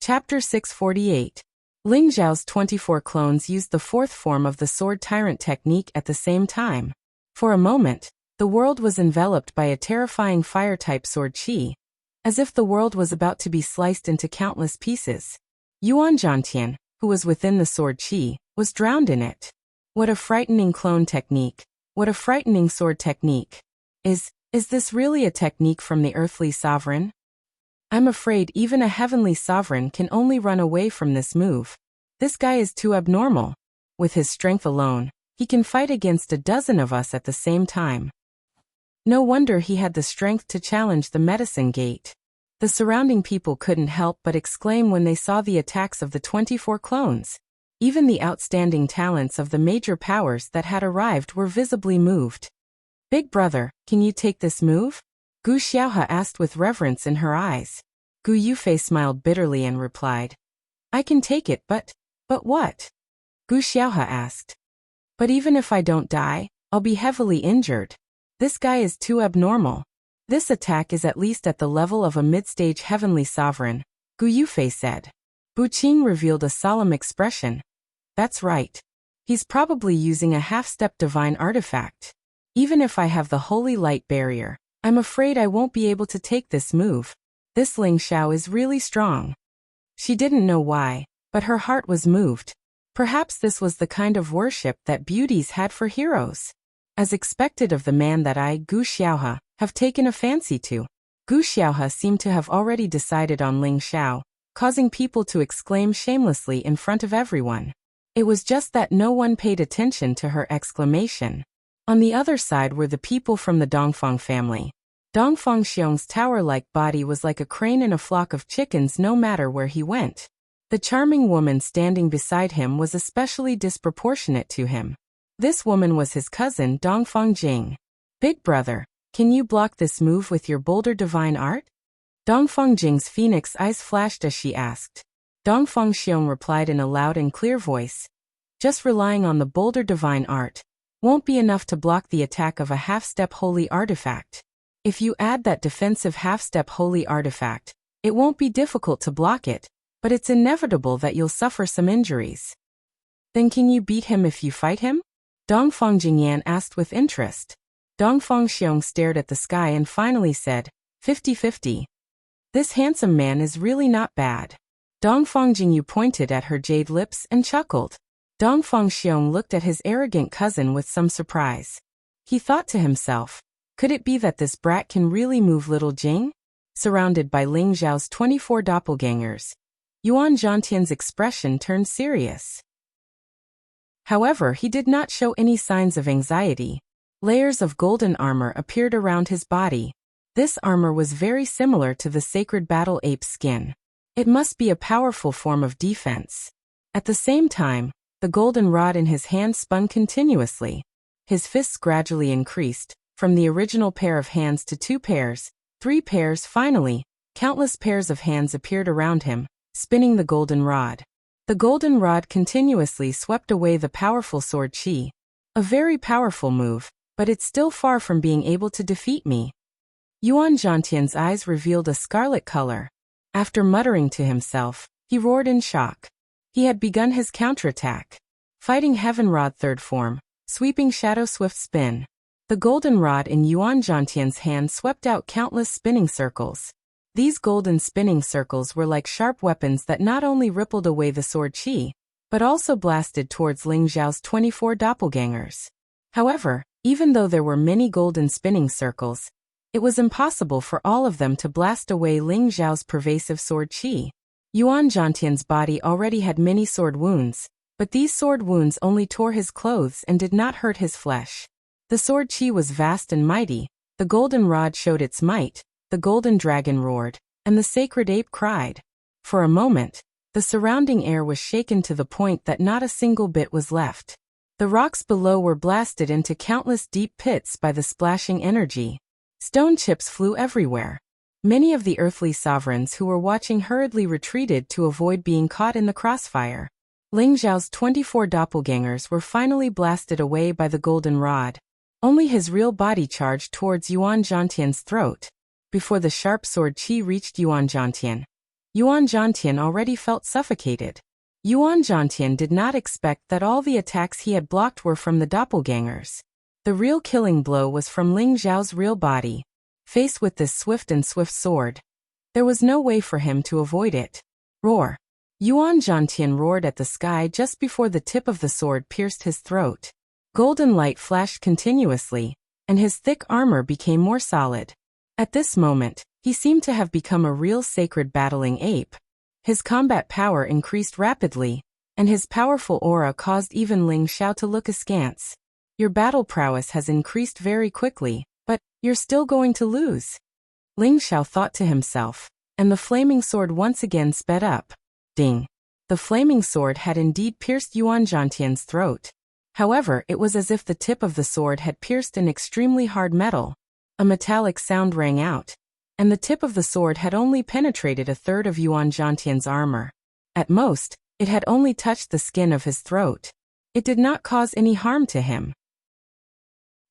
Chapter 648. Ling Zhao's 24 clones used the fourth form of the Sword Tyrant technique at the same time. For a moment, the world was enveloped by a terrifying fire-type sword qi, as if the world was about to be sliced into countless pieces. Yuan Zhantian, who was within the sword qi, was drowned in it. What a frightening clone technique. What a frightening sword technique. Is this really a technique from the earthly sovereign? I'm afraid even a heavenly sovereign can only run away from this move. This guy is too abnormal. With his strength alone, he can fight against a dozen of us at the same time. No wonder he had the strength to challenge the medicine gate. The surrounding people couldn't help but exclaim when they saw the attacks of the 24 clones. Even the outstanding talents of the major powers that had arrived were visibly moved. Big brother, can you take this move? Gu Xiaohe asked with reverence in her eyes. Gu Yufei smiled bitterly and replied, I can take it, but what? Gu Xiaohe asked. But even if I don't die, I'll be heavily injured. This guy is too abnormal. This attack is at least at the level of a mid-stage heavenly sovereign, Gu Yufei said. Bu Qing revealed a solemn expression. That's right. He's probably using a half-step divine artifact. Even if I have the holy light barrier, I'm afraid I won't be able to take this move. This Ling Xiao is really strong. She didn't know why, but her heart was moved. Perhaps this was the kind of worship that beauties had for heroes. As expected of the man that I, Gu Xiaohe, have taken a fancy to. Gu Xiaohe seemed to have already decided on Ling Xiao, causing people to exclaim shamelessly in front of everyone. It was just that no one paid attention to her exclamation. On the other side were the people from the Dongfang family. Dongfang Xiong's tower-like body was like a crane in a flock of chickens no matter where he went. The charming woman standing beside him was especially disproportionate to him. This woman was his cousin Dongfang Jing. Big brother, can you block this move with your bolder divine art? Dongfang Jing's phoenix eyes flashed as she asked. Dongfang Xiong replied in a loud and clear voice. Just relying on the bolder divine art won't be enough to block the attack of a half-step holy artifact. If you add that defensive half-step holy artifact, it won't be difficult to block it, but it's inevitable that you'll suffer some injuries. Then can you beat him if you fight him? Dongfang Jingyan asked with interest. Dongfang Xiong stared at the sky and finally said, 50-50. This handsome man is really not bad. Dongfang Jingyu pointed at her jade lips and chuckled. Dongfang Xiong looked at his arrogant cousin with some surprise. He thought to himself, could it be that this brat can really move little Jing? Surrounded by Ling Zhao's 24 doppelgangers, Yuan Zhantian's expression turned serious. However, he did not show any signs of anxiety. Layers of golden armor appeared around his body. This armor was very similar to the sacred battle ape's skin. It must be a powerful form of defense. At the same time, the golden rod in his hand spun continuously. His fists gradually increased, from the original pair of hands to 2 pairs, 3 pairs, finally, countless pairs of hands appeared around him, spinning the golden rod. The golden rod continuously swept away the powerful sword qi. A very powerful move, but it's still far from being able to defeat me. Yuan Zhantian's eyes revealed a scarlet color. After muttering to himself, he roared in shock. He had begun his counterattack. Fighting Heaven Rod third form, sweeping shadow swift spin. The golden rod in Yuan Zhantian's hand swept out countless spinning circles. These golden spinning circles were like sharp weapons that not only rippled away the sword qi, but also blasted towards Ling Zhao's 24 doppelgangers. However, even though there were many golden spinning circles, it was impossible for all of them to blast away Ling Zhao's pervasive sword qi. Yuan Zhantian's body already had many sword wounds, but these sword wounds only tore his clothes and did not hurt his flesh. The sword qi was vast and mighty, the golden rod showed its might, the golden dragon roared, and the sacred ape cried. For a moment, the surrounding air was shaken to the point that not a single bit was left. The rocks below were blasted into countless deep pits by the splashing energy. Stone chips flew everywhere. Many of the earthly sovereigns who were watching hurriedly retreated to avoid being caught in the crossfire. Ling Zhao's 24 doppelgangers were finally blasted away by the golden rod. Only his real body charged towards Yuan Zhantian's throat. Before the sharp sword qi reached Yuan Zhantian, Yuan Zhantian already felt suffocated. Yuan Zhantian did not expect that all the attacks he had blocked were from the doppelgangers. The real killing blow was from Ling Zhao's real body. Faced with this swift sword, there was no way for him to avoid it. Roar! Yuan Zhantian roared at the sky just before the tip of the sword pierced his throat. Golden light flashed continuously, and his thick armor became more solid. At this moment, he seemed to have become a real sacred battling ape. His combat power increased rapidly, and his powerful aura caused even Ling Xiao to look askance. Your battle prowess has increased very quickly, but you're still going to lose. Ling Xiao thought to himself, and the flaming sword once again sped up. Ding! The flaming sword had indeed pierced Yuan Zhantian's throat. However, it was as if the tip of the sword had pierced an extremely hard metal. A metallic sound rang out, and the tip of the sword had only penetrated a third of Yuan Zhantian's armor. At most, it had only touched the skin of his throat. It did not cause any harm to him.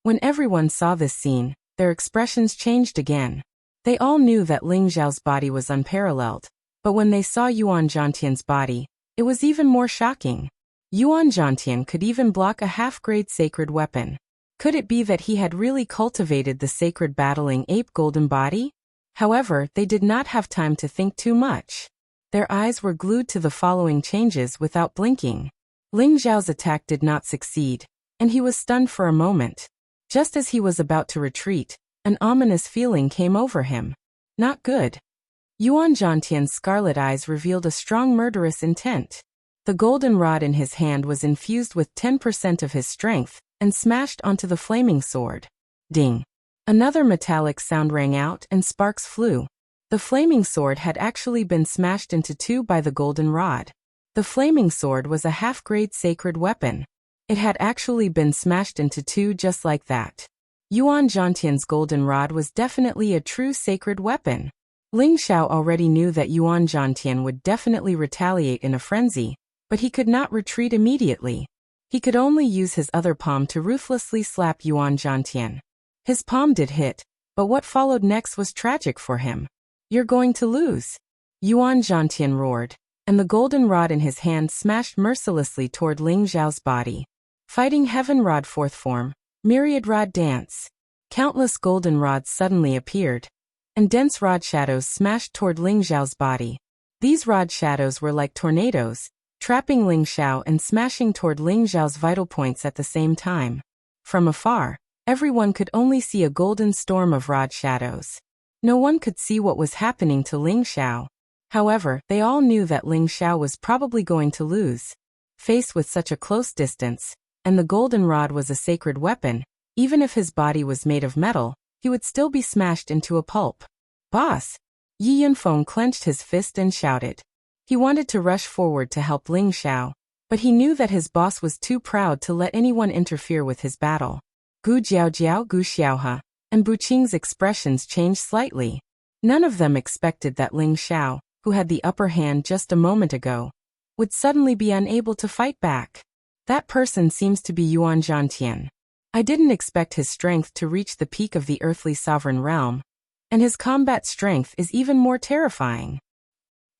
When everyone saw this scene, their expressions changed again. They all knew that Ling Zhao's body was unparalleled, but when they saw Yuan Zhantian's body, it was even more shocking. Yuan Zhantian could even block a half-grade sacred weapon. Could it be that he had really cultivated the sacred battling ape golden body? However, they did not have time to think too much. Their eyes were glued to the following changes without blinking. Ling Zhao's attack did not succeed, and he was stunned for a moment. Just as he was about to retreat, an ominous feeling came over him. Not good. Yuan Zhantian's scarlet eyes revealed a strong murderous intent. The golden rod in his hand was infused with 10% of his strength, and smashed onto the flaming sword. Ding! Another metallic sound rang out and sparks flew. The flaming sword had actually been smashed into two by the golden rod. The flaming sword was a half-grade sacred weapon. It had actually been smashed into two just like that. Yuan Zhantian's golden rod was definitely a true sacred weapon. Ling Xiao already knew that Yuan Zhantian would definitely retaliate in a frenzy, but he could not retreat immediately. He could only use his other palm to ruthlessly slap Yuan Zhantian. His palm did hit, but what followed next was tragic for him. You're going to lose. Yuan Zhantian roared, and the golden rod in his hand smashed mercilessly toward Ling Zhao's body. Fighting Heaven Rod Fourth Form, Myriad Rod Dance. Countless golden rods suddenly appeared, and dense rod shadows smashed toward Ling Zhao's body. These rod shadows were like tornadoes, trapping Ling Xiao and smashing toward Ling Zhao's vital points at the same time. From afar, everyone could only see a golden storm of rod shadows. No one could see what was happening to Ling Xiao. However, they all knew that Ling Xiao was probably going to lose. Faced with such a close distance, and the golden rod was a sacred weapon, even if his body was made of metal, he would still be smashed into a pulp. Boss! Yi Yunfeng clenched his fist and shouted. He wanted to rush forward to help Ling Xiao, but he knew that his boss was too proud to let anyone interfere with his battle. Gu Jiao Gu Xiaohe, and Bu Qing's expressions changed slightly. None of them expected that Ling Xiao, who had the upper hand just a moment ago, would suddenly be unable to fight back. That person seems to be Yuan Zhantian. I didn't expect his strength to reach the peak of the earthly sovereign realm, and his combat strength is even more terrifying.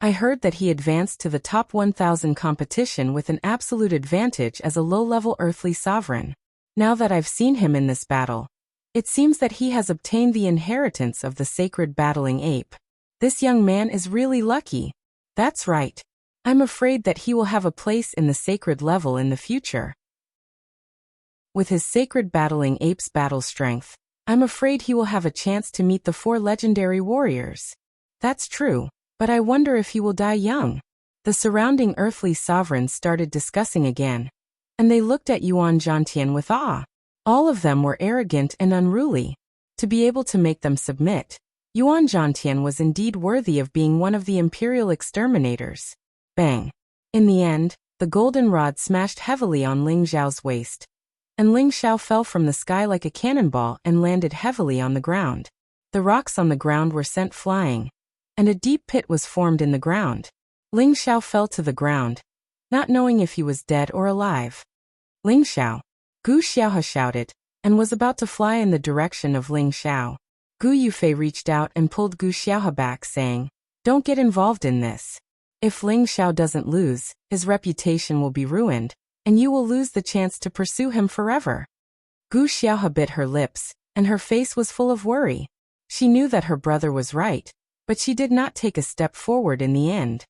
I heard that he advanced to the top 1000 competition with an absolute advantage as a low-level earthly sovereign. Now that I've seen him in this battle, it seems that he has obtained the inheritance of the sacred battling ape. This young man is really lucky. That's right. I'm afraid that he will have a place in the sacred level in the future. With his sacred battling ape's battle strength, I'm afraid he will have a chance to meet the 4 legendary warriors. That's true, but I wonder if he will die young. The surrounding earthly sovereigns started discussing again, and they looked at Yuan Zhantian with awe. All of them were arrogant and unruly. To be able to make them submit, Yuan Zhantian was indeed worthy of being one of the imperial exterminators. Bang! In the end, the golden rod smashed heavily on Ling Zhao's waist, and Ling Xiao fell from the sky like a cannonball and landed heavily on the ground. The rocks on the ground were sent flying, and a deep pit was formed in the ground. Ling Xiao fell to the ground, not knowing if he was dead or alive. Ling Xiao! Gu Xiaohe shouted, and was about to fly in the direction of Ling Xiao. Gu Yufei reached out and pulled Gu Xiaohe back, saying, Don't get involved in this. If Ling Xiao doesn't lose, his reputation will be ruined, and you will lose the chance to pursue him forever. Gu Xiaohe bit her lips, and her face was full of worry. She knew that her brother was right, but she did not take a step forward in the end.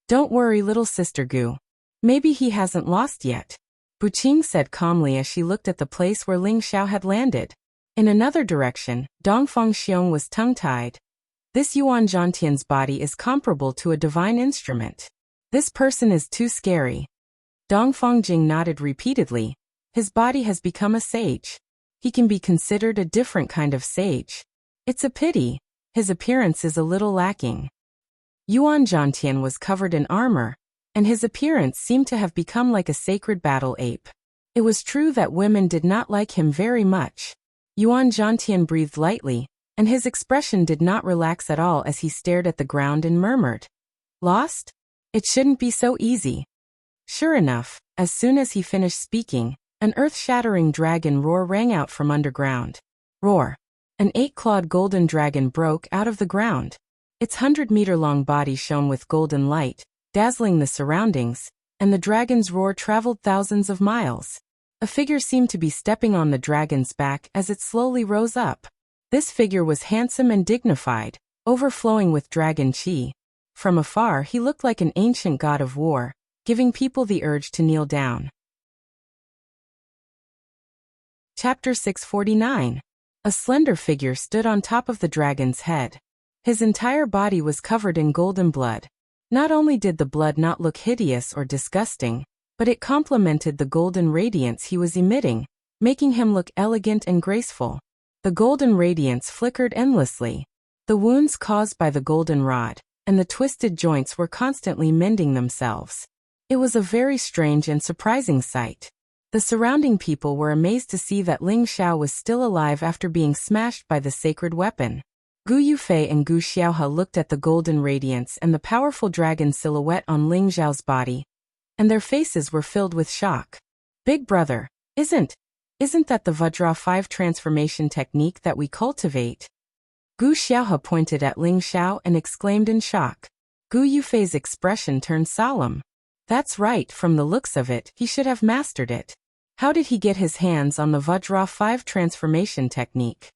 Don't worry, little sister Gu. Maybe he hasn't lost yet, Buqing said calmly as she looked at the place where Ling Xiao had landed. In another direction, Dongfang Xiong was tongue-tied. This Yuan Zhantian's body is comparable to a divine instrument. This person is too scary. Dongfang Jing nodded repeatedly. His body has become a sage. He can be considered a different kind of sage. It's a pity. His appearance is a little lacking. Yuan Zhantian was covered in armor, and his appearance seemed to have become like a sacred battle ape. It was true that women did not like him very much. Yuan Zhantian breathed lightly, and his expression did not relax at all as he stared at the ground and murmured, "Lost? It shouldn't be so easy." Sure enough, as soon as he finished speaking, an earth-shattering dragon roar rang out from underground. Roar! An 8-clawed golden dragon broke out of the ground. Its 100-meter-long body shone with golden light, dazzling the surroundings, and the dragon's roar traveled thousands of miles. A figure seemed to be stepping on the dragon's back as it slowly rose up. This figure was handsome and dignified, overflowing with dragon chi. From afar he looked like an ancient god of war, giving people the urge to kneel down. Chapter 649. A slender figure stood on top of the dragon's head. His entire body was covered in golden blood. Not only did the blood not look hideous or disgusting, but it complemented the golden radiance he was emitting, making him look elegant and graceful. The golden radiance flickered endlessly. The wounds caused by the golden rod and the twisted joints were constantly mending themselves. It was a very strange and surprising sight. The surrounding people were amazed to see that Ling Xiao was still alive after being smashed by the sacred weapon. Gu Yufei and Gu Xiaohe looked at the golden radiance and the powerful dragon silhouette on Ling Xiao's body, and their faces were filled with shock. Big brother, isn't that the Vajra 5 transformation technique that we cultivate? Gu Xiaohe pointed at Ling Xiao and exclaimed in shock. Gu Yufei's expression turned solemn. That's right, from the looks of it, he should have mastered it. How did he get his hands on the Vajra 5 transformation technique?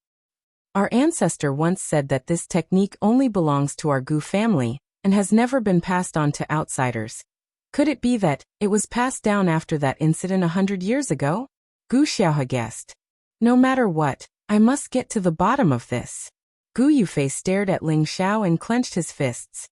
Our ancestor once said that this technique only belongs to our Gu family, and has never been passed on to outsiders. Could it be that it was passed down after that incident 100 years ago? Gu Xiaohe guessed. No matter what, I must get to the bottom of this. Gu Yufei stared at Ling Xiao and clenched his fists.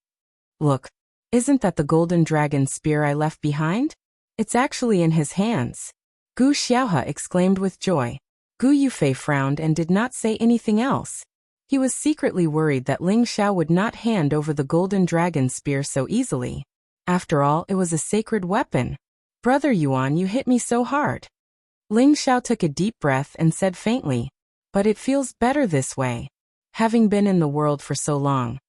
Look, isn't that the golden dragon spear I left behind? It's actually in his hands. Gu Xiaohe exclaimed with joy. Gu Yufei frowned and did not say anything else. He was secretly worried that Ling Xiao would not hand over the golden dragon spear so easily. After all, it was a sacred weapon. Brother Yuan, you hit me so hard. Ling Xiao took a deep breath and said faintly, but it feels better this way. Having been in the world for so long,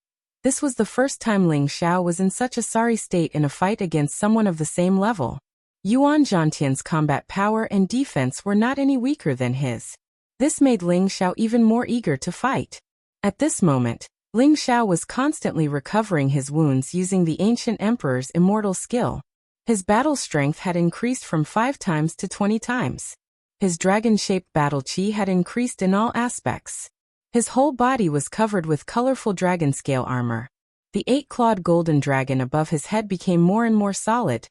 this was the first time Ling Xiao was in such a sorry state in a fight against someone of the same level. Yuan Zhantian's combat power and defense were not any weaker than his. This made Ling Xiao even more eager to fight. At this moment, Ling Xiao was constantly recovering his wounds using the ancient emperor's immortal skill. His battle strength had increased from 5 times to 20 times. His dragon-shaped battle chi had increased in all aspects. His whole body was covered with colorful dragon-scale armor. The 8-clawed golden dragon above his head became more and more solid,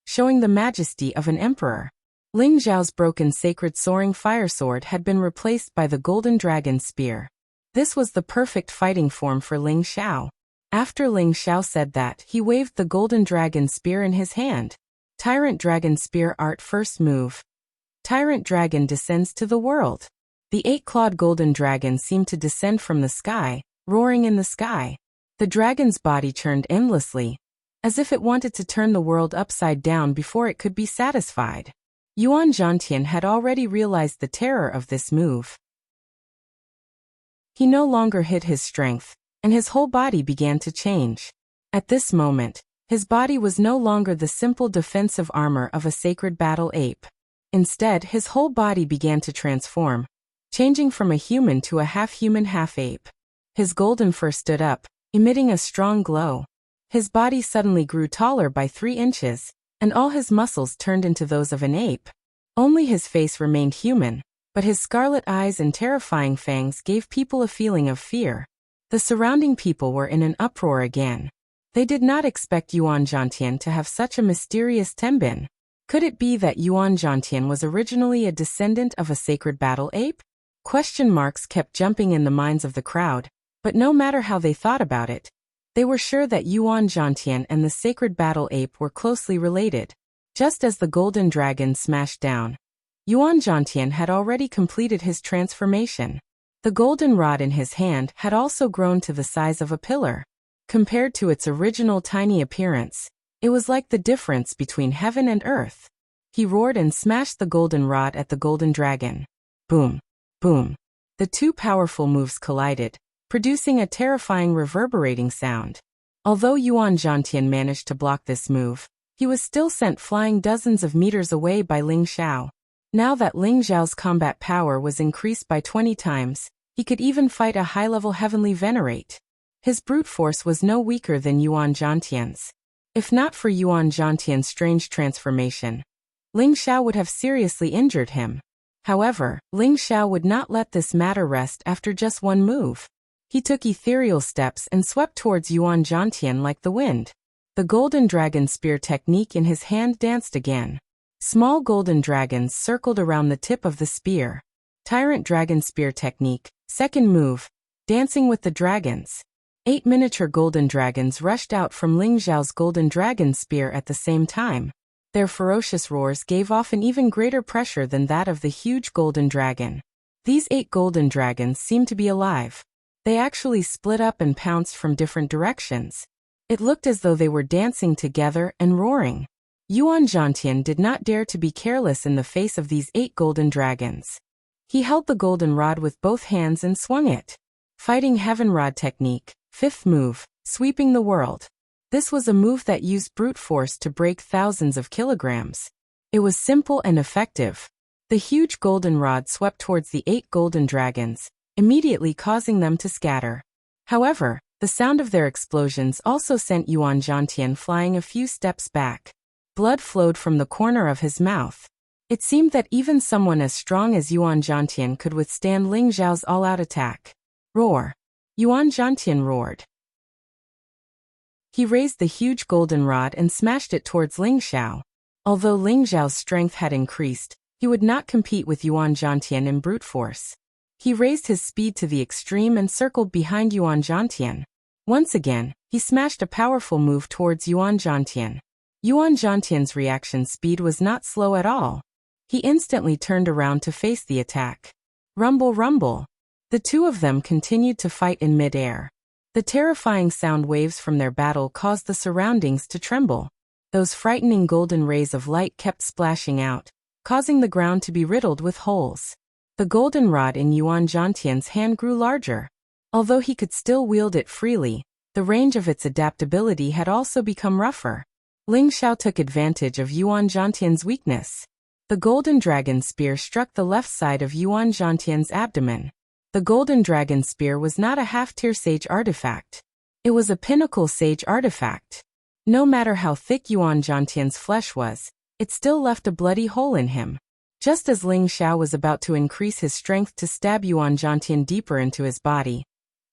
showing the majesty of an emperor. Ling Xiao's broken sacred soaring fire sword had been replaced by the golden dragon spear. This was the perfect fighting form for Ling Xiao. After Ling Xiao said that, he waved the golden dragon spear in his hand. Tyrant Dragon Spear Art First Move. Tyrant Dragon descends to the world. The 8-clawed golden dragon seemed to descend from the sky, roaring in the sky. The dragon's body churned endlessly, as if it wanted to turn the world upside down before it could be satisfied. Yuan Zhantian had already realized the terror of this move. He no longer hid his strength, and his whole body began to change. At this moment, his body was no longer the simple defensive armor of a sacred battle ape. Instead, his whole body began to transform, changing from a human to a half-human, half-ape. His golden fur stood up, emitting a strong glow. His body suddenly grew taller by 3 inches, and all his muscles turned into those of an ape. Only his face remained human, but his scarlet eyes and terrifying fangs gave people a feeling of fear. The surrounding people were in an uproar again. They did not expect Yuan Zhantian to have such a mysterious tenbin. Could it be that Yuan Zhantian was originally a descendant of a sacred battle ape? Question marks kept jumping in the minds of the crowd, but no matter how they thought about it, they were sure that Yuan Zhantian and the sacred battle ape were closely related. Just as the golden dragon smashed down, Yuan Zhantian had already completed his transformation. The golden rod in his hand had also grown to the size of a pillar. Compared to its original tiny appearance, it was like the difference between heaven and earth. He roared and smashed the golden rod at the golden dragon. Boom! Boom! The 2 powerful moves collided, producing a terrifying reverberating sound. Although Yuan Zhantian managed to block this move, he was still sent flying dozens of meters away by Ling Xiao. Now that Ling Xiao's combat power was increased by 20 times, he could even fight a high-level heavenly venerate. His brute force was no weaker than Yuan Zhantian's. If not for Yuan Zhantian's strange transformation, Ling Xiao would have seriously injured him. However, Ling Xiao would not let this matter rest after just one move. He took ethereal steps and swept towards Yuan Zhantian like the wind. The golden dragon spear technique in his hand danced again. Small golden dragons circled around the tip of the spear. Tyrant dragon spear technique, second move, dancing with the dragons. 8 miniature golden dragons rushed out from Ling Xiao's golden dragon spear at the same time. Their ferocious roars gave off an even greater pressure than that of the huge golden dragon. These 8 golden dragons seemed to be alive. They actually split up and pounced from different directions. It looked as though they were dancing together and roaring. Yuan Zhantian did not dare to be careless in the face of these 8 golden dragons. He held the golden rod with both hands and swung it. Fighting Heaven Rod technique, 5th move, sweeping the world. This was a move that used brute force to break thousands of kilograms. It was simple and effective. The huge golden rod swept towards the 8 golden dragons, immediately causing them to scatter. However, the sound of their explosions also sent Yuan Zhantian flying a few steps back. Blood flowed from the corner of his mouth. It seemed that even someone as strong as Yuan Zhantian could withstand Ling Xiao's all-out attack. Roar! Yuan Zhantian roared. He raised the huge golden rod and smashed it towards Ling Xiao. Although Ling Xiao's strength had increased, he would not compete with Yuan Zhantian in brute force. He raised his speed to the extreme and circled behind Yuan Zhantian. Once again, he smashed a powerful move towards Yuan Zhantian. Yuan Zhantian's reaction speed was not slow at all. He instantly turned around to face the attack. Rumble, rumble. The 2 of them continued to fight in mid-air. The terrifying sound waves from their battle caused the surroundings to tremble. Those frightening golden rays of light kept splashing out, causing the ground to be riddled with holes. The golden rod in Yuan Zhantian's hand grew larger. Although he could still wield it freely, the range of its adaptability had also become rougher. Ling Xiao took advantage of Yuan Zhantian's weakness. The golden dragon spear struck the left side of Yuan Zhantian's abdomen. The golden dragon spear was not a half-tier sage artifact. It was a pinnacle sage artifact. No matter how thick Yuan Zhantian's flesh was, it still left a bloody hole in him. Just as Ling Xiao was about to increase his strength to stab Yuan Zhantian deeper into his body,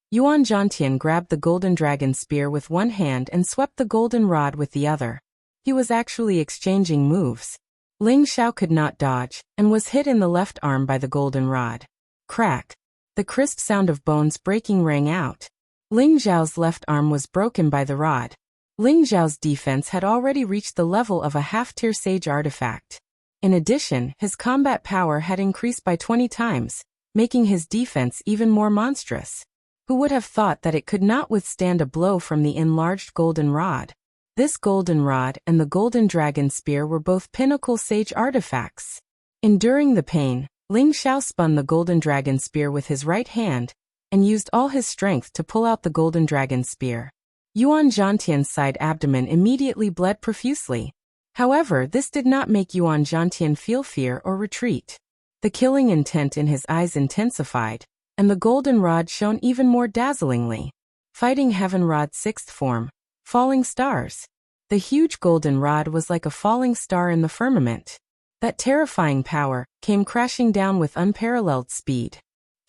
Yuan Zhantian grabbed the golden dragon spear with one hand and swept the golden rod with the other. He was actually exchanging moves. Ling Xiao could not dodge, and was hit in the left arm by the golden rod. Crack! The crisp sound of bones breaking rang out. Ling Xiao's left arm was broken by the rod. Ling Xiao's defense had already reached the level of a half-tier sage artifact. In addition, his combat power had increased by 20 times, making his defense even more monstrous. Who would have thought that it could not withstand a blow from the enlarged golden rod? This golden rod and the golden dragon spear were both pinnacle sage artifacts. Enduring the pain, Ling Xiao spun the golden dragon spear with his right hand, and used all his strength to pull out the golden dragon spear. Yuan Zhantian's side abdomen immediately bled profusely. However, this did not make Yuan Zhantian feel fear or retreat. The killing intent in his eyes intensified, and the golden rod shone even more dazzlingly. Fighting Heaven Rod 6th form. Falling Stars. The huge golden rod was like a falling star in the firmament. That terrifying power came crashing down with unparalleled speed.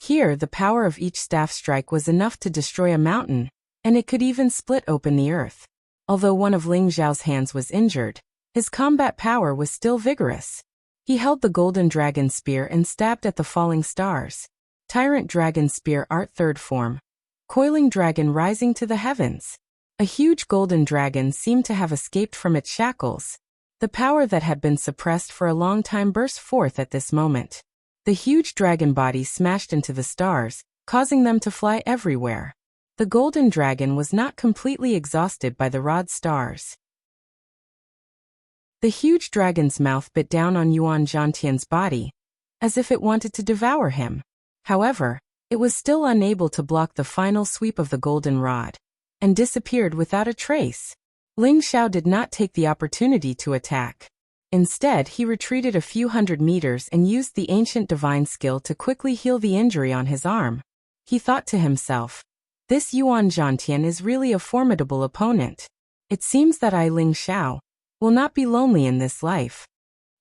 Here, the power of each staff strike was enough to destroy a mountain, and it could even split open the earth. Although one of Ling Xiao's hands was injured, his combat power was still vigorous. He held the golden dragon spear and stabbed at the falling stars. Tyrant Dragon Spear Art 3rd form. Coiling dragon rising to the heavens. A huge golden dragon seemed to have escaped from its shackles. The power that had been suppressed for a long time burst forth at this moment. The huge dragon body smashed into the stars, causing them to fly everywhere. The golden dragon was not completely exhausted by the rod stars. The huge dragon's mouth bit down on Yuan Zhantian's body, as if it wanted to devour him. However, it was still unable to block the final sweep of the golden rod, and disappeared without a trace. Ling Xiao did not take the opportunity to attack. Instead, he retreated a few hundred meters and used the ancient divine skill to quickly heal the injury on his arm. He thought to himself, "This Yuan Zhantian is really a formidable opponent. It seems that I, Ling Xiao, will not be lonely in this life."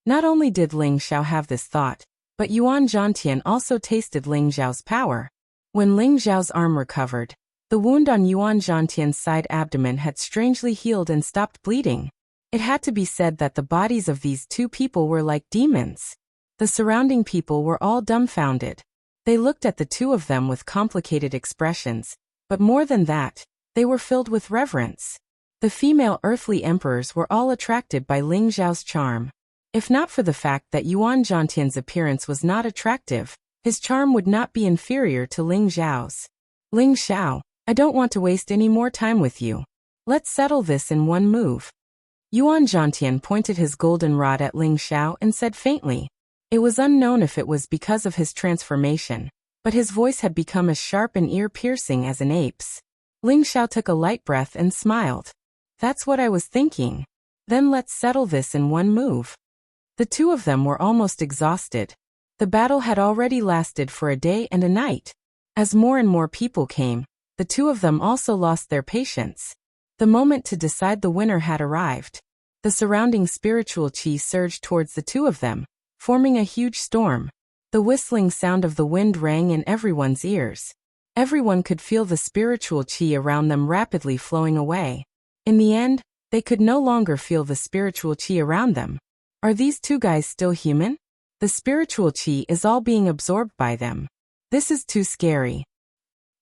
Not only did Ling Xiao have this thought, but Yuan Zhantian also tasted Ling Xiao's power. When Ling Xiao's arm recovered, the wound on Yuan Zhantian's side abdomen had strangely healed and stopped bleeding. It had to be said that the bodies of these two people were like demons. The surrounding people were all dumbfounded. They looked at the two of them with complicated expressions, but more than that, they were filled with reverence. The female earthly emperors were all attracted by Ling Xiao's charm. If not for the fact that Yuan Zhantian's appearance was not attractive, his charm would not be inferior to Ling Xiao's. "Ling Xiao, I don't want to waste any more time with you. Let's settle this in one move." Yuan Zhantian pointed his golden rod at Ling Xiao and said faintly. It was unknown if it was because of his transformation, but his voice had become as sharp and ear-piercing as an ape's. Ling Xiao took a light breath and smiled. "That's what I was thinking. Then let's settle this in one move." The two of them were almost exhausted. The battle had already lasted for a day and a night. As more and more people came, the two of them also lost their patience. The moment to decide the winner had arrived. The surrounding spiritual qi surged towards the two of them, forming a huge storm. The whistling sound of the wind rang in everyone's ears. Everyone could feel the spiritual qi around them rapidly flowing away. In the end, they could no longer feel the spiritual qi around them. Are these two guys still human? The spiritual qi is all being absorbed by them. This is too scary.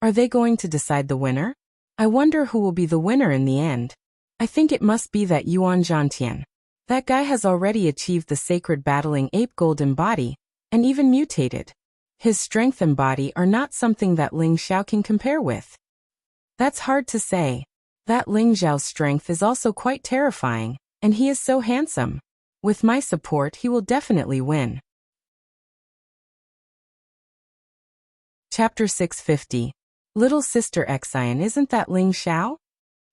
Are they going to decide the winner? I wonder who will be the winner in the end. I think it must be that Yuan Zhantian. That guy has already achieved the sacred battling ape golden body, and even mutated. His strength and body are not something that Ling Xiao can compare with. That's hard to say. That Ling Xiao's strength is also quite terrifying, and he is so handsome. With my support, he will definitely win. Chapter 650. Little Sister Xian, isn't that Ling Xiao?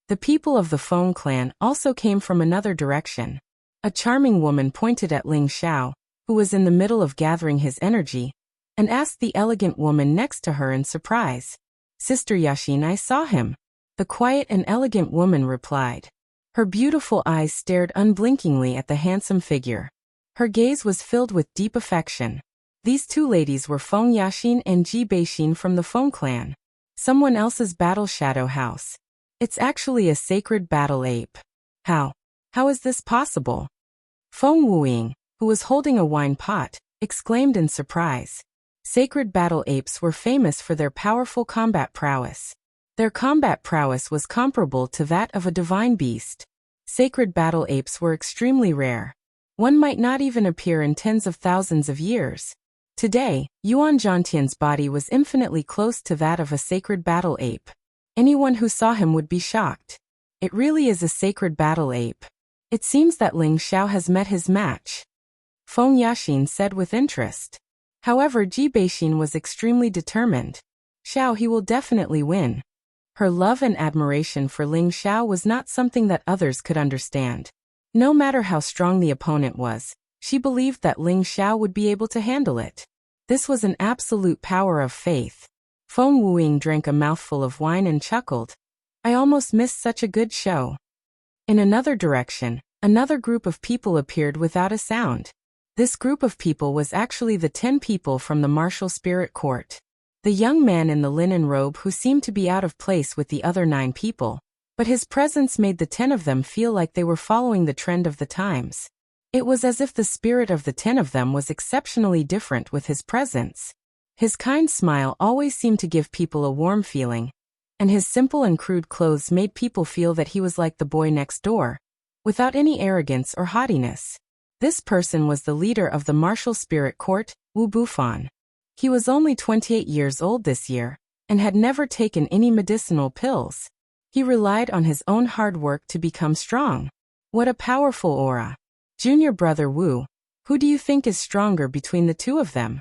The people of the Feng clan also came from another direction. A charming woman pointed at Ling Xiao, who was in the middle of gathering his energy, and asked the elegant woman next to her in surprise. "Sister Yaxin, I saw him." The quiet and elegant woman replied. Her beautiful eyes stared unblinkingly at the handsome figure. Her gaze was filled with deep affection. These two ladies were Feng Yaxin and Ji Beixin from the Feng clan. Someone else's battle shadow house. It's actually a sacred battle ape. How is this possible? Feng Wuying, who was holding a wine pot, exclaimed in surprise. Sacred battle apes were famous for their powerful combat prowess. Their combat prowess was comparable to that of a divine beast. Sacred battle apes were extremely rare. One might not even appear in tens of thousands of years. Today, Yuan Zhantian's body was infinitely close to that of a sacred battle ape. Anyone who saw him would be shocked. It really is a sacred battle ape. It seems that Ling Xiao has met his match. Feng Yaxin said with interest. However, Ji Beixin was extremely determined. Xiao, he will definitely win. Her love and admiration for Ling Xiao was not something that others could understand. No matter how strong the opponent was, she believed that Ling Xiao would be able to handle it. This was an absolute power of faith. Feng Wuying drank a mouthful of wine and chuckled. I almost missed such a good show. In another direction, another group of people appeared without a sound. This group of people was actually the 10 people from the martial spirit court. The young man in the linen robe who seemed to be out of place with the other 9 people, but his presence made the 10 of them feel like they were following the trend of the times. It was as if the spirit of the 10 of them was exceptionally different with his presence. His kind smile always seemed to give people a warm feeling, and his simple and crude clothes made people feel that he was like the boy next door, without any arrogance or haughtiness. This person was the leader of the martial spirit court, Wu Bufan. He was only 28 years old this year, and had never taken any medicinal pills. He relied on his own hard work to become strong. What a powerful aura. Junior brother Wu, who do you think is stronger between the two of them?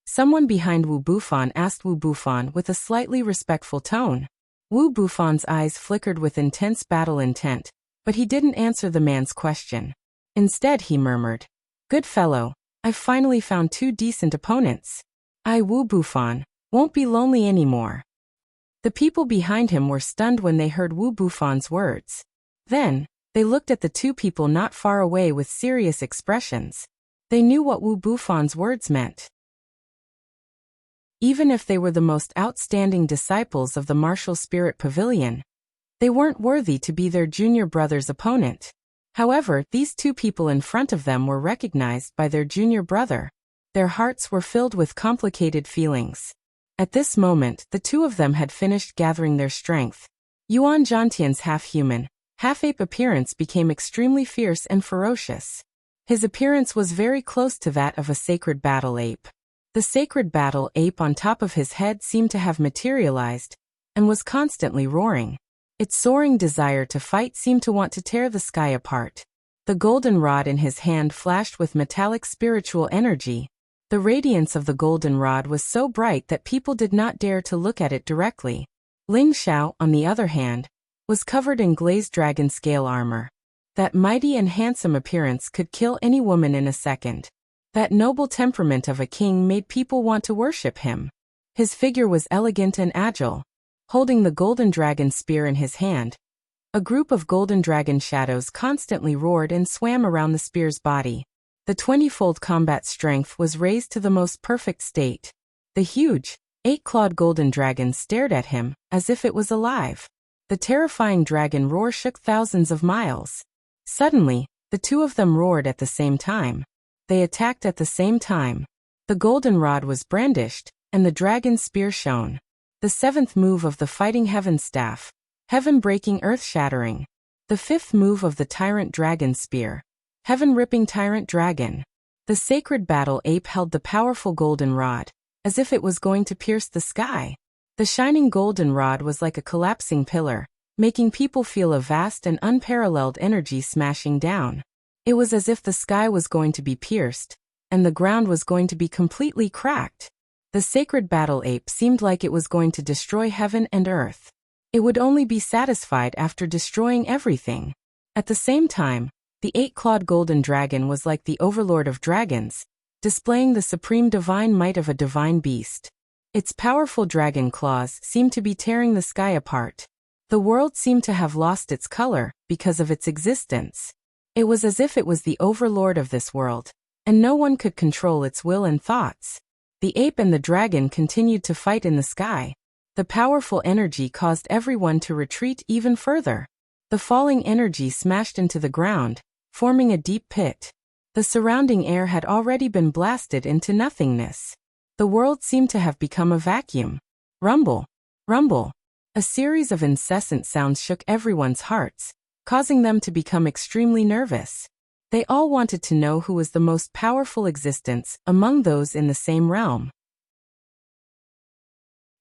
Someone behind Wu Bufan asked Wu Bufan with a slightly respectful tone. Wu Bufan's eyes flickered with intense battle intent, but he didn't answer the man's question. Instead he murmured, "Good fellow, I've finally found 2 decent opponents. I, Wu Bufan, won't be lonely anymore." The people behind him were stunned when they heard Wu Bufan's words. Then, they looked at the 2 people not far away with serious expressions. They knew what Wu Bufan's words meant. Even if they were the most outstanding disciples of the martial spirit pavilion, they weren't worthy to be their junior brother's opponent. However, these 2 people in front of them were recognized by their junior brother. Their hearts were filled with complicated feelings. At this moment, the 2 of them had finished gathering their strength. Yuan Zhantian's half-human, half-ape appearance became extremely fierce and ferocious. His appearance was very close to that of a sacred battle ape. The sacred battle ape on top of his head seemed to have materialized, and was constantly roaring. Its soaring desire to fight seemed to want to tear the sky apart. The golden rod in his hand flashed with metallic spiritual energy. The radiance of the golden rod was so bright that people did not dare to look at it directly. Ling Xiao, on the other hand, was covered in glazed dragon scale armor. That mighty and handsome appearance could kill any woman in a second. That noble temperament of a king made people want to worship him. His figure was elegant and agile. Holding the golden dragon spear in his hand, a group of golden dragon shadows constantly roared and swam around the spear's body. The 20-fold combat strength was raised to the most perfect state. The huge, 8-clawed golden dragon stared at him, as if it was alive. The terrifying dragon roar shook thousands of miles. Suddenly, the 2 of them roared at the same time. They attacked at the same time. The golden rod was brandished, and the dragon's spear shone. The 7th move of the Fighting Heaven Staff, heaven-breaking earth-shattering. The 5th move of the Tyrant Dragon Spear, heaven-ripping Tyrant Dragon. The sacred battle ape held the powerful golden rod, as if it was going to pierce the sky. The shining golden rod was like a collapsing pillar, making people feel a vast and unparalleled energy smashing down. It was as if the sky was going to be pierced, and the ground was going to be completely cracked. The sacred battle ape seemed like it was going to destroy heaven and earth. It would only be satisfied after destroying everything. At the same time, the 8-clawed golden dragon was like the overlord of dragons, displaying the supreme divine might of a divine beast. Its powerful dragon claws seemed to be tearing the sky apart. The world seemed to have lost its color because of its existence. It was as if it was the overlord of this world, and no one could control its will and thoughts. The ape and the dragon continued to fight in the sky. The powerful energy caused everyone to retreat even further. The falling energy smashed into the ground, forming a deep pit. The surrounding air had already been blasted into nothingness. The world seemed to have become a vacuum. Rumble, rumble. A series of incessant sounds shook everyone's hearts, causing them to become extremely nervous. They all wanted to know who was the most powerful existence among those in the same realm.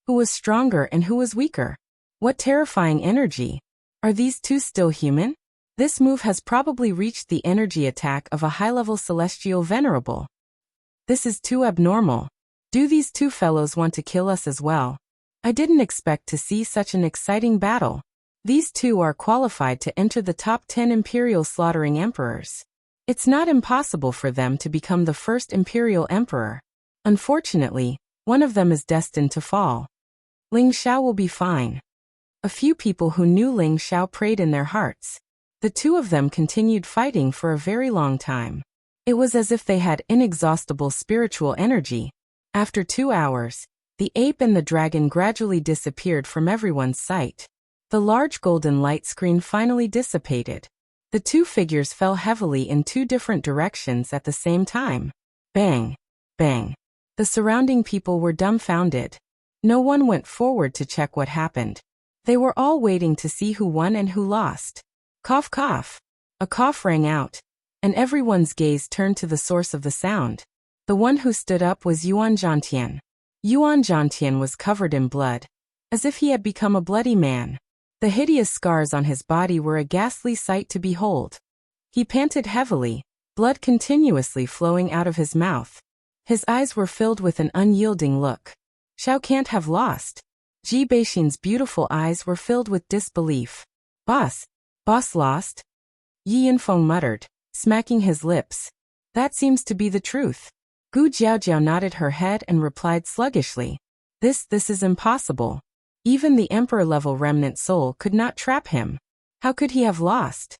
Who was stronger and who was weaker? What terrifying energy! Are these 2 still human? This move has probably reached the energy attack of a high-level celestial venerable. This is too abnormal. Do these 2 fellows want to kill us as well? I didn't expect to see such an exciting battle. These 2 are qualified to enter the top 10 imperial slaughtering emperors. It's not impossible for them to become the first imperial emperor. Unfortunately, one of them is destined to fall. Ling Xiao will be fine. A few people who knew Ling Xiao prayed in their hearts. The two of them continued fighting for a very long time. It was as if they had inexhaustible spiritual energy. After 2 hours, the ape and the dragon gradually disappeared from everyone's sight. The large golden light screen finally dissipated. The two figures fell heavily in 2 different directions at the same time. Bang! Bang! The surrounding people were dumbfounded. No one went forward to check what happened. They were all waiting to see who won and who lost. Cough cough. A cough rang out, and everyone's gaze turned to the source of the sound. The one who stood up was Yuan Zhantian. Yuan Zhantian was covered in blood, as if he had become a bloody man. The hideous scars on his body were a ghastly sight to behold. He panted heavily, blood continuously flowing out of his mouth. His eyes were filled with an unyielding look. Xiao can't have lost. Ji Beixin's beautiful eyes were filled with disbelief. Boss lost? Yi Yinfeng muttered, smacking his lips. That seems to be the truth. Gu Jiaojiao nodded her head and replied sluggishly. This is impossible. Even the emperor-level remnant soul could not trap him. How could he have lost?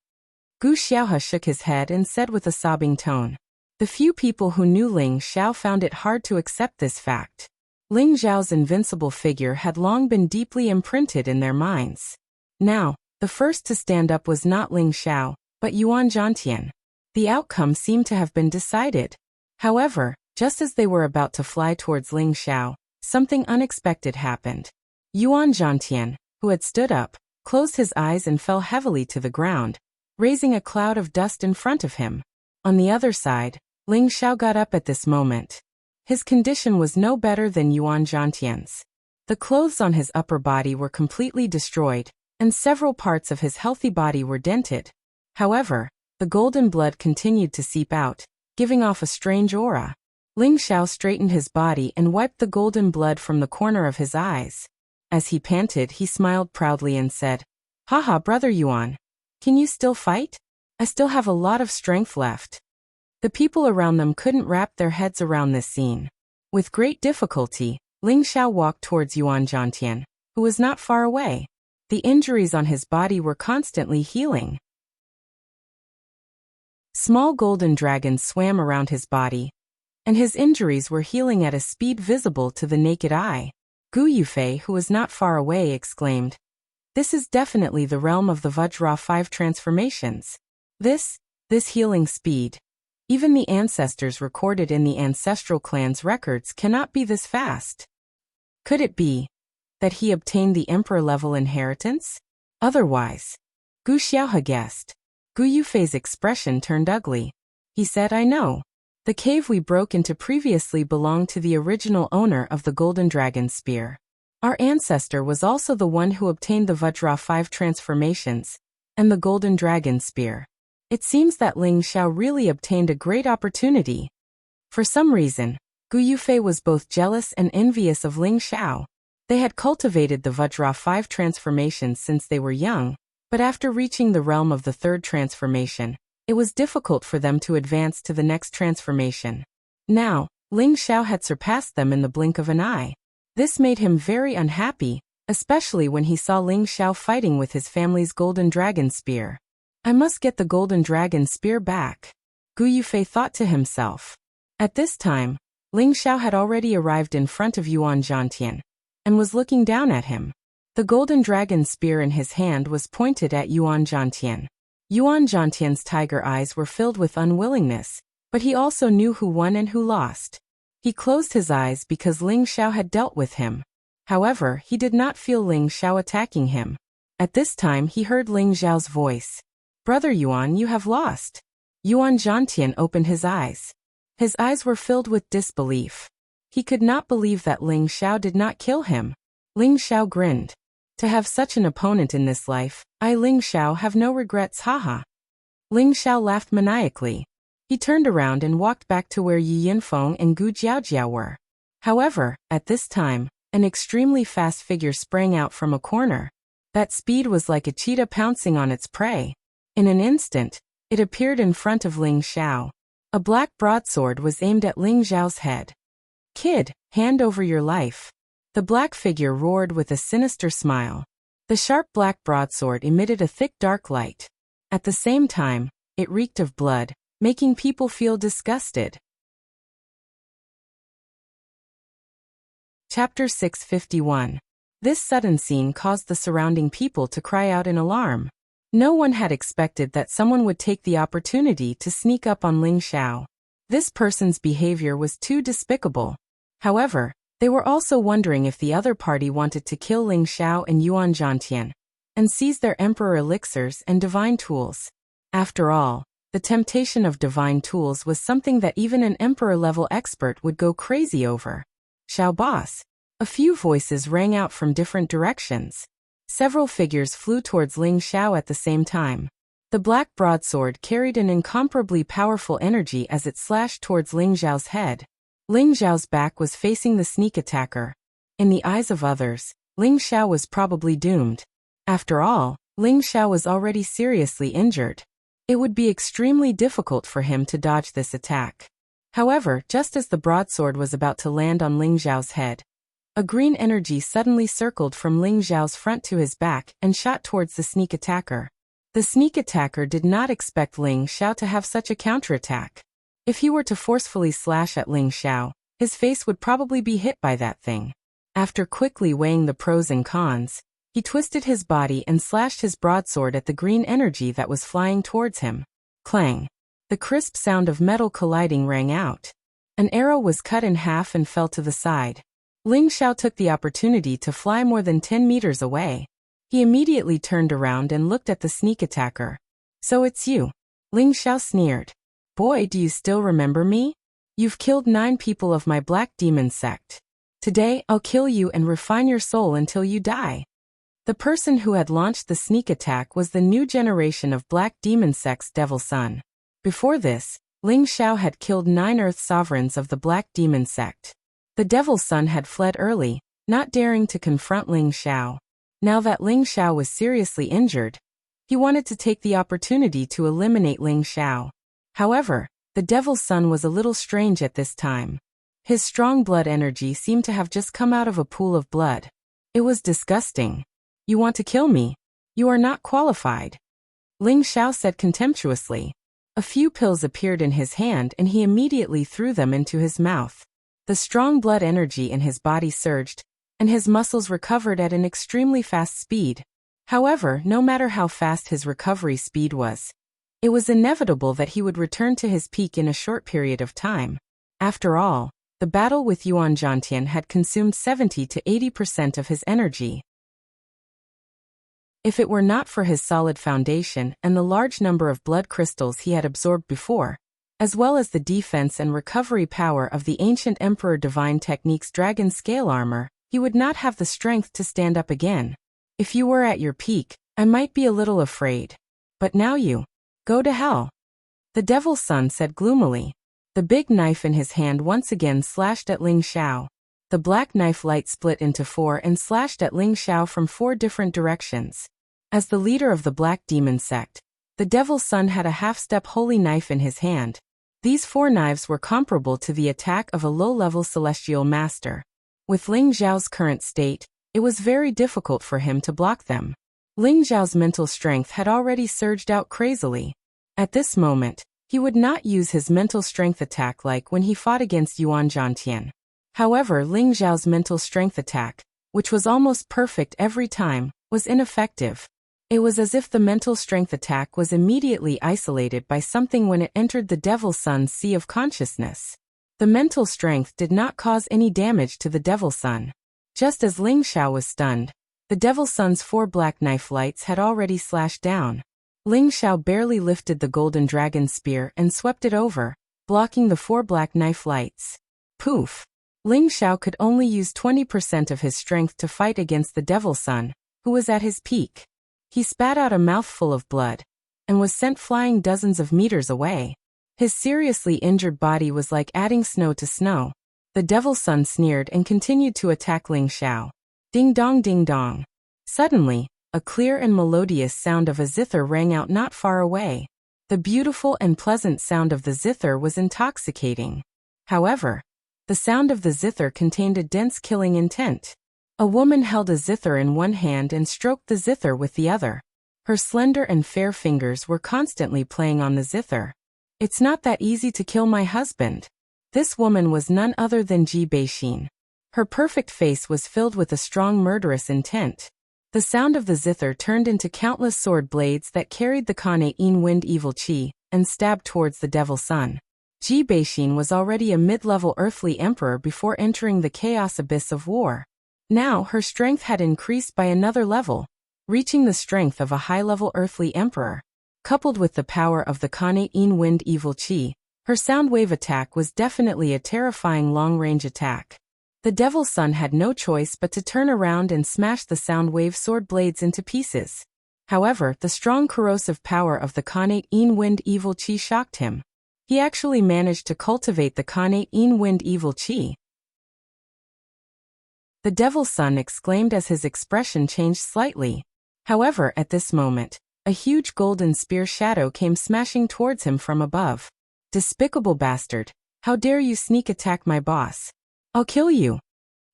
Gu Xiaohe shook his head and said with a sobbing tone. The few people who knew Ling Xiao found it hard to accept this fact. Ling Xiao's invincible figure had long been deeply imprinted in their minds. Now, the first to stand up was not Ling Xiao, but Yuan Zhantian. The outcome seemed to have been decided. However, just as they were about to fly towards Ling Xiao, something unexpected happened. Yuan Zhantian, who had stood up, closed his eyes and fell heavily to the ground, raising a cloud of dust in front of him. On the other side, Ling Xiao got up at this moment. His condition was no better than Yuan Zhantian's. The clothes on his upper body were completely destroyed, and several parts of his healthy body were dented. However, the golden blood continued to seep out, giving off a strange aura. Ling Xiao straightened his body and wiped the golden blood from the corner of his eyes. As he panted, he smiled proudly and said, Haha, brother Yuan. Can you still fight? I still have a lot of strength left. The people around them couldn't wrap their heads around this scene. With great difficulty, Ling Xiao walked towards Yuan Zhantian, who was not far away. The injuries on his body were constantly healing. Small golden dragons swam around his body, and his injuries were healing at a speed visible to the naked eye. Gu Yufei, who was not far away, exclaimed, This is definitely the realm of the Vajra 5 transformations. This healing speed. Even the ancestors recorded in the ancestral clan's records cannot be this fast. Could it be that he obtained the emperor-level inheritance? Otherwise, Gu Xiaohe guessed. Gu Yufei's expression turned ugly. He said, I know. The cave we broke into previously belonged to the original owner of the Golden Dragon Spear. Our ancestor was also the one who obtained the Vajra 5 transformations and the Golden Dragon Spear. It seems that Ling Xiao really obtained a great opportunity. For some reason, Gu Yufei was both jealous and envious of Ling Xiao. They had cultivated the Vajra 5 transformations since they were young, but after reaching the realm of the 3rd transformation, it was difficult for them to advance to the next transformation. Now, Ling Xiao had surpassed them in the blink of an eye. This made him very unhappy, especially when he saw Ling Xiao fighting with his family's Golden Dragon Spear. I must get the Golden Dragon Spear back, Gu Yufei thought to himself. At this time, Ling Xiao had already arrived in front of Yuan Zhantian, and was looking down at him. The Golden Dragon Spear in his hand was pointed at Yuan Zhantian. Yuan Zhantian's tiger eyes were filled with unwillingness, but he also knew who won and who lost. He closed his eyes because Ling Xiao had dealt with him. However, he did not feel Ling Xiao attacking him. At this time he heard Ling Xiao's voice. Brother Yuan, you have lost. Yuan Zhantian opened his eyes. His eyes were filled with disbelief. He could not believe that Ling Xiao did not kill him. Ling Xiao grinned. To have such an opponent in this life, I Ling Xiao have no regrets, haha. Ling Xiao laughed maniacally. He turned around and walked back to where Yi Yinfeng and Gu Jiaojiao were. However, at this time, an extremely fast figure sprang out from a corner. That speed was like a cheetah pouncing on its prey. In an instant, it appeared in front of Ling Xiao. A black broadsword was aimed at Ling Xiao's head. Kid, hand over your life. The black figure roared with a sinister smile. The sharp black broadsword emitted a thick dark light. At the same time, it reeked of blood, making people feel disgusted. Chapter 651. This sudden scene caused the surrounding people to cry out in alarm. No one had expected that someone would take the opportunity to sneak up on Ling Xiao. This person's behavior was too despicable. However, they were also wondering if the other party wanted to kill Ling Xiao and Yuan Zhantian and seize their emperor elixirs and divine tools. After all, the temptation of divine tools was something that even an emperor-level expert would go crazy over. Xiao boss. A few voices rang out from different directions. Several figures flew towards Ling Xiao at the same time. The black broadsword carried an incomparably powerful energy as it slashed towards Ling Xiao's head. Ling Xiao's back was facing the sneak attacker. In the eyes of others, Ling Xiao was probably doomed. After all, Ling Xiao was already seriously injured. It would be extremely difficult for him to dodge this attack. However, just as the broadsword was about to land on Ling Xiao's head, a green energy suddenly circled from Ling Xiao's front to his back and shot towards the sneak attacker. The sneak attacker did not expect Ling Xiao to have such a counterattack. If he were to forcefully slash at Ling Xiao, his face would probably be hit by that thing. After quickly weighing the pros and cons, he twisted his body and slashed his broadsword at the green energy that was flying towards him. Clang! The crisp sound of metal colliding rang out. An arrow was cut in half and fell to the side. Ling Xiao took the opportunity to fly more than 10 meters away. He immediately turned around and looked at the sneak attacker. So it's you. Ling Xiao sneered. Boy, do you still remember me? You've killed 9 people of my black demon sect. Today, I'll kill you and refine your soul until you die. The person who had launched the sneak attack was the new generation of Black Demon Sect's Devil Sun. Before this, Ling Xiao had killed 9 Earth Sovereigns of the Black Demon Sect. The Devil Sun had fled early, not daring to confront Ling Xiao. Now that Ling Xiao was seriously injured, he wanted to take the opportunity to eliminate Ling Xiao. However, the Devil Sun was a little strange at this time. His strong blood energy seemed to have just come out of a pool of blood. It was disgusting. You want to kill me? You are not qualified. Ling Xiao said contemptuously. A few pills appeared in his hand and he immediately threw them into his mouth. The strong blood energy in his body surged, and his muscles recovered at an extremely fast speed. However, no matter how fast his recovery speed was, it was inevitable that he would return to his peak in a short period of time. After all, the battle with Yuan Zhantian had consumed 70 to 80% of his energy. If it were not for his solid foundation and the large number of blood crystals he had absorbed before, as well as the defense and recovery power of the ancient Emperor Divine Technique's dragon scale armor, he would not have the strength to stand up again. If you were at your peak, I might be a little afraid. But now you go to hell. The Devil Sun said gloomily. The big knife in his hand once again slashed at Ling Xiao. The black knife light split into 4 and slashed at Ling Xiao from 4 different directions. As the leader of the Black Demon Sect, the Devil Sun had a half-step holy knife in his hand. These 4 knives were comparable to the attack of a low-level celestial master. With Ling Xiao's current state, it was very difficult for him to block them. Ling Xiao's mental strength had already surged out crazily. At this moment, he would not use his mental strength attack like when he fought against Yuan Zhantian. However, Ling Xiao's mental strength attack, which was almost perfect every time, was ineffective. It was as if the mental strength attack was immediately isolated by something when it entered the Devil Sun's sea of consciousness. The mental strength did not cause any damage to the Devil Sun. Just as Ling Xiao was stunned, the Devil Sun's 4 black knife lights had already slashed down. Ling Xiao barely lifted the golden dragon spear and swept it over, blocking the 4 black knife lights. Poof! Ling Xiao could only use 20% of his strength to fight against the Devil Sun, who was at his peak. He spat out a mouthful of blood, and was sent flying dozens of meters away. His seriously injured body was like adding snow to snow. The Devil Sun sneered and continued to attack Ling Xiao. Ding dong ding dong. Suddenly, a clear and melodious sound of a zither rang out not far away. The beautiful and pleasant sound of the zither was intoxicating. However, the sound of the zither contained a dense killing intent. A woman held a zither in one hand and stroked the zither with the other. Her slender and fair fingers were constantly playing on the zither. It's not that easy to kill my husband. This woman was none other than Ji Beixin. Her perfect face was filled with a strong murderous intent. The sound of the zither turned into countless sword blades that carried the Kane In Wind Evil Qi and stabbed towards the Devil Sun. Ji Beixin was already a mid-level earthly emperor before entering the chaos abyss of war. Now her strength had increased by another level, reaching the strength of a high-level earthly emperor. Coupled with the power of the Kane In Wind Evil Qi, her sound wave attack was definitely a terrifying long-range attack. The Devil Sun had no choice but to turn around and smash the sound wave sword blades into pieces. However, the strong corrosive power of the Kane In Wind Evil Qi shocked him. He actually managed to cultivate the Kane In Wind Evil Qi. The Devil Sun exclaimed as his expression changed slightly. However, at this moment, a huge golden spear shadow came smashing towards him from above. Despicable bastard! How dare you sneak attack my boss? I'll kill you!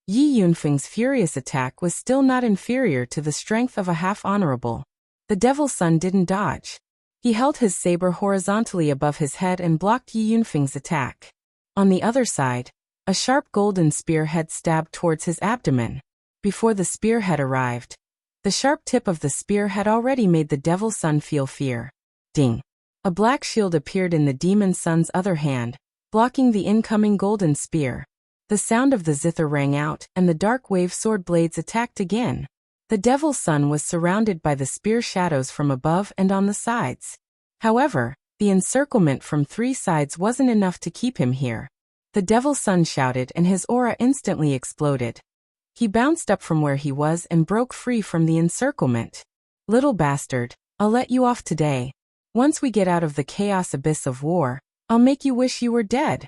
Yi Yunfeng's furious attack was still not inferior to the strength of a half-honorable. The Devil Sun didn't dodge. He held his saber horizontally above his head and blocked Yi Yunfeng's attack. On the other side, a sharp golden spearhead stabbed towards his abdomen. Before the spearhead arrived, the sharp tip of the spear had already made the Devil Sun feel fear. Ding! A black shield appeared in the Demon Sun's other hand, blocking the incoming golden spear. The sound of the zither rang out, and the dark wave sword blades attacked again. The Devil Sun was surrounded by the spear shadows from above and on the sides. However, the encirclement from 3 sides wasn't enough to keep him here. The Devil Sun shouted and his aura instantly exploded. He bounced up from where he was and broke free from the encirclement. Little bastard, I'll let you off today. Once we get out of the chaos abyss of war, I'll make you wish you were dead.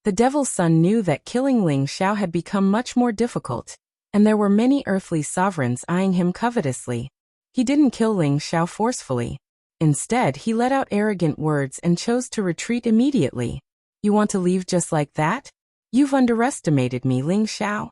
The Devil Sun knew that killing Ling Xiao had become much more difficult, and there were many earthly sovereigns eyeing him covetously. He didn't kill Ling Xiao forcefully. Instead, he let out arrogant words and chose to retreat immediately. You want to leave just like that? You've underestimated me, Ling Xiao.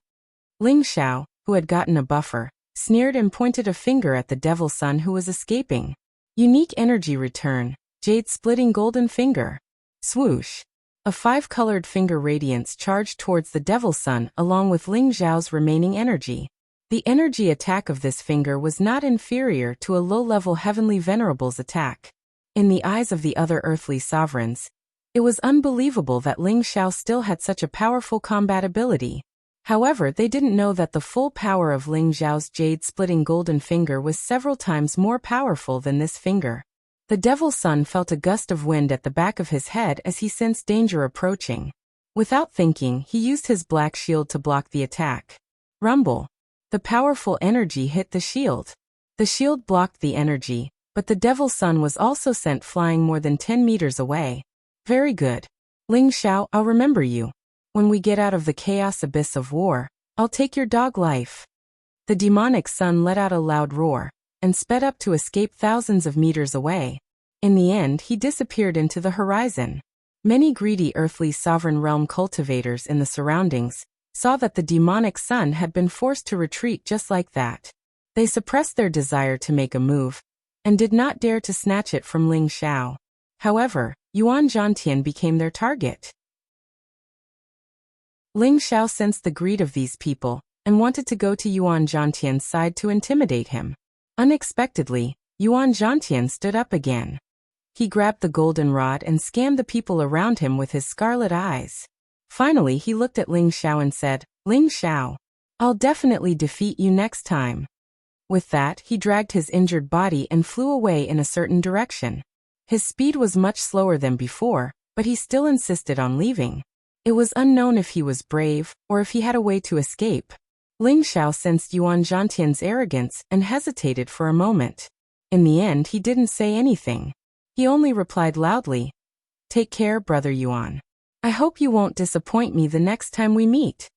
Ling Xiao, who had gotten a buffer, sneered and pointed a finger at the Devil Sun who was escaping. Unique energy return, jade-splitting golden finger. Swoosh! A 5-colored finger radiance charged towards the Devil Sun along with Ling Xiao's remaining energy. The energy attack of this finger was not inferior to a low-level Heavenly Venerable's attack. In the eyes of the other earthly sovereigns, it was unbelievable that Ling Xiao still had such a powerful combat ability. However, they didn't know that the full power of Ling Xiao's jade-splitting golden finger was several times more powerful than this finger. The Devil Sun felt a gust of wind at the back of his head as he sensed danger approaching. Without thinking, he used his black shield to block the attack. Rumble! The powerful energy hit the shield. The shield blocked the energy, but the Devil Sun was also sent flying more than 10 meters away. Very good. Ling Xiao, I'll remember you. When we get out of the chaos abyss of war, I'll take your dog life. The demonic sun let out a loud roar and sped up to escape thousands of meters away. In the end, he disappeared into the horizon. Many greedy earthly sovereign realm cultivators in the surroundings saw that the demonic sun had been forced to retreat just like that. They suppressed their desire to make a move and did not dare to snatch it from Ling Xiao. However, Yuan Zhantian became their target. Ling Xiao sensed the greed of these people and wanted to go to Yuan Zhantian's side to intimidate him. Unexpectedly, Yuan Zhantian stood up again. He grabbed the golden rod and scanned the people around him with his scarlet eyes. Finally, he looked at Ling Xiao and said, Ling Xiao, I'll definitely defeat you next time. With that, he dragged his injured body and flew away in a certain direction. His speed was much slower than before, but he still insisted on leaving. It was unknown if he was brave or if he had a way to escape. Ling Xiao sensed Yuan Zhantian's arrogance and hesitated for a moment. In the end, he didn't say anything. He only replied loudly, Take care, Brother Yuan. I hope you won't disappoint me the next time we meet.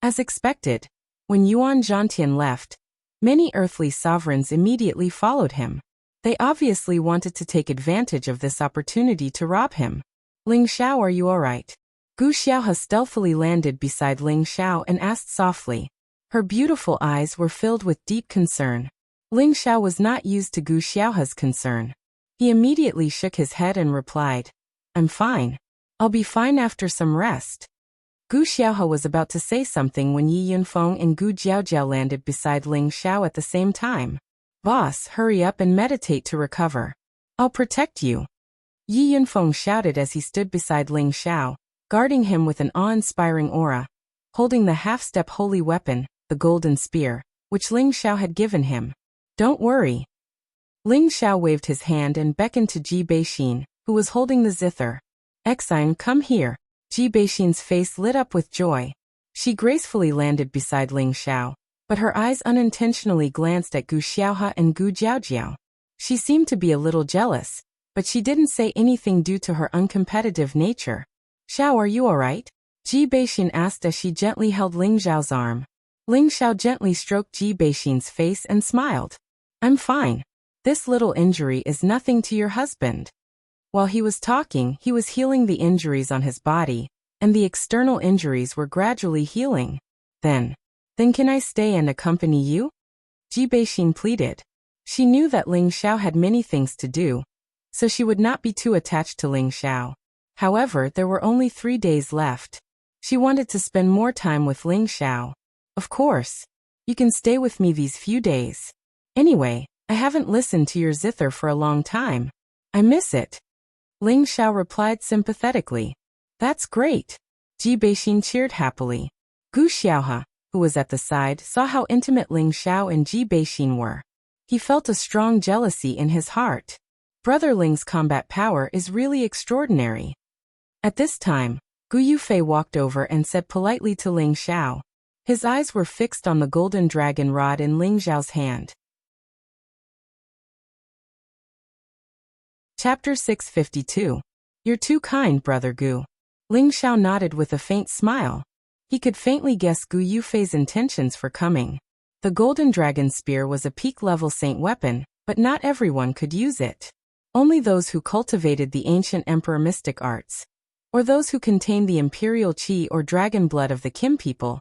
As expected, when Yuan Zhantian left, many earthly sovereigns immediately followed him. They obviously wanted to take advantage of this opportunity to rob him. Ling Xiao, are you alright? Gu Xiaohe stealthily landed beside Ling Xiao and asked softly. Her beautiful eyes were filled with deep concern. Ling Xiao was not used to Gu Xiaohe's concern. He immediately shook his head and replied, "I'm fine. I'll be fine after some rest." Gu Xiaohe was about to say something when Yi Yunfeng and Gu Jiaojiao landed beside Ling Xiao at the same time. "Boss, hurry up and meditate to recover. I'll protect you," Yi Yunfeng shouted as he stood beside Ling Xiao, guarding him with an awe-inspiring aura, holding the half-step holy weapon, the golden spear, which Ling Xiao had given him. "Don't worry." Ling Xiao waved his hand and beckoned to Ji Beixin, who was holding the zither. "Exine, come here." Ji Beixin's face lit up with joy. She gracefully landed beside Ling Xiao, but her eyes unintentionally glanced at Gu Xiaohe and Gu Jiaojiao. She seemed to be a little jealous, but she didn't say anything due to her uncompetitive nature. "Xiao, are you alright?" Ji Beixin asked as she gently held Ling Xiao's arm. Ling Xiao gently stroked Ji Beixin's face and smiled. "I'm fine. This little injury is nothing to your husband." While he was talking, he was healing the injuries on his body, and the external injuries were gradually healing. Then can I stay and accompany you?" Ji Beixin pleaded. She knew that Ling Xiao had many things to do, so she would not be too attached to Ling Xiao. However, there were only 3 days left. She wanted to spend more time with Ling Xiao. "Of course. You can stay with me these few days. Anyway, I haven't listened to your zither for a long time. I miss it." Ling Xiao replied sympathetically. "That's great." Ji Beixin cheered happily. Gu Xiaohe, who was at the side, saw how intimate Ling Xiao and Ji Beixin were. He felt a strong jealousy in his heart. Brother Ling's combat power is really extraordinary. At this time, Gu Yufei walked over and said politely to Ling Xiao. His eyes were fixed on the golden dragon rod in Ling Xiao's hand. Chapter 652. You're too kind, Brother Gu. Ling Xiao nodded with a faint smile. He could faintly guess Gu Yufei's intentions for coming. The golden dragon spear was a peak-level saint weapon, but not everyone could use it. Only those who cultivated the ancient emperor mystic arts, or those who contained the imperial qi or dragon blood of the Kim people,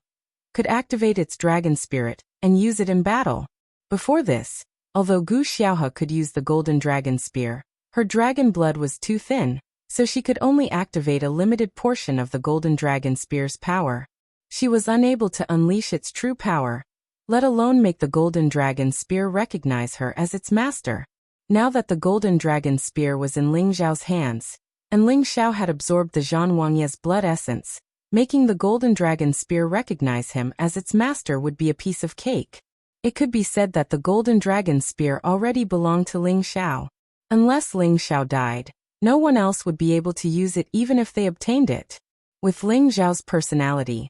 could activate its dragon spirit and use it in battle. Before this, although Gu Xiaohe could use the golden dragon spear, her dragon blood was too thin, so she could only activate a limited portion of the golden dragon spear's power. She was unable to unleash its true power, let alone make the golden dragon spear recognize her as its master. Now that the golden dragon spear was in Ling Xiao's hands, and Ling Xiao had absorbed the Zhan Wangye's blood essence, making the golden dragon spear recognize him as its master would be a piece of cake. It could be said that the golden dragon spear already belonged to Ling Xiao. Unless Ling Xiao died, no one else would be able to use it even if they obtained it. With Ling Xiao's personality,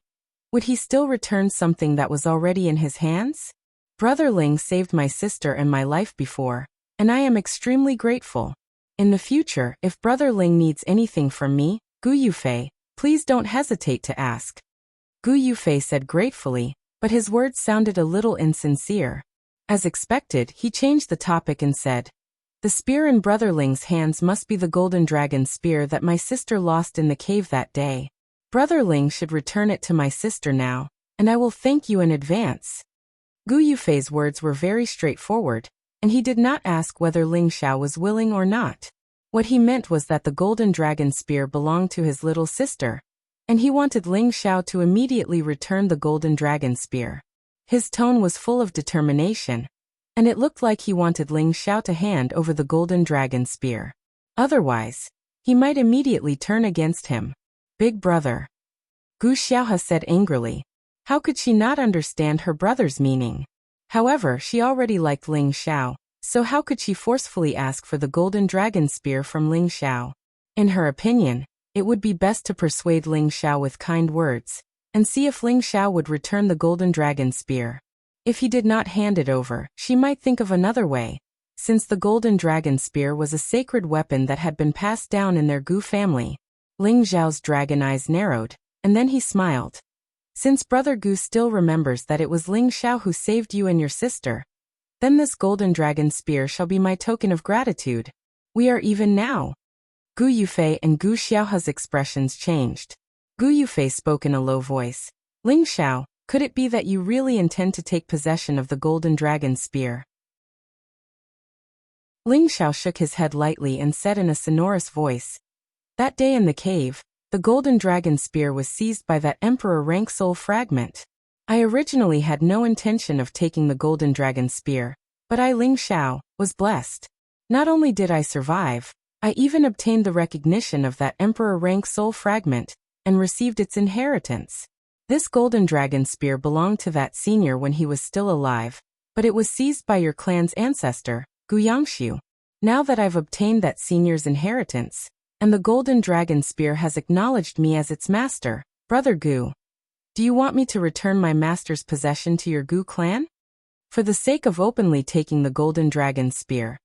would he still return something that was already in his hands? Brother Ling saved my sister and my life before, and I am extremely grateful. In the future, if Brother Ling needs anything from me, Gu Yufei, please don't hesitate to ask. Gu Yufei said gratefully, but his words sounded a little insincere. As expected, he changed the topic and said, "The spear in Brother Ling's hands must be the golden dragon spear that my sister lost in the cave that day. Brother Ling should return it to my sister now, and I will thank you in advance." Gu Yufei's words were very straightforward, and he did not ask whether Ling Xiao was willing or not. What he meant was that the golden dragon spear belonged to his little sister, and he wanted Ling Xiao to immediately return the golden dragon spear. His tone was full of determination, and it looked like he wanted Ling Xiao to hand over the golden dragon spear. Otherwise, he might immediately turn against him. "Big brother," Gu Xiaohe said angrily. How could she not understand her brother's meaning? However, she already liked Ling Xiao, so how could she forcefully ask for the golden dragon spear from Ling Xiao? In her opinion, it would be best to persuade Ling Xiao with kind words, and see if Ling Xiao would return the golden dragon spear. If he did not hand it over, she might think of another way. Since the golden dragon spear was a sacred weapon that had been passed down in their Gu family, Ling Xiao's dragon eyes narrowed, and then he smiled. "Since Brother Gu still remembers that it was Ling Xiao who saved you and your sister, then this golden dragon spear shall be my token of gratitude. We are even now." Gu Yufei and Gu Xiaohe's expressions changed. Gu Yufei spoke in a low voice. "Ling Xiao, Could it be that you really intend to take possession of the golden dragon spear? Ling Xiao shook his head lightly and said in a sonorous voice, "That day in the cave, the golden dragon spear was seized by that emperor rank soul fragment. I originally had no intention of taking the golden dragon spear, but I, Ling Xiao, was blessed. Not only did I survive, I even obtained the recognition of that emperor rank soul fragment, and received its inheritance. This golden dragon spear belonged to that senior when he was still alive, but it was seized by your clan's ancestor, Gu Yangshu. Now that I've obtained that senior's inheritance, and the golden dragon spear has acknowledged me as its master, Brother Gu, do you want me to return my master's possession to your Gu clan?" For the sake of openly taking the golden dragon spear,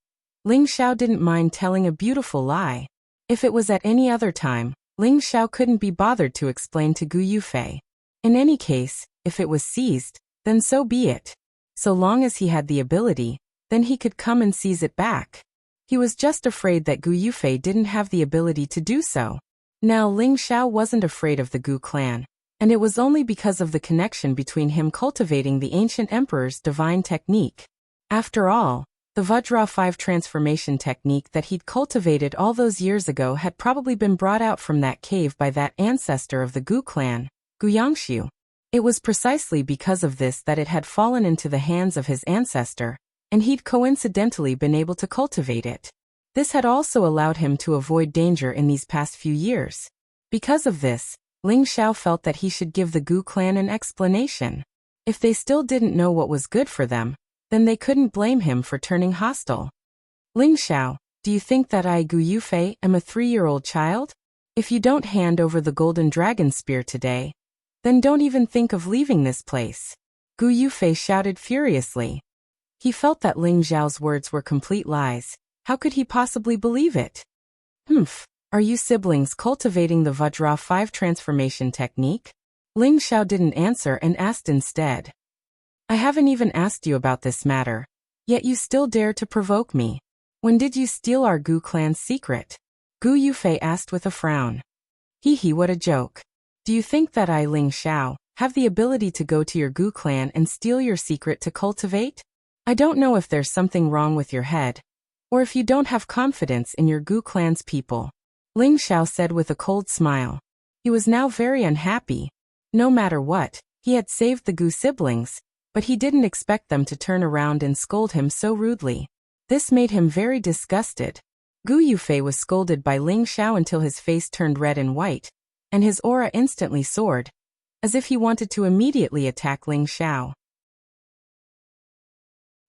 Ling Xiao didn't mind telling a beautiful lie. If it was at any other time, Ling Xiao couldn't be bothered to explain to Gu Yufei. In any case, if it was seized, then so be it. So long as he had the ability, then he could come and seize it back. He was just afraid that Gu Yufei didn't have the ability to do so. Now Ling Xiao wasn't afraid of the Gu clan, and it was only because of the connection between him cultivating the ancient emperor's divine technique. After all, the Vajra 5 transformation technique that he'd cultivated all those years ago had probably been brought out from that cave by that ancestor of the Gu clan, Gu Yangshu. It was precisely because of this that it had fallen into the hands of his ancestor, and he'd coincidentally been able to cultivate it. This had also allowed him to avoid danger in these past few years. Because of this, Ling Xiao felt that he should give the Gu clan an explanation. If they still didn't know what was good for them, then they couldn't blame him for turning hostile. "Ling Xiao, do you think that I, Gu Yufei, am a 3-year-old child? If you don't hand over the golden dragon spear today, then don't even think of leaving this place," Gu Yufei shouted furiously. He felt that Ling Xiao's words were complete lies. How could he possibly believe it? "Humph, are you siblings cultivating the Vajra 5 transformation technique?" Ling Xiao didn't answer and asked instead. "I haven't even asked you about this matter, yet you still dare to provoke me. When did you steal our Gu clan's secret?" Gu Yufei asked with a frown. "Hee, what a joke. Do you think that I, Ling Xiao, have the ability to go to your Gu clan and steal your secret to cultivate? I don't know if there's something wrong with your head, or if you don't have confidence in your Gu clan's people," Ling Xiao said with a cold smile. He was now very unhappy. No matter what, he had saved the Gu siblings, but he didn't expect them to turn around and scold him so rudely. This made him very disgusted. Gu Yufei was scolded by Ling Xiao until his face turned red and white, and his aura instantly soared, as if he wanted to immediately attack Ling Xiao.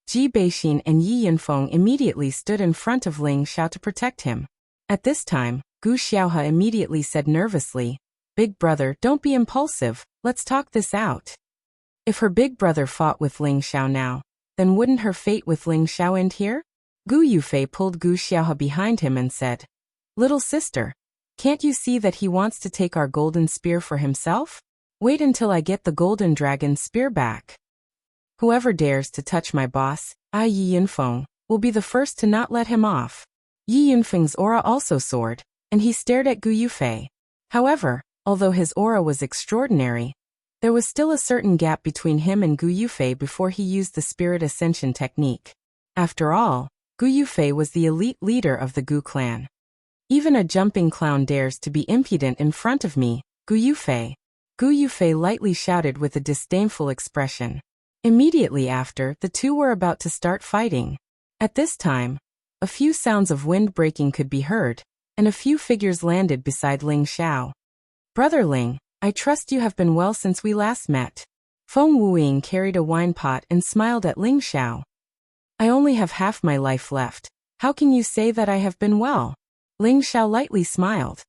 Ji Beixin and Yi Yinfeng immediately stood in front of Ling Xiao to protect him. At this time, Gu Xiaohe immediately said nervously, "Big brother, don't be impulsive, let's talk this out." If her big brother fought with Ling Xiao now, then wouldn't her fate with Ling Xiao end here? Gu Yufei pulled Gu Xiaohe behind him and said, "Little sister, can't you see that he wants to take our golden spear for himself? Wait until I get the golden dragon spear back. Whoever dares to touch my boss, Yi Yinfeng, will be the first to not let him off." Yi Yinfeng's aura also soared, and he stared at Gu Yufei. However, although his aura was extraordinary, there was still a certain gap between him and Gu Yufei before he used the spirit ascension technique. After all, Gu Yufei was the elite leader of the Gu clan. "Even a jumping clown dares to be impudent in front of me, Gu Yufei," Gu Yufei lightly shouted with a disdainful expression. Immediately after, the two were about to start fighting. At this time, a few sounds of wind breaking could be heard, and a few figures landed beside Ling Xiao. "Brother Ling, I trust you have been well since we last met." Feng Wuying carried a wine pot and smiled at Ling Xiao. "I only have half my life left. How can you say that I have been well?" Ling Xiao lightly smiled.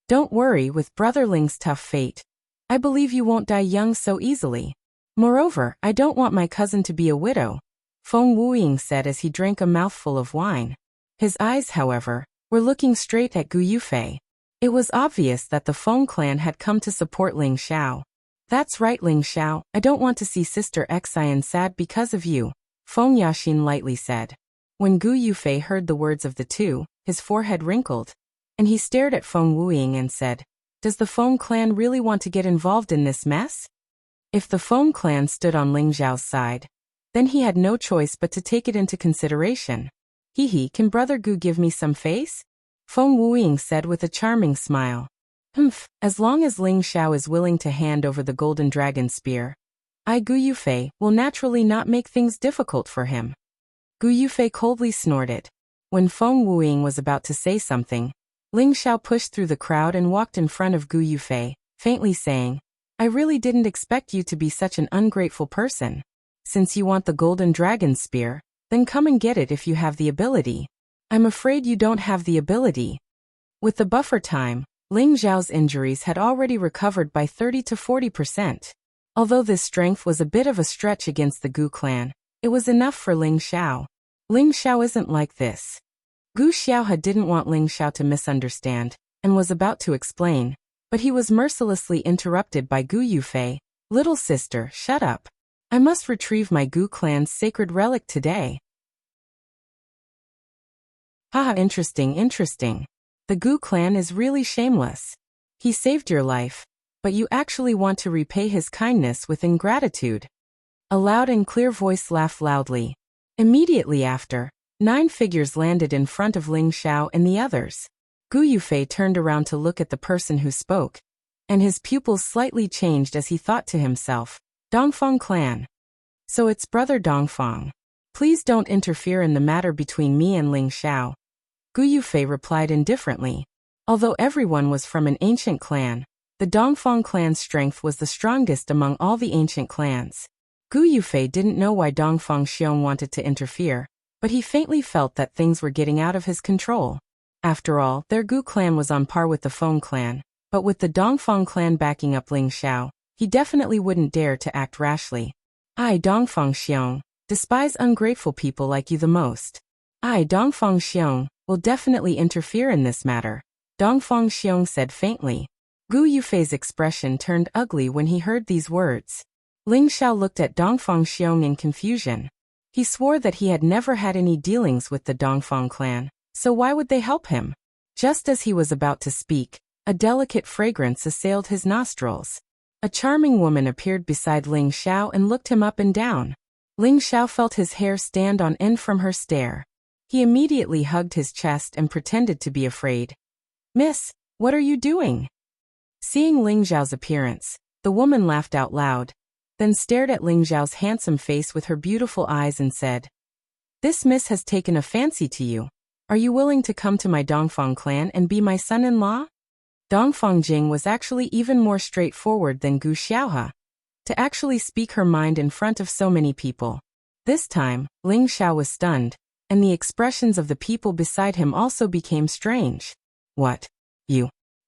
"Don't worry with Brother Ling's tough fate. I believe you won't die young so easily. Moreover, I don't want my cousin to be a widow," Feng Wuying said as he drank a mouthful of wine. His eyes, however, were looking straight at Gu Yufei. It was obvious that the Feng clan had come to support Ling Xiao. "That's right, Ling Xiao, I don't want to see Sister Xian sad because of you," Feng Yaxin lightly said. When Gu Yufei heard the words of the two, his forehead wrinkled, and he stared at Feng Wuying and said, "Does the Feng clan really want to get involved in this mess?" If the Feng clan stood on Ling Zhao's side, then he had no choice but to take it into consideration. Hee, can Brother Gu give me some face? Feng Wuying said with a charming smile. As long as Ling Xiao is willing to hand over the golden dragon spear, Gu Yufei will naturally not make things difficult for him. Gu Yufei coldly snorted. When Feng Wuying was about to say something, Ling Xiao pushed through the crowd and walked in front of Gu Yufei, faintly saying, I really didn't expect you to be such an ungrateful person. Since you want the golden dragon spear, then come and get it if you have the ability. I'm afraid you don't have the ability. With the buffer time, Ling Zhao's injuries had already recovered by 30 to 40%. Although this strength was a bit of a stretch against the Gu clan, it was enough for Ling Xiao. Ling Xiao isn't like this. Gu Xiaohe didn't want Ling Xiao to misunderstand, and was about to explain, but he was mercilessly interrupted by Gu Yufei. Little sister, shut up. I must retrieve my Gu clan's sacred relic today. Haha, interesting. The Gu clan is really shameless. He saved your life, but you actually want to repay his kindness with ingratitude. A loud and clear voice laughed loudly. Immediately after, 9 figures landed in front of Ling Xiao and the others. Gu Yufei turned around to look at the person who spoke, and his pupils slightly changed as he thought to himself, Dongfang clan. So it's Brother Dongfang. Please don't interfere in the matter between me and Ling Xiao. Gu Yufei replied indifferently. Although everyone was from an ancient clan, the Dongfang clan's strength was the strongest among all the ancient clans. Gu Yufei didn't know why Dongfang Xiong wanted to interfere, but he faintly felt that things were getting out of his control. After all, their Gu clan was on par with the Feng clan, but with the Dongfang clan backing up Ling Xiao, he definitely wouldn't dare to act rashly. I, Dongfang Xiong, despise ungrateful people like you the most. I, Dongfang Xiong, will definitely interfere in this matter, Dongfang Xiong said faintly. Gu Yufei's expression turned ugly when he heard these words. Ling Xiao looked at Dongfang Xiong in confusion. He swore that he had never had any dealings with the Dongfang clan, so why would they help him? Just as he was about to speak, a delicate fragrance assailed his nostrils. A charming woman appeared beside Ling Xiao and looked him up and down. Ling Xiao felt his hair stand on end from her stare. He immediately hugged his chest and pretended to be afraid. Miss, what are you doing? Seeing Ling Xiao's appearance, the woman laughed out loud, then stared at Ling Xiao's handsome face with her beautiful eyes and said, This miss has taken a fancy to you. Are you willing to come to my Dongfang clan and be my son-in-law? Dongfang Jing was actually even more straightforward than Gu Xiaohe. To actually speak her mind in front of so many people. This time, Ling Xiao was stunned, and the expressions of the people beside him also became strange. What?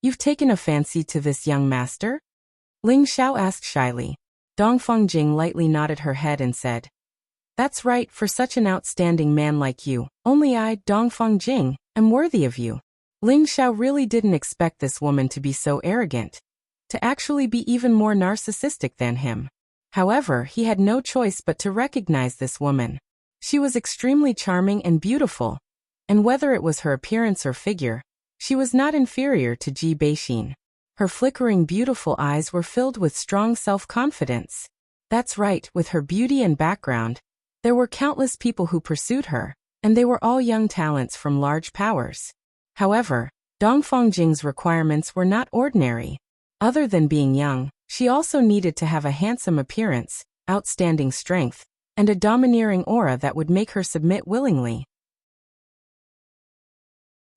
You've taken a fancy to this young master? Ling Xiao asked shyly. Dongfang Jing lightly nodded her head and said, That's right, for such an outstanding man like you, only I, Dongfang Jing, am worthy of you. Ling Xiao really didn't expect this woman to be so arrogant, to actually be even more narcissistic than him. However, he had no choice but to recognize this woman. She was extremely charming and beautiful, and whether it was her appearance or figure, she was not inferior to Ji Beixin. Her flickering beautiful eyes were filled with strong self-confidence. That's right, with her beauty and background, there were countless people who pursued her, and they were all young talents from large powers. However, Dongfang Jing's requirements were not ordinary. Other than being young, she also needed to have a handsome appearance, outstanding strength, and a domineering aura that would make her submit willingly.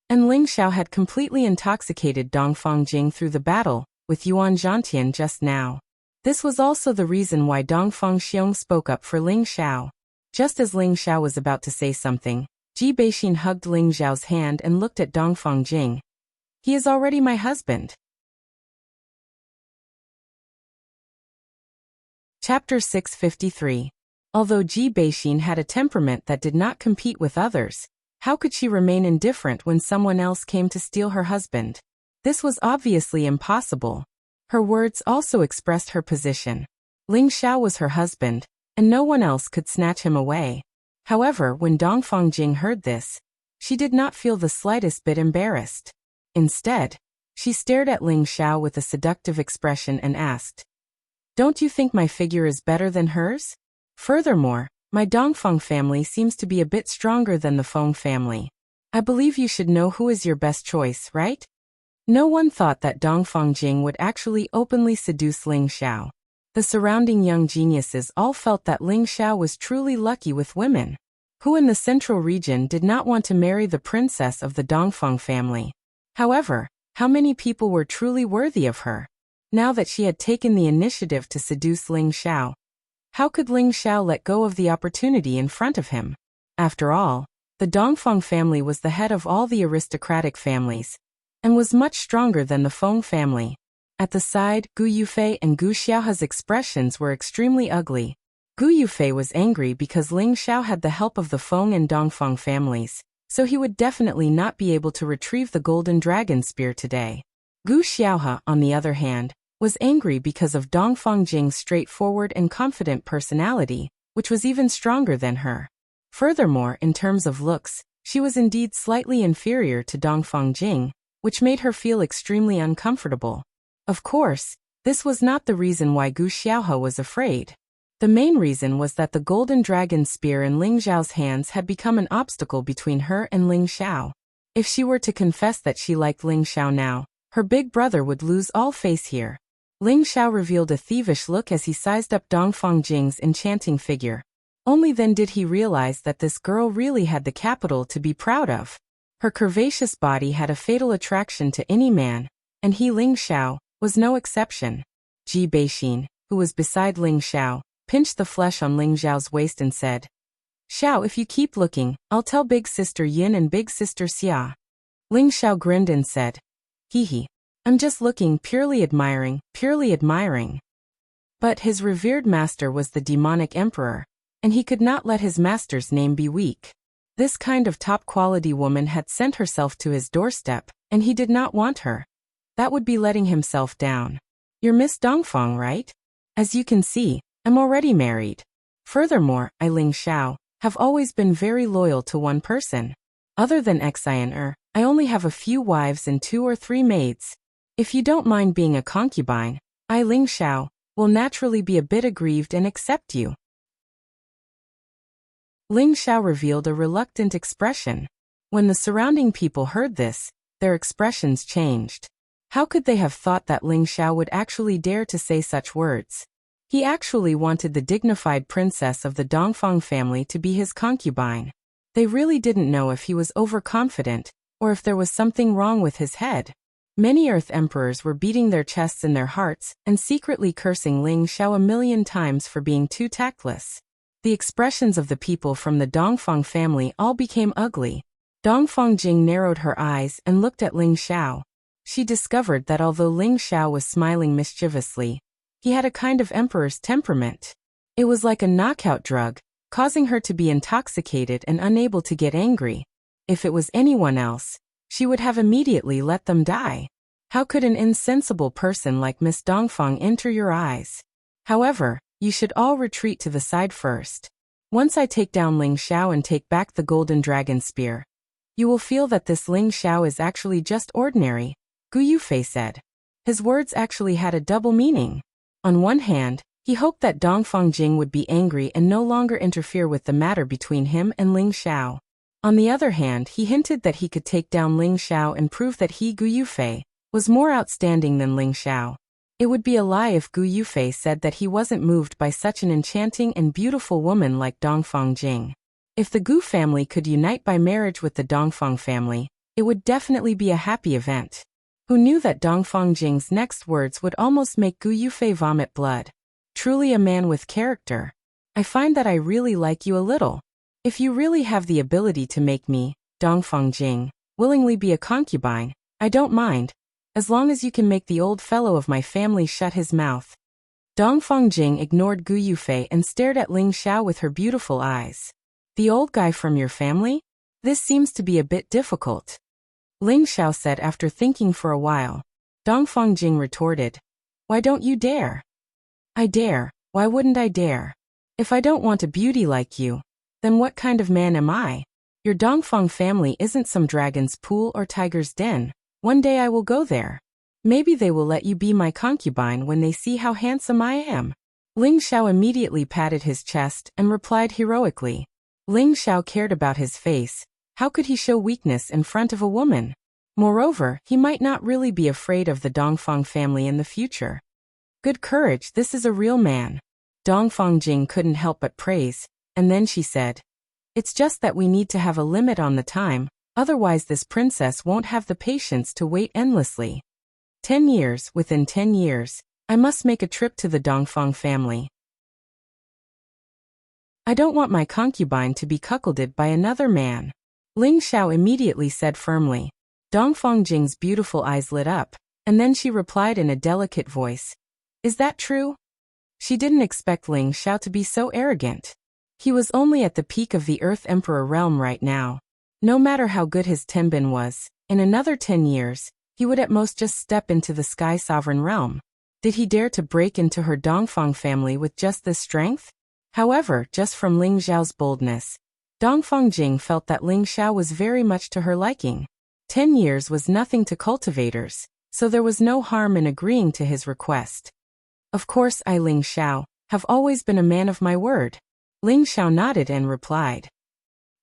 And Ling Xiao had completely intoxicated Dongfang Jing through the battle with Yuan Zhantian just now. This was also the reason why Dongfang Xiong spoke up for Ling Xiao. Just as Ling Xiao was about to say something, Ji Beixin hugged Ling Xiao's hand and looked at Dongfang Jing. He is already my husband. Chapter 653. Although Ji Beixin had a temperament that did not compete with others, how could she remain indifferent when someone else came to steal her husband? This was obviously impossible. Her words also expressed her position. Ling Xiao was her husband, and no one else could snatch him away. However, when Dongfang Jing heard this, she did not feel the slightest bit embarrassed. Instead, she stared at Ling Xiao with a seductive expression and asked, Don't you think my figure is better than hers? Furthermore, my Dongfeng family seems to be a bit stronger than the Feng family. I believe you should know who is your best choice, right? No one thought that Dongfeng Jing would actually openly seduce Ling Xiao. The surrounding young geniuses all felt that Ling Xiao was truly lucky with women. Who in the central region did not want to marry the princess of the Dongfeng family? However, how many people were truly worthy of her? Now that she had taken the initiative to seduce Ling Xiao, how could Ling Xiao let go of the opportunity in front of him? After all, the Dongfeng family was the head of all the aristocratic families, and was much stronger than the Feng family. At the side, Gu Yufei and Gu Xiaohe's expressions were extremely ugly. Gu Yufei was angry because Ling Xiao had the help of the Feng and Dongfeng families, so he would definitely not be able to retrieve the golden dragon spear today. Gu Xiaohe, on the other hand, was angry because of Dongfeng Jing's straightforward and confident personality, which was even stronger than her. Furthermore, in terms of looks, she was indeed slightly inferior to Dongfeng Jing, which made her feel extremely uncomfortable. Of course, this was not the reason why Gu Xiaohe was afraid. The main reason was that the golden dragon spear in Ling Xiao's hands had become an obstacle between her and Ling Xiao. If she were to confess that she liked Ling Xiao now, her big brother would lose all face here. Ling Xiao revealed a thievish look as he sized up Dongfeng Jing's enchanting figure. Only then did he realize that this girl really had the capital to be proud of. Her curvaceous body had a fatal attraction to any man, and he, Ling Xiao, was no exception. Ji Beixin, who was beside Ling Xiao, pinched the flesh on Ling Xiao's waist and said, "Xiao, if you keep looking, I'll tell big sister Yin and big sister Xia." Ling Xiao grinned and said, "Hee hee. I'm just looking, purely admiring, purely admiring." But his revered master was the demonic emperor, and he could not let his master's name be weak. This kind of top-quality woman had sent herself to his doorstep, and he did not want her. That would be letting himself down. "You're Miss Dongfeng, right? As you can see, I'm already married. Furthermore, I, Ling Xiao, have always been very loyal to one person. Other than Xian'er, I only have a few wives and 2 or 3 maids. If you don't mind being a concubine, I, Ling Xiao, will naturally be a bit aggrieved and accept you." Ling Xiao revealed a reluctant expression. When the surrounding people heard this, their expressions changed. How could they have thought that Ling Xiao would actually dare to say such words? He actually wanted the dignified princess of the Dongfeng family to be his concubine. They really didn't know if he was overconfident, or if there was something wrong with his head. Many Earth emperors were beating their chests in their hearts and secretly cursing Ling Xiao a million times for being too tactless. The expressions of the people from the Dongfeng family all became ugly. Dongfeng Jing narrowed her eyes and looked at Ling Xiao. She discovered that although Ling Xiao was smiling mischievously, he had a kind of emperor's temperament. It was like a knockout drug, causing her to be intoxicated and unable to get angry. If it was anyone else, she would have immediately let them die. How could an insensible person like Miss Dongfeng enter your eyes? However, you should all retreat to the side first. Once I take down Ling Xiao and take back the golden dragon spear, you will feel that this Ling Xiao is actually just ordinary," Gu Yufei said. His words actually had a double meaning. On one hand, he hoped that Dongfeng Jing would be angry and no longer interfere with the matter between him and Ling Xiao. On the other hand, he hinted that he could take down Ling Xiao and prove that he, Gu Yufei, was more outstanding than Ling Xiao. It would be a lie if Gu Yufei said that he wasn't moved by such an enchanting and beautiful woman like Dongfeng Jing. If the Gu family could unite by marriage with the Dongfeng family, it would definitely be a happy event. Who knew that Dongfeng Jing's next words would almost make Gu Yufei vomit blood? Truly a man with character. "I find that I really like you a little. If you really have the ability to make me, Dongfeng Jing, willingly be a concubine, I don't mind, as long as you can make the old fellow of my family shut his mouth." Dongfeng Jing ignored Gu Yufei and stared at Ling Xiao with her beautiful eyes. "The old guy from your family? This seems to be a bit difficult," Ling Xiao said after thinking for a while. Dongfeng Jing retorted, "Why don't you dare?" "I dare, why wouldn't I dare? If I don't want a beauty like you, then what kind of man am I? Your Dongfeng family isn't some dragon's pool or tiger's den. One day I will go there." Maybe they will let you be my concubine when they see how handsome I am. Ling Xiao immediately patted his chest and replied heroically. Ling Xiao cared about his face. How could he show weakness in front of a woman? Moreover, he might not really be afraid of the Dongfang family in the future. Good courage, this is a real man. Dongfang Jing couldn't help but praise, and then she said, it's just that we need to have a limit on the time, otherwise this princess won't have the patience to wait endlessly. 10 years, within 10 years, I must make a trip to the Dongfang family. I don't want my concubine to be cuckolded by another man. Ling Xiao immediately said firmly. Dongfang Jing's beautiful eyes lit up, and then she replied in a delicate voice. Is that true? She didn't expect Ling Xiao to be so arrogant. He was only at the peak of the Earth Emperor realm right now. No matter how good his Tenbin was, in another 10 years, he would at most just step into the Sky Sovereign realm. Did he dare to break into her Dongfang family with just this strength? However, just from Ling Xiao's boldness, Dongfang Jing felt that Ling Xiao was very much to her liking. 10 years was nothing to cultivators, so there was no harm in agreeing to his request. Of course, I, Ling Xiao, have always been a man of my word. Ling Xiao nodded and replied.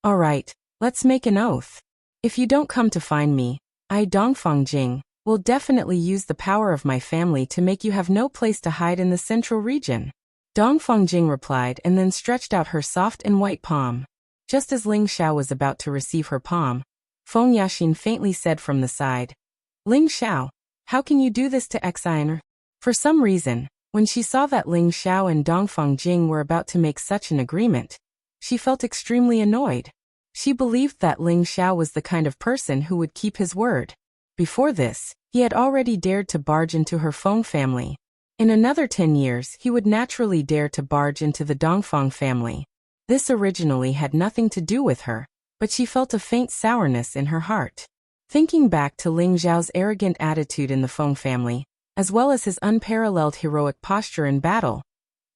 All right, let's make an oath. If you don't come to find me, I, Dongfang Jing, will definitely use the power of my family to make you have no place to hide in the central region. Dongfang Jing replied and then stretched out her soft and white palm. Just as Ling Xiao was about to receive her palm, Feng Yaxin faintly said from the side, Ling Xiao, how can you do this to Xiner? For some reason, when she saw that Ling Xiao and Dongfang Jing were about to make such an agreement, she felt extremely annoyed. She believed that Ling Xiao was the kind of person who would keep his word. Before this, he had already dared to barge into her Feng family. In another 10 years, he would naturally dare to barge into the Dongfang family. This originally had nothing to do with her, but she felt a faint sourness in her heart. Thinking back to Ling Xiao's arrogant attitude in the Feng family, as well as his unparalleled heroic posture in battle,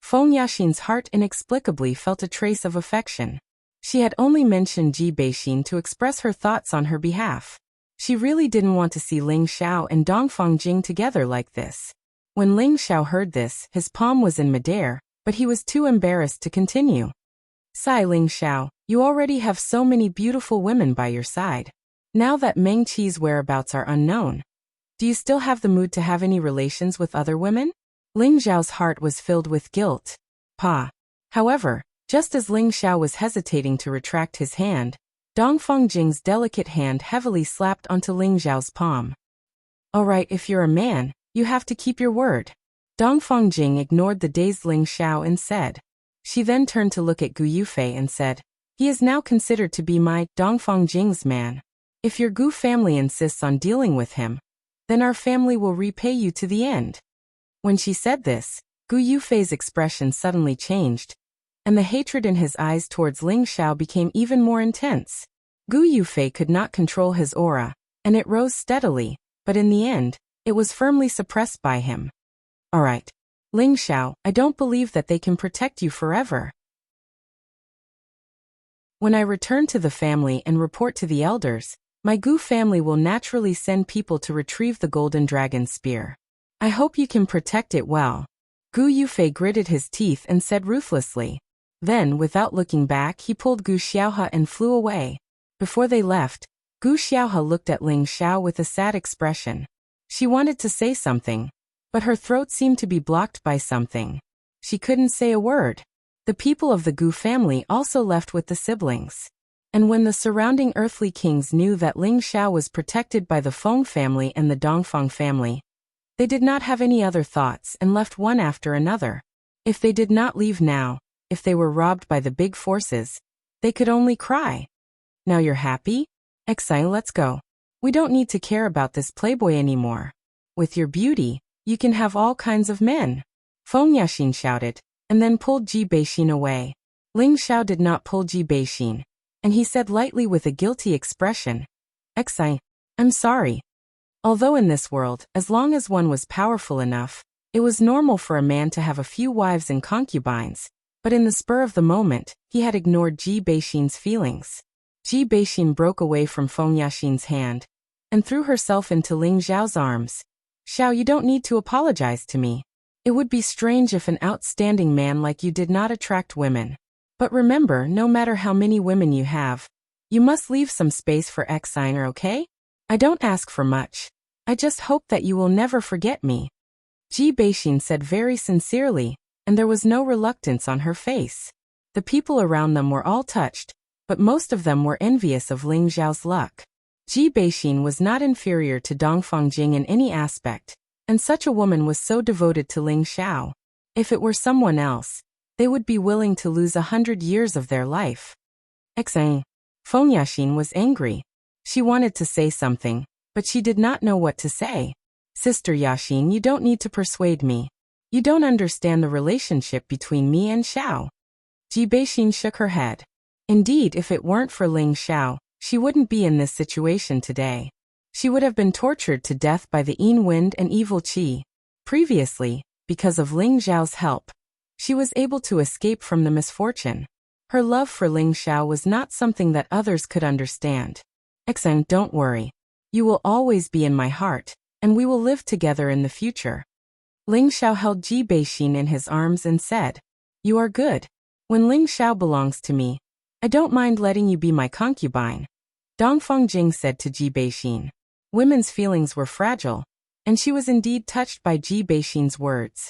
Feng Yaxin's heart inexplicably felt a trace of affection. She had only mentioned Ji Beixin to express her thoughts on her behalf. She really didn't want to see Ling Xiao and Dongfang Jing together like this. When Ling Xiao heard this, his palm was in midair, but he was too embarrassed to continue. Sigh, Ling Xiao, you already have so many beautiful women by your side. Now that Meng Qi's whereabouts are unknown, do you still have the mood to have any relations with other women? Ling Xiao's heart was filled with guilt. However, just as Ling Xiao was hesitating to retract his hand, Dongfang Jing's delicate hand heavily slapped onto Ling Xiao's palm. Alright, if you're a man, you have to keep your word. Dongfang Jing ignored the dazed Ling Xiao and said. She then turned to look at Gu Yufei and said, he is now considered to be my, Dongfang Jing's man. If your Gu family insists on dealing with him, then our family will repay you to the end. When she said this, Gu Yufei's expression suddenly changed, and the hatred in his eyes towards Ling Xiao became even more intense. Gu Yufei could not control his aura, and it rose steadily, but in the end, it was firmly suppressed by him. Alright, Ling Xiao, I don't believe that they can protect you forever. When I return to the family and report to the elders, my Gu family will naturally send people to retrieve the golden dragon spear. I hope you can protect it well. Gu Yufei gritted his teeth and said ruthlessly. Then, without looking back, he pulled Gu Xiaohe and flew away. Before they left, Gu Xiaohe looked at Ling Xiao with a sad expression. She wanted to say something, but her throat seemed to be blocked by something. She couldn't say a word. The people of the Gu family also left with the siblings. And when the surrounding earthly kings knew that Ling Xiao was protected by the Feng family and the Dongfang family, they did not have any other thoughts and left one after another. If they did not leave now, if they were robbed by the big forces, they could only cry. Now you're happy? Exile, let's go. We don't need to care about this playboy anymore. With your beauty, you can have all kinds of men. Feng Yaxin shouted, and then pulled Ji Beixin away. Ling Xiao did not pull Ji Beixin, and he said lightly with a guilty expression, Exile, I'm sorry. Although in this world, as long as one was powerful enough, it was normal for a man to have a few wives and concubines, but in the spur of the moment, he had ignored Ji Beixin's feelings. Ji Beixin broke away from Feng Yaxin's hand and threw herself into Ling Xiao's arms. Xiao, you don't need to apologize to me. It would be strange if an outstanding man like you did not attract women. But remember, no matter how many women you have, you must leave some space for Xiner, okay? I don't ask for much. I just hope that you will never forget me. Ji Beixin said very sincerely, and there was no reluctance on her face. The people around them were all touched, but most of them were envious of Ling Xiao's luck. Ji Beixin was not inferior to Dongfang Jing in any aspect, and such a woman was so devoted to Ling Xiao. If it were someone else, they would be willing to lose 100 years of their life. Feng Yaxin was angry. She wanted to say something, but she did not know what to say. Sister Yaxin, you don't need to persuade me. You don't understand the relationship between me and Xiao. Ji Beixin shook her head. Indeed, if it weren't for Ling Xiao, she wouldn't be in this situation today. She would have been tortured to death by the Yin Wind and evil Qi. Previously, because of Ling Xiao's help, she was able to escape from the misfortune. Her love for Ling Xiao was not something that others could understand. Xen, don't worry. You will always be in my heart, and we will live together in the future. Ling Xiao held Ji Beixin in his arms and said, You are good. When Ling Xiao belongs to me, I don't mind letting you be my concubine. Dongfang Jing said to Ji Beixin. Women's feelings were fragile, and she was indeed touched by Ji Beixin's words.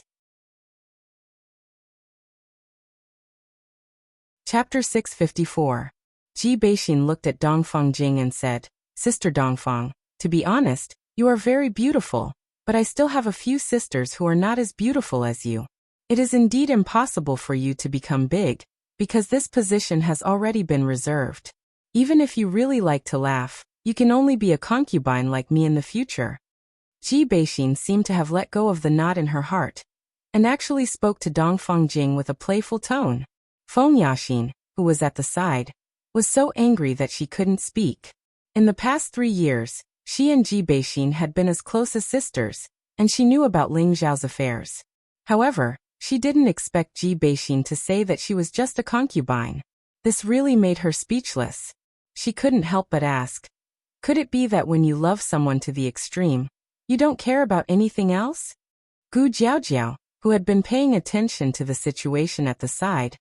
Chapter 654. Ji Beixin looked at Dongfang Jing and said, Sister Dongfang, to be honest, you are very beautiful, but I still have a few sisters who are not as beautiful as you. It is indeed impossible for you to become big, because this position has already been reserved. Even if you really like to laugh, you can only be a concubine like me in the future. Ji Beixin seemed to have let go of the knot in her heart, and actually spoke to Dongfang Jing with a playful tone. Feng Yaxin, who was at the side, was so angry that she couldn't speak. In the past 3 years, she and Ji Beixin had been as close as sisters, and she knew about Ling Xiao's affairs. However, she didn't expect Ji Beixin to say that she was just a concubine. This really made her speechless. She couldn't help but ask, could it be that when you love someone to the extreme, you don't care about anything else? Gu Jiaojiao, who had been paying attention to the situation at the side,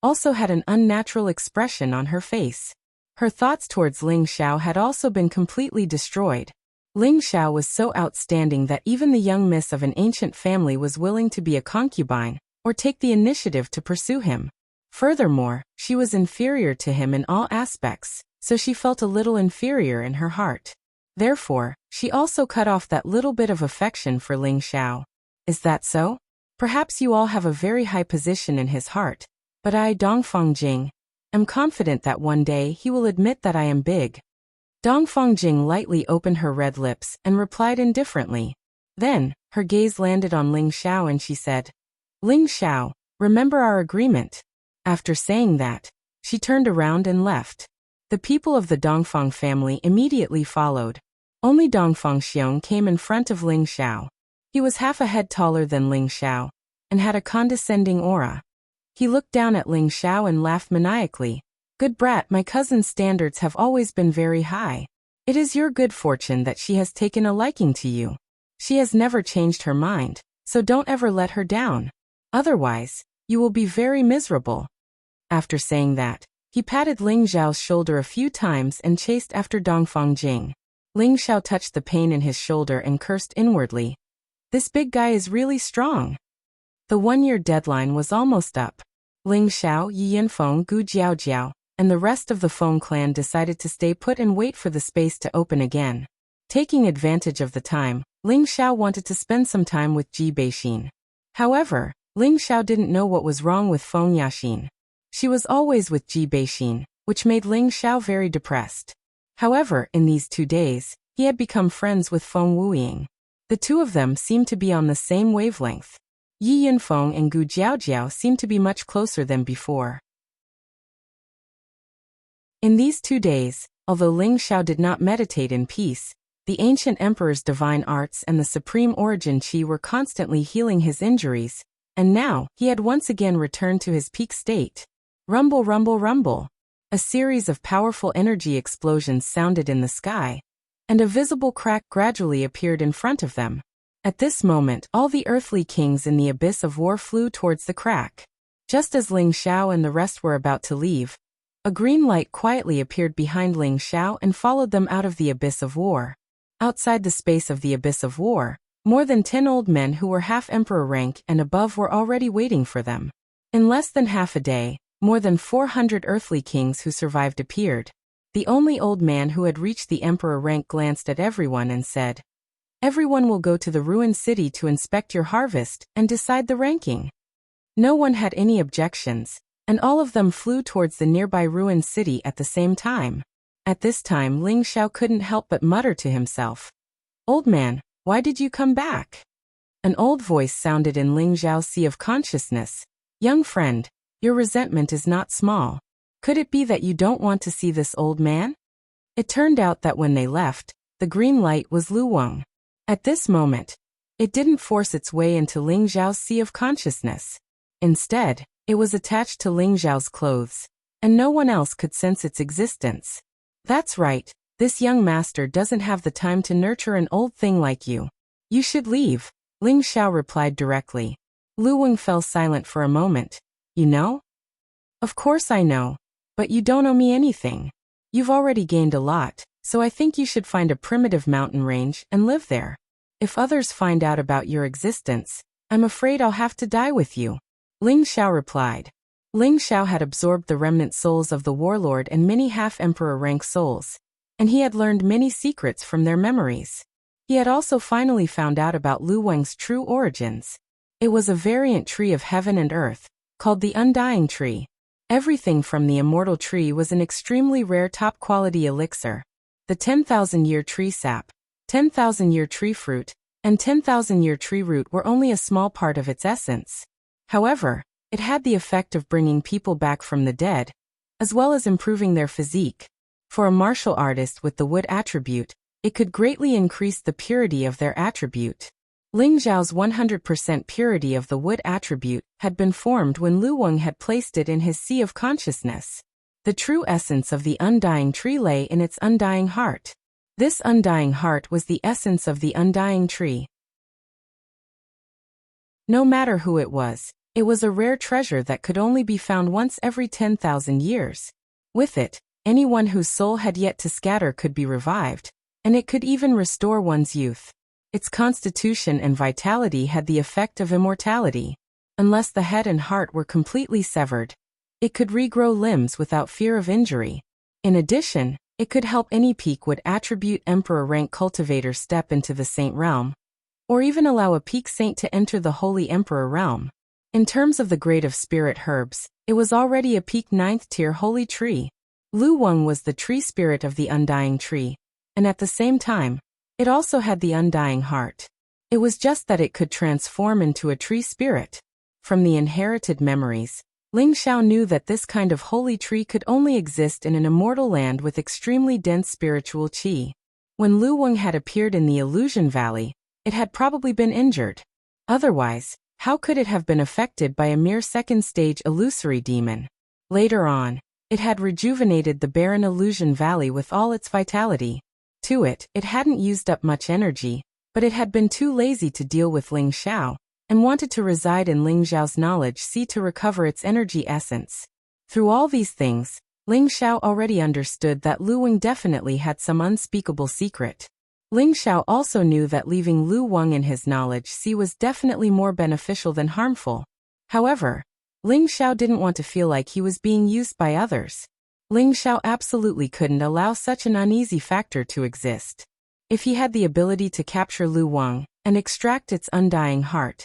also had an unnatural expression on her face. Her thoughts towards Ling Xiao had also been completely destroyed. Ling Xiao was so outstanding that even the young miss of an ancient family was willing to be a concubine, or take the initiative to pursue him. Furthermore, she was inferior to him in all aspects, so she felt a little inferior in her heart. Therefore, she also cut off that little bit of affection for Ling Xiao. Is that so? Perhaps you all have a very high position in his heart, but I, Dongfang Jing, am confident that one day he will admit that I am big. Dongfang Jing lightly opened her red lips and replied indifferently. Then, her gaze landed on Ling Xiao and she said, Ling Xiao, remember our agreement. After saying that, she turned around and left. The people of the Dongfang family immediately followed. Only Dongfang Xiong came in front of Ling Xiao. He was half a head taller than Ling Xiao, and had a condescending aura. He looked down at Ling Xiao and laughed maniacally. Good brat, my cousin's standards have always been very high. It is your good fortune that she has taken a liking to you. She has never changed her mind, so don't ever let her down. Otherwise, you will be very miserable. After saying that, he patted Ling Xiao's shoulder a few times and chased after Dongfang Jing. Ling Xiao touched the pain in his shoulder and cursed inwardly. This big guy is really strong. The 1-year deadline was almost up. Ling Xiao, Yi Yinfeng, Gu Jiaojiao, and the rest of the Feng clan decided to stay put and wait for the space to open again. Taking advantage of the time, Ling Xiao wanted to spend some time with Ji Beixin. However, Ling Xiao didn't know what was wrong with Feng Yaxin. She was always with Ji Beixin, which made Ling Xiao very depressed. However, in these 2 days, he had become friends with Feng Wuying. The two of them seemed to be on the same wavelength. Yi Yinfeng and Gu Jiaojiao seemed to be much closer than before. In these 2 days, although Ling Xiao did not meditate in peace, the ancient emperor's divine arts and the supreme origin Qi were constantly healing his injuries, and now he had once again returned to his peak state. Rumble, rumble, rumble. A series of powerful energy explosions sounded in the sky, and a visible crack gradually appeared in front of them. At this moment, all the earthly kings in the abyss of war flew towards the crack. Just as Ling Xiao and the rest were about to leave, a green light quietly appeared behind Ling Xiao and followed them out of the abyss of war. Outside the space of the abyss of war, more than 10 old men who were half emperor rank and above were already waiting for them. In less than half a day, more than 400 earthly kings who survived appeared. The only old man who had reached the emperor rank glanced at everyone and said, "Everyone will go to the ruined city to inspect your harvest and decide the ranking." No one had any objections, and all of them flew towards the nearby ruined city at the same time. At this time, Ling Xiao couldn't help but mutter to himself, "Old man, why did you come back?" An old voice sounded in Ling Xiao's sea of consciousness. "Young friend, your resentment is not small. Could it be that you don't want to see this old man?" It turned out that when they left, the green light was Lu Wang. At this moment, it didn't force its way into Ling Xiao's sea of consciousness. Instead, it was attached to Ling Xiao's clothes, and no one else could sense its existence. "That's right, this young master doesn't have the time to nurture an old thing like you. You should leave," Ling Xiao replied directly. Lu Wang fell silent for a moment. "You know?" "Of course I know, but you don't owe me anything. You've already gained a lot, so I think you should find a primitive mountain range and live there. If others find out about your existence, I'm afraid I'll have to die with you," Ling Xiao replied. Ling Xiao had absorbed the remnant souls of the warlord and many half-emperor rank souls, and he had learned many secrets from their memories. He had also finally found out about Lu Wang's true origins. It was a variant tree of heaven and earth, called the Undying Tree. Everything from the immortal tree was an extremely rare top-quality elixir. The 10,000-year tree sap, 10,000-year tree fruit, and 10,000-year tree root were only a small part of its essence. However, it had the effect of bringing people back from the dead, as well as improving their physique. For a martial artist with the wood attribute, it could greatly increase the purity of their attribute. Ling Xiao's 100% purity of the wood attribute had been formed when Lu Wang had placed it in his sea of consciousness. The true essence of the undying tree lay in its undying heart. This undying heart was the essence of the undying tree. No matter who it was a rare treasure that could only be found once every 10,000 years. With it, anyone whose soul had yet to scatter could be revived, and it could even restore one's youth. Its constitution and vitality had the effect of immortality. Unless the head and heart were completely severed, it could regrow limbs without fear of injury. In addition, it could help any peak would attribute emperor rank cultivator step into the saint realm, or even allow a peak saint to enter the holy emperor realm. In terms of the grade of spirit herbs, it was already a peak 9th tier holy tree. Lu Wang was the tree spirit of the undying tree, and at the same time, it also had the undying heart. It was just that it could transform into a tree spirit. From the inherited memories, Ling Xiao knew that this kind of holy tree could only exist in an immortal land with extremely dense spiritual qi. When Lu Wang had appeared in the Illusion Valley, it had probably been injured. Otherwise, how could it have been affected by a mere second-stage illusory demon? Later on, it had rejuvenated the barren Illusion Valley with all its vitality. It hadn't used up much energy, but it had been too lazy to deal with Ling Xiao, and wanted to reside in Ling Xiao's knowledge sea to recover its energy essence. Through all these things, Ling Xiao already understood that Lu Wang definitely had some unspeakable secret. Ling Xiao also knew that leaving Lu Wang in his knowledge sea was definitely more beneficial than harmful. However, Ling Xiao didn't want to feel like he was being used by others. Ling Xiao absolutely couldn't allow such an uneasy factor to exist. If he had the ability to capture Lu Wang and extract its undying heart,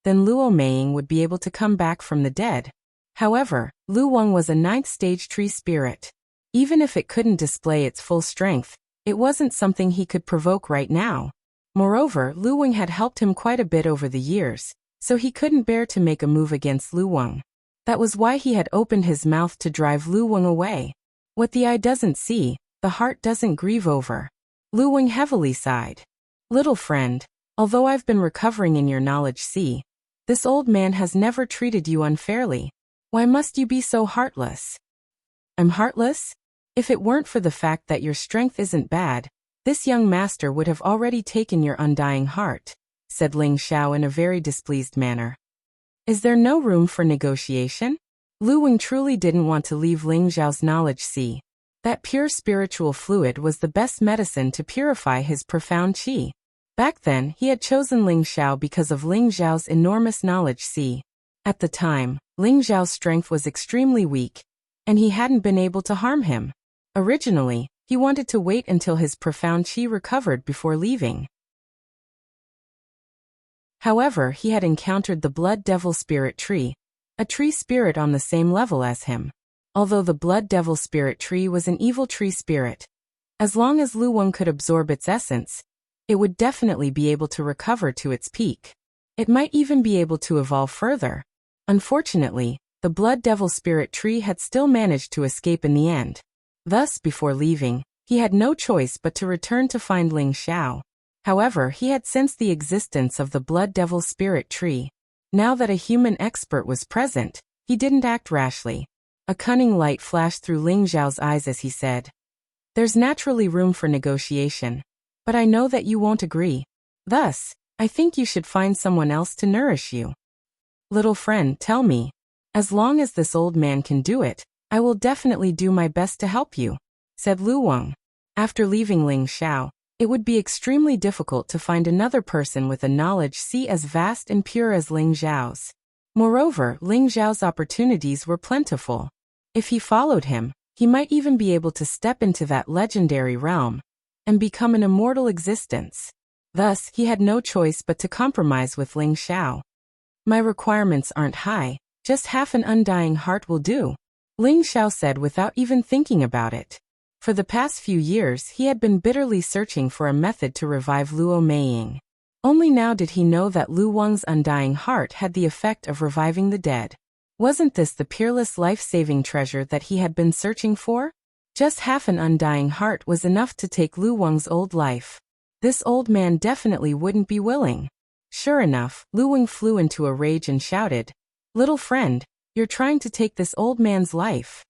then Luo Meiying would be able to come back from the dead. However, Lu Wang was a 9th stage tree spirit. Even if it couldn't display its full strength, it wasn't something he could provoke right now. Moreover, Lu Wang had helped him quite a bit over the years, so he couldn't bear to make a move against Lu Wang. That was why he had opened his mouth to drive Lu Wang away. What the eye doesn't see, the heart doesn't grieve over. Lu Wang heavily sighed. "Little friend, although I've been recovering in your knowledge sea, this old man has never treated you unfairly. Why must you be so heartless?" "I'm heartless? If it weren't for the fact that your strength isn't bad, this young master would have already taken your undying heart," said Ling Xiao in a very displeased manner. Is there no room for negotiation? Lu Wang truly didn't want to leave Ling Xiao's knowledge see. That pure spiritual fluid was the best medicine to purify his profound qi. Back then, he had chosen Ling Xiao because of Ling Xiao's enormous knowledge see. At the time, Ling Xiao's strength was extremely weak, and he hadn't been able to harm him. Originally, he wanted to wait until his profound qi recovered before leaving. However, he had encountered the Blood Devil Spirit Tree, a tree spirit on the same level as him. Although the Blood Devil Spirit Tree was an evil tree spirit, as long as Lu Wang could absorb its essence, it would definitely be able to recover to its peak. It might even be able to evolve further. Unfortunately, the Blood Devil Spirit Tree had still managed to escape in the end. Thus, before leaving, he had no choice but to return to find Ling Xiao. However, he had sensed the existence of the Blood Devil Spirit Tree. Now that a human expert was present, he didn't act rashly. A cunning light flashed through Ling Xiao's eyes as he said, "There's naturally room for negotiation, but I know that you won't agree. Thus, I think you should find someone else to nourish you. Little friend, tell me. As long as this old man can do it, I will definitely do my best to help you," said Lu Wang. After leaving Ling Xiao, it would be extremely difficult to find another person with a knowledge see as vast and pure as Ling Xiao's. Moreover, Ling Xiao's opportunities were plentiful. If he followed him, he might even be able to step into that legendary realm and become an immortal existence. Thus, he had no choice but to compromise with Ling Xiao. "My requirements aren't high, just half an undying heart will do," Ling Xiao said without even thinking about it. For the past few years, he had been bitterly searching for a method to revive Luo Meiying. Only now did he know that Lu Wang's undying heart had the effect of reviving the dead. Wasn't this the peerless life-saving treasure that he had been searching for? Just half an undying heart was enough to take Lu Wang's old life. This old man definitely wouldn't be willing. Sure enough, Lu Wang flew into a rage and shouted, "Little friend, you're trying to take this old man's life.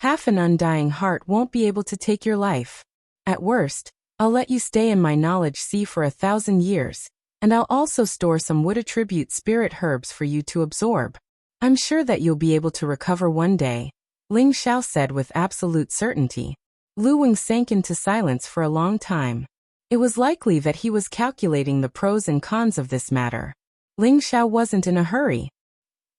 Half an undying heart won't be able to take your life. At worst, I'll let you stay in my knowledge sea for 1,000 years, and I'll also store some wood attribute spirit herbs for you to absorb. I'm sure that you'll be able to recover one day," Ling Xiao said with absolute certainty. Lu Wang sank into silence for a long time. It was likely that he was calculating the pros and cons of this matter. Ling Xiao wasn't in a hurry.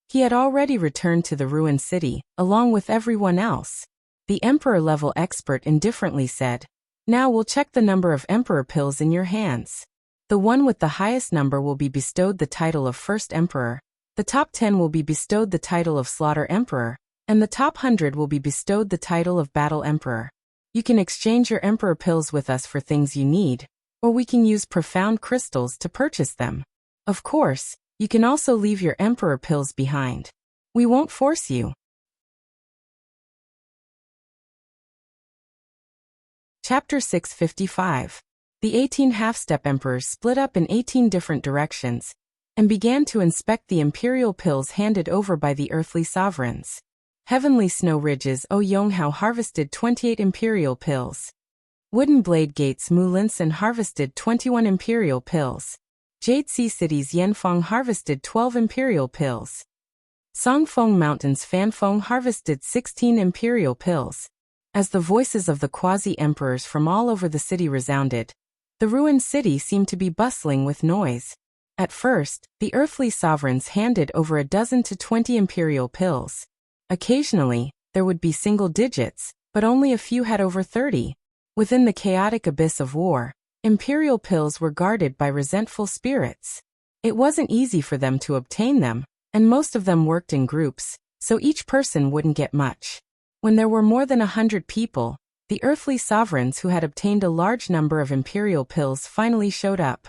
He had already returned to the ruined city, along with everyone else. The emperor-level expert indifferently said, "Now we'll check the number of emperor pills in your hands. The one with the highest number will be bestowed the title of First Emperor, the top 10 will be bestowed the title of Slaughter Emperor, and the top 100 will be bestowed the title of Battle Emperor. You can exchange your emperor pills with us for things you need, or we can use profound crystals to purchase them. Of course, you can also leave your emperor pills behind. We won't force you." Chapter 655. The 18 half-step emperors split up in 18 different directions and began to inspect the imperial pills handed over by the earthly sovereigns. Heavenly Snow Ridges Yonghao harvested 28 imperial pills. Wooden Blade Gates Mulinsen harvested 21 imperial pills. Jade Sea City's Yanfeng harvested 12 imperial pills. Songfeng Mountain's Fanfeng harvested 16 imperial pills. As the voices of the quasi-emperors from all over the city resounded, the ruined city seemed to be bustling with noise. At first, the earthly sovereigns handed over a dozen to 20 imperial pills. Occasionally, there would be single digits, but only a few had over 30. Within the chaotic abyss of war, imperial pills were guarded by resentful spirits. It wasn't easy for them to obtain them, and most of them worked in groups, so each person wouldn't get much. When there were more than 100 people, the earthly sovereigns who had obtained a large number of imperial pills finally showed up.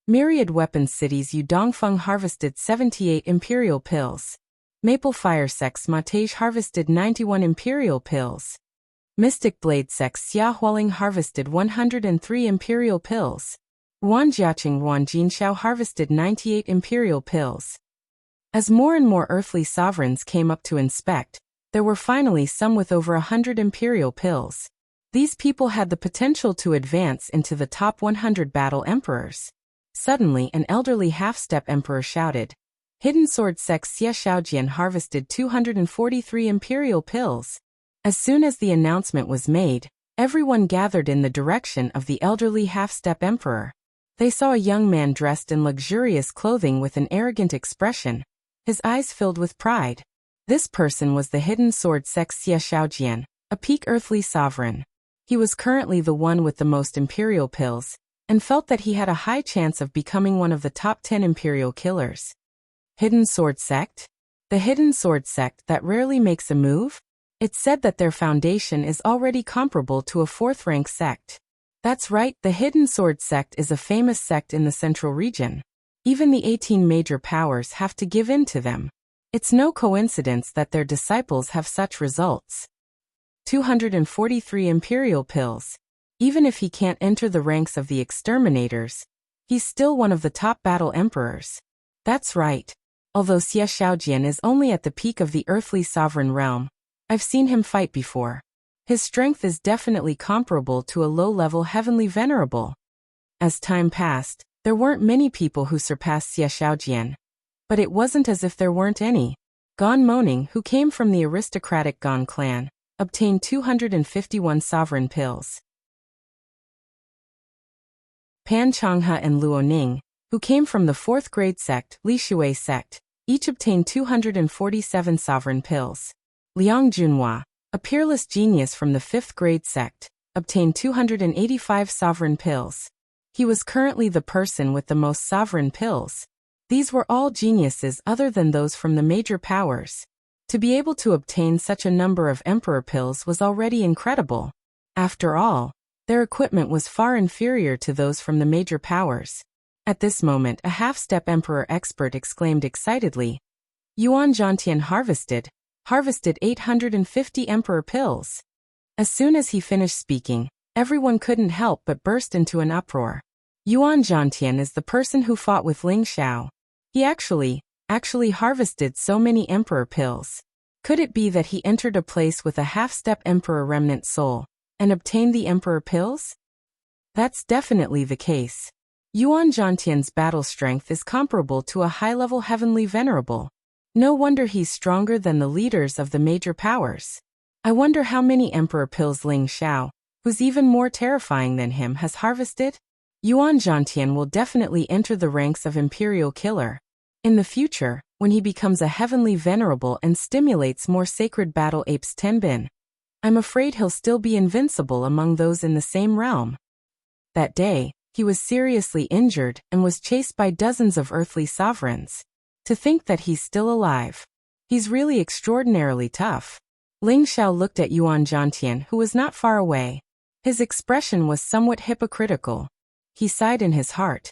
Myriad Weapons City's Yudongfeng harvested 78 imperial pills. Maple Fire Sect's Matage harvested 91 imperial pills. Mystic Blade Sect's Xiaohualing harvested 103 imperial pills. Wanjiaqing Wanjinxiao harvested 98 imperial pills. As more and more earthly sovereigns came up to inspect, there were finally some with over 100 imperial pills. These people had the potential to advance into the top 100 battle emperors. Suddenly an elderly half-step emperor shouted. Hidden Sword Sect Xie Shaojian harvested 243 imperial pills. As soon as the announcement was made, everyone gathered in the direction of the elderly half-step emperor. They saw a young man dressed in luxurious clothing with an arrogant expression, his eyes filled with pride. This person was the Hidden Sword Sect Xie Shaojian, a peak earthly sovereign. He was currently the one with the most imperial pills, and felt that he had a high chance of becoming one of the top 10 imperial killers. Hidden Sword Sect? The Hidden Sword Sect that rarely makes a move? It's said that their foundation is already comparable to a fourth-rank sect. That's right, the Hidden Sword Sect is a famous sect in the central region. Even the 18 major powers have to give in to them. It's no coincidence that their disciples have such results. 243 imperial pills. Even if he can't enter the ranks of the exterminators, he's still one of the top battle emperors. That's right. Although Xie Shaojian is only at the peak of the earthly sovereign realm, I've seen him fight before. His strength is definitely comparable to a low-level heavenly venerable. As time passed, there weren't many people who surpassed Xie Shaojian. But it wasn't as if there weren't any. Gan Moning, who came from the aristocratic Gan clan, obtained 251 sovereign pills. Pan Changhe and Luo Ning, who came from the 4th grade sect, Li Shui sect, each obtained 247 sovereign pills. Liang Junhua, a peerless genius from the 5th grade sect, obtained 285 sovereign pills. He was currently the person with the most sovereign pills. These were all geniuses other than those from the major powers. To be able to obtain such a number of emperor pills was already incredible. After all, their equipment was far inferior to those from the major powers. At this moment a half-step emperor expert exclaimed excitedly, Yuan Zhantian harvested 850 emperor pills. As soon as he finished speaking, everyone couldn't help but burst into an uproar. Yuan Zhantian is the person who fought with Ling Xiao. He actually harvested so many emperor pills. Could it be that he entered a place with a half-step emperor remnant soul and obtained the emperor pills? That's definitely the case. Yuan Zhantian's battle strength is comparable to a high-level heavenly venerable. No wonder he's stronger than the leaders of the major powers. I wonder how many emperor pills Ling Xiao, who's even more terrifying than him, has harvested? Yuan Zhantian will definitely enter the ranks of imperial killer. In the future, when he becomes a heavenly venerable and stimulates more sacred battle apes Tenbin, I'm afraid he'll still be invincible among those in the same realm. That day, he was seriously injured and was chased by dozens of earthly sovereigns. To think that he's still alive. He's really extraordinarily tough. Ling Xiao looked at Yuan Zhantian, who was not far away. His expression was somewhat hypocritical. He sighed in his heart.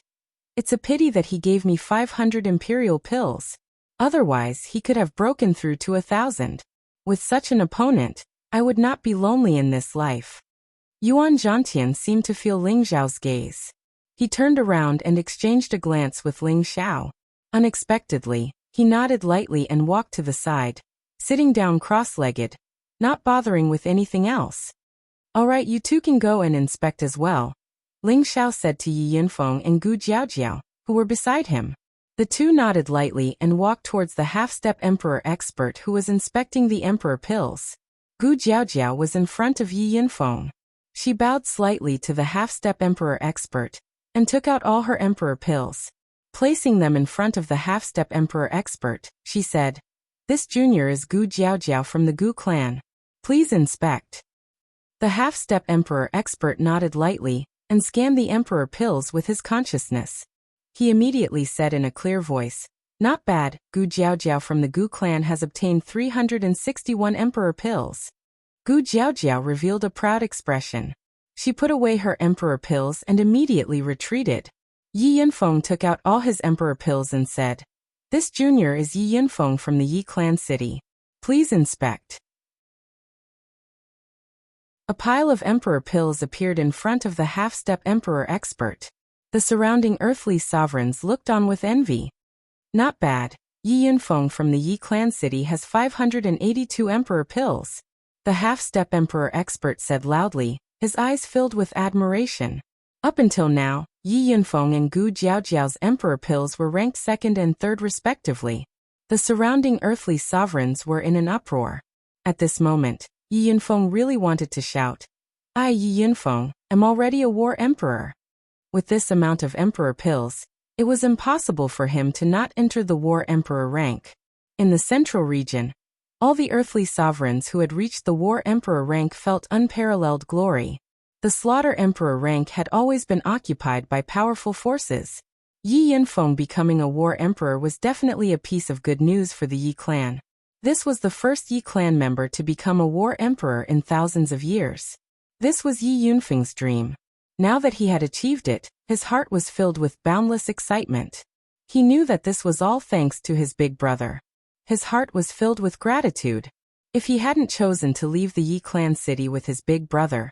It's a pity that he gave me 500 imperial pills. Otherwise, he could have broken through to 1,000. With such an opponent, I would not be lonely in this life. Yuan Zhantian seemed to feel Ling Xiao's gaze. He turned around and exchanged a glance with Ling Xiao. Unexpectedly, he nodded lightly and walked to the side, sitting down cross-legged, not bothering with anything else. All right, you two can go and inspect as well, Ling Xiao said to Yi Yinfeng and Gu Jiaojiao, who were beside him. The two nodded lightly and walked towards the half-step emperor expert who was inspecting the emperor pills. Gu Jiaojiao was in front of Yi Yinfeng. She bowed slightly to the half-step emperor expert and took out all her emperor pills. Placing them in front of the half-step emperor expert, she said, This junior is Gu Jiaojiao from the Gu clan. Please inspect. The half-step emperor expert nodded lightly and scanned the emperor pills with his consciousness. He immediately said in a clear voice, Not bad, Gu Jiaojiao from the Gu clan has obtained 361 emperor pills. Gu Jiaojiao revealed a proud expression. She put away her emperor pills and immediately retreated. Yi Yinfeng took out all his emperor pills and said, This junior is Yi Yinfeng from the Yi clan city. Please inspect. A pile of emperor pills appeared in front of the half-step emperor expert. The surrounding earthly sovereigns looked on with envy. Not bad, Yi Yinfeng from the Yi clan city has 582 emperor pills. The half-step emperor expert said loudly, his eyes filled with admiration. Up until now, Yi Yunfeng and Gu Jiaojiao's emperor pills were ranked second and third respectively. The surrounding earthly sovereigns were in an uproar. At this moment, Yi Yunfeng really wanted to shout, "I, Yi Yunfeng, am already a war emperor." With this amount of emperor pills, it was impossible for him to not enter the war emperor rank. In the central region, all the earthly sovereigns who had reached the war emperor rank felt unparalleled glory. The slaughter emperor rank had always been occupied by powerful forces. Yi Yunfeng becoming a war emperor was definitely a piece of good news for the Yi clan. This was the first Yi clan member to become a war emperor in thousands of years. This was Yi Yunfeng's dream. Now that he had achieved it, his heart was filled with boundless excitement. He knew that this was all thanks to his big brother. His heart was filled with gratitude. If he hadn't chosen to leave the Yi clan city with his big brother,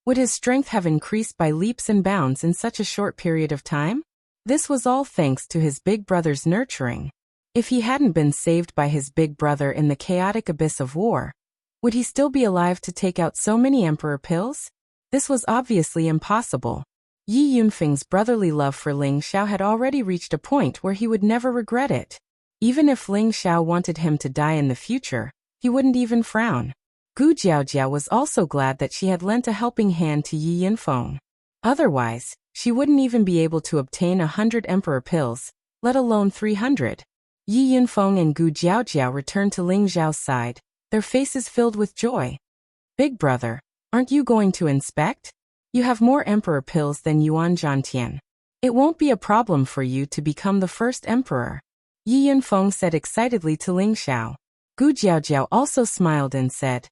would his strength have increased by leaps and bounds in such a short period of time? This was all thanks to his big brother's nurturing. If he hadn't been saved by his big brother in the chaotic abyss of war, would he still be alive to take out so many emperor pills? This was obviously impossible. Yi Yunfeng's brotherly love for Ling Xiao had already reached a point where he would never regret it. Even if Ling Xiao wanted him to die in the future, he wouldn't even frown. Gu Jiaojia was also glad that she had lent a helping hand to Yi Yunfeng. Otherwise, she wouldn't even be able to obtain 100 emperor pills, let alone 300. Yi Yunfeng and Gu Jiaojia returned to Ling Xiao's side, their faces filled with joy. "Big brother, aren't you going to inspect? You have more emperor pills than Yuan Zhantian. It won't be a problem for you to become the first emperor," Yi Yunfeng said excitedly to Ling Xiao. Gu Jiaojiao also smiled and said,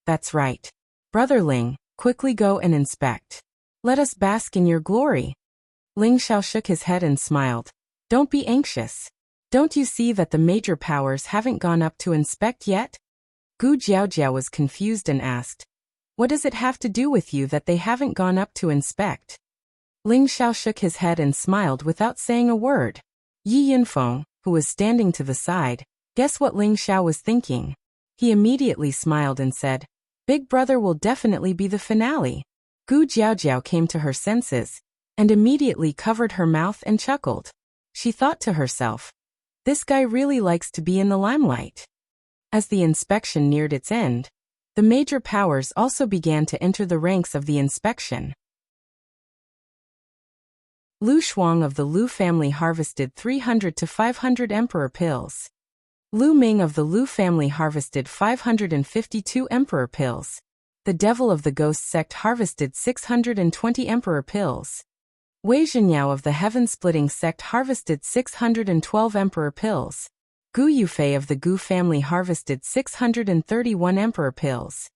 "That's right. Brother Ling, quickly go and inspect. Let us bask in your glory." Ling Xiao shook his head and smiled. "Don't be anxious. Don't you see that the major powers haven't gone up to inspect yet?" Gu Jiaojia was confused and asked, "What does it have to do with you that they haven't gone up to inspect?" Ling Xiao shook his head and smiled without saying a word. Yi Yunfeng, who was standing to the side, guessed what Ling Xiao was thinking. He immediately smiled and said, "Big brother will definitely be the finale." Gu Jiaojiao came to her senses, and immediately covered her mouth and chuckled. She thought to herself, "This guy really likes to be in the limelight." As the inspection neared its end, the major powers also began to enter the ranks of the inspection. Lu Shuang of the Lu family harvested 300 to 500 emperor pills. Lu Ming of the Lu family harvested 552 emperor pills. The devil of the ghost sect harvested 620 emperor pills. Wei Zhenyao of the heaven-splitting sect harvested 612 emperor pills. Gu Yufei of the Gu family harvested 631 emperor pills.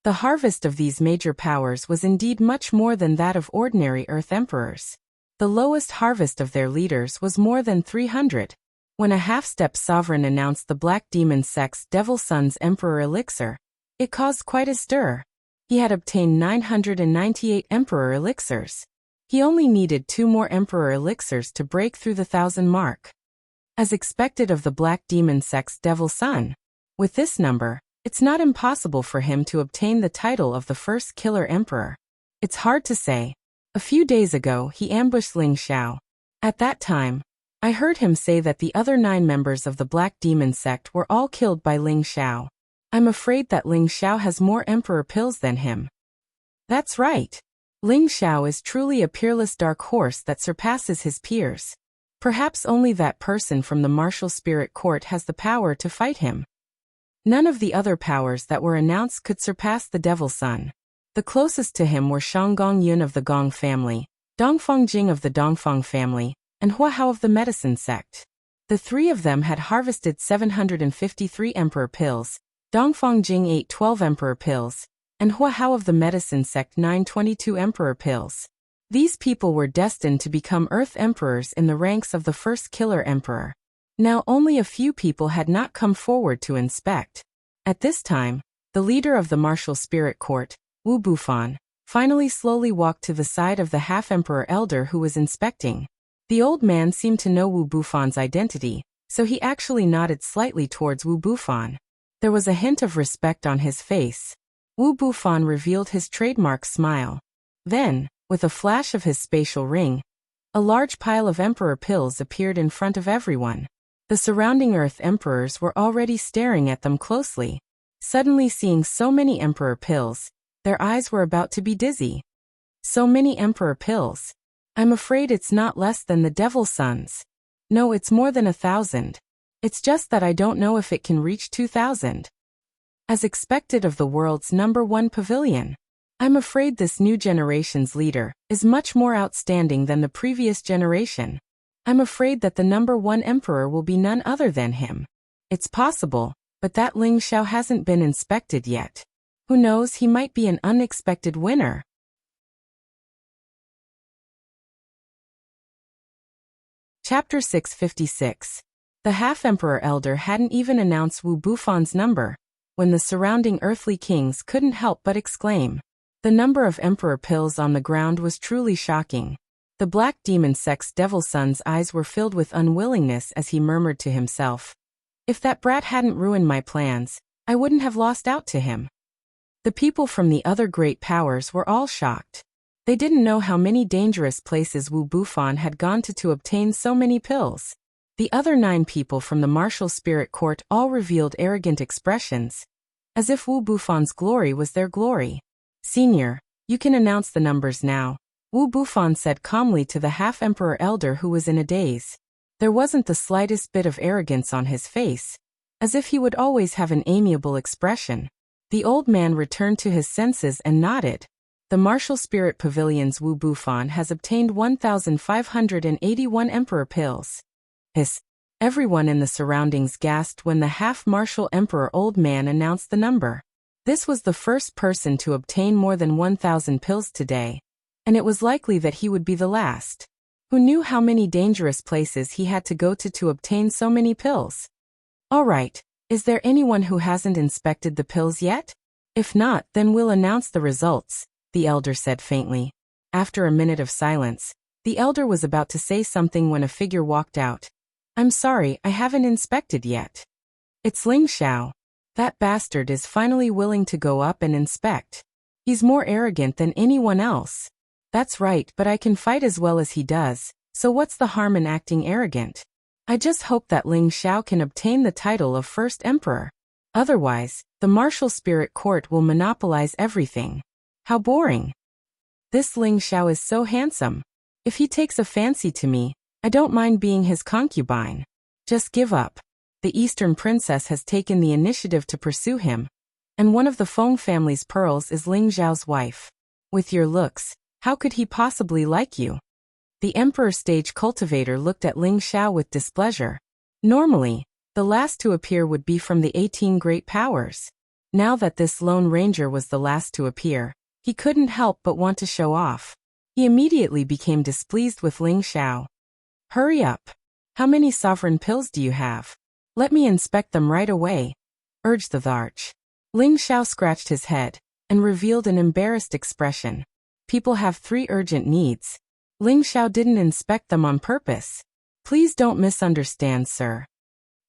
The harvest of these major powers was indeed much more than that of ordinary earth emperors. The lowest harvest of their leaders was more than 300. When a half-step sovereign announced the Black Demon sect's Devil Sun's Emperor Elixir, it caused quite a stir. He had obtained 998 Emperor Elixirs. He only needed 2 more Emperor Elixirs to break through the 1,000 mark. As expected of the Black Demon sect's Devil Sun, with this number, it's not impossible for him to obtain the title of the first Killer Emperor. It's hard to say. A few days ago he ambushed Ling Xiao. At that time, I heard him say that the other 9 members of the Black Demon sect were all killed by Ling Xiao. I'm afraid that Ling Xiao has more emperor pills than him. That's right. Ling Xiao is truly a peerless dark horse that surpasses his peers. Perhaps only that person from the martial spirit court has the power to fight him. None of the other powers that were announced could surpass the Devil Sun. The closest to him were Shanggong Yun of the Gong family, Dongfang Jing of the Dongfang family, and Hua Hao of the Medicine sect. The 3 of them had harvested 753 emperor pills. Dongfang Jing ate 12 emperor pills, and Hua Hao of the Medicine sect 922 emperor pills. These people were destined to become Earth Emperors in the ranks of the first Killer Emperor. Now only a few people had not come forward to inspect. At this time, the leader of the martial spirit court, Wu Bufan, finally slowly walked to the side of the half-emperor elder who was inspecting. The old man seemed to know Wu Bufan's identity, so he actually nodded slightly towards Wu Bufan. There was a hint of respect on his face. Wu Bufan revealed his trademark smile. Then, with a flash of his spatial ring, A large pile of emperor pills appeared in front of everyone. The surrounding Earth emperors were already staring at them closely. Suddenly seeing so many emperor pills, their eyes were about to be dizzy. So many emperor pills. I'm afraid it's not less than the Devil Sons. No, it's more than 1,000. It's just that I don't know if it can reach 2,000. As expected of the world's #1 pavilion. I'm afraid this new generation's leader is much more outstanding than the previous generation. I'm afraid that the #1 emperor will be none other than him. It's possible, but that Ling Xiao hasn't been inspected yet. Who knows, he might be an unexpected winner. Chapter 656. The half-emperor elder hadn't even announced Wu Bufan's number, when the surrounding earthly kings couldn't help but exclaim. The number of emperor pills on the ground was truly shocking. The black demon sect's Devil Son's eyes were filled with unwillingness as he murmured to himself. If that brat hadn't ruined my plans, I wouldn't have lost out to him. The people from the other great powers were all shocked. They didn't know how many dangerous places Wu Bufan had gone to obtain so many pills. The other 9 people from the martial spirit court all revealed arrogant expressions, as if Wu Bufan's glory was their glory. Senior, you can announce the numbers now, Wu Bufan said calmly to the half-emperor elder who was in a daze. There wasn't the slightest bit of arrogance on his face, as if he would always have an amiable expression. The old man returned to his senses and nodded. The martial spirit pavilion's Wu Bufan has obtained 1,581 emperor pills. Hiss. Everyone in the surroundings gasped when the half-martial emperor old man announced the number. This was the first person to obtain more than 1,000 pills today, and it was likely that he would be the last. Who knew how many dangerous places he had to go to obtain so many pills? All right, is there anyone who hasn't inspected the pills yet? If not, then we'll announce the results, the elder said faintly. After a minute of silence, the elder was about to say something when a figure walked out. I'm sorry, I haven't inspected yet. It's Ling Xiao. That bastard is finally willing to go up and inspect. He's more arrogant than anyone else. That's right, but I can fight as well as he does, so what's the harm in acting arrogant? I just hope that Ling Xiao can obtain the title of first emperor. Otherwise, the martial spirit court will monopolize everything. How boring. This Ling Xiao is so handsome. If he takes a fancy to me, I don't mind being his concubine. Just give up. The Eastern princess has taken the initiative to pursue him, and one of the Feng family's pearls is Ling Xiao's wife. With your looks, how could he possibly like you? The Emperor Stage Cultivator looked at Ling Xiao with displeasure. Normally, the last to appear would be from the 18 great powers. Now that this Lone Ranger was the last to appear, he couldn't help but want to show off. He immediately became displeased with Ling Xiao. Hurry up. How many sovereign pills do you have? Let me inspect them right away, urged the Tharch. Ling Xiao scratched his head and revealed an embarrassed expression. People have 3 urgent needs. Ling Xiao didn't inspect them on purpose. Please don't misunderstand, sir.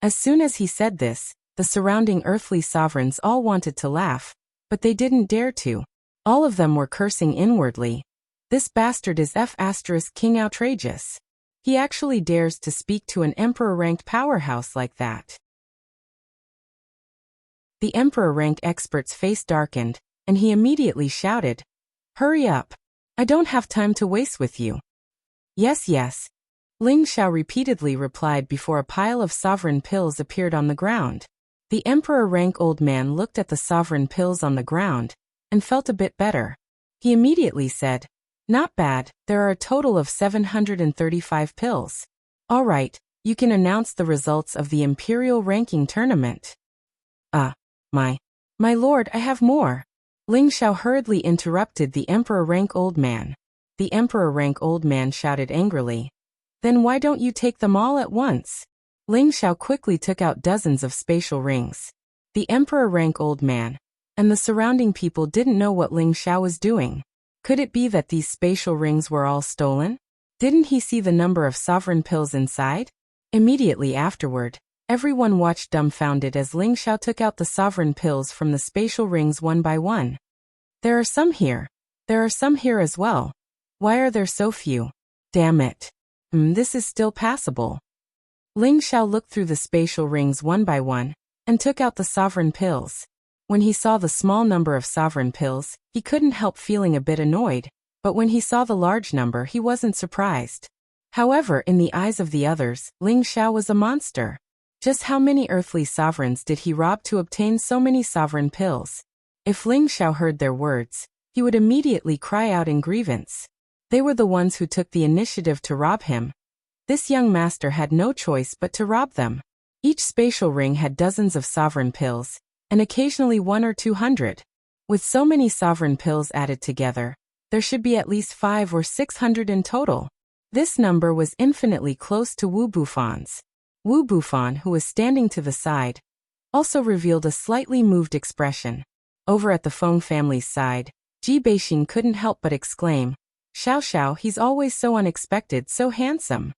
As soon as he said this, the surrounding earthly sovereigns all wanted to laugh, but they didn't dare to. All of them were cursing inwardly. This bastard is King outrageous. He actually dares to speak to an emperor-ranked powerhouse like that. The emperor-rank expert's face darkened, and he immediately shouted, Hurry up. I don't have time to waste with you. Yes, yes. Ling Xiao repeatedly replied before a pile of sovereign pills appeared on the ground. The emperor-rank old man looked at the sovereign pills on the ground, and felt a bit better. He immediately said, Not bad, there are a total of 735 pills. All right, you can announce the results of the Imperial Ranking Tournament. My lord, I have more. Ling Xiao hurriedly interrupted the Emperor-rank old man. The Emperor-rank old man shouted angrily. Then why don't you take them all at once? Ling Xiao quickly took out dozens of spatial rings. The Emperor-rank old man and the surrounding people didn't know what Ling Xiao was doing. Could it be that these spatial rings were all stolen? Didn't he see the number of sovereign pills inside? Immediately afterward, everyone watched dumbfounded as Ling Xiao took out the sovereign pills from the spatial rings one by one. There are some here. There are some here as well. Why are there so few? Damn it. This is still passable. Ling Xiao looked through the spatial rings one by one, and took out the sovereign pills. When he saw the small number of sovereign pills, he couldn't help feeling a bit annoyed, but when he saw the large number he wasn't surprised. However, in the eyes of the others, Ling Xiao was a monster. Just how many earthly sovereigns did he rob to obtain so many sovereign pills? If Ling Xiao heard their words, he would immediately cry out in grievance. They were the ones who took the initiative to rob him. This young master had no choice but to rob them. Each spatial ring had dozens of sovereign pills, and occasionally 100 or 200. With so many sovereign pills added together, there should be at least 500 or 600 in total. This number was infinitely close to Wu Bufan's. Wu Bufan, who was standing to the side, also revealed a slightly moved expression. Over at the Feng family's side, Ji Beixin couldn't help but exclaim, "Xiao Xiao, he's always so unexpected, so handsome."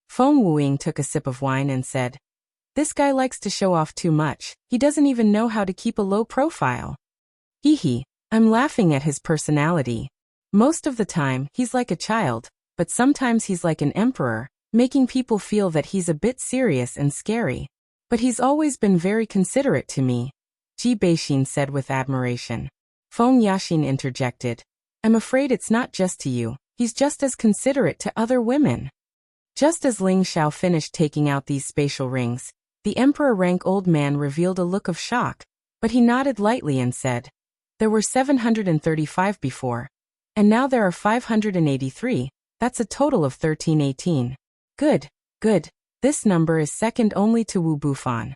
Feng Wuing took a sip of wine and said, "This guy likes to show off too much, he doesn't even know how to keep a low profile." Hee hee, I'm laughing at his personality. Most of the time, he's like a child, but sometimes he's like an emperor, making people feel that he's a bit serious and scary. But he's always been very considerate to me, Ji Beixin said with admiration. Feng Yaxin interjected, "I'm afraid it's not just to you, he's just as considerate to other women." Just as Ling Xiao finished taking out these spatial rings, the emperor-rank old man revealed a look of shock, but he nodded lightly and said, "There were 735 before, and now there are 583, that's a total of 1318. Good, good, this number is second only to Wu Bufan."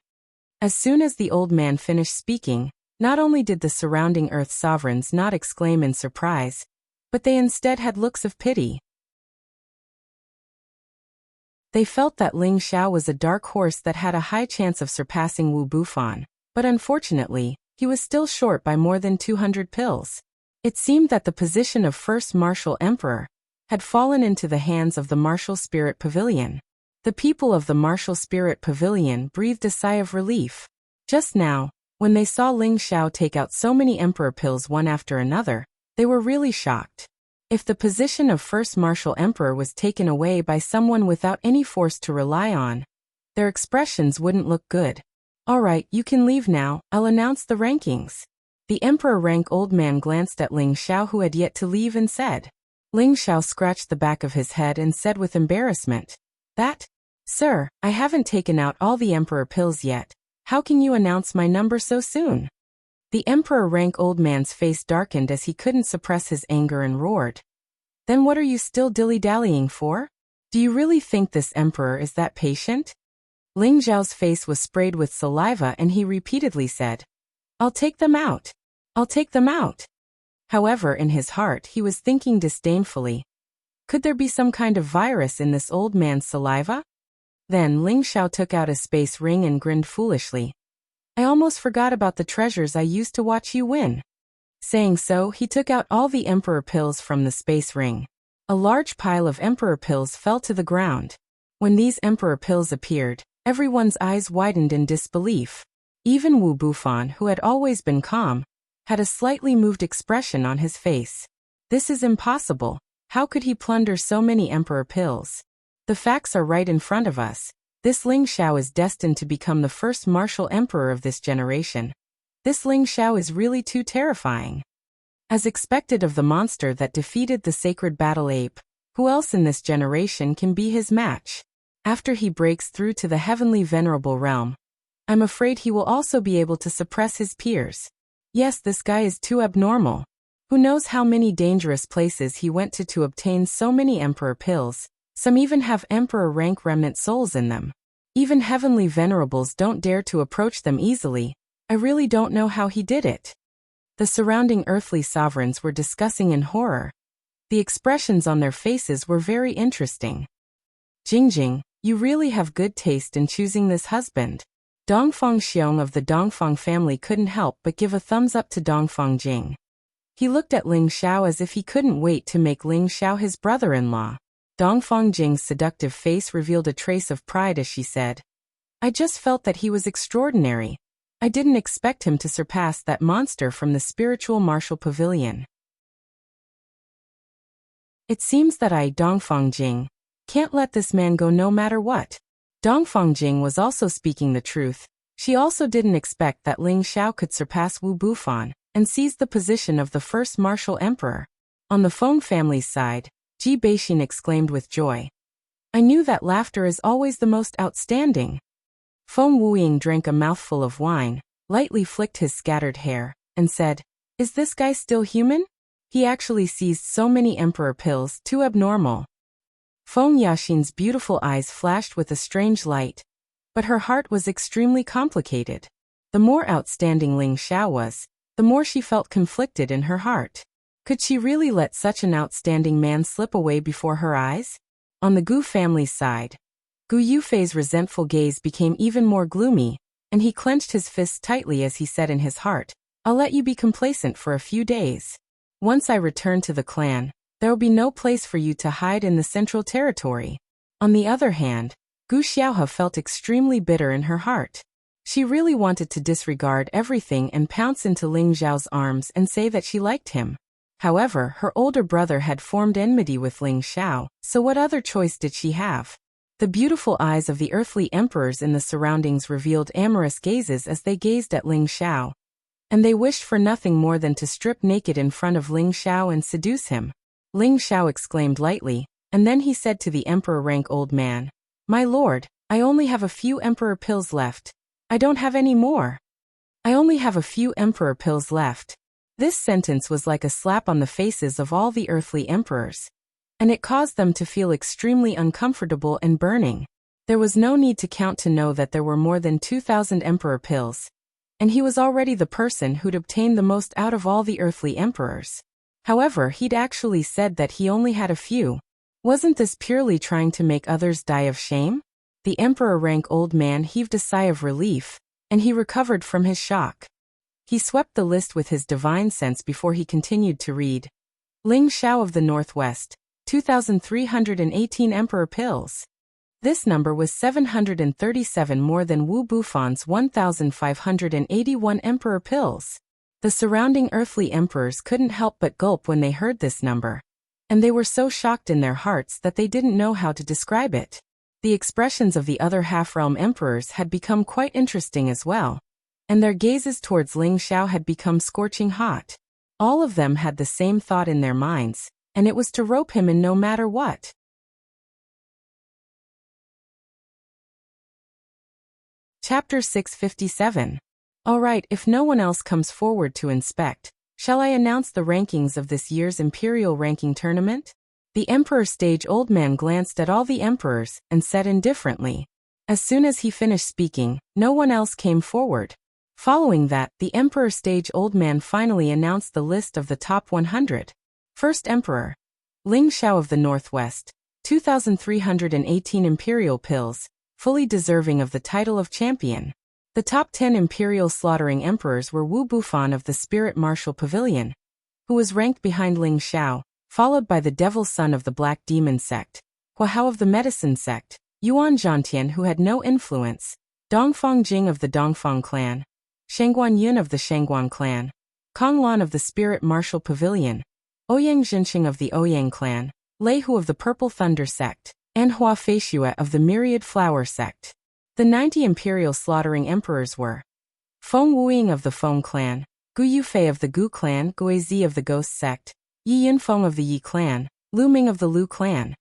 As soon as the old man finished speaking, not only did the surrounding Earth sovereigns not exclaim in surprise, but they instead had looks of pity. They felt that Ling Xiao was a dark horse that had a high chance of surpassing Wu Bufan, but unfortunately, he was still short by more than 200 pills. It seemed that the position of First Martial Emperor had fallen into the hands of the Martial Spirit Pavilion. The people of the Martial Spirit Pavilion breathed a sigh of relief. Just now, when they saw Ling Xiao take out so many Emperor pills one after another, they were really shocked. If the position of First Martial Emperor was taken away by someone without any force to rely on, their expressions wouldn't look good. "Alright, you can leave now, I'll announce the rankings." The Emperor-rank old man glanced at Ling Xiao, who had yet to leave, and said. Ling Xiao scratched the back of his head and said with embarrassment, "Sir, I haven't taken out all the Emperor pills yet. How can you announce my number so soon?" The Emperor-rank old man's face darkened as he couldn't suppress his anger and roared. "Then what are you still dilly-dallying for? Do you really think this emperor is that patient?" Ling Xiao's face was sprayed with saliva and he repeatedly said, "I'll take them out. I'll take them out." However, in his heart he was thinking disdainfully, could there be some kind of virus in this old man's saliva? Then Ling Xiao took out a space ring and grinned foolishly. "I almost forgot about the treasures I used to watch you win." Saying so, he took out all the Emperor pills from the space ring. A large pile of Emperor pills fell to the ground. When these Emperor pills appeared, everyone's eyes widened in disbelief. Even Wu Bufan, who had always been calm, had a slightly moved expression on his face. This is impossible. How could he plunder so many Emperor pills? The facts are right in front of us. This Ling Xiao is destined to become the first martial emperor of this generation. This Ling Xiao is really too terrifying. As expected of the monster that defeated the sacred battle ape, who else in this generation can be his match? After he breaks through to the heavenly venerable realm, I'm afraid he will also be able to suppress his peers. Yes, this guy is too abnormal. Who knows how many dangerous places he went to obtain so many Emperor pills. Some even have Emperor rank remnant souls in them. Even heavenly venerables don't dare to approach them easily. I really don't know how he did it. The surrounding earthly sovereigns were discussing in horror. The expressions on their faces were very interesting. "Jingjing, you really have good taste in choosing this husband." Dongfang Xiong of the Dongfang family couldn't help but give a thumbs up to Dongfang Jing. He looked at Ling Xiao as if he couldn't wait to make Ling Xiao his brother-in-law. Dongfang Jing's seductive face revealed a trace of pride as she said, "I just felt that he was extraordinary. I didn't expect him to surpass that monster from the spiritual martial pavilion." It seems that I, Dongfang Jing, Can't let this man go no matter what. Dongfang Jing was also speaking the truth. She also didn't expect that Ling Xiao could surpass Wu Bufan and seize the position of the first martial emperor. On the Feng family's side, Ji Beixin exclaimed with joy. I knew that laughter is always the most outstanding. Feng Wuying drank a mouthful of wine, lightly flicked his scattered hair, and said, Is this guy still human? He actually seized so many emperor pills, too abnormal. Feng Yaxin's beautiful eyes flashed with a strange light, but her heart was extremely complicated. The more outstanding Ling Xiao was, the more she felt conflicted in her heart. Could she really let such an outstanding man slip away before her eyes? On the Gu family's side, Gu Yufei's resentful gaze became even more gloomy, and he clenched his fists tightly as he said in his heart, I'll let you be complacent for a few days. Once I return to the clan, there will be no place for you to hide in the central territory. On the other hand, Gu Xiaohe felt extremely bitter in her heart. She really wanted to disregard everything and pounce into Ling Xiao's arms and say that she liked him. However, her older brother had formed enmity with Ling Xiao, so what other choice did she have? The beautiful eyes of the earthly emperors in the surroundings revealed amorous gazes as they gazed at Ling Xiao. And they wished for nothing more than to strip naked in front of Ling Xiao and seduce him. Ling Xiao exclaimed lightly, and then he said to the emperor-rank old man, My lord, I only have a few emperor pills left. I don't have any more. I only have a few emperor pills left. This sentence was like a slap on the faces of all the earthly emperors, and it caused them to feel extremely uncomfortable and burning. There was no need to count to know that there were more than 2,000 emperor pills, and he was already the person who'd obtained the most out of all the earthly emperors. However, he'd actually said that he only had a few. Wasn't this purely trying to make others die of shame? The emperor-rank old man heaved a sigh of relief, and he recovered from his shock. He swept the list with his divine sense before he continued to read. Ling Xiao of the Northwest, 2,318 emperor pills. This number was 737 more than Wu Bufan's 1,581 emperor pills. The surrounding earthly emperors couldn't help but gulp when they heard this number, and they were so shocked in their hearts that they didn't know how to describe it. The expressions of the other half-realm emperors had become quite interesting as well, and their gazes towards Ling Xiao had become scorching hot. All of them had the same thought in their minds, and it was to rope him in no matter what. Chapter 657. Alright, if no one else comes forward to inspect, shall I announce the rankings of this year's Imperial Ranking Tournament? The Emperor Stage Old Man glanced at all the emperors and said indifferently. As soon as he finished speaking, no one else came forward. Following that, the Emperor Stage Old Man finally announced the list of the top 100. First Emperor. Ling Xiao of the Northwest, 2,318 Imperial pills, fully deserving of the title of champion. The top 10 imperial slaughtering emperors were Wu Bufan of the Spirit Martial Pavilion, who was ranked behind Ling Xiao, followed by the Devil Son of the Black Demon Sect, Hua Hao of the Medicine Sect, Yuan Zhantian who had no influence, Dongfang Jing of the Dongfang clan, Shangguan Yun of the Shangguan clan, Kong Lan of the Spirit Martial Pavilion, Ouyang Zhenxing of the Ouyang clan, Lei Hu of the Purple Thunder Sect, and Hua Feixue of the Myriad Flower Sect. The 90 imperial slaughtering emperors were Feng Wuying of the Feng clan, Gu Yufei of the Gu clan, Guizi of the Ghost sect, Yi Yinfeng of the Yi clan, Lu Ming of the Lu clan.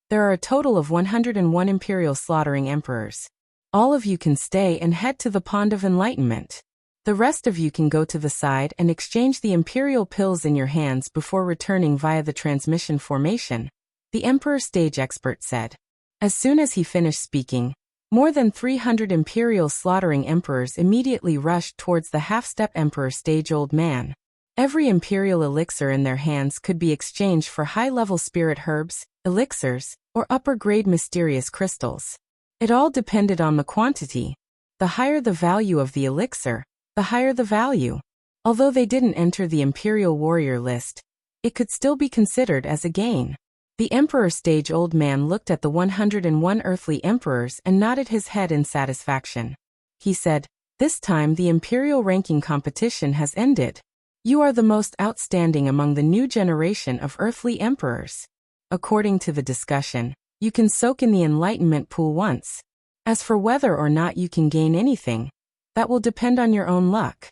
There are a total of 101 imperial slaughtering emperors. All of you can stay and head to the Pond of Enlightenment. The rest of you can go to the side and exchange the imperial pills in your hands before returning via the transmission formation, the Emperor Stage Expert said. As soon as he finished speaking, more than 300 imperial slaughtering emperors immediately rushed towards the half-step Emperor Stage Old Man. Every imperial elixir in their hands could be exchanged for high-level spirit herbs, elixirs, or upper-grade mysterious crystals. It all depended on the quantity. The higher the value of the elixir, the higher the value. Although they didn't enter the imperial warrior list, it could still be considered as a gain. The Emperor Stage Old Man looked at the 101 earthly emperors and nodded his head in satisfaction. He said, This time the imperial ranking competition has ended. You are the most outstanding among the new generation of earthly emperors. According to the discussion, You can soak in the enlightenment pool once. As for whether or not you can gain anything, that will depend on your own luck.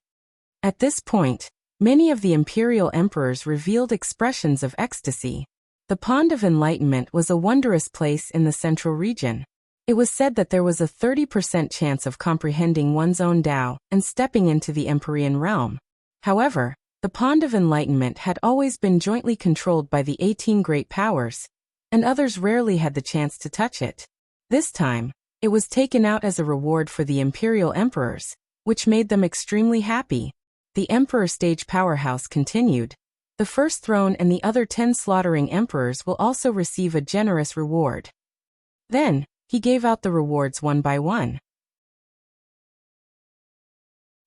At this point, many of the imperial emperors revealed expressions of ecstasy. The Pond of Enlightenment was a wondrous place in the central region. It was said that there was a 30% chance of comprehending one's own Tao and stepping into the Empyrean realm. However, the Pond of Enlightenment had always been jointly controlled by the 18 great powers, and others rarely had the chance to touch it. This time, it was taken out as a reward for the imperial emperors, which made them extremely happy. The Emperor Stage Powerhouse continued. The first throne and the other 10 slaughtering emperors will also receive a generous reward. Then, he gave out the rewards one by one.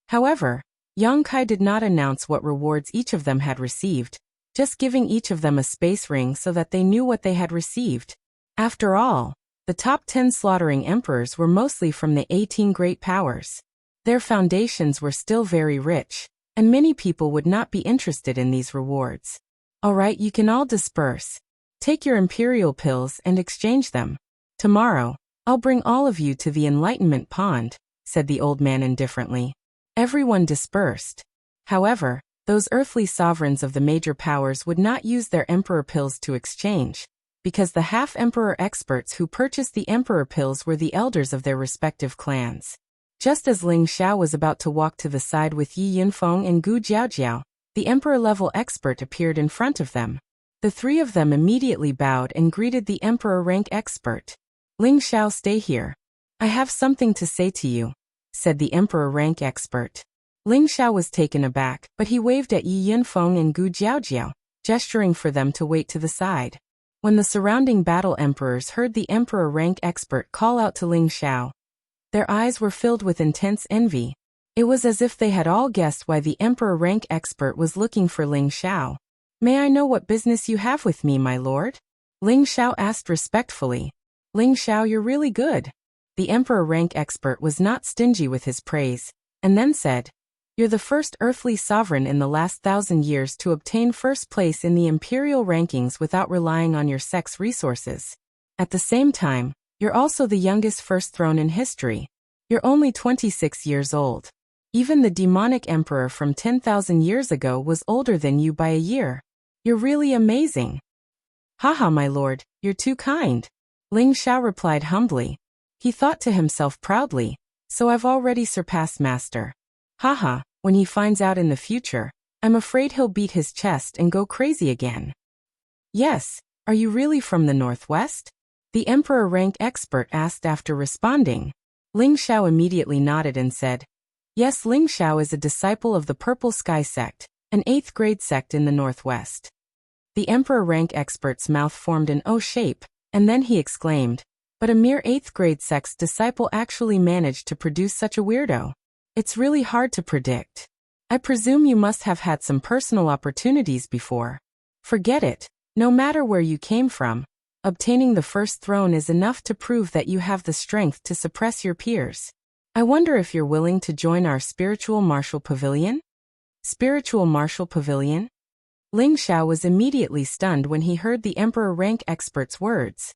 However, Yang Kai did not announce what rewards each of them had received, just giving each of them a space ring so that they knew what they had received. After all, the top 10 slaughtering emperors were mostly from the 18 great powers. Their foundations were still very rich, and many people would not be interested in these rewards. Alright, you can all disperse. Take your imperial pills and exchange them. Tomorrow, I'll bring all of you to the Enlightenment Pond, said the old man indifferently. Everyone dispersed. However, those earthly sovereigns of the major powers would not use their emperor pills to exchange, because the half-emperor experts who purchased the emperor pills were the elders of their respective clans. Just as Ling Xiao was about to walk to the side with Yi Yunfeng and Gu Jiaojiao, the emperor-level expert appeared in front of them. The three of them immediately bowed and greeted the emperor-rank expert. Ling Xiao, stay here. I have something to say to you, said the emperor-rank expert. Ling Xiao was taken aback, but he waved at Yi Yunfeng and Gu Jiaojiao, gesturing for them to wait to the side. When the surrounding battle emperors heard the emperor-rank expert call out to Ling Xiao, their eyes were filled with intense envy. It was as if they had all guessed why the emperor-rank expert was looking for Ling Xiao. May I know what business you have with me, my lord? Ling Xiao asked respectfully. Ling Xiao, you're really good. The emperor-rank expert was not stingy with his praise, and then said, you're the first earthly sovereign in the last 1,000 years to obtain first place in the imperial rankings without relying on your sex resources. At the same time, you're also the youngest first throne in history. You're only 26 years old. Even the demonic emperor from 10,000 years ago was older than you by a year. You're really amazing. Haha, my lord, you're too kind. Ling Xiao replied humbly. He thought to himself proudly, so I've already surpassed master. Haha, when he finds out in the future, I'm afraid he'll beat his chest and go crazy again. Yes, are you really from the northwest? The emperor-rank expert asked after responding. Ling Xiao immediately nodded and said, yes, Ling Xiao is a disciple of the Purple Sky sect, an 8th grade sect in the northwest. The emperor-rank expert's mouth formed an O shape, and then he exclaimed, but a mere 8th grade sect's disciple actually managed to produce such a weirdo. It's really hard to predict. I presume you must have had some personal opportunities before. Forget it, no matter where you came from, obtaining the first throne is enough to prove that you have the strength to suppress your peers. I wonder if you're willing to join our spiritual martial pavilion? Spiritual martial pavilion? Ling Xiao was immediately stunned when he heard the emperor-rank expert's words.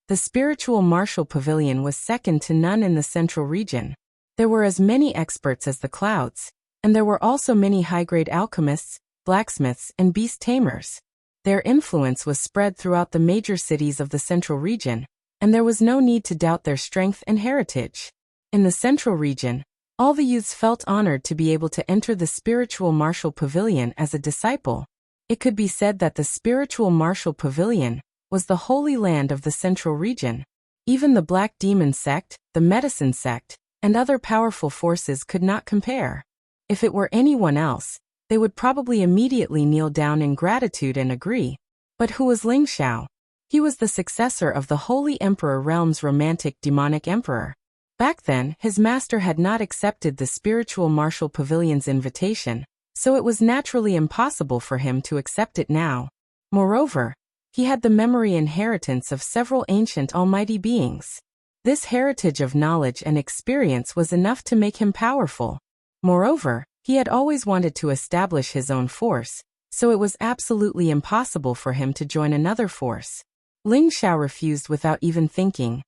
The spiritual martial pavilion was second to none in the central region. There were as many experts as the clouds, and there were also many high-grade alchemists, blacksmiths, and beast tamers. Their influence was spread throughout the major cities of the central region, and there was no need to doubt their strength and heritage. In the central region, all the youths felt honored to be able to enter the spiritual martial pavilion as a disciple. It could be said that the spiritual martial pavilion was the holy land of the central region. Even the Black Demon sect, the Medicine sect, and other powerful forces could not compare. If it were anyone else, they would probably immediately kneel down in gratitude and agree. But who was Ling Xiao? He was the successor of the Holy Emperor Realm's romantic demonic emperor. Back then, his master had not accepted the spiritual martial pavilion's invitation, so it was naturally impossible for him to accept it now. Moreover, he had the memory inheritance of several ancient almighty beings. This heritage of knowledge and experience was enough to make him powerful. Moreover, he had always wanted to establish his own force, so it was absolutely impossible for him to join another force. Ling Xiao refused without even thinking.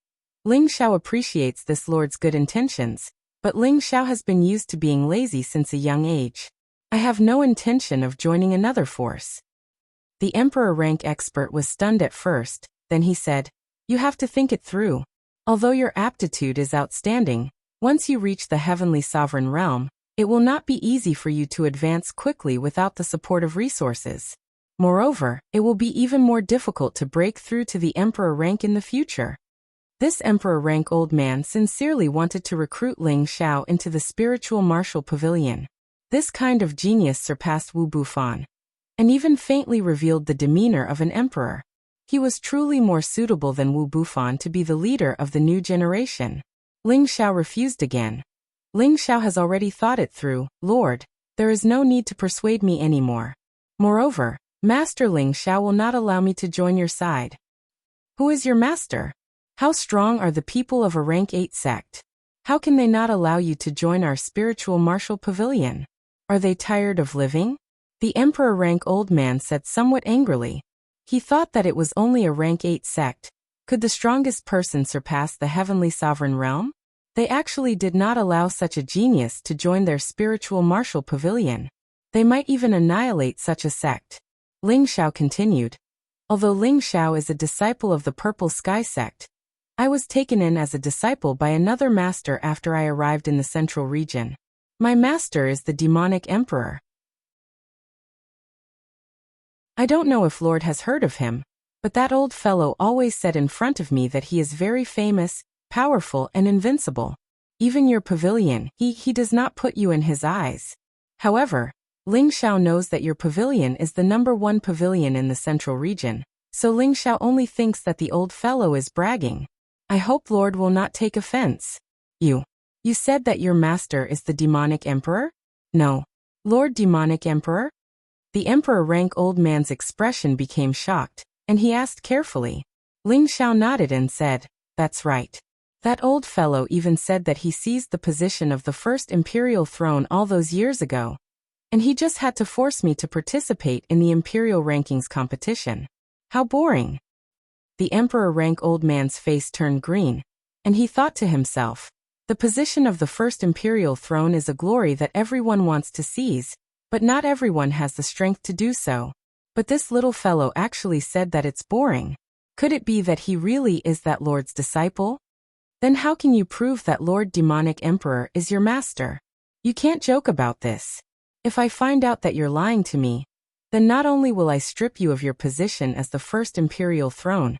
Ling Xiao appreciates this lord's good intentions, but Ling Xiao has been used to being lazy since a young age. I have no intention of joining another force. The Emperor rank expert was stunned at first, then he said, "You have to think it through. Although your aptitude is outstanding, once you reach the heavenly sovereign realm, it will not be easy for you to advance quickly without the support of resources. Moreover, it will be even more difficult to break through to the Emperor rank in the future." This Emperor rank old man sincerely wanted to recruit Ling Xiao into the spiritual martial pavilion. This kind of genius surpassed Wu Bufan, and even faintly revealed the demeanor of an emperor. He was truly more suitable than Wu Bufan to be the leader of the new generation. Ling Xiao refused again. Ling Xiao has already thought it through. "Lord, there is no need to persuade me anymore. Moreover, Master Ling Xiao will not allow me to join your side." "Who is your master? How strong are the people of a rank 8 sect? How can they not allow you to join our spiritual martial pavilion? Are they tired of living?" The Emperor rank old man said somewhat angrily. He thought that it was only a rank 8 sect. Could the strongest person surpass the heavenly sovereign realm? They actually did not allow such a genius to join their spiritual martial pavilion. They might even annihilate such a sect. Ling Xiao continued. "Although Ling Xiao is a disciple of the Purple Sky sect, I was taken in as a disciple by another master after I arrived in the central region. My master is the demonic emperor. I don't know if Lord has heard of him, but that old fellow always said in front of me that he is very famous, powerful and invincible. Even your pavilion, he does not put you in his eyes. However, Ling Xiao knows that your pavilion is the #1 pavilion in the central region, so Ling Xiao only thinks that the old fellow is bragging. I hope Lord will not take offense. You said that your master is the demonic emperor? No. Lord Demonic Emperor? The Emperor rank old man's expression became shocked, and he asked carefully. Ling Xiao nodded and said, "That's right. That old fellow even said that he seized the position of the first imperial throne all those years ago, and he just had to force me to participate in the imperial rankings competition. How boring." The Emperor rank old man's face turned green, and he thought to himself, the position of the first imperial throne is a glory that everyone wants to seize, but not everyone has the strength to do so. But this little fellow actually said that it's boring. Could it be that he really is that Lord's disciple? Then how can you prove that Lord Demonic Emperor is your master? You can't joke about this. If I find out that you're lying to me, then not only will I strip you of your position as the first imperial throne,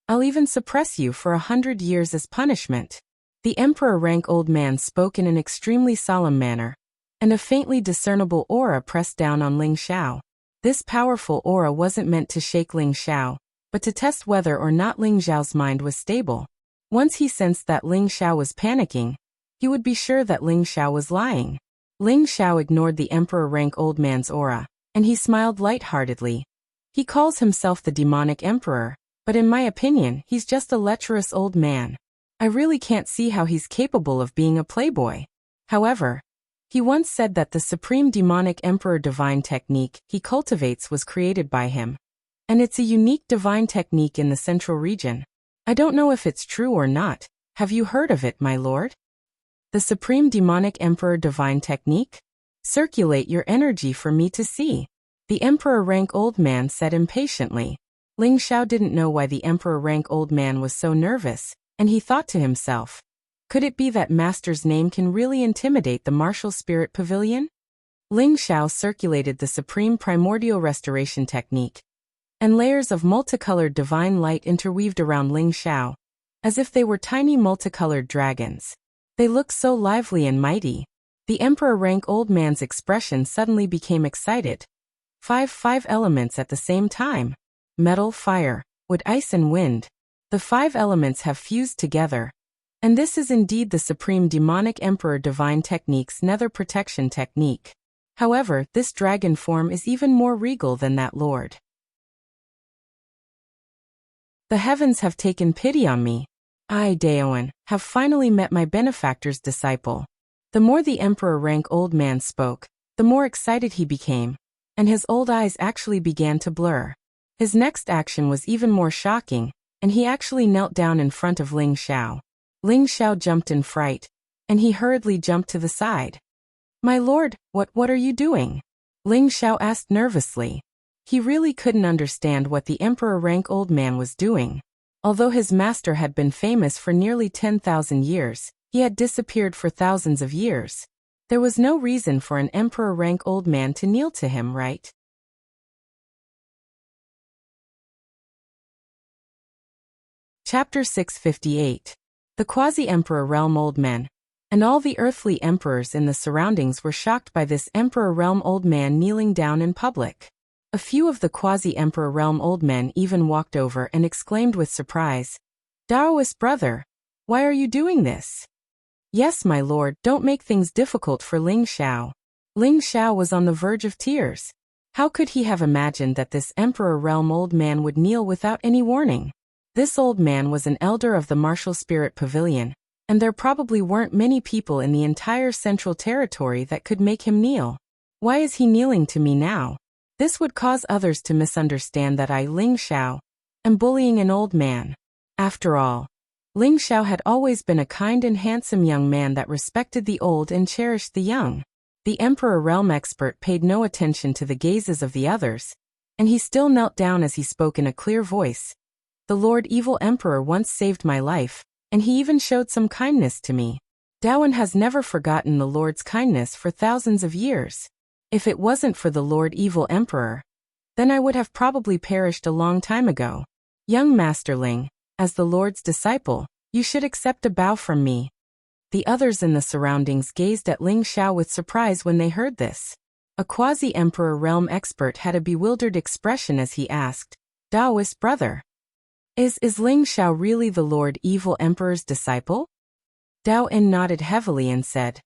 I'll even suppress you for 100 years as punishment. The Emperor rank old man spoke in an extremely solemn manner, and a faintly discernible aura pressed down on Ling Xiao. This powerful aura wasn't meant to shake Ling Xiao, but to test whether or not Ling Xiao's mind was stable. Once he sensed that Ling Xiao was panicking, he would be sure that Ling Xiao was lying. Ling Xiao ignored the Emperor rank old man's aura, and he smiled lightheartedly. He calls himself the Demonic Emperor, but in my opinion, he's just a lecherous old man. I really can't see how he's capable of being a playboy. However, he once said that the Supreme Demonic Emperor divine technique he cultivates was created by him, and it's a unique divine technique in the central region. I don't know if it's true or not. Have you heard of it, my lord? The Supreme Demonic Emperor divine technique? Circulate your energy for me to see. The Emperor rank old man said impatiently. Ling Xiao didn't know why the Emperor rank old man was so nervous, and he thought to himself, could it be that Master's name can really intimidate the martial spirit pavilion? Ling Xiao circulated the Supreme Primordial Restoration technique, and layers of multicolored divine light interweaved around Ling Xiao, as if they were tiny multicolored dragons. They looked so lively and mighty. The Emperor rank old man's expression suddenly became excited. Five elements at the same time. Metal, fire, wood, ice and wind. The 5 elements have fused together. And this is indeed the Supreme Demonic Emperor Divine Technique's nether protection technique. However, this dragon form is even more regal than that lord. The heavens have taken pity on me. I, Daoan, have finally met my benefactor's disciple. The more the Emperor rank old man spoke, the more excited he became. and his old eyes actually began to blur. His next action was even more shocking, and he actually knelt down in front of Ling Xiao. Ling Xiao jumped in fright, and he hurriedly jumped to the side. "My lord, what are you doing?" Ling Xiao asked nervously. He really couldn't understand what the emperor-rank old man was doing. Although his master had been famous for nearly 10,000 years, he had disappeared for thousands of years. There was no reason for an emperor-rank old man to kneel to him, right? Chapter 658. The Quasi-Emperor Realm Old Men. And all the earthly emperors in the surroundings were shocked by this Emperor Realm Old Man kneeling down in public. A few of the Quasi-Emperor Realm Old Men even walked over and exclaimed with surprise, "Daoist brother, why are you doing this?" "Yes, my lord, don't make things difficult for Ling Xiao." Ling Xiao was on the verge of tears. How could he have imagined that this Emperor Realm Old Man would kneel without any warning? This old man was an elder of the Martial Spirit Pavilion, and there probably weren't many people in the entire Central Territory that could make him kneel. Why is he kneeling to me now? This would cause others to misunderstand that I, Ling Xiao, am bullying an old man. After all, Ling Xiao had always been a kind and handsome young man that respected the old and cherished the young. The Emperor Realm expert paid no attention to the gazes of the others, and he still knelt down as he spoke in a clear voice. "The Lord Evil Emperor once saved my life, and he even showed some kindness to me. Dawan has never forgotten the Lord's kindness for thousands of years. If it wasn't for the Lord Evil Emperor, then I would have probably perished a long time ago. Young Masterling, as the Lord's disciple, you should accept a bow from me." The others in the surroundings gazed at Ling Xiao with surprise when they heard this. A Quasi-Emperor Realm expert had a bewildered expression as he asked, "Daoist brother, Is Ling Xiao really the Lord Evil Emperor's disciple?" Dao En nodded heavily and said,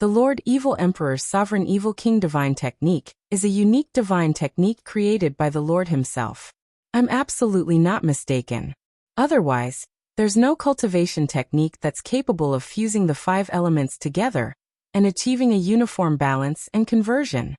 "The Lord Evil Emperor's Sovereign Evil King Divine Technique is a unique divine technique created by the Lord himself. I'm absolutely not mistaken. Otherwise, there's no cultivation technique that's capable of fusing the 5 elements together and achieving a uniform balance and conversion.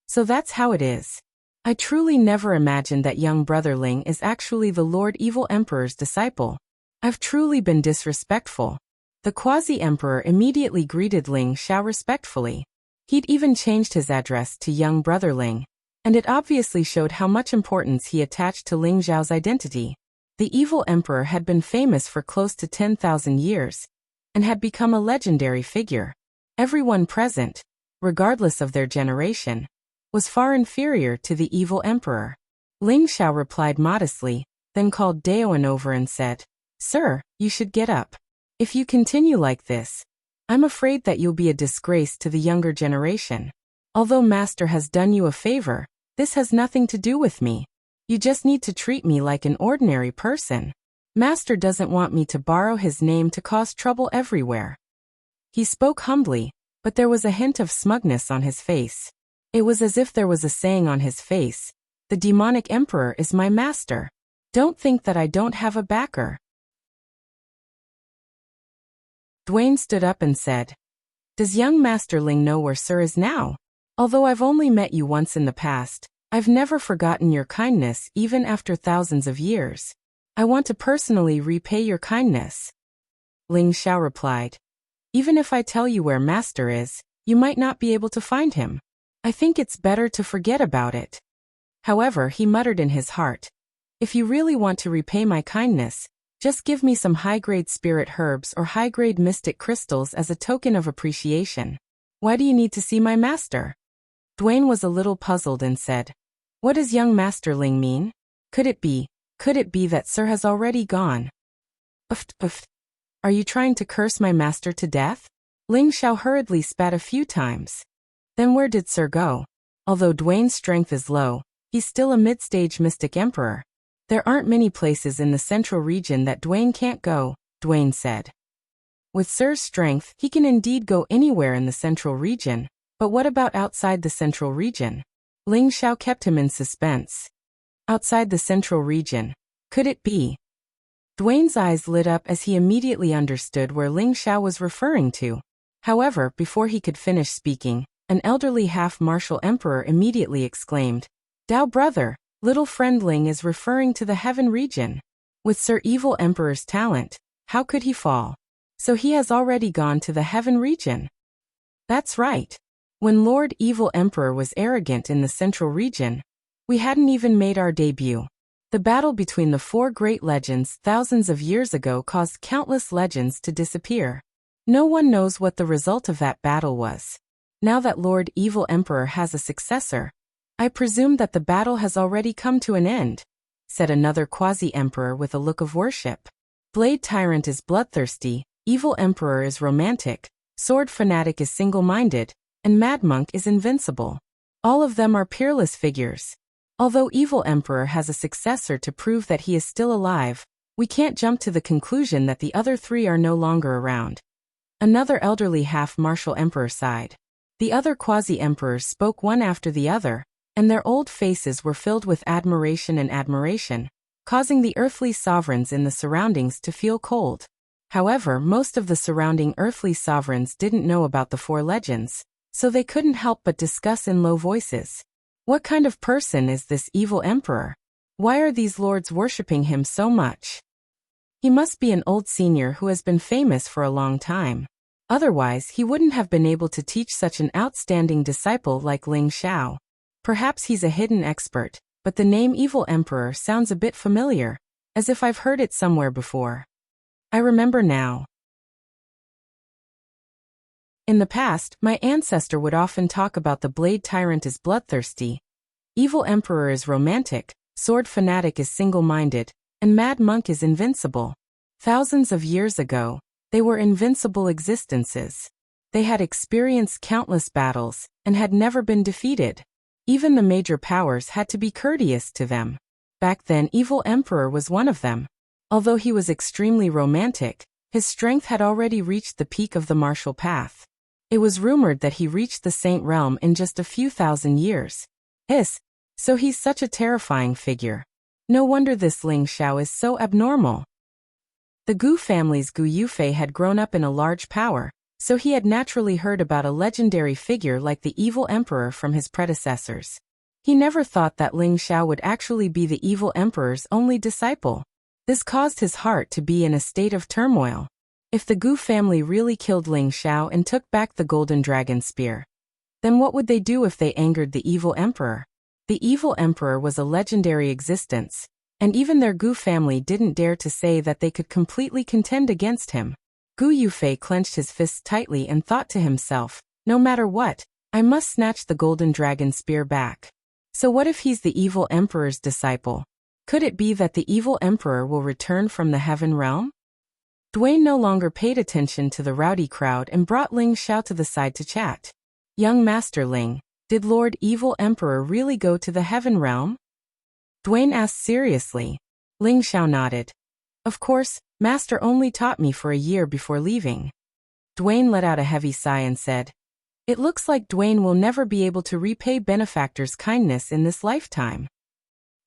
So that's how it is. I truly never imagined that young brother Ling is actually the Lord Evil Emperor's disciple. I've truly been disrespectful." The Quasi-Emperor immediately greeted Ling Xiao respectfully. He'd even changed his address to young brother Ling, and it obviously showed how much importance he attached to Ling Xiao's identity. The evil emperor had been famous for close to 10,000 years, and had become a legendary figure. Everyone present, regardless of their generation, was far inferior to the evil emperor. Ling Xiao replied modestly, then called Daoan over and said, "Sir, you should get up. If you continue like this, I'm afraid that you'll be a disgrace to the younger generation. Although Master has done you a favor, this has nothing to do with me. You just need to treat me like an ordinary person. Master doesn't want me to borrow his name to cause trouble everywhere." He spoke humbly, but there was a hint of smugness on his face. It was as if there was a saying on his face, "The demonic emperor is my master. Don't think that I don't have a backer." Dwayne stood up and said, "Does young Master Ling know where Sir is now? Although I've only met you once in the past, I've never forgotten your kindness even after thousands of years. I want to personally repay your kindness." Ling Xiao replied, "Even if I tell you where Master is, you might not be able to find him. I think it's better to forget about it." However, he muttered in his heart, "If you really want to repay my kindness, just give me some high-grade spirit herbs or high-grade mystic crystals as a token of appreciation. Why do you need to see my master?" Dwayne was a little puzzled and said, "What does young Master Ling mean? Could it be that Sir has already gone?" Uft. Are you trying to curse my master to death?" Ling Xiao hurriedly spat a few times. "Then where did Sir go? Although Dwayne's strength is low, he's still a mid-stage mystic emperor. There aren't many places in the central region that Dwayne can't go," Dwayne said. "With Sir's strength, he can indeed go anywhere in the central region, but what about outside the central region?" Ling Xiao kept him in suspense. Outside the central region. Could it be? Dwayne's eyes lit up as he immediately understood where Ling Xiao was referring to. However, before he could finish speaking, an elderly half-martial emperor immediately exclaimed. Dao brother, little friend Ling is referring to the heaven region. With Sir Evil Emperor's talent, how could he fall? So he has already gone to the heaven region. That's right. When Lord Evil Emperor was arrogant in the central region, we hadn't even made our debut. The battle between the four great legends thousands of years ago caused countless legends to disappear. No one knows what the result of that battle was. Now that Lord Evil Emperor has a successor, I presume that the battle has already come to an end, said another quasi-emperor with a look of worship. Blade Tyrant is bloodthirsty, Evil Emperor is romantic, Sword Fanatic is single-minded, and Mad Monk is invincible. All of them are peerless figures. Although Evil Emperor has a successor to prove that he is still alive, we can't jump to the conclusion that the other three are no longer around. Another elderly half-martial emperor sighed. The other quasi-emperors spoke one after the other, and their old faces were filled with admiration, causing the earthly sovereigns in the surroundings to feel cold. However, most of the surrounding earthly sovereigns didn't know about the four legends, so they couldn't help but discuss in low voices. What kind of person is this evil emperor? Why are these lords worshipping him so much? He must be an old senior who has been famous for a long time. Otherwise, he wouldn't have been able to teach such an outstanding disciple like Ling Xiao. Perhaps he's a hidden expert, but the name Evil Emperor sounds a bit familiar, as if I've heard it somewhere before. I remember now. In the past, my ancestor would often talk about the Blade Tyrant is bloodthirsty, Evil Emperor is romantic, Sword Fanatic is single-minded, and Mad Monk is invincible. Thousands of years ago, they were invincible existences. They had experienced countless battles, and had never been defeated. Even the major powers had to be courteous to them. Back then, Evil Emperor was one of them. Although he was extremely romantic, his strength had already reached the peak of the martial path. It was rumored that he reached the Saint Realm in just a few thousand years. So he's such a terrifying figure. No wonder this Ling Xiao is so abnormal. The Gu family's Gu Yufei had grown up in a large power, so he had naturally heard about a legendary figure like the Evil Emperor from his predecessors. He never thought that Ling Xiao would actually be the Evil Emperor's only disciple. This caused his heart to be in a state of turmoil. If the Gu family really killed Ling Xiao and took back the Golden Dragon Spear, then what would they do if they angered the Evil Emperor? The Evil Emperor was a legendary existence, and even their Gu family didn't dare to say that they could completely contend against him. Gu Yufei clenched his fists tightly and thought to himself, no matter what, I must snatch the Golden Dragon Spear back. So what if he's the Evil Emperor's disciple? Could it be that the Evil Emperor will return from the Heaven Realm? Dwayne no longer paid attention to the rowdy crowd and brought Ling Xiao to the side to chat. Young Master Ling, did Lord Evil Emperor really go to the Heaven Realm? Dwayne asked seriously. Ling Xiao nodded. Of course, Master only taught me for a year before leaving. Dwayne let out a heavy sigh and said, It looks like Dwayne will never be able to repay benefactors' kindness in this lifetime.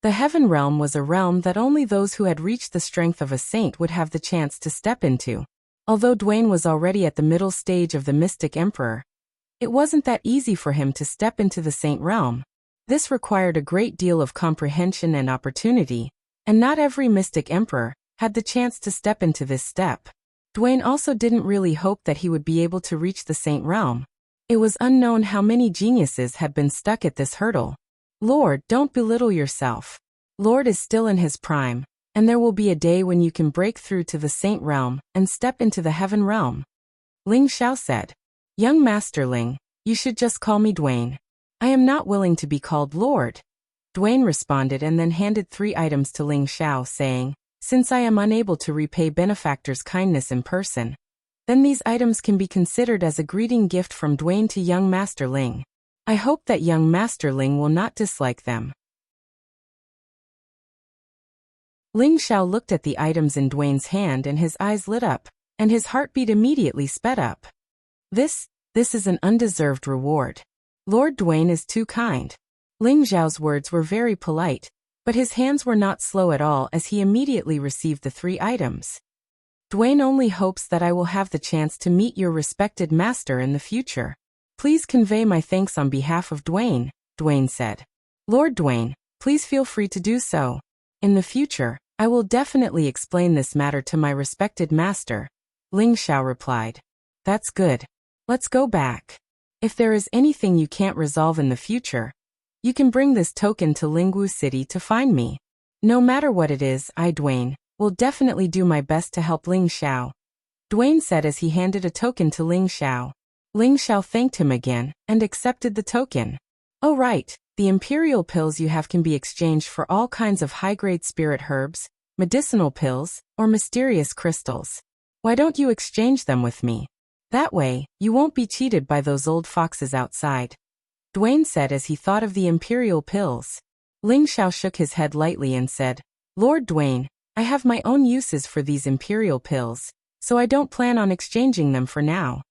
The Heaven Realm was a realm that only those who had reached the strength of a saint would have the chance to step into. Although Dwayne was already at the middle stage of the Mystic Emperor, it wasn't that easy for him to step into the Saint Realm. This required a great deal of comprehension and opportunity, and not every Mystic Emperor had the chance to step into this step. Dwayne also didn't really hope that he would be able to reach the Saint Realm. It was unknown how many geniuses had been stuck at this hurdle. Lord, don't belittle yourself. Lord is still in his prime, and there will be a day when you can break through to the Saint Realm and step into the Heaven Realm. Ling Xiao said, Young Master Ling, you should just call me Dwayne. I am not willing to be called Lord. Dwayne responded and then handed 3 items to Ling Xiao, saying, Since I am unable to repay benefactors' kindness in person, then these items can be considered as a greeting gift from Dwayne to young Master Ling. I hope that young Master Ling will not dislike them. Ling Xiao looked at the items in Dwayne's hand and his eyes lit up, and his heartbeat immediately sped up. This is an undeserved reward. Lord Dwayne is too kind. Ling Xiao's words were very polite, but his hands were not slow at all as he immediately received the 3 items. Dwayne only hopes that I will have the chance to meet your respected master in the future. Please convey my thanks on behalf of Dwayne, Dwayne said. Lord Dwayne, please feel free to do so. In the future, I will definitely explain this matter to my respected master, Ling Xiao replied. That's good. Let's go back. If there is anything you can't resolve in the future, you can bring this token to Lingwu City to find me. No matter what it is, I, Dwayne, will definitely do my best to help Ling Xiao, Dwayne said as he handed a token to Ling Xiao. Ling Xiao thanked him again and accepted the token. Oh right, the imperial pills you have can be exchanged for all kinds of high-grade spirit herbs, medicinal pills, or mysterious crystals. Why don't you exchange them with me? That way, you won't be cheated by those old foxes outside, Dwayne said as he thought of the imperial pills. Ling Xiao shook his head lightly and said, Lord Dwayne, I have my own uses for these imperial pills, so I don't plan on exchanging them for now.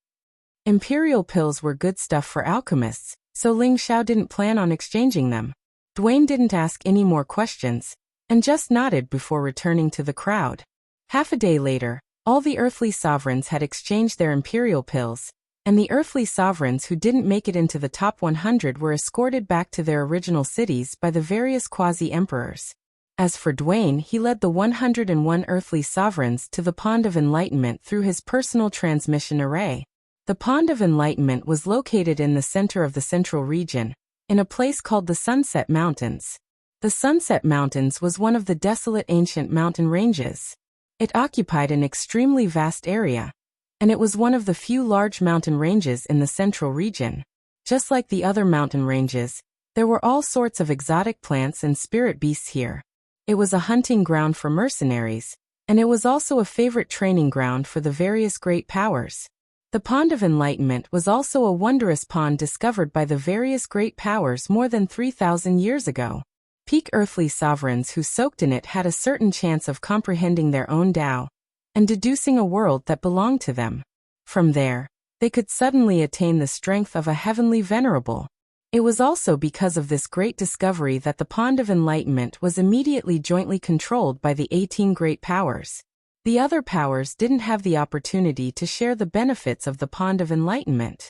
Imperial pills were good stuff for alchemists, so Ling Xiao didn't plan on exchanging them. Dwayne didn't ask any more questions, and just nodded before returning to the crowd. Half a day later, all the earthly sovereigns had exchanged their imperial pills, and the earthly sovereigns who didn't make it into the top 100 were escorted back to their original cities by the various quasi-emperors. As for Dwayne, he led the 101 earthly sovereigns to the Pond of Enlightenment through his personal transmission array. The Pond of Enlightenment was located in the center of the central region, in a place called the Sunset Mountains. The Sunset Mountains was one of the desolate ancient mountain ranges. It occupied an extremely vast area, and it was one of the few large mountain ranges in the central region. Just like the other mountain ranges, there were all sorts of exotic plants and spirit beasts here. It was a hunting ground for mercenaries, and it was also a favorite training ground for the various great powers. The Pond of Enlightenment was also a wondrous pond discovered by the various great powers more than 3,000 years ago. Peak earthly sovereigns who soaked in it had a certain chance of comprehending their own Tao and deducing a world that belonged to them. From there, they could suddenly attain the strength of a heavenly venerable. It was also because of this great discovery that the Pond of Enlightenment was immediately jointly controlled by the 18 great powers. The other powers didn't have the opportunity to share the benefits of the Pond of Enlightenment.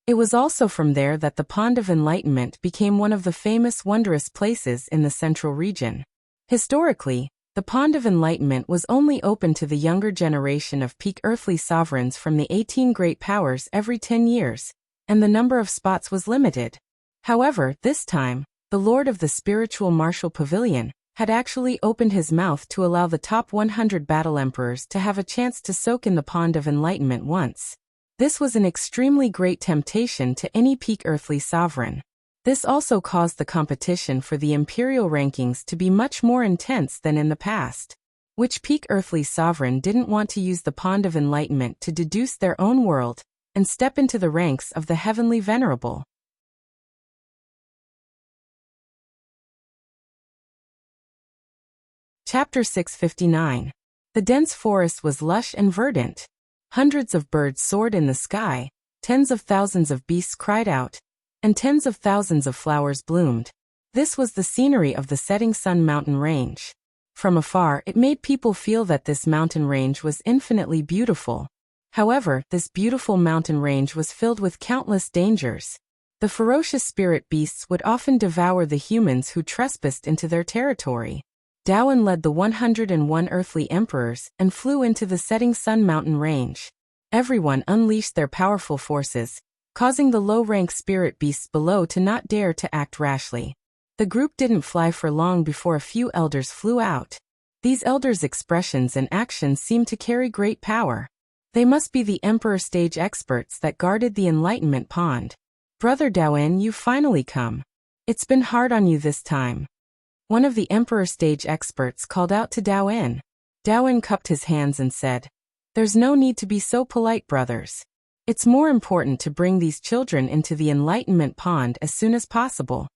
It was also from there that the Pond of Enlightenment became one of the famous wondrous places in the central region. Historically, the Pond of Enlightenment was only open to the younger generation of peak earthly sovereigns from the 18 great powers every 10 years, and the number of spots was limited. However, this time, the Lord of the Spiritual Martial Pavilion had actually opened his mouth to allow the top 100 battle emperors to have a chance to soak in the Pond of Enlightenment once. This was an extremely great temptation to any peak earthly sovereign. This also caused the competition for the imperial rankings to be much more intense than in the past. Which peak earthly sovereign didn't want to use the Pond of Enlightenment to deduce their own world and step into the ranks of the heavenly venerable? Chapter 659. The dense forest was lush and verdant. Hundreds of birds soared in the sky, tens of thousands of beasts cried out, and tens of thousands of flowers bloomed. This was the scenery of the Setting Sun mountain range. From afar, it made people feel that this mountain range was infinitely beautiful. However, this beautiful mountain range was filled with countless dangers. The ferocious spirit beasts would often devour the humans who trespassed into their territory. Daoan led the 101 earthly emperors and flew into the Setting Sun mountain range. Everyone unleashed their powerful forces, causing the low-rank spirit beasts below to not dare to act rashly. The group didn't fly for long before a few elders flew out. These elders' expressions and actions seemed to carry great power. They must be the Emperor stage experts that guarded the Enlightenment Pond. Brother Daoan, you've finally come. It's been hard on you this time. One of the Emperor stage experts called out to Daoan. Daoan cupped his hands and said, "There's no need to be so polite, brothers. It's more important to bring these children into the Enlightenment Pond as soon as possible."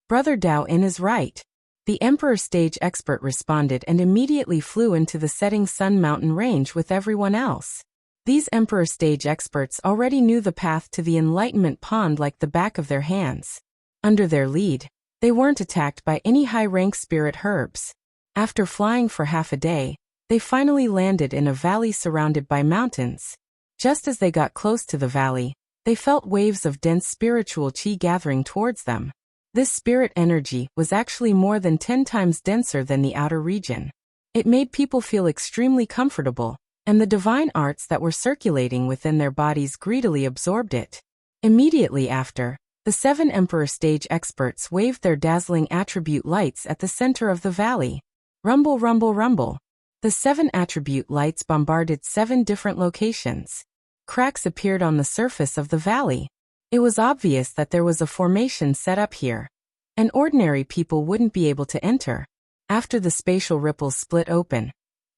Brother Daoan is right. The Emperor stage expert responded and immediately flew into the Setting Sun mountain range with everyone else. These Emperor stage experts already knew the path to the Enlightenment Pond like the back of their hands. Under their lead, they weren't attacked by any high-rank spirit herbs. After flying for half a day, they finally landed in a valley surrounded by mountains. Just as they got close to the valley, they felt waves of dense spiritual chi gathering towards them. This spirit energy was actually more than 10 times denser than the outer region. It made people feel extremely comfortable, and the divine arts that were circulating within their bodies greedily absorbed it. Immediately after, the 7 Emperor stage experts waved their dazzling attribute lights at the center of the valley. Rumble, rumble, rumble. The 7 attribute lights bombarded 7 different locations. Cracks appeared on the surface of the valley. It was obvious that there was a formation set up here, and ordinary people wouldn't be able to enter. After the spatial ripples split open,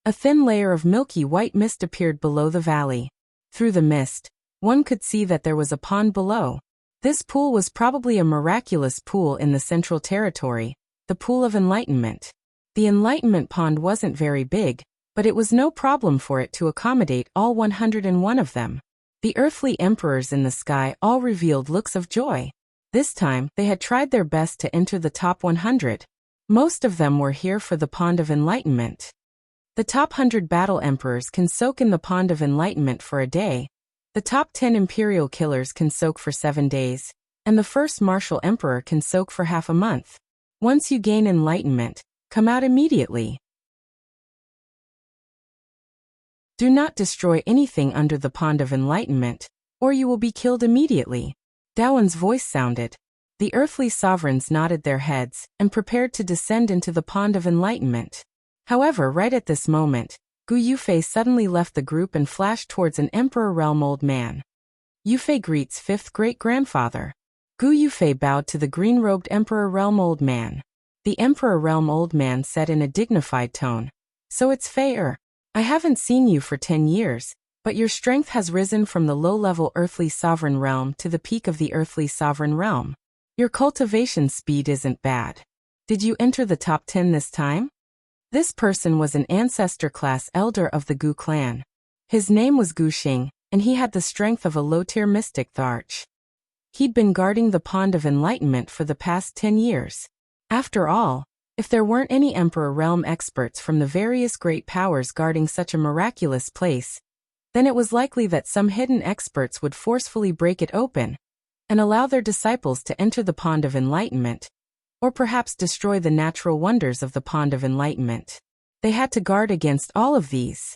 a thin layer of milky white mist appeared below the valley. Through the mist, one could see that there was a pond below. This pool was probably a miraculous pool in the central territory, the Pool of Enlightenment. The Enlightenment Pond wasn't very big, but it was no problem for it to accommodate all 101 of them. The earthly emperors in the sky all revealed looks of joy. This time, they had tried their best to enter the top 100. Most of them were here for the Pond of Enlightenment. The top 100 battle emperors can soak in the Pond of Enlightenment for a day. The top 10 imperial killers can soak for 7 days, and the first martial emperor can soak for half a month. Once you gain enlightenment, come out immediately. Do not destroy anything under the Pond of Enlightenment, or you will be killed immediately. Dawan's voice sounded. The earthly sovereigns nodded their heads and prepared to descend into the Pond of Enlightenment. However, right at this moment, Gu Yufei suddenly left the group and flashed towards an Emperor Realm Old Man. Yufei greets 5th great-grandfather. Gu Yufei bowed to the green-robed Emperor Realm Old Man. The Emperor Realm Old Man said in a dignified tone, "So it's Fei. I haven't seen you for 10 years, but your strength has risen from the low-level earthly sovereign realm to the peak of the earthly sovereign realm. Your cultivation speed isn't bad. Did you enter the top 10 this time?" This person was an ancestor-class elder of the Gu clan. His name was Gu Xing, and he had the strength of a low-tier mystic Tharch. He'd been guarding the Pond of Enlightenment for the past 10 years. After all, if there weren't any Emperor Realm experts from the various great powers guarding such a miraculous place, then it was likely that some hidden experts would forcefully break it open and allow their disciples to enter the Pond of Enlightenment, or perhaps destroy the natural wonders of the Pond of Enlightenment. They had to guard against all of these.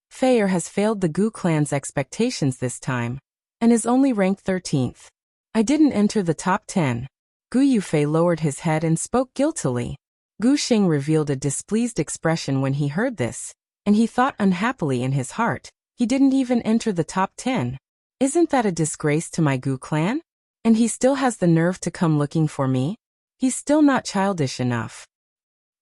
Fei has failed the Gu clan's expectations this time, and is only ranked 13th. I didn't enter the top 10. Gu Yufei lowered his head and spoke guiltily. Gu Xing revealed a displeased expression when he heard this, and he thought unhappily in his heart, he didn't even enter the top 10. Isn't that a disgrace to my Gu clan? And he still has the nerve to come looking for me? He's still not childish enough.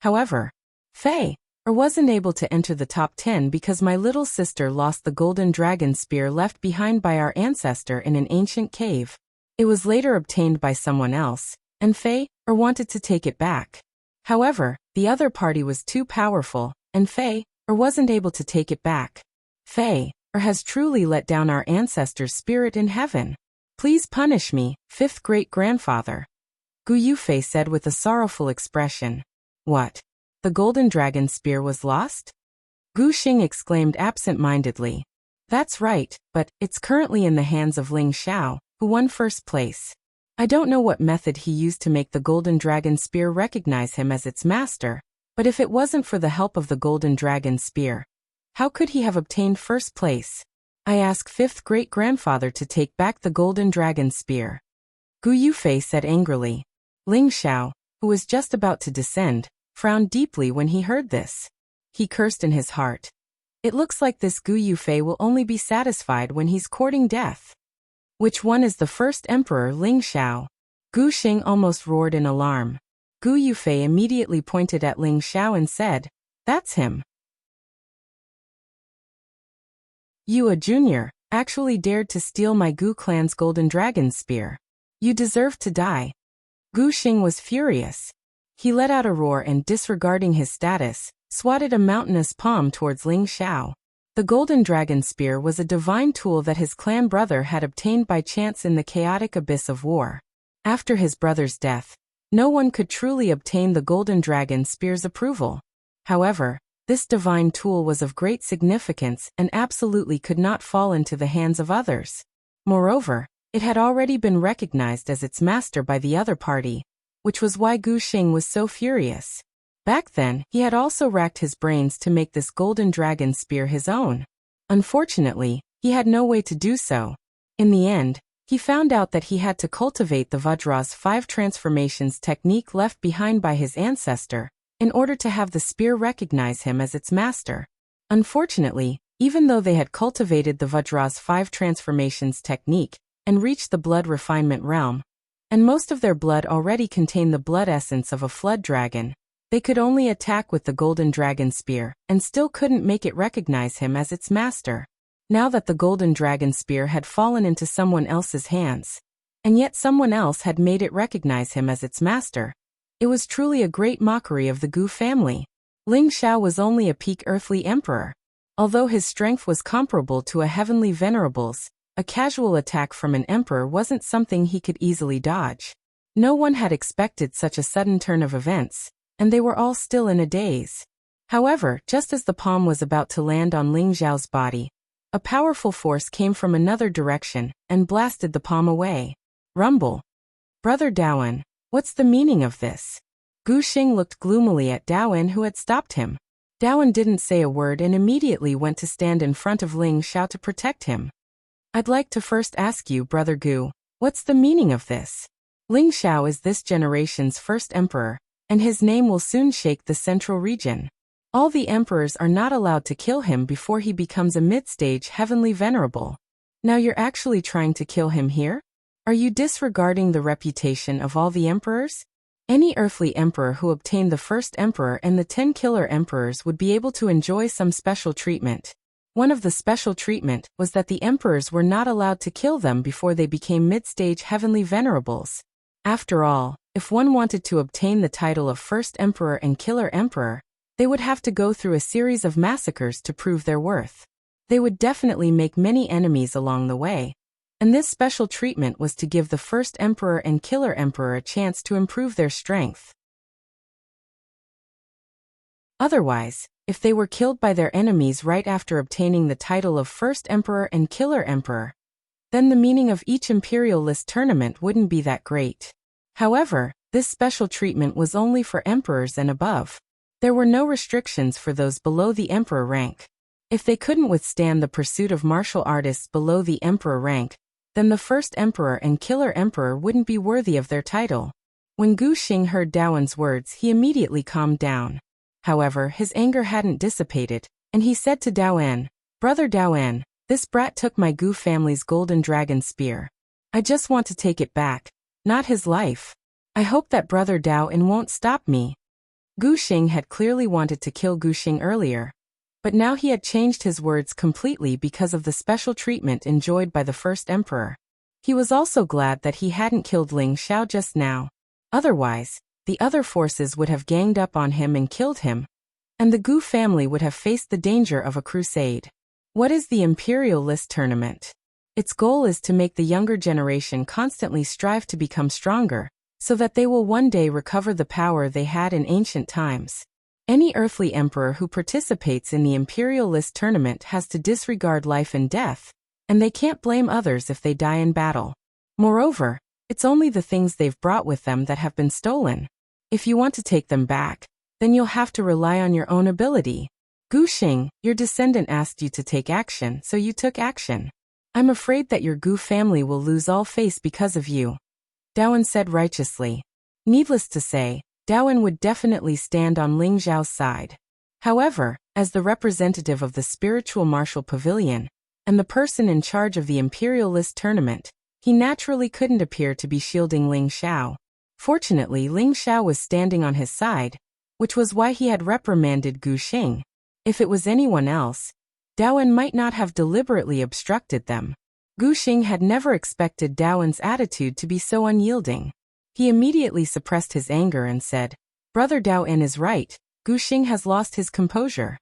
However, Fei wasn't able to enter the top 10 because my little sister lost the golden dragon spear left behind by our ancestor in an ancient cave. It was later obtained by someone else, and Fei wanted to take it back. However, the other party was too powerful, and Fei wasn't able to take it back. Fei has truly let down our ancestor's spirit in heaven. Please punish me, 5th great-grandfather. Gu Yufei said with a sorrowful expression. What? The golden dragon spear was lost? Gu Xing exclaimed absent-mindedly. That's right, but it's currently in the hands of Ling Xiao, who won first place. I don't know what method he used to make the golden dragon spear recognize him as its master, but if it wasn't for the help of the golden dragon spear, how could he have obtained first place? I ask 5th great-grandfather to take back the golden dragon spear. Gu Yufei said angrily. Ling Xiao, who was just about to descend, frowned deeply when he heard this. He cursed in his heart. It looks like this Gu Yufei will only be satisfied when he's courting death. Which one is the first emperor, Ling Xiao? Gu Xing almost roared in alarm. Gu Yufei immediately pointed at Ling Xiao and said, "That's him." You, a junior, actually dared to steal my Gu clan's golden dragon spear. You deserve to die. Gu Xing was furious. He let out a roar and, disregarding his status, swatted a mountainous palm towards Ling Xiao. The golden dragon spear was a divine tool that his clan brother had obtained by chance in the chaotic abyss of war. After his brother's death, no one could truly obtain the golden dragon spear's approval. However, This divine tool was of great significance and absolutely could not fall into the hands of others. Moreover, it had already been recognized as its master by the other party, which was why Gu Xing was so furious. Back then, he had also racked his brains to make this golden dragon spear his own. Unfortunately, he had no way to do so. In the end, he found out that he had to cultivate the Vajra's 5 transformations technique left behind by his ancestor, in order to have the spear recognize him as its master. Unfortunately, even though they had cultivated the Vajra's 5 transformations technique and reached the blood refinement realm, and most of their blood already contained the blood essence of a flood dragon, they could only attack with the golden dragon spear and still couldn't make it recognize him as its master. Now that the golden dragon spear had fallen into someone else's hands, and yet someone else had made it recognize him as its master, it was truly a great mockery of the Gu family. Ling Xiao was only a peak earthly emperor. Although his strength was comparable to a heavenly venerable's, a casual attack from an emperor wasn't something he could easily dodge. No one had expected such a sudden turn of events, and they were all still in a daze. However, just as the palm was about to land on Ling Xiao's body, a powerful force came from another direction and blasted the palm away. Rumble. Brother Daowen, what's the meaning of this? Gu Xing looked gloomily at Daowen, who had stopped him. Daowen didn't say a word and immediately went to stand in front of Ling Xiao to protect him. I'd like to first ask you, Brother Gu, what's the meaning of this? Ling Xiao is this generation's first emperor, and his name will soon shake the central region. All the emperors are not allowed to kill him before he becomes a mid-stage heavenly venerable. Now you're actually trying to kill him here? Are you disregarding the reputation of all the emperors? Any earthly emperor who obtained the first emperor and the 10 killer emperors would be able to enjoy some special treatment. One of the special treatment was that the emperors were not allowed to kill them before they became mid-stage heavenly venerables. After all, if one wanted to obtain the title of first emperor and killer emperor, they would have to go through a series of massacres to prove their worth. They would definitely make many enemies along the way. And this special treatment was to give the first emperor and killer emperor a chance to improve their strength. Otherwise, if they were killed by their enemies right after obtaining the title of first emperor and killer emperor, then the meaning of each imperial list tournament wouldn't be that great. However, this special treatment was only for emperors and above. There were no restrictions for those below the emperor rank. If they couldn't withstand the pursuit of martial artists below the emperor rank, then the first emperor and killer emperor wouldn't be worthy of their title. When Gu Xing heard Daowen's words, he immediately calmed down. However, his anger hadn't dissipated, and he said to Daowen, Brother Daowen, this brat took my Gu family's golden dragon spear. I just want to take it back, not his life. I hope that Brother Daowen won't stop me. Gu Xing had clearly wanted to kill Gu Xing earlier, but now he had changed his words completely because of the special treatment enjoyed by the first emperor. He was also glad that he hadn't killed Ling Xiao just now. Otherwise, the other forces would have ganged up on him and killed him, and the Gu family would have faced the danger of a crusade. What is the Imperial List Tournament? Its goal is to make the younger generation constantly strive to become stronger, so that they will one day recover the power they had in ancient times. Any earthly emperor who participates in the Imperial List Tournament has to disregard life and death, and they can't blame others if they die in battle. Moreover, it's only the things they've brought with them that have been stolen. If you want to take them back, then you'll have to rely on your own ability. Gu Xing, your descendant asked you to take action, so you took action. I'm afraid that your Gu family will lose all face because of you. Daowen said righteously. Needless to say, Daowen would definitely stand on Ling Xiao's side. However, as the representative of the spiritual martial pavilion, and the person in charge of the Imperial List Tournament, he naturally couldn't appear to be shielding Ling Xiao. Fortunately, Ling Xiao was standing on his side, which was why he had reprimanded Gu Xing. If it was anyone else, Daowen might not have deliberately obstructed them. Gu Xing had never expected Daowen's attitude to be so unyielding. He immediately suppressed his anger and said, Brother Daowen is right, Gu Xing has lost his composure.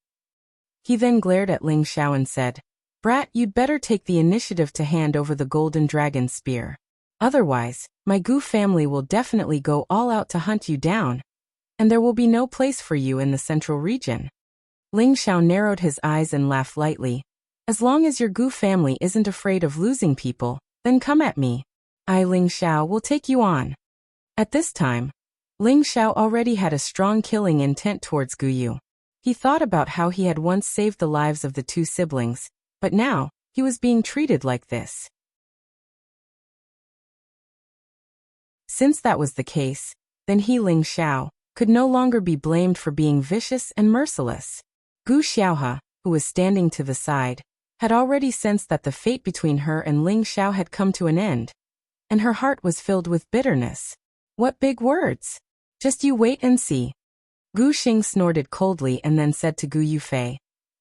He then glared at Ling Xiao and said, Brat, you'd better take the initiative to hand over the golden dragon spear. Otherwise, my Gu family will definitely go all out to hunt you down, and there will be no place for you in the central region. Ling Xiao narrowed his eyes and laughed lightly. As long as your Gu family isn't afraid of losing people, then come at me. I, Ling Xiao, will take you on. At this time, Ling Xiao already had a strong killing intent towards Gu Yu. He thought about how he had once saved the lives of the two siblings, but now, he was being treated like this. Since that was the case, then he, Ling Xiao, could no longer be blamed for being vicious and merciless. Gu Xiaohe, who was standing to the side, had already sensed that the fate between her and Ling Xiao had come to an end, and her heart was filled with bitterness. What big words! Just you wait and see. Gu Xing snorted coldly and then said to Gu Yufei,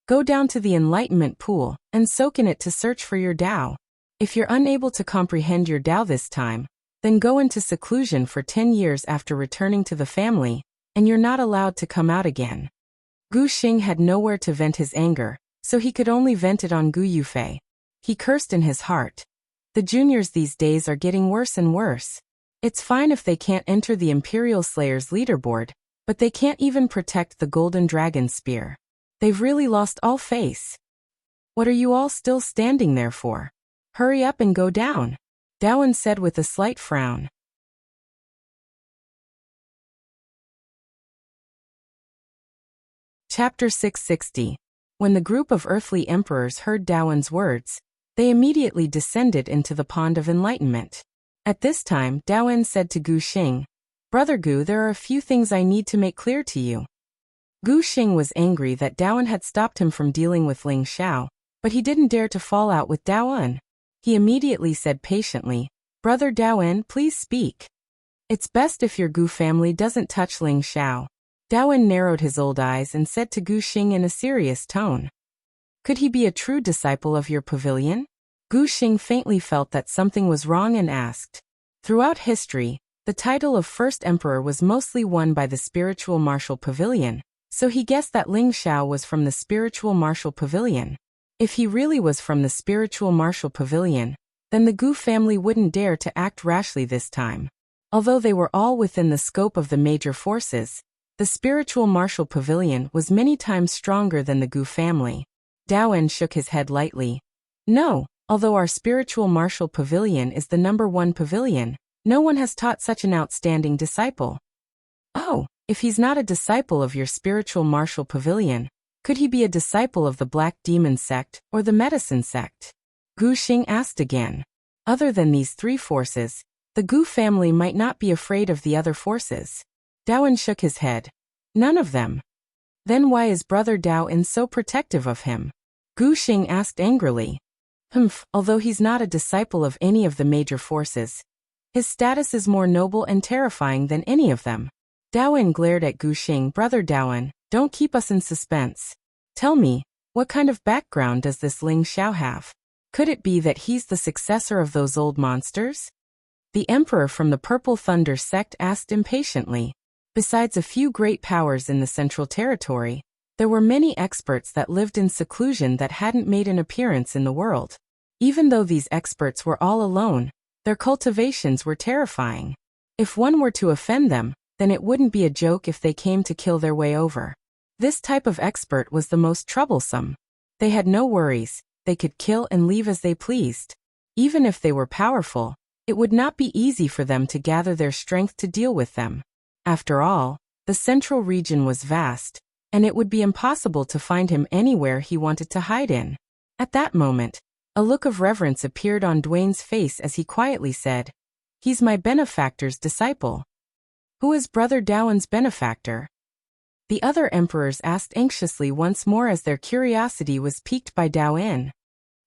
go down to the enlightenment pool and soak in it to search for your Tao. If you're unable to comprehend your Tao this time, then go into seclusion for 10 years after returning to the family, and you're not allowed to come out again. Gu Xing had nowhere to vent his anger, so he could only vent it on Gu Yufei. He cursed in his heart. The juniors these days are getting worse and worse. It's fine if they can't enter the Imperial Slayers leaderboard, but they can't even protect the Golden Dragon Spear. They've really lost all face. What are you all still standing there for? Hurry up and go down, Dawen said with a slight frown. Chapter 660. When the group of earthly emperors heard Dawen's words, they immediately descended into the pond of enlightenment. At this time, Dawen said to Gu Xing, Brother Gu, there are a few things I need to make clear to you. Gu Xing was angry that Dawen had stopped him from dealing with Ling Xiao, but he didn't dare to fall out with Dawen. He immediately said patiently, Brother Dawen, please speak. It's best if your Gu family doesn't touch Ling Xiao. Dawen narrowed his old eyes and said to Gu Xing in a serious tone, could he be a true disciple of your pavilion? Gu Xing faintly felt that something was wrong and asked. Throughout history, the title of First Emperor was mostly won by the Spiritual Martial Pavilion, so he guessed that Ling Xiao was from the Spiritual Martial Pavilion. If he really was from the Spiritual Martial Pavilion, then the Gu family wouldn't dare to act rashly this time. Although they were all within the scope of the major forces, the Spiritual Martial Pavilion was many times stronger than the Gu family. Dawen shook his head lightly. No, although our Spiritual Martial Pavilion is the #1 pavilion, no one has taught such an outstanding disciple. Oh, if he's not a disciple of your Spiritual Martial Pavilion, could he be a disciple of the Black Demon sect or the Medicine sect? Gu Xing asked again. Other than these three forces, the Gu family might not be afraid of the other forces. Dawen shook his head. None of them. Then why is Brother Dawen so protective of him? Gu Xing asked angrily. Although he's not a disciple of any of the major forces, his status is more noble and terrifying than any of them. Dawen glared at Gu Xing. Brother Dawen, don't keep us in suspense. Tell me, what kind of background does this Ling Xiao have? Could it be that he's the successor of those old monsters? The emperor from the Purple Thunder sect asked impatiently. Besides a few great powers in the Central Territory, there were many experts that lived in seclusion that hadn't made an appearance in the world. Even though these experts were all alone, their cultivations were terrifying. If one were to offend them, then it wouldn't be a joke if they came to kill their way over. This type of expert was the most troublesome. They had no worries, they could kill and leave as they pleased. Even if they were powerful, it would not be easy for them to gather their strength to deal with them. After all, the central region was vast, and it would be impossible to find him anywhere he wanted to hide in. At that moment, a look of reverence appeared on Dwayne's face as he quietly said, He's my benefactor's disciple. Who is Brother Dawen's benefactor? The other emperors asked anxiously once more as their curiosity was piqued by Dawen.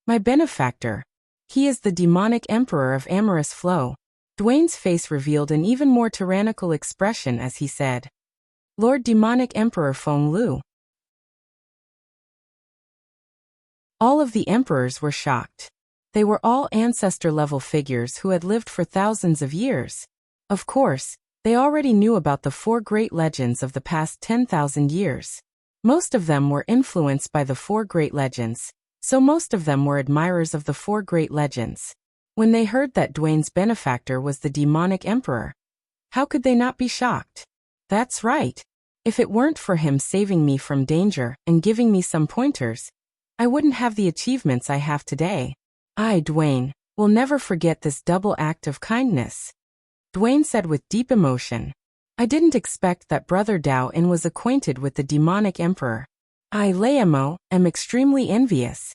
My benefactor. He is the demonic emperor of Amorous Flow. Dwayne's face revealed an even more tyrannical expression as he said, Lord Demonic Emperor Feng Lu. All of the emperors were shocked. They were all ancestor-level figures who had lived for thousands of years. Of course, they already knew about the 4 great legends of the past 10,000 years. Most of them were influenced by the 4 great legends, so most of them were admirers of the 4 great legends. When they heard that Dwayne's benefactor was the demonic emperor, how could they not be shocked? That's right. If it weren't for him saving me from danger and giving me some pointers, I wouldn't have the achievements I have today. I, Dwayne, will never forget this double act of kindness. Dwayne said with deep emotion. I didn't expect that Brother Dao-in was acquainted with the demonic emperor. I, Layamo, am extremely envious.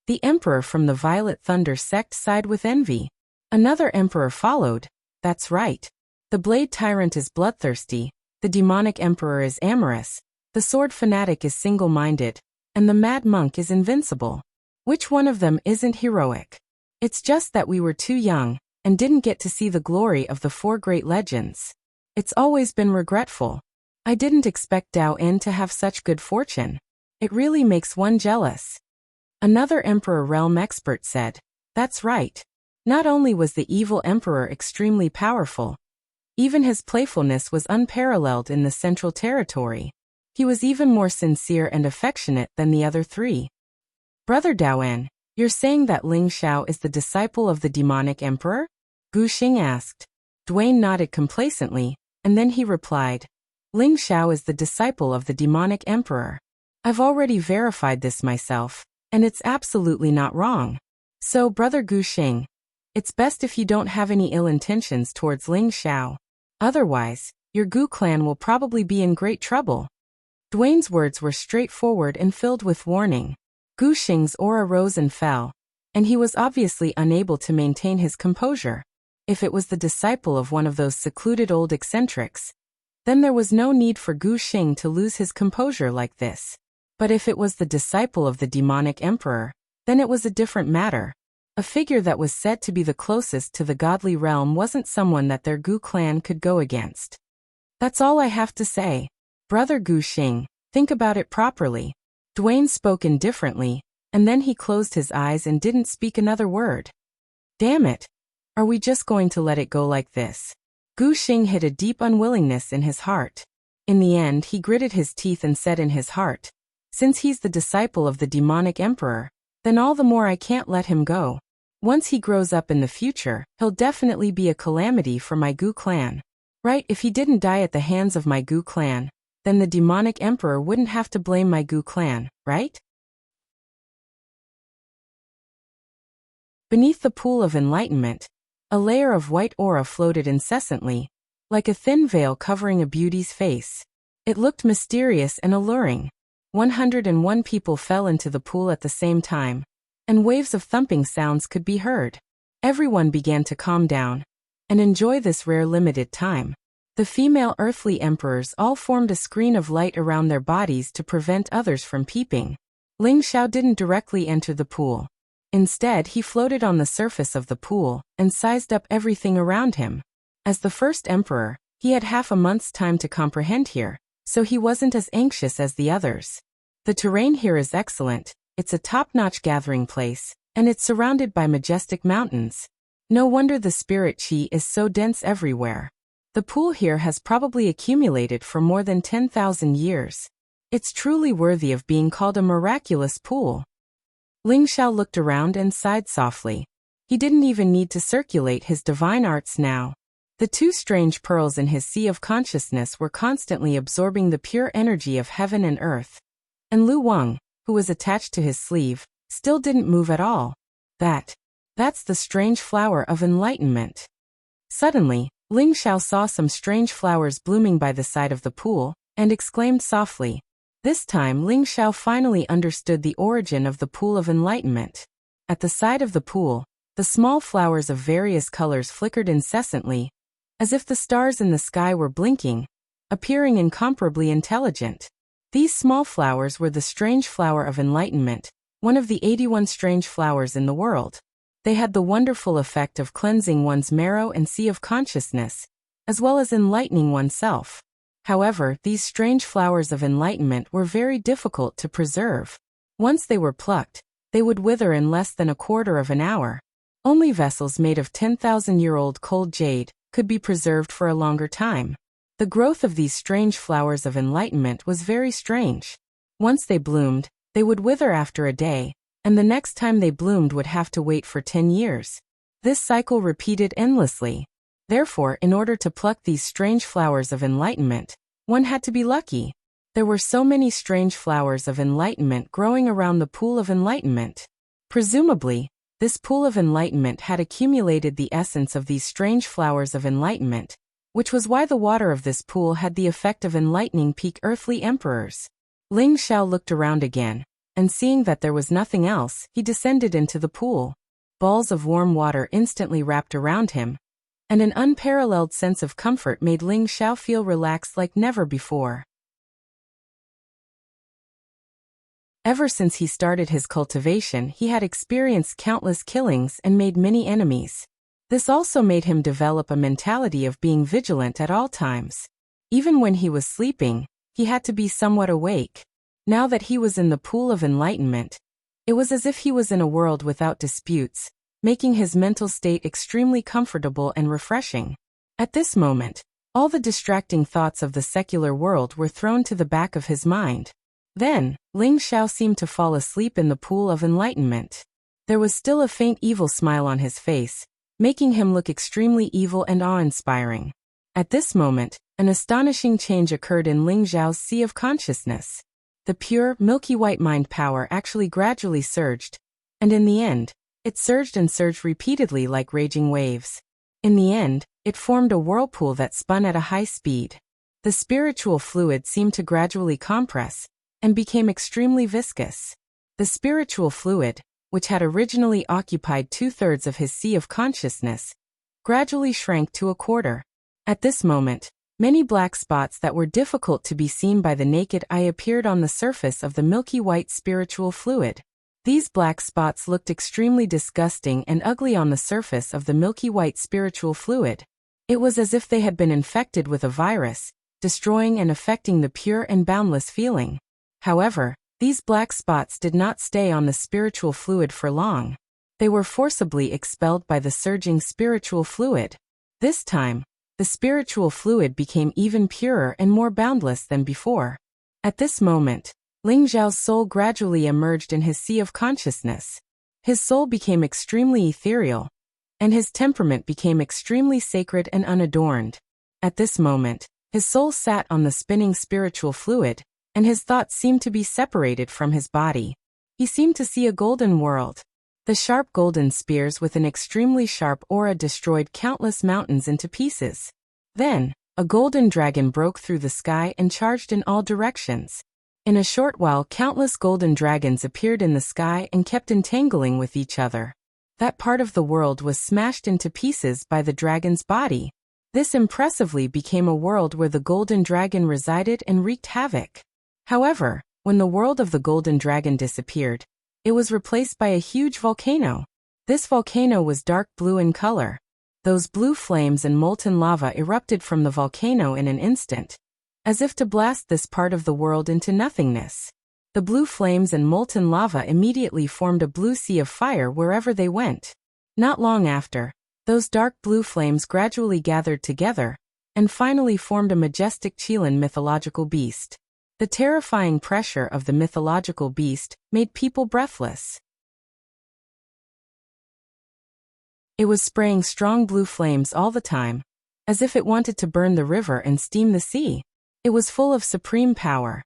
The emperor from the Violet Thunder sect sighed with envy. Another emperor followed. That's right. The Blade Tyrant is bloodthirsty, the demonic emperor is amorous, the sword fanatic is single-minded, and the mad monk is invincible. Which one of them isn't heroic? It's just that we were too young, and didn't get to see the glory of the four great legends. It's always been regretful. I didn't expect Dao-in to have such good fortune. It really makes one jealous. Another Emperor Realm expert said, that's right. Not only was the evil emperor extremely powerful, even his playfulness was unparalleled in the Central Territory. He was even more sincere and affectionate than the other three. Brother Dao-in, you're saying that Ling Xiao is the disciple of the demonic emperor? Gu Xing asked. Dwayne nodded complacently, and then he replied, Ling Xiao is the disciple of the demonic emperor. I've already verified this myself, and it's absolutely not wrong. So, Brother Gu Xing, it's best if you don't have any ill intentions towards Ling Xiao. Otherwise, your Gu clan will probably be in great trouble. Dwayne's words were straightforward and filled with warning. Gu Xing's aura rose and fell, and he was obviously unable to maintain his composure. If it was the disciple of one of those secluded old eccentrics, then there was no need for Gu Xing to lose his composure like this. But if it was the disciple of the demonic emperor, then it was a different matter. A figure that was said to be the closest to the godly realm wasn't someone that their Gu clan could go against. That's all I have to say. Brother Gu Xing, think about it properly. Dwayne spoke indifferently, and then he closed his eyes and didn't speak another word. Damn it. Are we just going to let it go like this? Gu Xing hid a deep unwillingness in his heart. In the end, he gritted his teeth and said in his heart, since he's the disciple of the demonic emperor, then all the more I can't let him go. Once he grows up in the future, he'll definitely be a calamity for my Gu clan. Right, if he didn't die at the hands of my Gu clan, then the demonic emperor wouldn't have to blame my Gu clan, right? Beneath the pool of enlightenment, a layer of white aura floated incessantly, like a thin veil covering a beauty's face. It looked mysterious and alluring. 101 people fell into the pool at the same time, and waves of thumping sounds could be heard. Everyone began to calm down and enjoy this rare limited time. The female earthly emperors all formed a screen of light around their bodies to prevent others from peeping. Ling Xiao didn't directly enter the pool. Instead, he floated on the surface of the pool and sized up everything around him. As the first emperor, he had half a month's time to comprehend here, so he wasn't as anxious as the others. The terrain here is excellent, it's a top-notch gathering place, and it's surrounded by majestic mountains. No wonder the spirit chi is so dense everywhere. The pool here has probably accumulated for more than 10,000 years. It's truly worthy of being called a miraculous pool. Ling Xiao looked around and sighed softly. He didn't even need to circulate his divine arts now. The two strange pearls in his sea of consciousness were constantly absorbing the pure energy of heaven and earth. And Lu Wang, who was attached to his sleeve, still didn't move at all. That's the strange flower of enlightenment. Suddenly, Ling Xiao saw some strange flowers blooming by the side of the pool, and exclaimed softly. This time Ling Xiao finally understood the origin of the pool of enlightenment. At the side of the pool, the small flowers of various colors flickered incessantly, as if the stars in the sky were blinking, appearing incomparably intelligent. These small flowers were the strange flower of enlightenment, one of the 81 strange flowers in the world. They had the wonderful effect of cleansing one's marrow and sea of consciousness, as well as enlightening oneself. However, these strange flowers of enlightenment were very difficult to preserve. Once they were plucked, they would wither in less than a quarter of an hour. Only vessels made of 10,000-year-old cold jade could be preserved for a longer time. The growth of these strange flowers of enlightenment was very strange. Once they bloomed, they would wither after a day, and the next time they bloomed would have to wait for 10 years. This cycle repeated endlessly. Therefore, in order to pluck these strange flowers of enlightenment, One had to be lucky. There were so many strange flowers of enlightenment growing around the pool of enlightenment. Presumably, this pool of enlightenment had accumulated the essence of these strange flowers of enlightenment, which was why the water of this pool had the effect of enlightening peak earthly emperors. Ling Xiao looked around again, and seeing that there was nothing else, he descended into the pool. Balls of warm water instantly wrapped around him, and an unparalleled sense of comfort made Ling Xiao feel relaxed like never before. Ever since he started his cultivation, he had experienced countless killings and made many enemies. This also made him develop a mentality of being vigilant at all times. Even when he was sleeping, he had to be somewhat awake. Now that he was in the pool of enlightenment, it was as if he was in a world without disputes, making his mental state extremely comfortable and refreshing. At this moment, all the distracting thoughts of the secular world were thrown to the back of his mind. Then, Ling Xiao seemed to fall asleep in the pool of enlightenment. There was still a faint evil smile on his face, making him look extremely evil and awe-inspiring. At this moment, an astonishing change occurred in Ling Xiao's sea of consciousness. The pure, milky white mind power actually gradually surged, and in the end, it surged and surged repeatedly like raging waves. In the end, it formed a whirlpool that spun at a high speed. The spiritual fluid seemed to gradually compress, and became extremely viscous. The spiritual fluid, which had originally occupied 2/3 of his sea of consciousness, gradually shrank to a quarter. At this moment, many black spots that were difficult to be seen by the naked eye appeared on the surface of the milky white spiritual fluid. These black spots looked extremely disgusting and ugly on the surface of the milky white spiritual fluid. It was as if they had been infected with a virus, destroying and affecting the pure and boundless feeling. However, these black spots did not stay on the spiritual fluid for long. They were forcibly expelled by the surging spiritual fluid. This time, the spiritual fluid became even purer and more boundless than before. At this moment, Ling Xiao's soul gradually emerged in his sea of consciousness. His soul became extremely ethereal, and his temperament became extremely sacred and unadorned. At this moment, his soul sat on the spinning spiritual fluid, and his thoughts seemed to be separated from his body. He seemed to see a golden world. The sharp golden spears with an extremely sharp aura destroyed countless mountains into pieces. Then, a golden dragon broke through the sky and charged in all directions. In a short while, countless golden dragons appeared in the sky and kept entangling with each other. That part of the world was smashed into pieces by the dragon's body. This impressively became a world where the golden dragon resided and wreaked havoc. However, when the world of the golden dragon disappeared, it was replaced by a huge volcano. This volcano was dark blue in color. Those blue flames and molten lava erupted from the volcano in an instant, as if to blast this part of the world into nothingness. The blue flames and molten lava immediately formed a blue sea of fire wherever they went. Not long after, those dark blue flames gradually gathered together, and finally formed a majestic Qilin mythological beast. The terrifying pressure of the mythological beast made people breathless. It was spraying strong blue flames all the time, as if it wanted to burn the river and steam the sea. It was full of supreme power.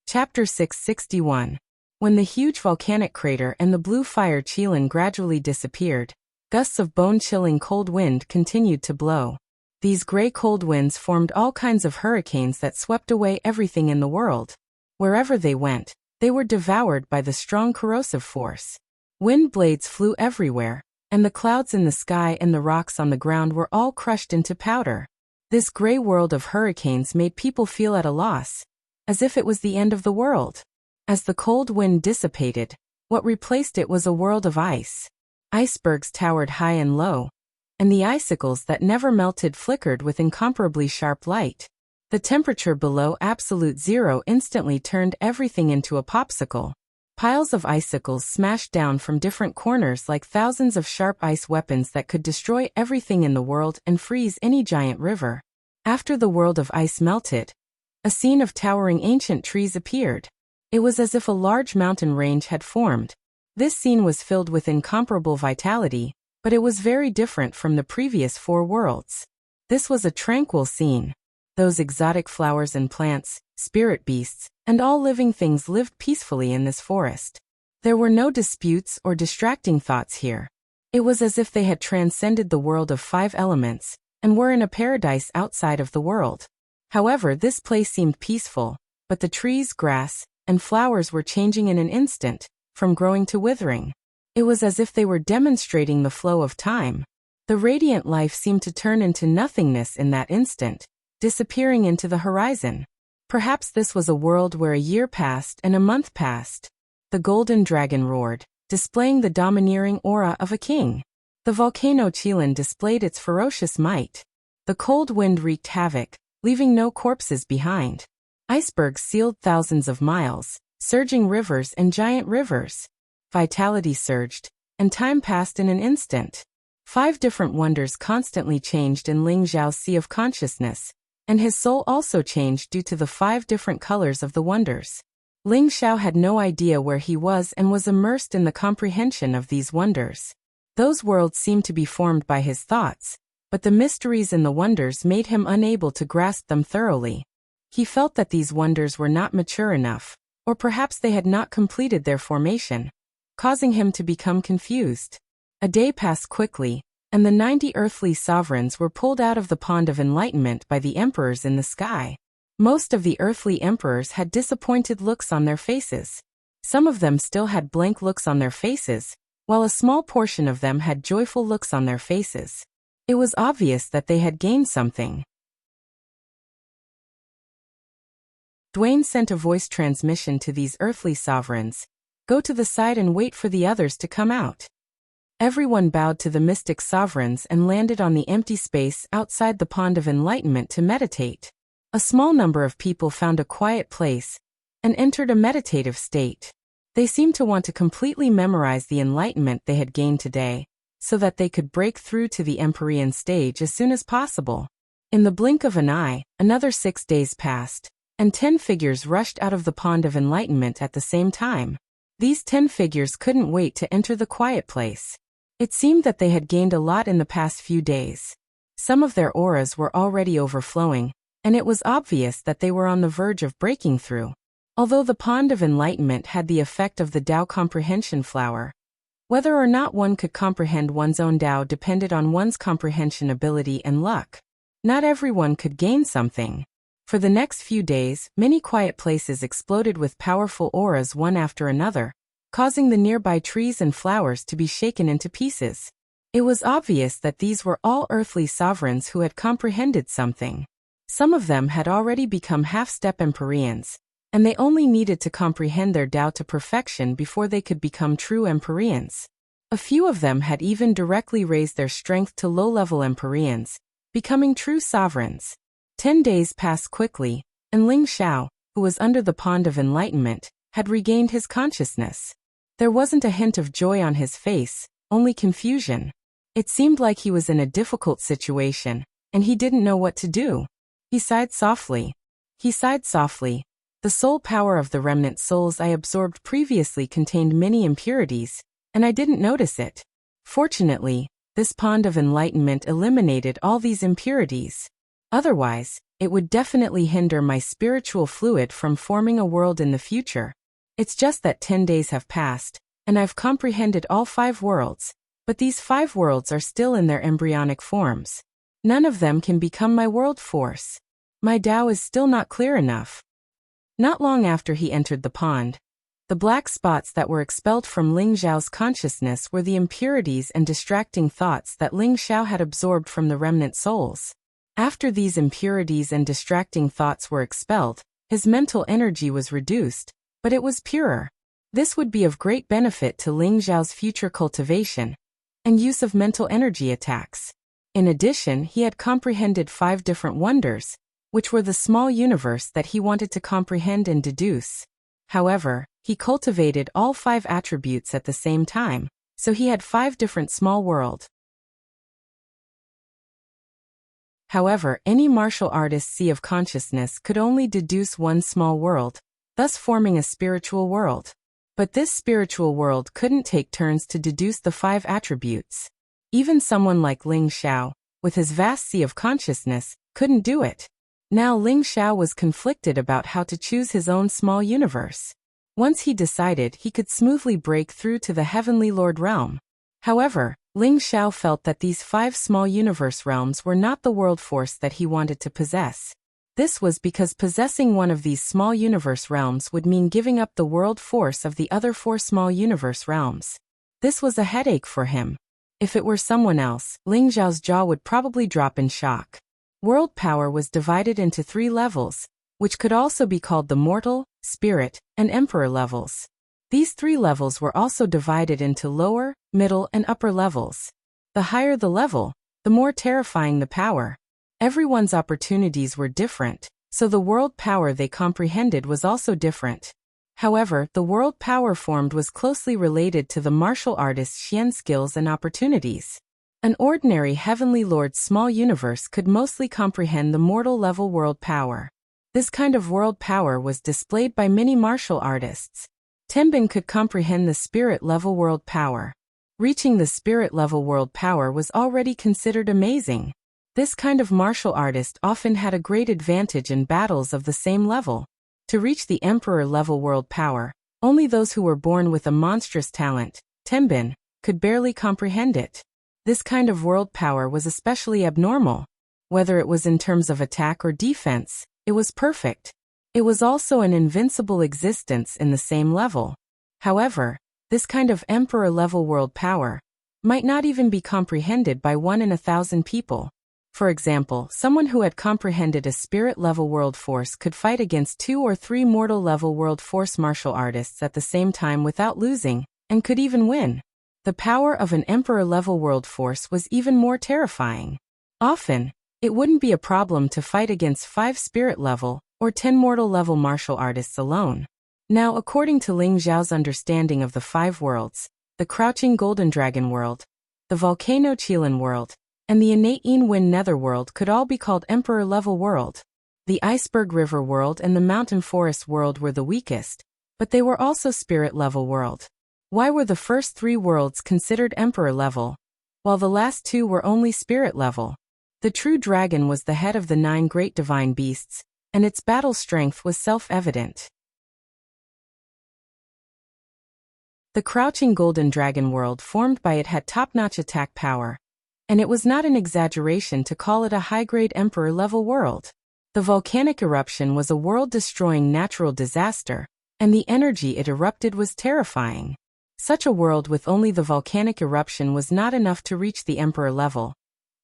Chapter 661. When the huge volcanic crater and the blue fire Qilin gradually disappeared, gusts of bone-chilling cold wind continued to blow. These gray cold winds formed all kinds of hurricanes that swept away everything in the world. Wherever they went, they were devoured by the strong corrosive force. Wind blades flew everywhere, and the clouds in the sky and the rocks on the ground were all crushed into powder. This gray world of hurricanes made people feel at a loss, as if it was the end of the world. As the cold wind dissipated, what replaced it was a world of ice. Icebergs towered high and low, and the icicles that never melted flickered with incomparably sharp light. The temperature below absolute zero instantly turned everything into a popsicle. Piles of icicles smashed down from different corners like thousands of sharp ice weapons that could destroy everything in the world and freeze any giant river. After the world of ice melted, a scene of towering ancient trees appeared. It was as if a large mountain range had formed. This scene was filled with incomparable vitality, but it was very different from the previous 4 worlds. This was a tranquil scene. Those exotic flowers and plants, spirit beasts, and all living things lived peacefully in this forest. There were no disputes or distracting thoughts here. It was as if they had transcended the world of 5 elements, and were in a paradise outside of the world. However, this place seemed peaceful, but the trees, grass, and flowers were changing in an instant, from growing to withering. It was as if they were demonstrating the flow of time. The radiant life seemed to turn into nothingness in that instant, disappearing into the horizon. Perhaps this was a world where a year passed and a month passed. The golden dragon roared, displaying the domineering aura of a king. The volcano Chilan displayed its ferocious might. The cold wind wreaked havoc, leaving no corpses behind. Icebergs sealed thousands of miles, surging rivers and giant rivers. Vitality surged, and time passed in an instant. 5 different wonders constantly changed in Ling Xiao's sea of consciousness, and his soul also changed due to the 5 different colors of the wonders. Ling Xiao had no idea where he was and was immersed in the comprehension of these wonders. Those worlds seemed to be formed by his thoughts, but the mysteries in the wonders made him unable to grasp them thoroughly. He felt that these wonders were not mature enough, or perhaps they had not completed their formation, causing him to become confused. A day passed quickly, and the 90 earthly sovereigns were pulled out of the pond of enlightenment by the emperors in the sky. Most of the earthly emperors had disappointed looks on their faces. Some of them still had blank looks on their faces, while a small portion of them had joyful looks on their faces. It was obvious that they had gained something. Dwayne sent a voice transmission to these earthly sovereigns. Go to the side and wait for the others to come out. Everyone bowed to the mystic sovereigns and landed on the empty space outside the pond of enlightenment to meditate. A small number of people found a quiet place and entered a meditative state. They seemed to want to completely memorize the enlightenment they had gained today, so that they could break through to the Empyrean stage as soon as possible. In the blink of an eye, another 6 days passed, and 10 figures rushed out of the pond of enlightenment at the same time. These 10 figures couldn't wait to enter the quiet place. It seemed that they had gained a lot in the past few days. Some of their auras were already overflowing, and it was obvious that they were on the verge of breaking through. Although the pond of enlightenment had the effect of the Tao comprehension flower, whether or not one could comprehend one's own Tao depended on one's comprehension ability and luck. Not everyone could gain something. For the next few days, many quiet places exploded with powerful auras one after another, causing the nearby trees and flowers to be shaken into pieces. It was obvious that these were all earthly sovereigns who had comprehended something. Some of them had already become half-step Empyreans, and they only needed to comprehend their Tao to perfection before they could become true Empyreans. A few of them had even directly raised their strength to low-level Empyreans, becoming true sovereigns. 10 days passed quickly, and Ling Xiao, who was under the pond of enlightenment, had regained his consciousness. There wasn't a hint of joy on his face, only confusion. It seemed like he was in a difficult situation, and he didn't know what to do. He sighed softly. The soul power of the remnant souls I absorbed previously contained many impurities, and I didn't notice it. Fortunately, this pond of enlightenment eliminated all these impurities. Otherwise, it would definitely hinder my spiritual fluid from forming a world in the future. It's just that 10 days have passed, and I've comprehended all 5 worlds, but these 5 worlds are still in their embryonic forms. None of them can become my world force. My Tao is still not clear enough. Not long after he entered the pond, the black spots that were expelled from Ling Xiao's consciousness were the impurities and distracting thoughts that Ling Xiao had absorbed from the remnant souls. After these impurities and distracting thoughts were expelled, his mental energy was reduced, but it was purer. This would be of great benefit to Ling Xiao's future cultivation and use of mental energy attacks. In addition, he had comprehended 5 different wonders, which were the small universe that he wanted to comprehend and deduce. However, he cultivated all 5 attributes at the same time, so he had 5 different small worlds. However, any martial artist's sea of consciousness could only deduce one small world, thus forming a spiritual world. But this spiritual world couldn't take turns to deduce the 5 attributes. Even someone like Ling Xiao, with his vast sea of consciousness, couldn't do it. Now Ling Xiao was conflicted about how to choose his own small universe. Once he decided, he could smoothly break through to the Heavenly Lord realm. However, Ling Xiao felt that these 5 small universe realms were not the world force that he wanted to possess. This was because possessing one of these small universe realms would mean giving up the world force of the other 4 small universe realms. This was a headache for him. If it were someone else, Ling Xiao's jaw would probably drop in shock. World power was divided into 3 levels, which could also be called the mortal, spirit, and emperor levels. These 3 levels were also divided into lower, middle, and upper levels. The higher the level, the more terrifying the power. Everyone's opportunities were different, so the world power they comprehended was also different. However, the world power formed was closely related to the martial artist's Xian skills and opportunities. An ordinary Heavenly Lord's small universe could mostly comprehend the mortal level world power. This kind of world power was displayed by many martial artists. Tenbin could comprehend the spirit level world power. Reaching the spirit level world power was already considered amazing. This kind of martial artist often had a great advantage in battles of the same level. To reach the emperor level world power, only those who were born with a monstrous talent, Tenbin, could barely comprehend it. This kind of world power was especially abnormal. Whether it was in terms of attack or defense, it was perfect. It was also an invincible existence in the same level. However, this kind of emperor-level world power might not even be comprehended by 1 in 1,000 people. For example, someone who had comprehended a spirit-level world force could fight against 2 or 3 mortal-level world force martial artists at the same time without losing, and could even win. The power of an emperor-level world force was even more terrifying. Often, it wouldn't be a problem to fight against 5 spirit-level or 10 mortal-level martial artists alone. Now, according to Ling Xiao's understanding of the 5 worlds, the Crouching Golden Dragon world, the Volcano Qilin world, and the Innate Wind Netherworld could all be called Emperor-level world. The Iceberg River world and the Mountain Forest world were the weakest, but they were also Spirit-level world. Why were the first 3 worlds considered Emperor-level, while the last 2 were only Spirit-level? The true dragon was the head of the 9 great divine beasts, and its battle strength was self-evident. The Crouching Golden Dragon world formed by it had top-notch attack power, and it was not an exaggeration to call it a high-grade Emperor-level world. The volcanic eruption was a world-destroying natural disaster, and the energy it erupted was terrifying. Such a world with only the volcanic eruption was not enough to reach the Emperor level.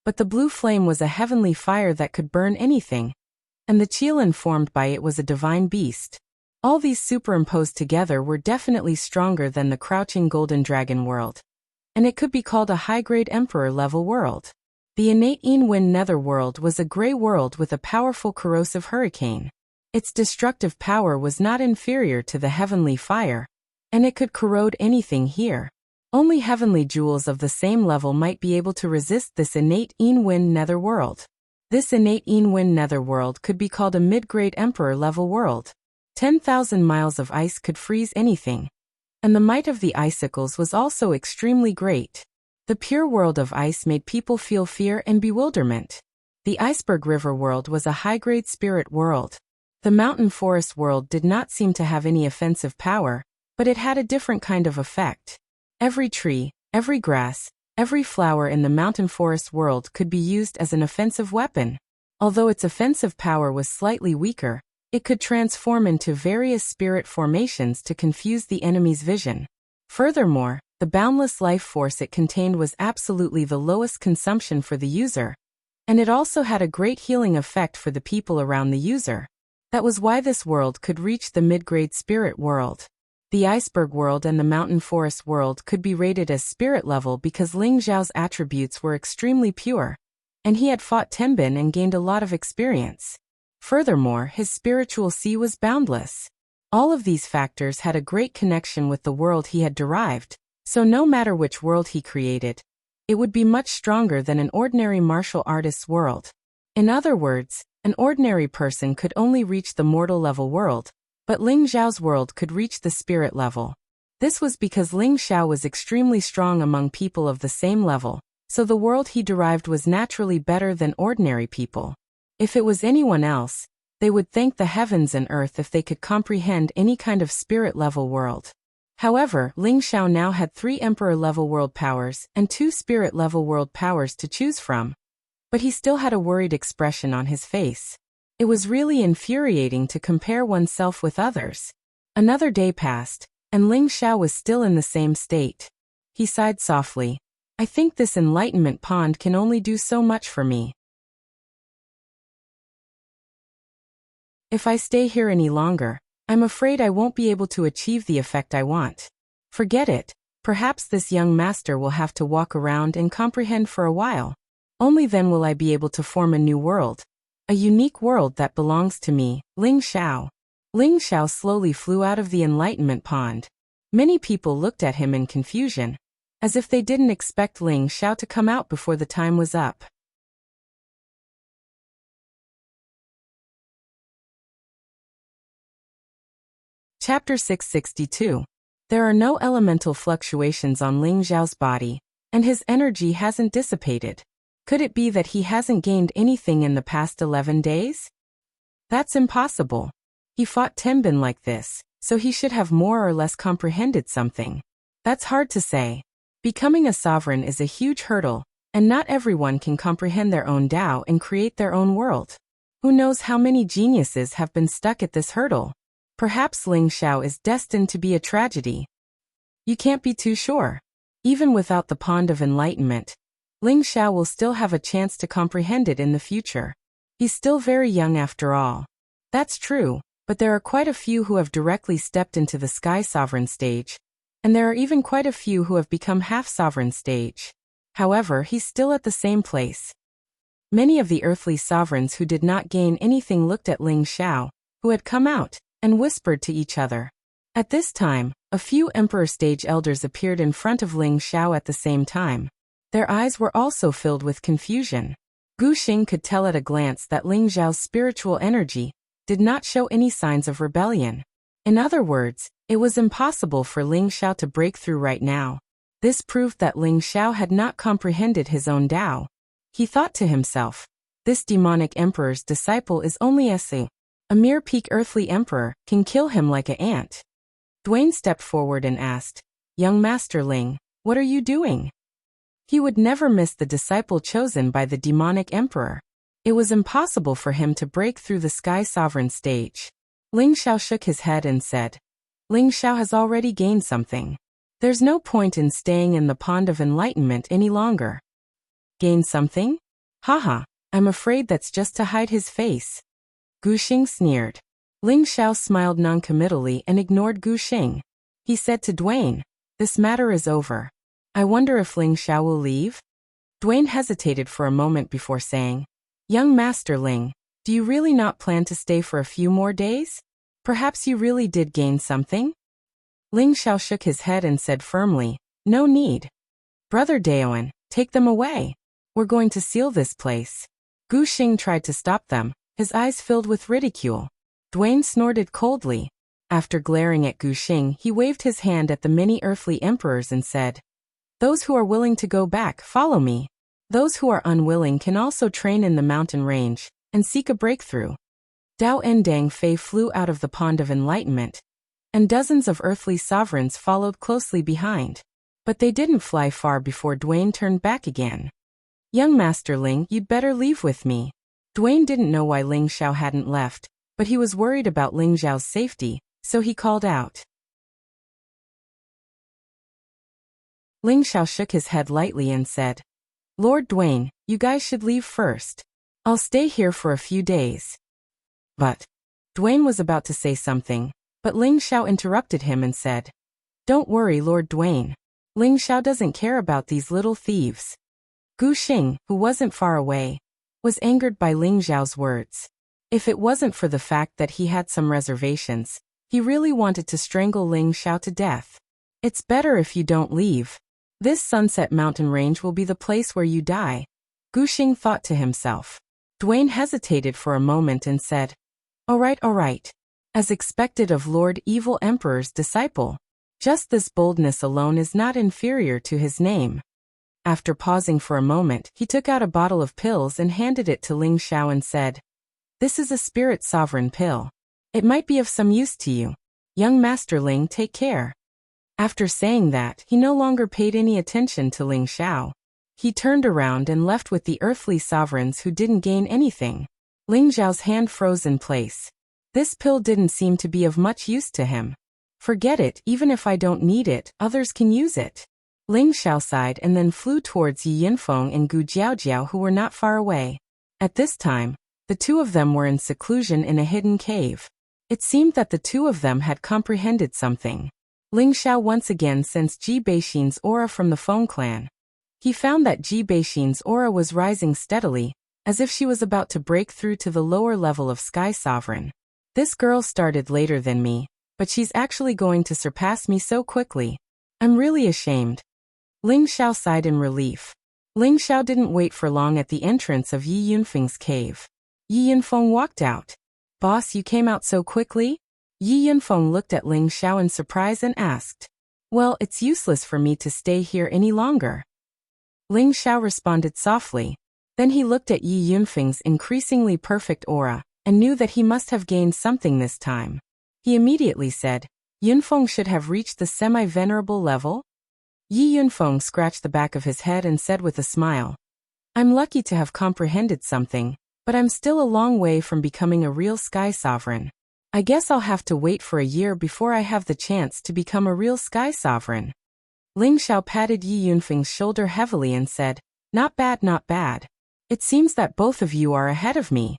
But the blue flame was a heavenly fire that could burn anything, and the Qilin formed by it was a divine beast. All these superimposed together were definitely stronger than the Crouching Golden Dragon world, and it could be called a high-grade Emperor-level world. The Innate Wind Netherworld was a gray world with a powerful corrosive hurricane. Its destructive power was not inferior to the heavenly fire, and it could corrode anything here. Only heavenly jewels of the same level might be able to resist this Innate Wind Netherworld. This Innate Wind Netherworld could be called a mid-grade Emperor-level world. 10,000 miles of ice could freeze anything, and the might of the icicles was also extremely great. The pure world of ice made people feel fear and bewilderment. The Iceberg River world was a high-grade spirit world. The Mountain Forest world did not seem to have any offensive power, but it had a different kind of effect. Every tree, every grass, every flower in the Mountain Forest world could be used as an offensive weapon. Although its offensive power was slightly weaker, it could transform into various spirit formations to confuse the enemy's vision. Furthermore, the boundless life force it contained was absolutely the lowest consumption for the user, and it also had a great healing effect for the people around the user. That was why this world could reach the mid-grade spirit world. The Iceberg world and the Mountain Forest world could be rated as spirit level because Ling Xiao's attributes were extremely pure, and he had fought Tenbin and gained a lot of experience. Furthermore, his spiritual sea was boundless. All of these factors had a great connection with the world he had derived, so no matter which world he created, it would be much stronger than an ordinary martial artist's world. In other words, an ordinary person could only reach the mortal level world, but Ling Xiao's world could reach the spirit level. This was because Ling Xiao was extremely strong among people of the same level, so the world he derived was naturally better than ordinary people. If it was anyone else, they would thank the heavens and earth if they could comprehend any kind of spirit-level world. However, Ling Xiao now had 3 emperor-level world powers and 2 spirit-level world powers to choose from. But he still had a worried expression on his face. It was really infuriating to compare oneself with others. Another day passed, and Ling Xiao was still in the same state. He sighed softly. I think this enlightenment pond can only do so much for me. If I stay here any longer, I'm afraid I won't be able to achieve the effect I want. Forget it. Perhaps this young master will have to walk around and comprehend for a while. Only then will I be able to form a new world. A unique world that belongs to me, Ling Xiao. Ling Xiao slowly flew out of the enlightenment pond. Many people looked at him in confusion, as if they didn't expect Ling Xiao to come out before the time was up. Chapter 662. There are no elemental fluctuations on Ling Xiao's body, and his energy hasn't dissipated. Could it be that he hasn't gained anything in the past 11 days? That's impossible. He fought Tenbin like this, so he should have more or less comprehended something. That's hard to say. Becoming a sovereign is a huge hurdle, and not everyone can comprehend their own Tao and create their own world. Who knows how many geniuses have been stuck at this hurdle? Perhaps Ling Xiao is destined to be a tragedy. You can't be too sure. Even without the Pond of Enlightenment, Ling Xiao will still have a chance to comprehend it in the future. He's still very young after all. That's true, but there are quite a few who have directly stepped into the Sky Sovereign stage, and there are even quite a few who have become half-sovereign stage. However, he's still at the same place. Many of the earthly sovereigns who did not gain anything looked at Ling Xiao, who had come out, and whispered to each other. At this time, a few Emperor Stage elders appeared in front of Ling Xiao at the same time. Their eyes were also filled with confusion. Gu Xing could tell at a glance that Ling Xiao's spiritual energy did not show any signs of rebellion. In other words, it was impossible for Ling Xiao to break through right now. This proved that Ling Xiao had not comprehended his own Tao. He thought to himself, this demonic emperor's disciple is only a mere peak earthly emperor, can kill him like an ant. Duane stepped forward and asked, Young Master Ling, what are you doing? He would never miss the disciple chosen by the demonic emperor. It was impossible for him to break through the Sky Sovereign stage. Ling Xiao shook his head and said, Ling Xiao has already gained something. There's no point in staying in the Pond of Enlightenment any longer. Gain something? Haha, I'm afraid that's just to hide his face. Gu Xing sneered. Ling Xiao smiled noncommittally and ignored Gu Xing. He said to Duane, this matter is over. I wonder if Ling Xiao will leave? Duane hesitated for a moment before saying, Young Master Ling, do you really not plan to stay for a few more days? Perhaps you really did gain something? Ling Xiao shook his head and said firmly, No need. Brother Daoan, take them away. We're going to seal this place. Gu Xing tried to stop them, his eyes filled with ridicule. Duane snorted coldly. After glaring at Gu Xing, he waved his hand at the many earthly emperors and said, Those who are willing to go back, follow me. Those who are unwilling can also train in the mountain range and seek a breakthrough. Dao Endang Fei flew out of the Pond of Enlightenment, and dozens of earthly sovereigns followed closely behind. But they didn't fly far before Duane turned back again. Young Master Ling, you'd better leave with me. Duane didn't know why Ling Xiao hadn't left, but he was worried about Ling Xiao's safety, so he called out. Ling Xiao shook his head lightly and said, Lord Duane, you guys should leave first. I'll stay here for a few days. But Duane was about to say something, but Ling Xiao interrupted him and said, Don't worry, Lord Duane. Ling Xiao doesn't care about these little thieves. Gu Xing, who wasn't far away, was angered by Ling Xiao's words. If it wasn't for the fact that he had some reservations, he really wanted to strangle Ling Xiao to death. It's better if you don't leave. This Sunset Mountain Range will be the place where you die. Gu Xing thought to himself. Duane hesitated for a moment and said, All right. As expected of Lord Evil Emperor's disciple. Just this boldness alone is not inferior to his name. After pausing for a moment, he took out a bottle of pills and handed it to Ling Xiao and said, "This is a spirit sovereign pill. It might be of some use to you. Young Master Ling, take care." After saying that, he no longer paid any attention to Ling Xiao. He turned around and left with the earthly sovereigns who didn't gain anything. Ling Xiao's hand froze in place. This pill didn't seem to be of much use to him. "Forget it, even if I don't need it, others can use it." Ling Xiao sighed and then flew towards Yi Yunfeng and Gu Jiaojiao, who were not far away. At this time, the two of them were in seclusion in a hidden cave. It seemed that the two of them had comprehended something. Ling Xiao once again sensed Ji Beixin's aura from the Feng clan. He found that Ji Beixin's aura was rising steadily, as if she was about to break through to the lower level of Sky Sovereign. "This girl started later than me, but she's actually going to surpass me so quickly. I'm really ashamed." Ling Xiao sighed in relief. Ling Xiao didn't wait for long at the entrance of Yi Yunfeng's cave. Yi Yunfeng walked out. "Boss, you came out so quickly?" Yi Yunfeng looked at Ling Xiao in surprise and asked. "Well, it's useless for me to stay here any longer." Ling Xiao responded softly. Then he looked at Yi Yunfeng's increasingly perfect aura, and knew that he must have gained something this time. He immediately said, "Yunfeng should have reached the semi-venerable level?" Yi Yunfeng scratched the back of his head and said with a smile, "I'm lucky to have comprehended something, but I'm still a long way from becoming a real Sky Sovereign. I guess I'll have to wait for a year before I have the chance to become a real Sky Sovereign." Ling Xiao patted Yi Yunfeng's shoulder heavily and said, "Not bad, not bad. It seems that both of you are ahead of me.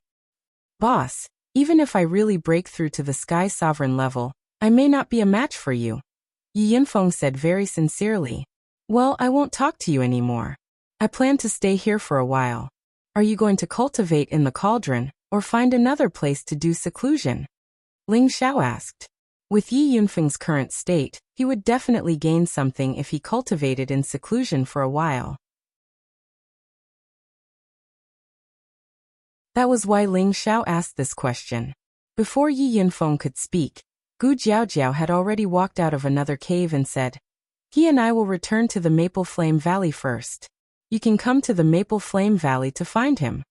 Boss, even if I really break through to the Sky Sovereign level, I may not be a match for you." Yi Yunfeng said very sincerely. "Well, I won't talk to you anymore. I plan to stay here for a while. Are you going to cultivate in the cauldron, or find another place to do seclusion?" Ling Xiao asked. With Yi Yunfeng's current state, he would definitely gain something if he cultivated in seclusion for a while. That was why Ling Xiao asked this question. Before Yi Yunfeng could speak, Gu Jiaojiao had already walked out of another cave and said, "He and I will return to the Maple Flame Valley first. You can come to the Maple Flame Valley to find him."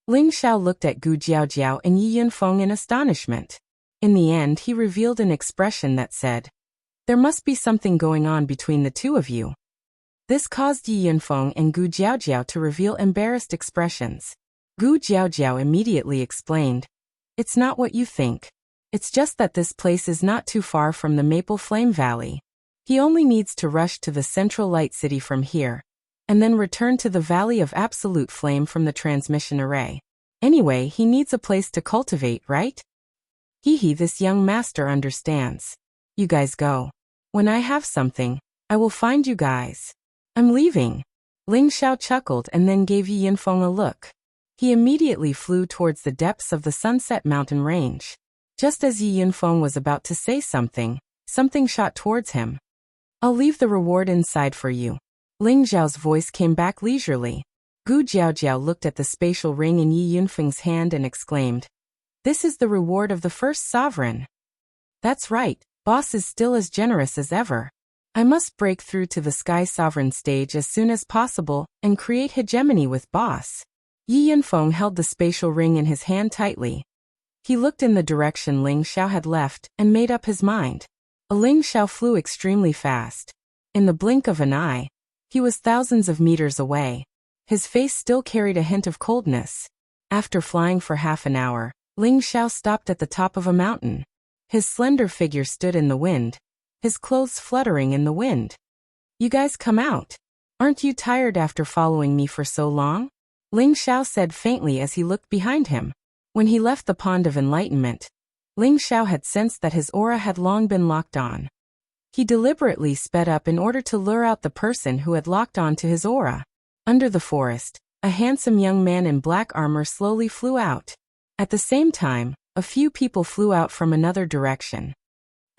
Ling Xiao looked at Gu Jiaojiao and Yi Yunfeng in astonishment. In the end, he revealed an expression that said, "There must be something going on between the two of you." This caused Yi Yunfeng and Gu Jiaojiao to reveal embarrassed expressions. Gu Jiaojiao immediately explained, "It's not what you think. It's just that this place is not too far from the Maple Flame Valley. He only needs to rush to the Central Light City from here, and then return to the Valley of Absolute Flame from the transmission array. Anyway, he needs a place to cultivate, right? Hehe, this young master understands. You guys go. When I have something, I will find you guys. I'm leaving." Ling Xiao chuckled and then gave Yi Yunfeng a look. He immediately flew towards the depths of the Sunset Mountain range. Just as Yi Yunfeng was about to say something, something shot towards him. "I'll leave the reward inside for you." Ling Xiao's voice came back leisurely. Gu Jiaojiao looked at the spatial ring in Yi Yunfeng's hand and exclaimed, "This is the reward of the first sovereign." "That's right, boss is still as generous as ever. I must break through to the Sky Sovereign stage as soon as possible and create hegemony with boss." Yi Yunfeng held the spatial ring in his hand tightly. He looked in the direction Ling Xiao had left and made up his mind. Ling Xiao flew extremely fast. In the blink of an eye, he was thousands of meters away. His face still carried a hint of coldness. After flying for half an hour, Ling Xiao stopped at the top of a mountain. His slender figure stood in the wind, his clothes fluttering in the wind. "You guys come out. Aren't you tired after following me for so long?" Ling Xiao said faintly as he looked behind him. When he left the Pond of Enlightenment, Ling Xiao had sensed that his aura had long been locked on. He deliberately sped up in order to lure out the person who had locked on to his aura. Under the forest, a handsome young man in black armor slowly flew out. At the same time, a few people flew out from another direction.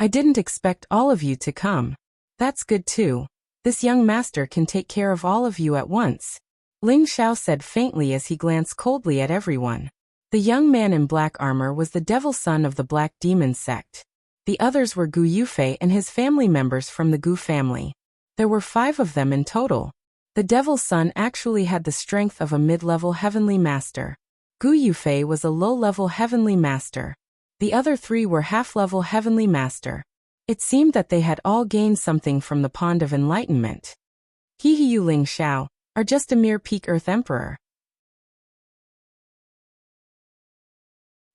"I didn't expect all of you to come. That's good too. This young master can take care of all of you at once," Ling Xiao said faintly as he glanced coldly at everyone. The young man in black armor was the devil son of the Black Demon sect. The others were Gu Yufei and his family members from the Gu family. There were 5 of them in total. The Devil's Son actually had the strength of a mid-level heavenly master. Gu Yufei was a low-level heavenly master. The other three were half-level heavenly master. It seemed that they had all gained something from the Pond of Enlightenment. He Ling Xiao are just a mere peak Earth Emperor.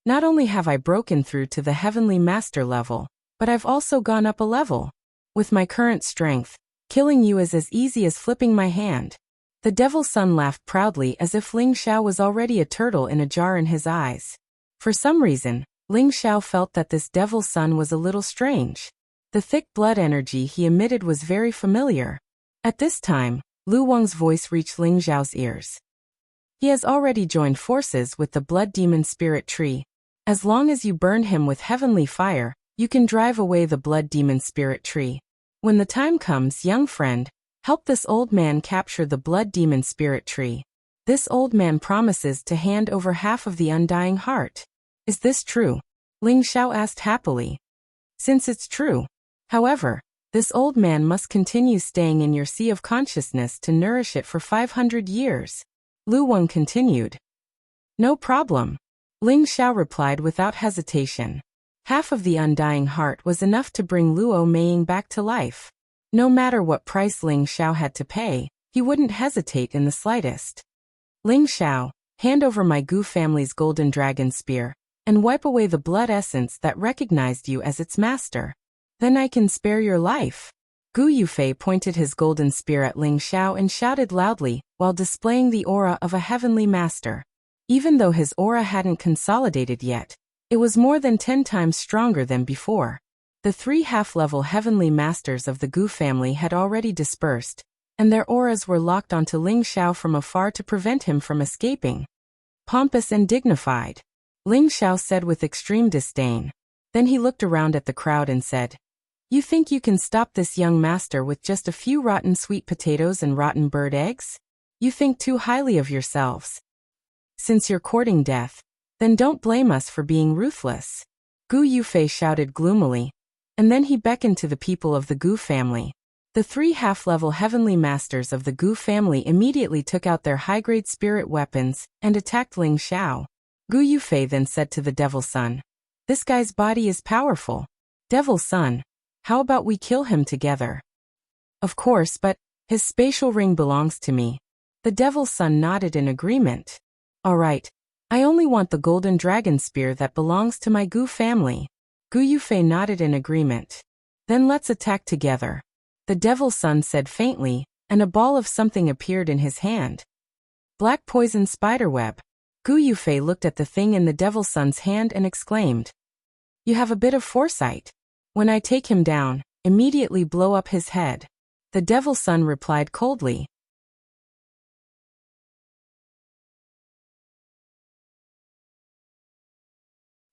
Not only have I broken through to the heavenly master level, but I've also gone up a level. With my current strength, killing you is as easy as flipping my hand. The Devil's Son laughed proudly as if Ling Xiao was already a turtle in a jar in his eyes. For some reason, Ling Xiao felt that this Devil's Son was a little strange. The thick blood energy he emitted was very familiar. At this time, Lu Wang's voice reached Ling Xiao's ears. He has already joined forces with the Blood Demon Spirit Tree. As long as you burn him with heavenly fire, you can drive away the Blood Demon Spirit Tree. When the time comes, young friend, help this old man capture the Blood Demon Spirit Tree. This old man promises to hand over half of the undying heart. Is this true? Ling Xiao asked happily. Since it's true. However, this old man must continue staying in your sea of consciousness to nourish it for 500 years. Lu Wang continued. No problem. Ling Xiao replied without hesitation. Half of the undying heart was enough to bring Luo Meiying back to life. No matter what price Ling Xiao had to pay, he wouldn't hesitate in the slightest. Ling Xiao, hand over my Gu family's golden dragon spear, and wipe away the blood essence that recognized you as its master. Then I can spare your life. Gu Yufei pointed his golden spear at Ling Xiao and shouted loudly, while displaying the aura of a heavenly master. Even though his aura hadn't consolidated yet, it was more than 10 times stronger than before. The 3 half-level heavenly masters of the Gu family had already dispersed, and their auras were locked onto Ling Xiao from afar to prevent him from escaping. Pompous and dignified, Ling Xiao said with extreme disdain. Then he looked around at the crowd and said, You think you can stop this young master with just a few rotten sweet potatoes and rotten bird eggs? You think too highly of yourselves. Since you're courting death, then don't blame us for being ruthless. Gu Yufei shouted gloomily, and then he beckoned to the people of the Gu family. The 3 half-level heavenly masters of the Gu family immediately took out their high-grade spirit weapons and attacked Ling Xiao. Gu Yufei then said to the Devil's Son, This guy's body is powerful. Devil's Son, how about we kill him together? Of course, but his spatial ring belongs to me. The Devil's Son nodded in agreement. All right. I only want the golden dragon spear that belongs to my Gu family. Gu Yufei nodded in agreement. Then let's attack together. The Devil's Son said faintly, and a ball of something appeared in his hand. Black poison spiderweb. Gu Yufei looked at the thing in the Devil's Son's hand and exclaimed. You have a bit of foresight. When I take him down, immediately blow up his head. The Devil's Son replied coldly.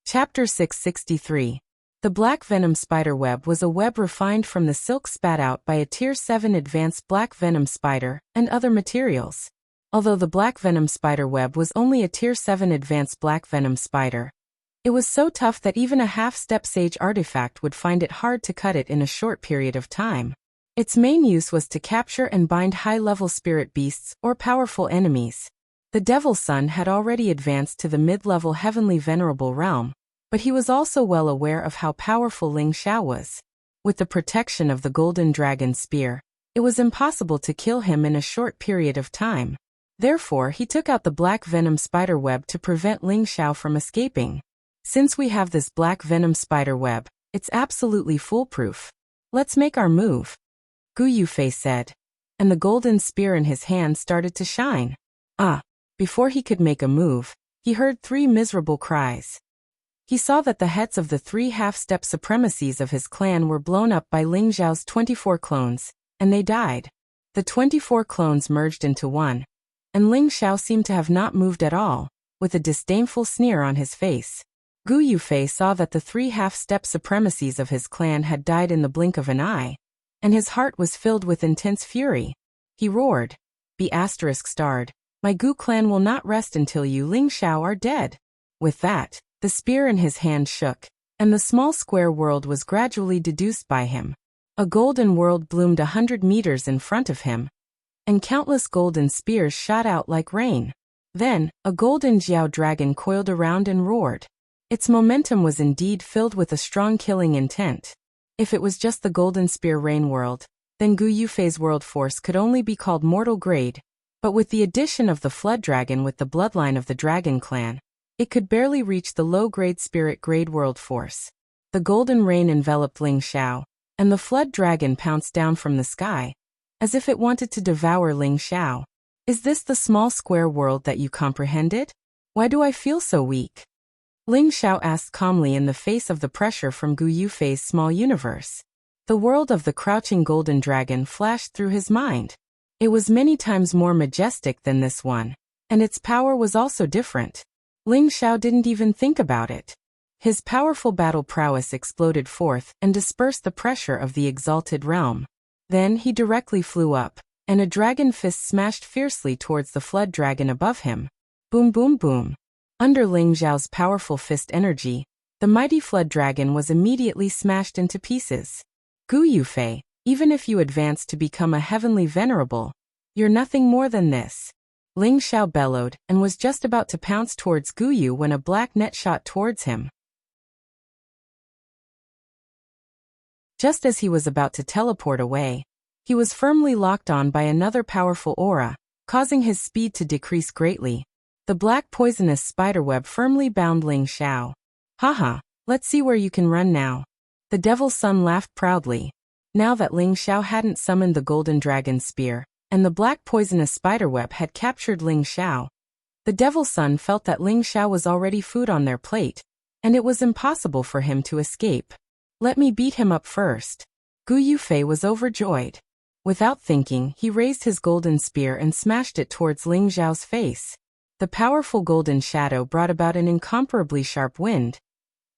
Chapter 663. The black venom spider web was a web refined from the silk spat out by a Tier 7 advanced black venom spider and other materials. Although the black venom spider web was only a Tier 7 advanced black venom spider, it was so tough that even a half-step sage artifact would find it hard to cut it in a short period of time. Its main use was to capture and bind high-level spirit beasts or powerful enemies. The Devil's Son had already advanced to the mid-level heavenly venerable realm, but he was also well aware of how powerful Ling Xiao was. With the protection of the golden dragon spear, it was impossible to kill him in a short period of time. Therefore, he took out the black venom spider web to prevent Ling Xiao from escaping. Since we have this black venom spider web, it's absolutely foolproof. Let's make our move. Gu Yufei said, and the golden spear in his hand started to shine. Before he could make a move, he heard 3 miserable cries. He saw that the heads of the 3 half-step supremacies of his clan were blown up by Ling Xiao's 24 clones, and they died. The 24 clones merged into one, and Ling Xiao seemed to have not moved at all, with a disdainful sneer on his face. Gu Yufei saw that the 3 half-step supremacies of his clan had died in the blink of an eye, and his heart was filled with intense fury. He roared, ****, my Gu clan will not rest until you Ling Xiao are dead. With that, the spear in his hand shook, and the small square world was gradually deduced by him. A golden world bloomed 100 meters in front of him. and countless golden spears shot out like rain. Then, a golden Jiao dragon coiled around and roared. Its momentum was indeed filled with a strong killing intent. If it was just the golden spear rain world, then Gu Yufei's world force could only be called mortal grade, but with the addition of the flood dragon with the bloodline of the dragon clan, it could barely reach the low-grade spirit grade world force. The golden rain enveloped Ling Xiao, and the flood dragon pounced down from the sky, as if it wanted to devour Ling Xiao. Is this the small square world that you comprehended? Why do I feel so weak? Ling Xiao asked calmly in the face of the pressure from Gu Yufei's small universe. The world of the crouching golden dragon flashed through his mind. It was many times more majestic than this one, and its power was also different. Ling Xiao didn't even think about it. His powerful battle prowess exploded forth and dispersed the pressure of the exalted realm. Then he directly flew up, and a dragon fist smashed fiercely towards the flood dragon above him. Boom boom boom. Under Ling Xiao's powerful fist energy, the mighty flood dragon was immediately smashed into pieces. Gu Yufei, even if you advance to become a heavenly venerable, you're nothing more than this. Ling Xiao bellowed and was just about to pounce towards Gu Yu when a black net shot towards him. Just as he was about to teleport away, he was firmly locked on by another powerful aura, causing his speed to decrease greatly. The black poisonous spiderweb firmly bound Ling Xiao. Haha, let's see where you can run now. The Devil's Son laughed proudly. Now that Ling Xiao hadn't summoned the golden dragon spear, and the black poisonous spiderweb had captured Ling Xiao, the Devil's Son felt that Ling Xiao was already food on their plate, and it was impossible for him to escape. Let me beat him up first. Gu Yufei was overjoyed. Without thinking, he raised his golden spear and smashed it towards Ling Xiao's face. The powerful golden shadow brought about an incomparably sharp wind,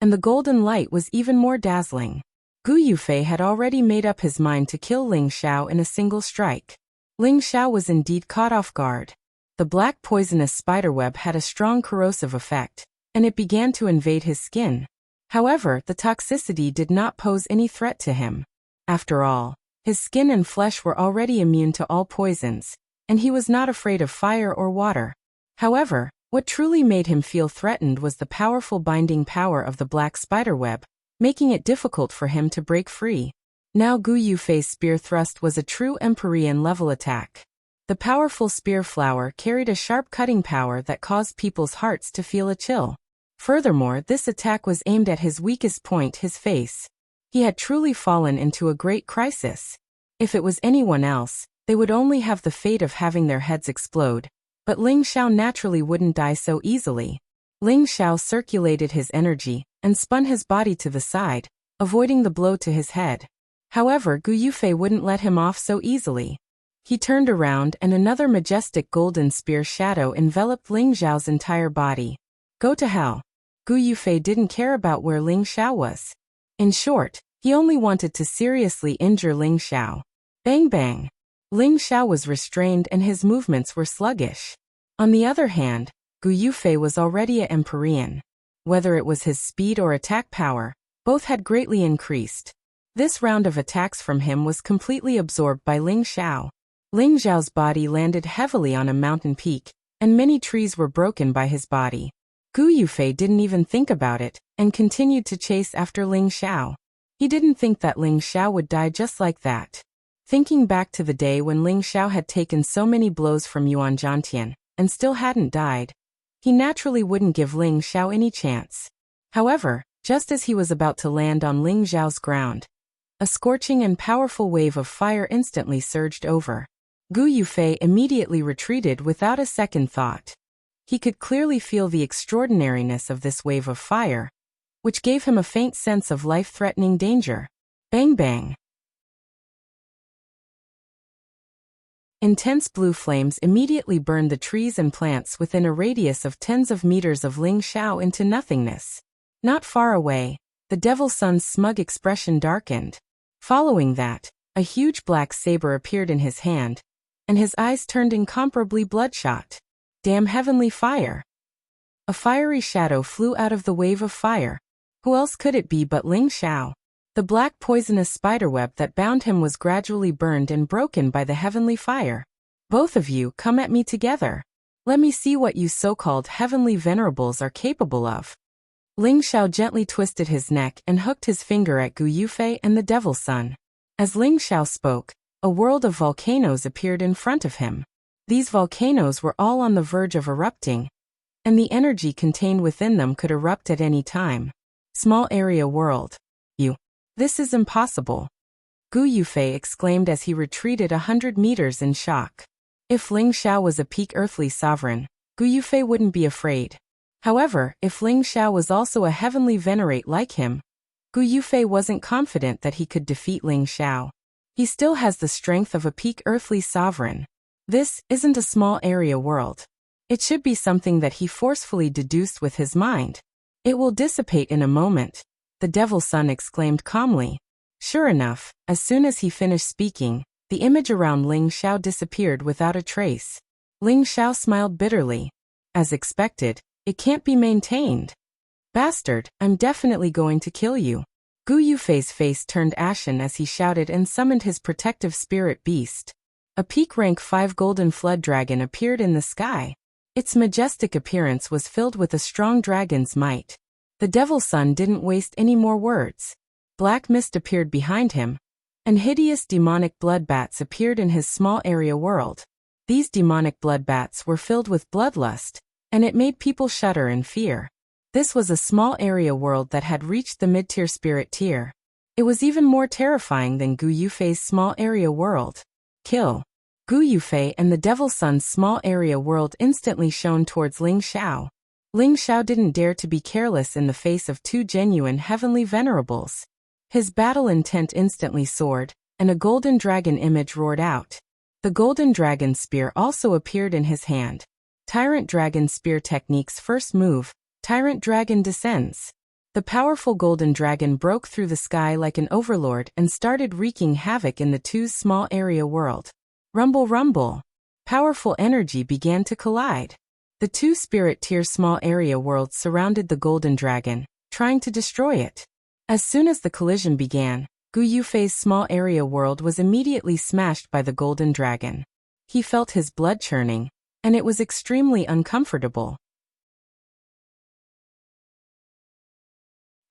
and the golden light was even more dazzling. Gu Yufei had already made up his mind to kill Ling Xiao in a single strike. Ling Xiao was indeed caught off guard. The black poisonous spiderweb had a strong corrosive effect, and it began to invade his skin. However, the toxicity did not pose any threat to him. After all, his skin and flesh were already immune to all poisons, and he was not afraid of fire or water. However, what truly made him feel threatened was the powerful binding power of the black spiderweb, making it difficult for him to break free. Now Gu Yufei's spear thrust was a true Empyrean level attack. The powerful spear flower carried a sharp cutting power that caused people's hearts to feel a chill. Furthermore, this attack was aimed at his weakest point, his face. He had truly fallen into a great crisis. If it was anyone else, they would only have the fate of having their heads explode. But Ling Xiao naturally wouldn't die so easily. Ling Xiao circulated his energy and spun his body to the side, avoiding the blow to his head. However, Gu Yufei wouldn't let him off so easily. He turned around and another majestic golden spear shadow enveloped Ling Xiao's entire body. Go to hell. Gu Yufei didn't care about where Ling Xiao was. In short, he only wanted to seriously injure Ling Xiao. Bang bang. Ling Xiao was restrained and his movements were sluggish. On the other hand, Gu Yufei was already an Empyrean. Whether it was his speed or attack power, both had greatly increased. This round of attacks from him was completely absorbed by Ling Xiao. Ling Xiao's body landed heavily on a mountain peak, and many trees were broken by his body. Gu Yufei didn't even think about it, and continued to chase after Ling Xiao. He didn't think that Ling Xiao would die just like that. Thinking back to the day when Ling Xiao had taken so many blows from Yuan Zhantian, and still hadn't died, he naturally wouldn't give Ling Xiao any chance. However, just as he was about to land on Ling Xiao's ground, a scorching and powerful wave of fire instantly surged over. Gu Yufei immediately retreated without a second thought. He could clearly feel the extraordinariness of this wave of fire, which gave him a faint sense of life-threatening danger. Bang bang. Intense blue flames immediately burned the trees and plants within a radius of tens of meters of Ling Xiao into nothingness. Not far away, the Devil's Son's smug expression darkened. Following that, a huge black saber appeared in his hand, and his eyes turned incomparably bloodshot. Damn heavenly fire! A fiery shadow flew out of the wave of fire. Who else could it be but Ling Xiao? The black poisonous spiderweb that bound him was gradually burned and broken by the heavenly fire. Both of you come at me together. Let me see what you so-called heavenly venerables are capable of. Ling Xiao gently twisted his neck and hooked his finger at Gu Yufei and the Devil's Son. As Ling Xiao spoke, a world of volcanoes appeared in front of him. These volcanoes were all on the verge of erupting, and the energy contained within them could erupt at any time. Small area world. This is impossible. Gu Yufei exclaimed as he retreated 100 meters in shock. If Ling Xiao was a peak earthly sovereign, Gu Yufei wouldn't be afraid. However, if Ling Xiao was also a heavenly venerate like him, Gu Yufei wasn't confident that he could defeat Ling Xiao. He still has the strength of a peak earthly sovereign. This isn't a small area world. It should be something that he forcefully deduced with his mind. It will dissipate in a moment, the Devil's Son exclaimed calmly. Sure enough, as soon as he finished speaking, the image around Ling Xiao disappeared without a trace. Ling Xiao smiled bitterly. As expected, it can't be maintained. Bastard, I'm definitely going to kill you. Gu Yufei's face turned ashen as he shouted and summoned his protective spirit beast. A peak rank 5 golden flood dragon appeared in the sky. Its majestic appearance was filled with a strong dragon's might. The Devil's Son didn't waste any more words. Black mist appeared behind him, and hideous demonic bloodbats appeared in his small area world. These demonic bloodbats were filled with bloodlust, and it made people shudder in fear. This was a small area world that had reached the mid-tier spirit tier. It was even more terrifying than Gu Yufei's small area world. Kill. Gu Yufei and the Devil's Son's small area world instantly shone towards Ling Xiao. Ling Xiao didn't dare to be careless in the face of 2 genuine heavenly venerables. His battle intent instantly soared, and a golden dragon image roared out. The golden dragon spear also appeared in his hand. Tyrant Dragon Spear Technique's first move, Tyrant Dragon descends. The powerful golden dragon broke through the sky like an overlord and started wreaking havoc in the 2's small area world. Rumble rumble. Powerful energy began to collide. The 2 spirit tier small area worlds surrounded the golden dragon, trying to destroy it. As soon as the collision began, Gu Yufei's small area world was immediately smashed by the golden dragon. He felt his blood churning, and it was extremely uncomfortable.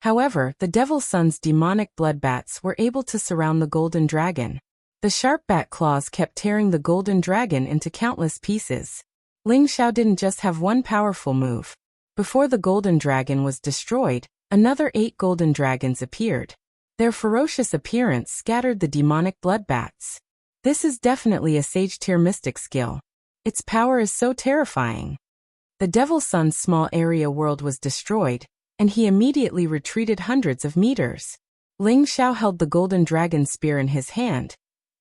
However, the Devil's Son's demonic bloodbats were able to surround the golden dragon. The sharp bat claws kept tearing the golden dragon into countless pieces. Ling Xiao didn't just have one powerful move. Before the golden dragon was destroyed, another 8 golden dragons appeared. Their ferocious appearance scattered the demonic bloodbats. This is definitely a sage-tier mystic skill. Its power is so terrifying. The Devil's Son's small area world was destroyed, and he immediately retreated hundreds of meters. Ling Xiao held the golden dragon spear in his hand,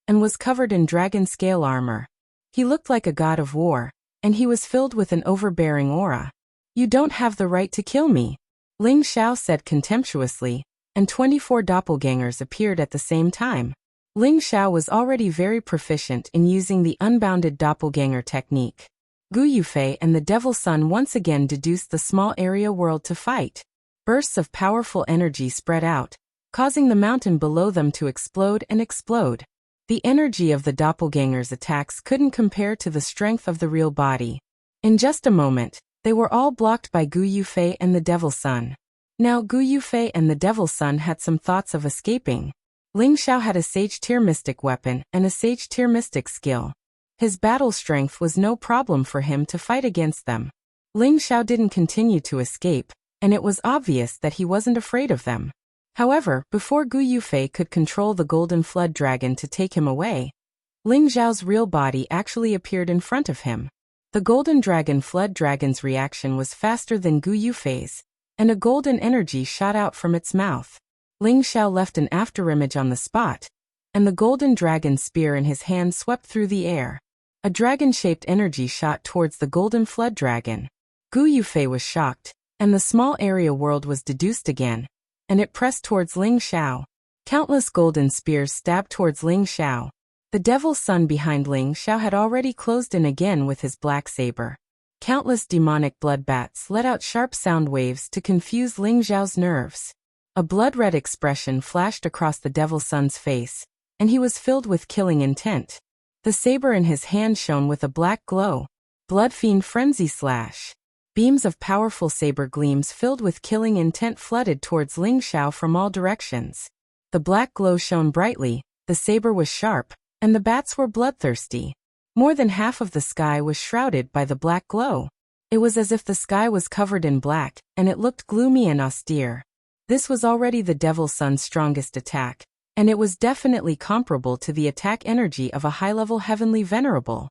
and was covered in dragon scale armor. He looked like a god of war, and he was filled with an overbearing aura. You don't have the right to kill me, Ling Xiao said contemptuously, and 24 doppelgangers appeared at the same time. Ling Xiao was already very proficient in using the unbounded doppelganger technique. Gu Yufei and the Devil's Son once again deduced the small area world to fight. Bursts of powerful energy spread out, causing the mountain below them to explode and explode. The energy of the doppelgangers' attacks couldn't compare to the strength of the real body. In just a moment, they were all blocked by Gu Yufei and the Devil's Son. Now Gu Yufei and the Devil's Son had some thoughts of escaping. Ling Xiao had a sage-tier mystic weapon and a sage-tier mystic skill. His battle strength was no problem for him to fight against them. Ling Xiao didn't continue to escape, and it was obvious that he wasn't afraid of them. However, before Gu Yufei could control the golden flood dragon to take him away, Ling Xiao's real body actually appeared in front of him. The golden dragon flood dragon's reaction was faster than Gu Yufei's, and a golden energy shot out from its mouth. Ling Xiao left an afterimage on the spot, and the golden dragon spear in his hand swept through the air. A dragon-shaped energy shot towards the golden flood dragon. Gu Yufei was shocked, and the small area world was deduced again, and it pressed towards Ling Xiao. Countless golden spears stabbed towards Ling Xiao. The Devil's Son behind Ling Xiao had already closed in again with his black saber. Countless demonic bloodbats let out sharp sound waves to confuse Ling Xiao's nerves. A blood-red expression flashed across the Devil's Son's face, and he was filled with killing intent. The saber in his hand shone with a black glow. Blood Fiend Frenzy Slash. Beams of powerful saber gleams filled with killing intent flooded towards Ling Xiao from all directions. The black glow shone brightly, the saber was sharp, and the bats were bloodthirsty. More than half of the sky was shrouded by the black glow. It was as if the sky was covered in black, and it looked gloomy and austere. This was already the Devil Sun's strongest attack, and it was definitely comparable to the attack energy of a high-level heavenly venerable.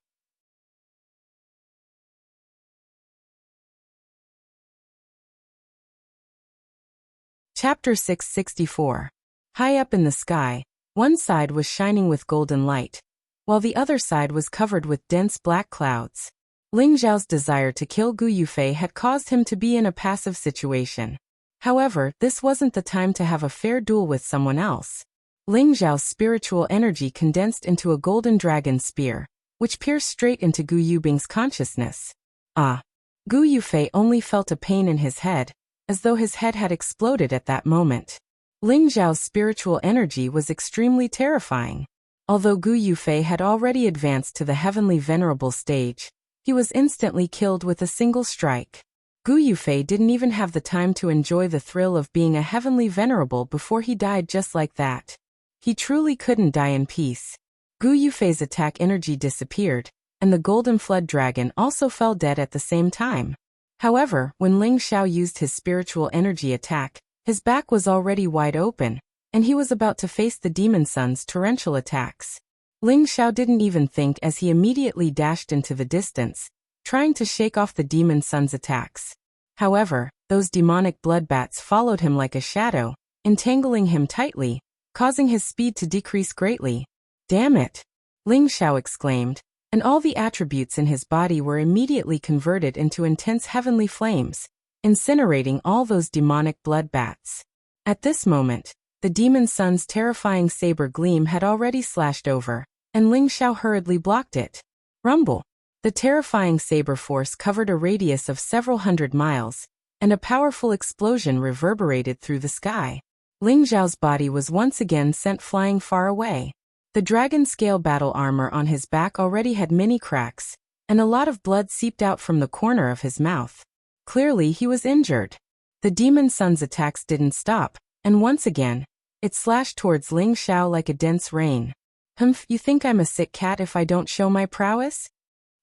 Chapter 664. High up in the sky, one side was shining with golden light, while the other side was covered with dense black clouds. Ling Xiao's desire to kill Gu Yufei had caused him to be in a passive situation. However, this wasn't the time to have a fair duel with someone else. Ling Xiao's spiritual energy condensed into a golden dragon spear, which pierced straight into Gu Yubing's consciousness. Gu Yufei only felt a pain in his head, as though his head had exploded at that moment. Ling Xiao's spiritual energy was extremely terrifying. Although Gu Yufei had already advanced to the heavenly venerable stage, he was instantly killed with a single strike. Gu Yufei didn't even have the time to enjoy the thrill of being a heavenly venerable before he died just like that. He truly couldn't die in peace. Gu Yufei's attack energy disappeared, and the golden flood dragon also fell dead at the same time. However, when Ling Xiao used his spiritual energy attack, his back was already wide open, and he was about to face the Demon Sun's torrential attacks. Ling Xiao didn't even think as he immediately dashed into the distance, trying to shake off the Demon Sun's attacks. However, those demonic bloodbats followed him like a shadow, entangling him tightly, causing his speed to decrease greatly. "Damn it!" Ling Xiao exclaimed, and all the attributes in his body were immediately converted into intense heavenly flames, incinerating all those demonic bloodbats. At this moment, the Demon Sun's terrifying saber gleam had already slashed over, and Ling Xiao hurriedly blocked it. Rumble! The terrifying saber force covered a radius of several hundred miles, and a powerful explosion reverberated through the sky. Ling Xiao's body was once again sent flying far away. The dragon scale battle armor on his back already had many cracks, and a lot of blood seeped out from the corner of his mouth. Clearly he was injured. The Demon Sun's attacks didn't stop, and once again, it slashed towards Ling Xiao like a dense rain. "Humph, you think I'm a sick cat if I don't show my prowess?"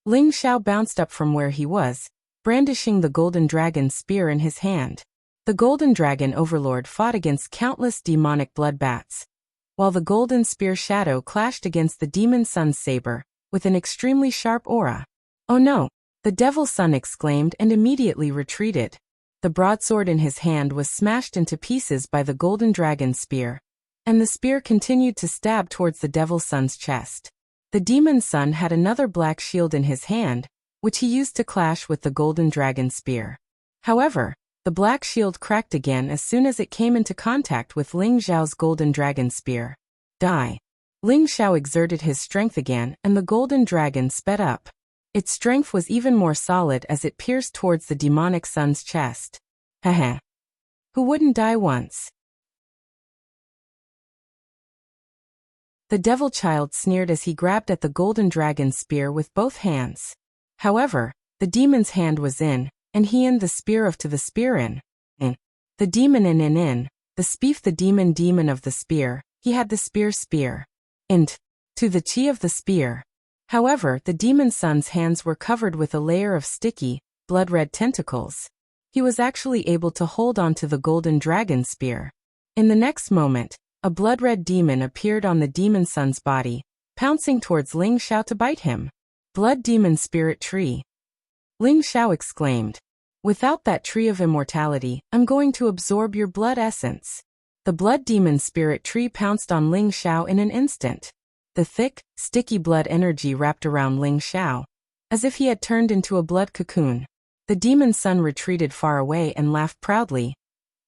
Ling Xiao bounced up from where he was, brandishing the golden dragon spear in his hand. The golden dragon overlord fought against countless demonic bloodbats, while the golden spear shadow clashed against the Demon Sun's saber, with an extremely sharp aura. "Oh no!" the Devil Sun exclaimed and immediately retreated. The broadsword in his hand was smashed into pieces by the golden dragon spear, and the spear continued to stab towards the Devil Sun's chest. The Demon Sun had another black shield in his hand, which he used to clash with the golden dragon spear. However, the black shield cracked again as soon as it came into contact with Ling Xiao's golden dragon spear. Die! Ling Xiao exerted his strength again and the golden dragon sped up. Its strength was even more solid as it pierced towards the demonic sun's chest. Heh. Who wouldn't die once? The devil child sneered as he grabbed at the golden dragon spear with both hands. However, the demon's hand was in, and he in the spear of to the spear in. The demon in, the speef the demon of the spear, he had the spear. And to the chi of the spear. However, the Demon Sun's hands were covered with a layer of sticky, blood-red tentacles. He was actually able to hold on to the golden dragon spear. In the next moment, a blood-red demon appeared on the Demon Sun's body, pouncing towards Ling Xiao to bite him. Blood Demon Spirit Tree. Ling Xiao exclaimed. Without that tree of immortality, I'm going to absorb your blood essence. The Blood Demon Spirit Tree pounced on Ling Xiao in an instant. The thick, sticky blood energy wrapped around Ling Xiao, as if he had turned into a blood cocoon. The Demon Sun retreated far away and laughed proudly.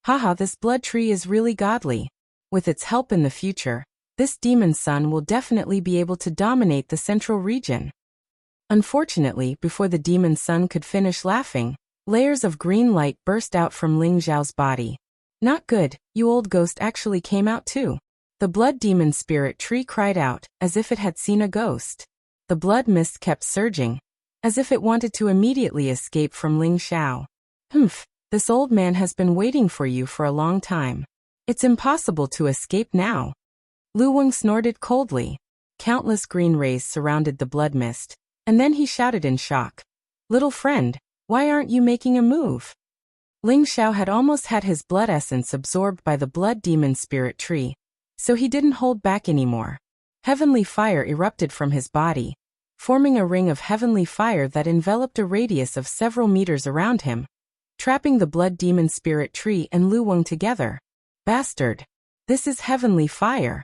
Haha, this blood tree is really godly. With its help in the future, this Demon Sun will definitely be able to dominate the central region. Unfortunately, before the Demon Sun could finish laughing, layers of green light burst out from Ling Xiao's body. Not good, you old ghost actually came out too. The Blood Demon Spirit Tree cried out, as if it had seen a ghost. The blood mist kept surging, as if it wanted to immediately escape from Ling Xiao. Humph, this old man has been waiting for you for a long time. It's impossible to escape now. Lu Weng snorted coldly. Countless green rays surrounded the blood mist, and then he shouted in shock. Little friend, why aren't you making a move? Ling Xiao had almost had his blood essence absorbed by the blood demon spirit tree, so he didn't hold back anymore. Heavenly fire erupted from his body, forming a ring of heavenly fire that enveloped a radius of several meters around him, trapping the blood demon spirit tree and Lu Weng together. Bastard! This is heavenly fire!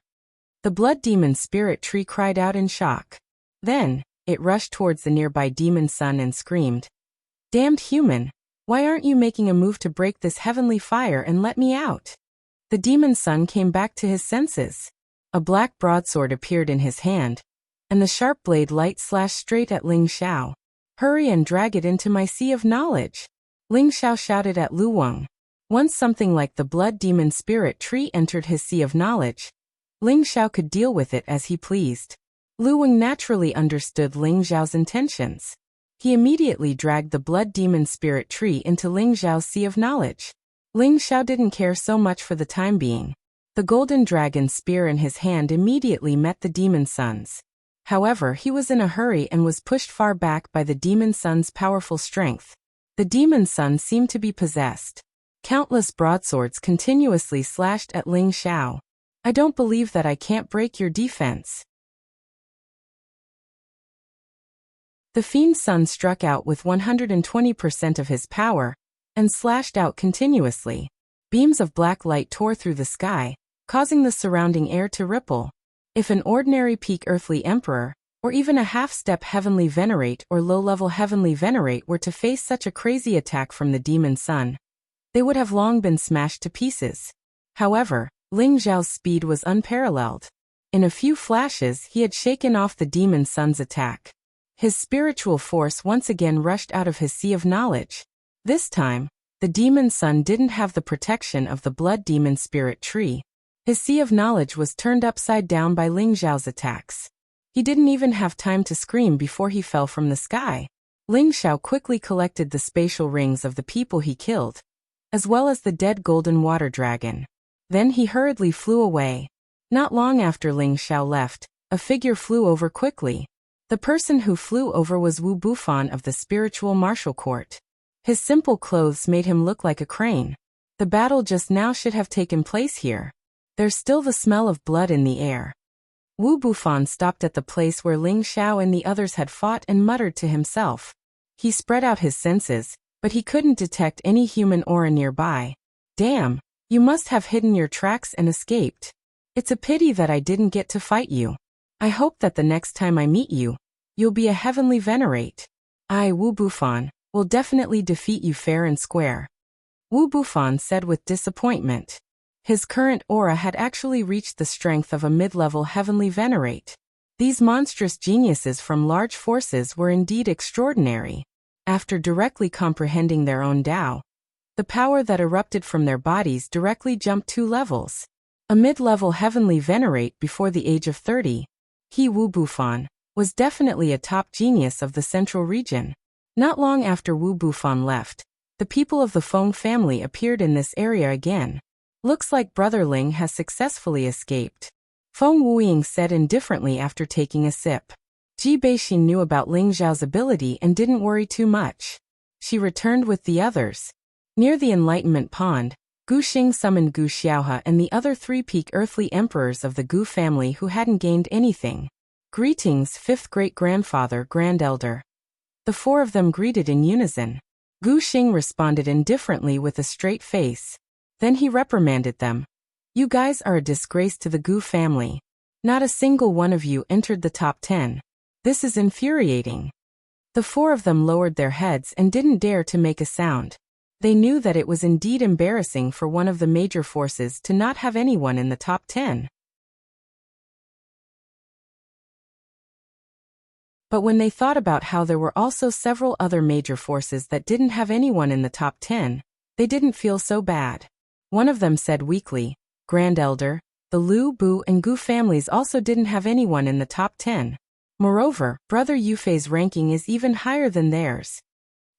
The blood demon spirit tree cried out in shock. Then, it rushed towards the nearby demon sun and screamed. Damned human! Why aren't you making a move to break this heavenly fire and let me out? The demon sun came back to his senses. A black broadsword appeared in his hand, and the sharp blade light slashed straight at Ling Xiao. Hurry and drag it into my sea of knowledge! Ling Xiao shouted at Lu Weng. Once something like the blood demon spirit tree entered his sea of knowledge, Ling Xiao could deal with it as he pleased. Lu Weng naturally understood Ling Xiao's intentions. He immediately dragged the blood demon spirit tree into Ling Xiao's sea of knowledge. Ling Xiao didn't care so much for the time being. The golden dragon spear in his hand immediately met the demon sun's. However, he was in a hurry and was pushed far back by the demon sun's powerful strength. The demon sun seemed to be possessed. Countless broadswords continuously slashed at Ling Xiao. I don't believe that I can't break your defense. The fiend's sun struck out with 120% of his power, and slashed out continuously. Beams of black light tore through the sky, causing the surrounding air to ripple. If an ordinary peak earthly emperor, or even a half-step heavenly venerate or low-level heavenly venerate were to face such a crazy attack from the demon sun, they would have long been smashed to pieces. However, Ling Xiao's speed was unparalleled. In a few flashes he had shaken off the demon sun's attack. His spiritual force once again rushed out of his sea of knowledge. This time, the demon sun didn't have the protection of the blood demon spirit tree. His sea of knowledge was turned upside down by Ling Xiao's attacks. He didn't even have time to scream before he fell from the sky. Ling Xiao quickly collected the spatial rings of the people he killed, as well as the dead golden water dragon. Then he hurriedly flew away. Not long after Ling Xiao left, a figure flew over quickly. The person who flew over was Wu Bufan of the spiritual martial court. His simple clothes made him look like a crane. The battle just now should have taken place here. There's still the smell of blood in the air. Wu Bufan stopped at the place where Ling Xiao and the others had fought and muttered to himself. He spread out his senses, but he couldn't detect any human aura nearby. Damn, you must have hidden your tracks and escaped. It's a pity that I didn't get to fight you. I hope that the next time I meet you, you'll be a heavenly venerate. I, Wu Bufan, will definitely defeat you fair and square. Wu Bufan said with disappointment. His current aura had actually reached the strength of a mid-level heavenly venerate. These monstrous geniuses from large forces were indeed extraordinary. After directly comprehending their own Tao, the power that erupted from their bodies directly jumped 2 levels. A mid-level heavenly venerate before the age of 30. He, Wu Bufan, was definitely a top genius of the central region. Not long after Wu Bufan left, the people of the Feng family appeared in this area again. Looks like Brother Ling has successfully escaped. Feng Wuying said indifferently after taking a sip. Ji Beixin knew about Ling Zhao's ability and didn't worry too much. She returned with the others. Near the Enlightenment Pond, Gu Xing summoned Gu Xiaohe and the other 3 peak earthly emperors of the Gu family who hadn't gained anything. Greetings, 5th great-grandfather, grand-elder. The 4 of them greeted in unison. Gu Xing responded indifferently with a straight face. Then he reprimanded them. You guys are a disgrace to the Gu family. Not a single one of you entered the top 10. This is infuriating. The 4 of them lowered their heads and didn't dare to make a sound. They knew that it was indeed embarrassing for one of the major forces to not have anyone in the top 10. But when they thought about how there were also several other major forces that didn't have anyone in the top 10, they didn't feel so bad. One of them said weakly, Grand Elder, the Lu, Bu, and Gu families also didn't have anyone in the top 10. Moreover, Brother Yufei's ranking is even higher than theirs.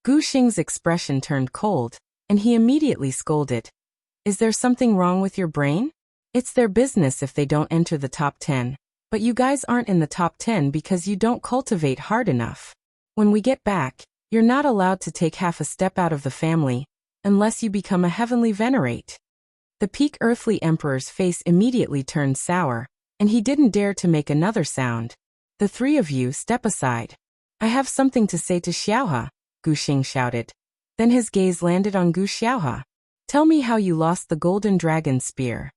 Gu Xing's expression turned cold, and he immediately scolded. Is there something wrong with your brain? It's their business if they don't enter the top 10, but you guys aren't in the top 10 because you don't cultivate hard enough. When we get back, you're not allowed to take half a step out of the family, unless you become a heavenly venerate. The peak earthly emperor's face immediately turned sour, and he didn't dare to make another sound. The three of you step aside. I have something to say to Xiaohe, Gu Xing shouted. Then his gaze landed on Gu Xiaohe. Tell me how you lost the golden dragon spear.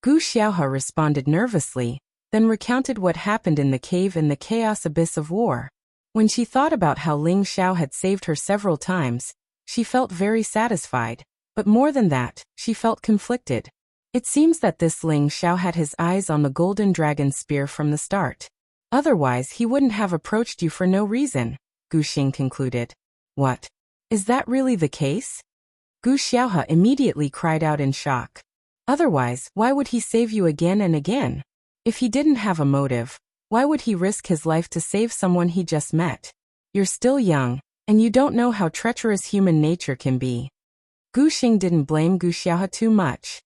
Gu Xiaohe responded nervously, then recounted what happened in the cave in the chaos abyss of war. When she thought about how Ling Xiao had saved her several times, she felt very satisfied, but more than that, she felt conflicted. It seems that this Ling Xiao had his eyes on the golden dragon spear from the start. Otherwise he wouldn't have approached you for no reason, Gu Xing concluded. What? Is that really the case? Gu Xiaohe immediately cried out in shock. Otherwise, why would he save you again and again? If he didn't have a motive, why would he risk his life to save someone he just met? You're still young, and you don't know how treacherous human nature can be. Gu Xing didn't blame Gu Xiaohe too much.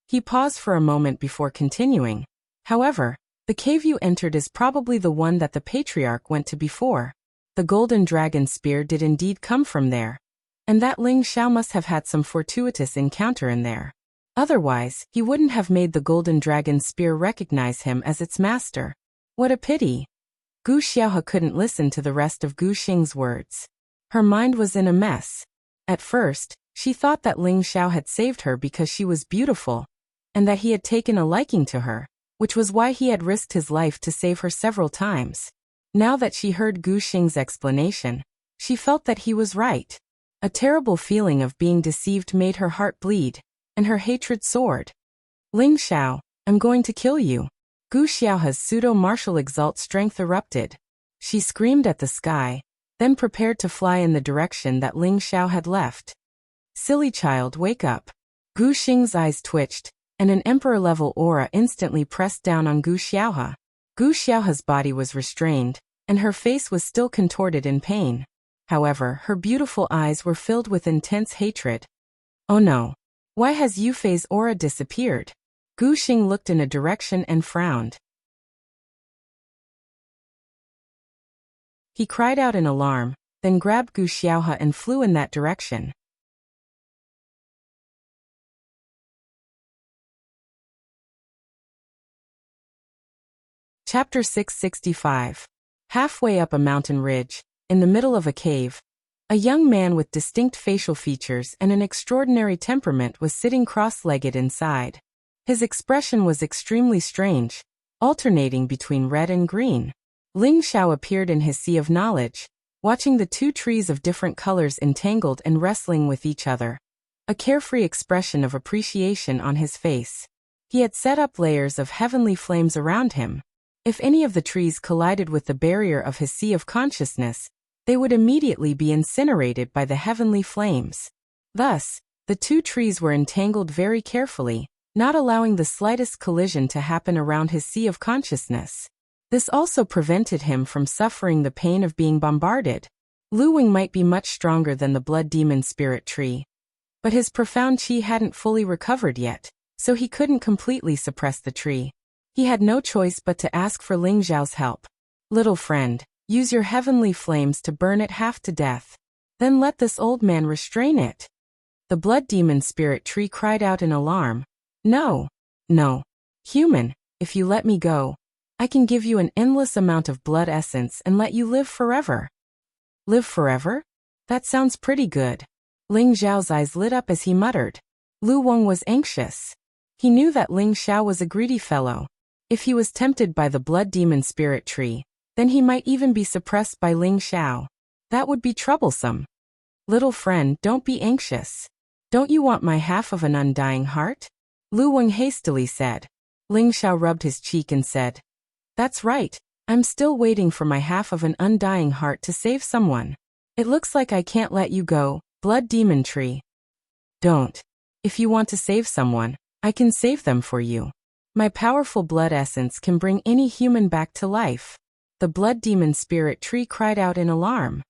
He paused for a moment before continuing. However, the cave you entered is probably the one that the patriarch went to before. The golden dragon spear did indeed come from there. And that Ling Xiao must have had some fortuitous encounter in there. Otherwise, he wouldn't have made the golden dragon spear recognize him as its master. What a pity. Gu Xiaohe couldn't listen to the rest of Gu Xing's words. Her mind was in a mess. At first, she thought that Ling Xiao had saved her because she was beautiful, and that he had taken a liking to her, which was why he had risked his life to save her several times. Now that she heard Gu Xing's explanation, she felt that he was right. A terrible feeling of being deceived made her heart bleed, and her hatred soared. Ling Xiao, I'm going to kill you. Gu Xiaohe's pseudo-martial exalt strength erupted. She screamed at the sky, then prepared to fly in the direction that Ling Xiao had left. Silly child, wake up. Gu Xing's eyes twitched, and an emperor-level aura instantly pressed down on Gu Xiaohe. Gu Xiaohe's body was restrained, and her face was still contorted in pain. However, her beautiful eyes were filled with intense hatred. Oh no. Why has Yufei's aura disappeared? Gu Xing looked in a direction and frowned. He cried out in alarm, then grabbed Gu Xiaohe and flew in that direction. Chapter 665. Halfway up a mountain ridge, in the middle of a cave, a young man with distinct facial features and an extraordinary temperament was sitting cross-legged inside. His expression was extremely strange, alternating between red and green. Ling Xiao appeared in his sea of knowledge, watching the two trees of different colors entangled and wrestling with each other. A carefree expression of appreciation on his face. He had set up layers of heavenly flames around him. If any of the trees collided with the barrier of his sea of consciousness, they would immediately be incinerated by the heavenly flames. Thus, the two trees were entangled very carefully, not allowing the slightest collision to happen around his sea of consciousness. This also prevented him from suffering the pain of being bombarded. Lu Wing might be much stronger than the blood demon spirit tree, but his profound qi hadn't fully recovered yet, so he couldn't completely suppress the tree. He had no choice but to ask for Ling Xiao's help. Little friend, use your heavenly flames to burn it half to death. Then let this old man restrain it. The blood demon spirit tree cried out in alarm. No. No. Human, if you let me go, I can give you an endless amount of blood essence and let you live forever. Live forever? That sounds pretty good. Ling Xiao's eyes lit up as he muttered. Lu Wang was anxious. He knew that Ling Xiao was a greedy fellow. If he was tempted by the blood demon spirit tree, then he might even be suppressed by Ling Xiao. That would be troublesome. Little friend, don't be anxious. Don't you want my half of an undying heart? Lu Wang hastily said. Ling Xiao rubbed his cheek and said, That's right, I'm still waiting for my half of an undying heart to save someone. It looks like I can't let you go, blood demon tree. Don't. If you want to save someone, I can save them for you. My powerful blood essence can bring any human back to life. the blood demon spirit tree cried out in alarm.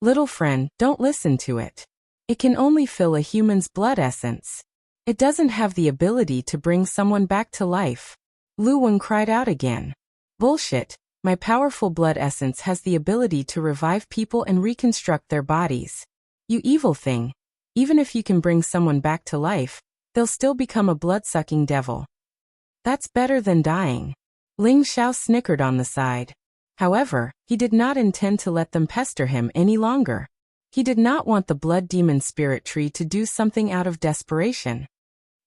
Little friend, don't listen to it. It can only fill a human's blood essence. It doesn't have the ability to bring someone back to life. Lu Wang cried out again. Bullshit, my powerful blood essence has the ability to revive people and reconstruct their bodies. You evil thing. Even if you can bring someone back to life, they'll still become a blood-sucking devil. That's better than dying. Ling Xiao snickered on the side. However, he did not intend to let them pester him any longer. He did not want the blood demon spirit tree to do something out of desperation.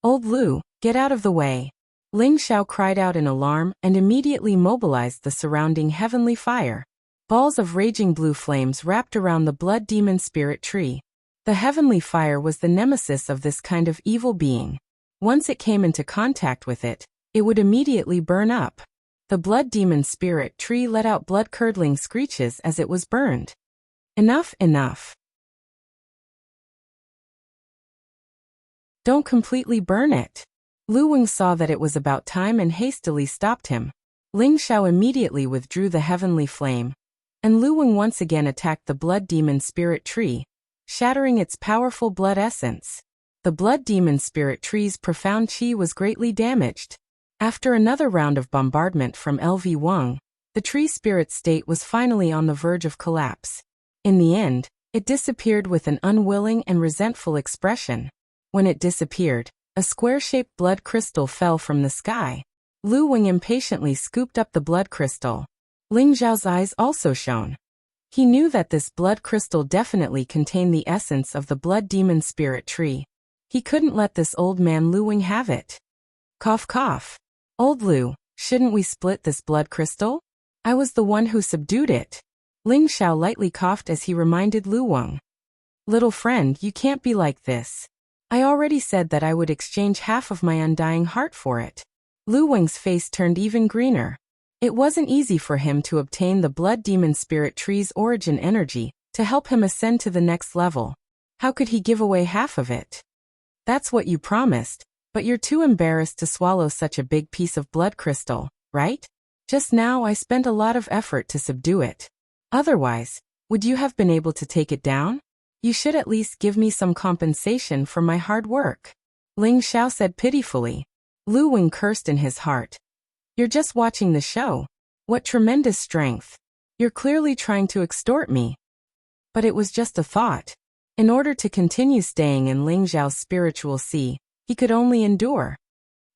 Old Lu, get out of the way. Ling Xiao cried out in alarm and immediately mobilized the surrounding heavenly fire. Balls of raging blue flames wrapped around the blood demon spirit tree. The heavenly fire was the nemesis of this kind of evil being. Once it came into contact with it, it would immediately burn up. The blood demon spirit tree let out blood-curdling screeches as it was burned. Enough, enough. Don't completely burn it. Lu Wang saw that it was about time and hastily stopped him. Ling Xiao immediately withdrew the heavenly flame, and Lu Wang once again attacked the blood demon spirit tree, shattering its powerful blood essence. The blood demon spirit tree's profound qi was greatly damaged. After another round of bombardment from LV Wang, the tree spirit state was finally on the verge of collapse. In the end, it disappeared with an unwilling and resentful expression. When it disappeared, a square-shaped blood crystal fell from the sky. Lu Wang impatiently scooped up the blood crystal. Ling Xiao's eyes also shone. He knew that this blood crystal definitely contained the essence of the blood demon spirit tree. He couldn't let this old man Lu Wang have it. Cough cough. Old Lu, shouldn't we split this blood crystal? I was the one who subdued it. Ling Xiao lightly coughed as he reminded Lu Wang. Little friend, you can't be like this. I already said that I would exchange half of my undying heart for it. Lu Wang's face turned even greener. It wasn't easy for him to obtain the blood demon spirit tree's origin energy to help him ascend to the next level. How could he give away half of it? That's what you promised. But you're too embarrassed to swallow such a big piece of blood crystal, right? Just now I spent a lot of effort to subdue it. Otherwise, would you have been able to take it down? You should at least give me some compensation for my hard work. Ling Xiao said pitifully. Lu Wang cursed in his heart. You're just watching the show. What tremendous strength. You're clearly trying to extort me. But it was just a thought. In order to continue staying in Ling Xiao's spiritual sea, he could only endure.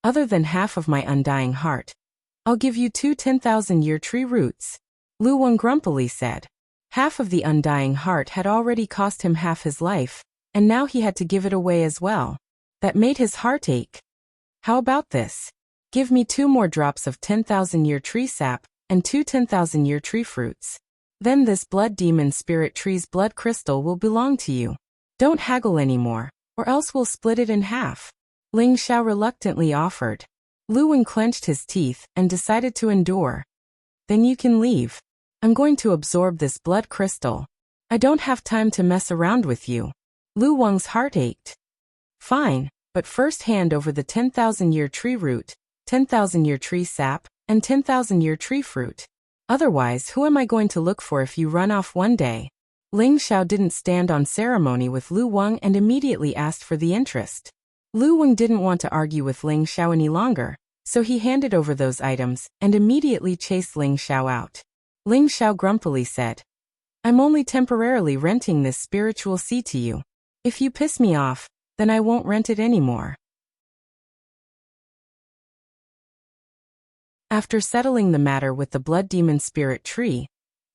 Other than half of my undying heart, I'll give you 2 10,000-year tree roots. Lu Wang grumpily said. Half of the undying heart had already cost him half his life, and now he had to give it away as well. That made his heart ache. How about this? Give me 2 more drops of 10,000-year tree sap, and 2 10,000-year tree fruits. Then this blood demon spirit tree's blood crystal will belong to you. Don't haggle anymore, or else we'll split it in half. Ling Xiao reluctantly offered. Lu Wang clenched his teeth and decided to endure. Then you can leave. I'm going to absorb this blood crystal. I don't have time to mess around with you. Lu Wang's heart ached. Fine, but first hand over the 10,000-year tree root, 10,000-year tree sap, and 10,000-year tree fruit. Otherwise, who am I going to look for if you run off one day? Ling Xiao didn't stand on ceremony with Lu Wang and immediately asked for the interest. Lu Wang didn't want to argue with Ling Xiao any longer, so he handed over those items and immediately chased Ling Xiao out. Ling Xiao grumpily said, I'm only temporarily renting this spiritual sea to you. If you piss me off, then I won't rent it anymore. After settling the matter with the blood demon spirit tree,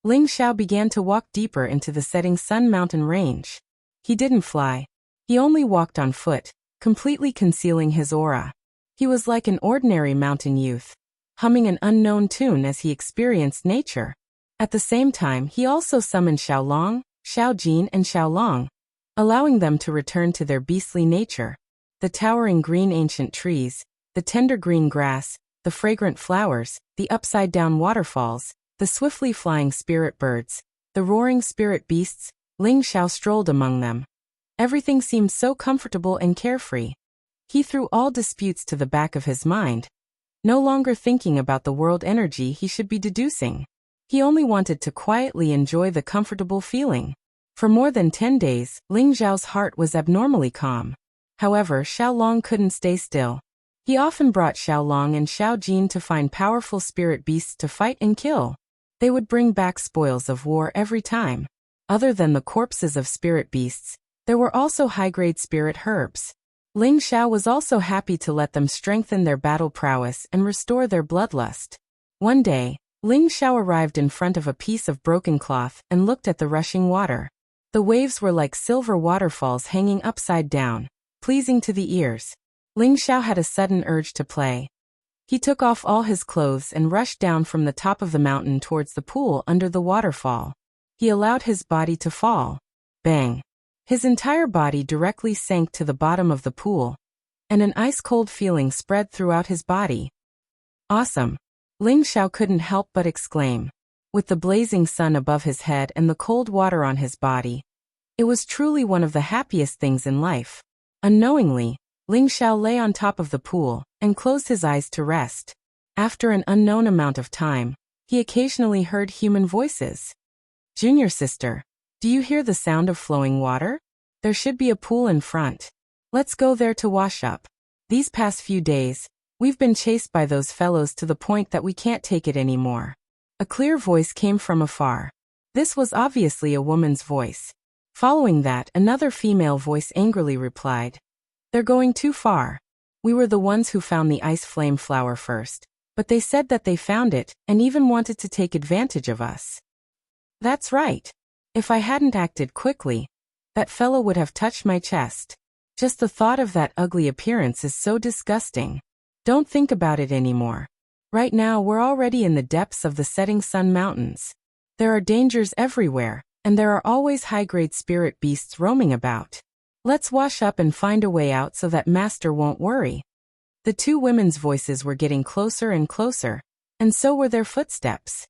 Ling Xiao began to walk deeper into the setting sun mountain range. He didn't fly. He only walked on foot, completely concealing his aura. He was like an ordinary mountain youth, humming an unknown tune as he experienced nature. At the same time, he also summoned Xiaolong, Xiaojin and Xiaolong, allowing them to return to their beastly nature. The towering green ancient trees, the tender green grass, the fragrant flowers, the upside-down waterfalls, the swiftly flying spirit birds, the roaring spirit beasts, Ling Xiao strolled among them. Everything seemed so comfortable and carefree. He threw all disputes to the back of his mind, no longer thinking about the world energy he should be deducing. He only wanted to quietly enjoy the comfortable feeling. For more than 10 days, Ling Zhao's heart was abnormally calm. However, Xiaolong couldn't stay still. He often brought Xiaolong and Xiao Jin to find powerful spirit beasts to fight and kill. They would bring back spoils of war every time. Other than the corpses of spirit beasts, there were also high-grade spirit herbs. Ling Xiao was also happy to let them strengthen their battle prowess and restore their bloodlust. One day, Ling Xiao arrived in front of a piece of broken cloth and looked at the rushing water. The waves were like silver waterfalls hanging upside down, pleasing to the ears. Ling Xiao had a sudden urge to play. He took off all his clothes and rushed down from the top of the mountain towards the pool under the waterfall. He allowed his body to fall. Bang! His entire body directly sank to the bottom of the pool, and an ice-cold feeling spread throughout his body. Awesome! Ling Xiao couldn't help but exclaim. With the blazing sun above his head and the cold water on his body, it was truly one of the happiest things in life. Unknowingly, Ling Xiao lay on top of the pool and closed his eyes to rest. After an unknown amount of time, he occasionally heard human voices. Junior sister, do you hear the sound of flowing water? There should be a pool in front. Let's go there to wash up. These past few days, we've been chased by those fellows to the point that we can't take it anymore. A clear voice came from afar. This was obviously a woman's voice. Following that, another female voice angrily replied. They're going too far. We were the ones who found the ice flame flower first, but they said that they found it and even wanted to take advantage of us. That's right. If I hadn't acted quickly, that fellow would have touched my chest. Just the thought of that ugly appearance is so disgusting. Don't think about it anymore. Right now we're already in the depths of the setting sun mountains. There are dangers everywhere, and there are always high-grade spirit beasts roaming about. Let's wash up and find a way out so that Master won't worry. The two women's voices were getting closer and closer, and so were their footsteps.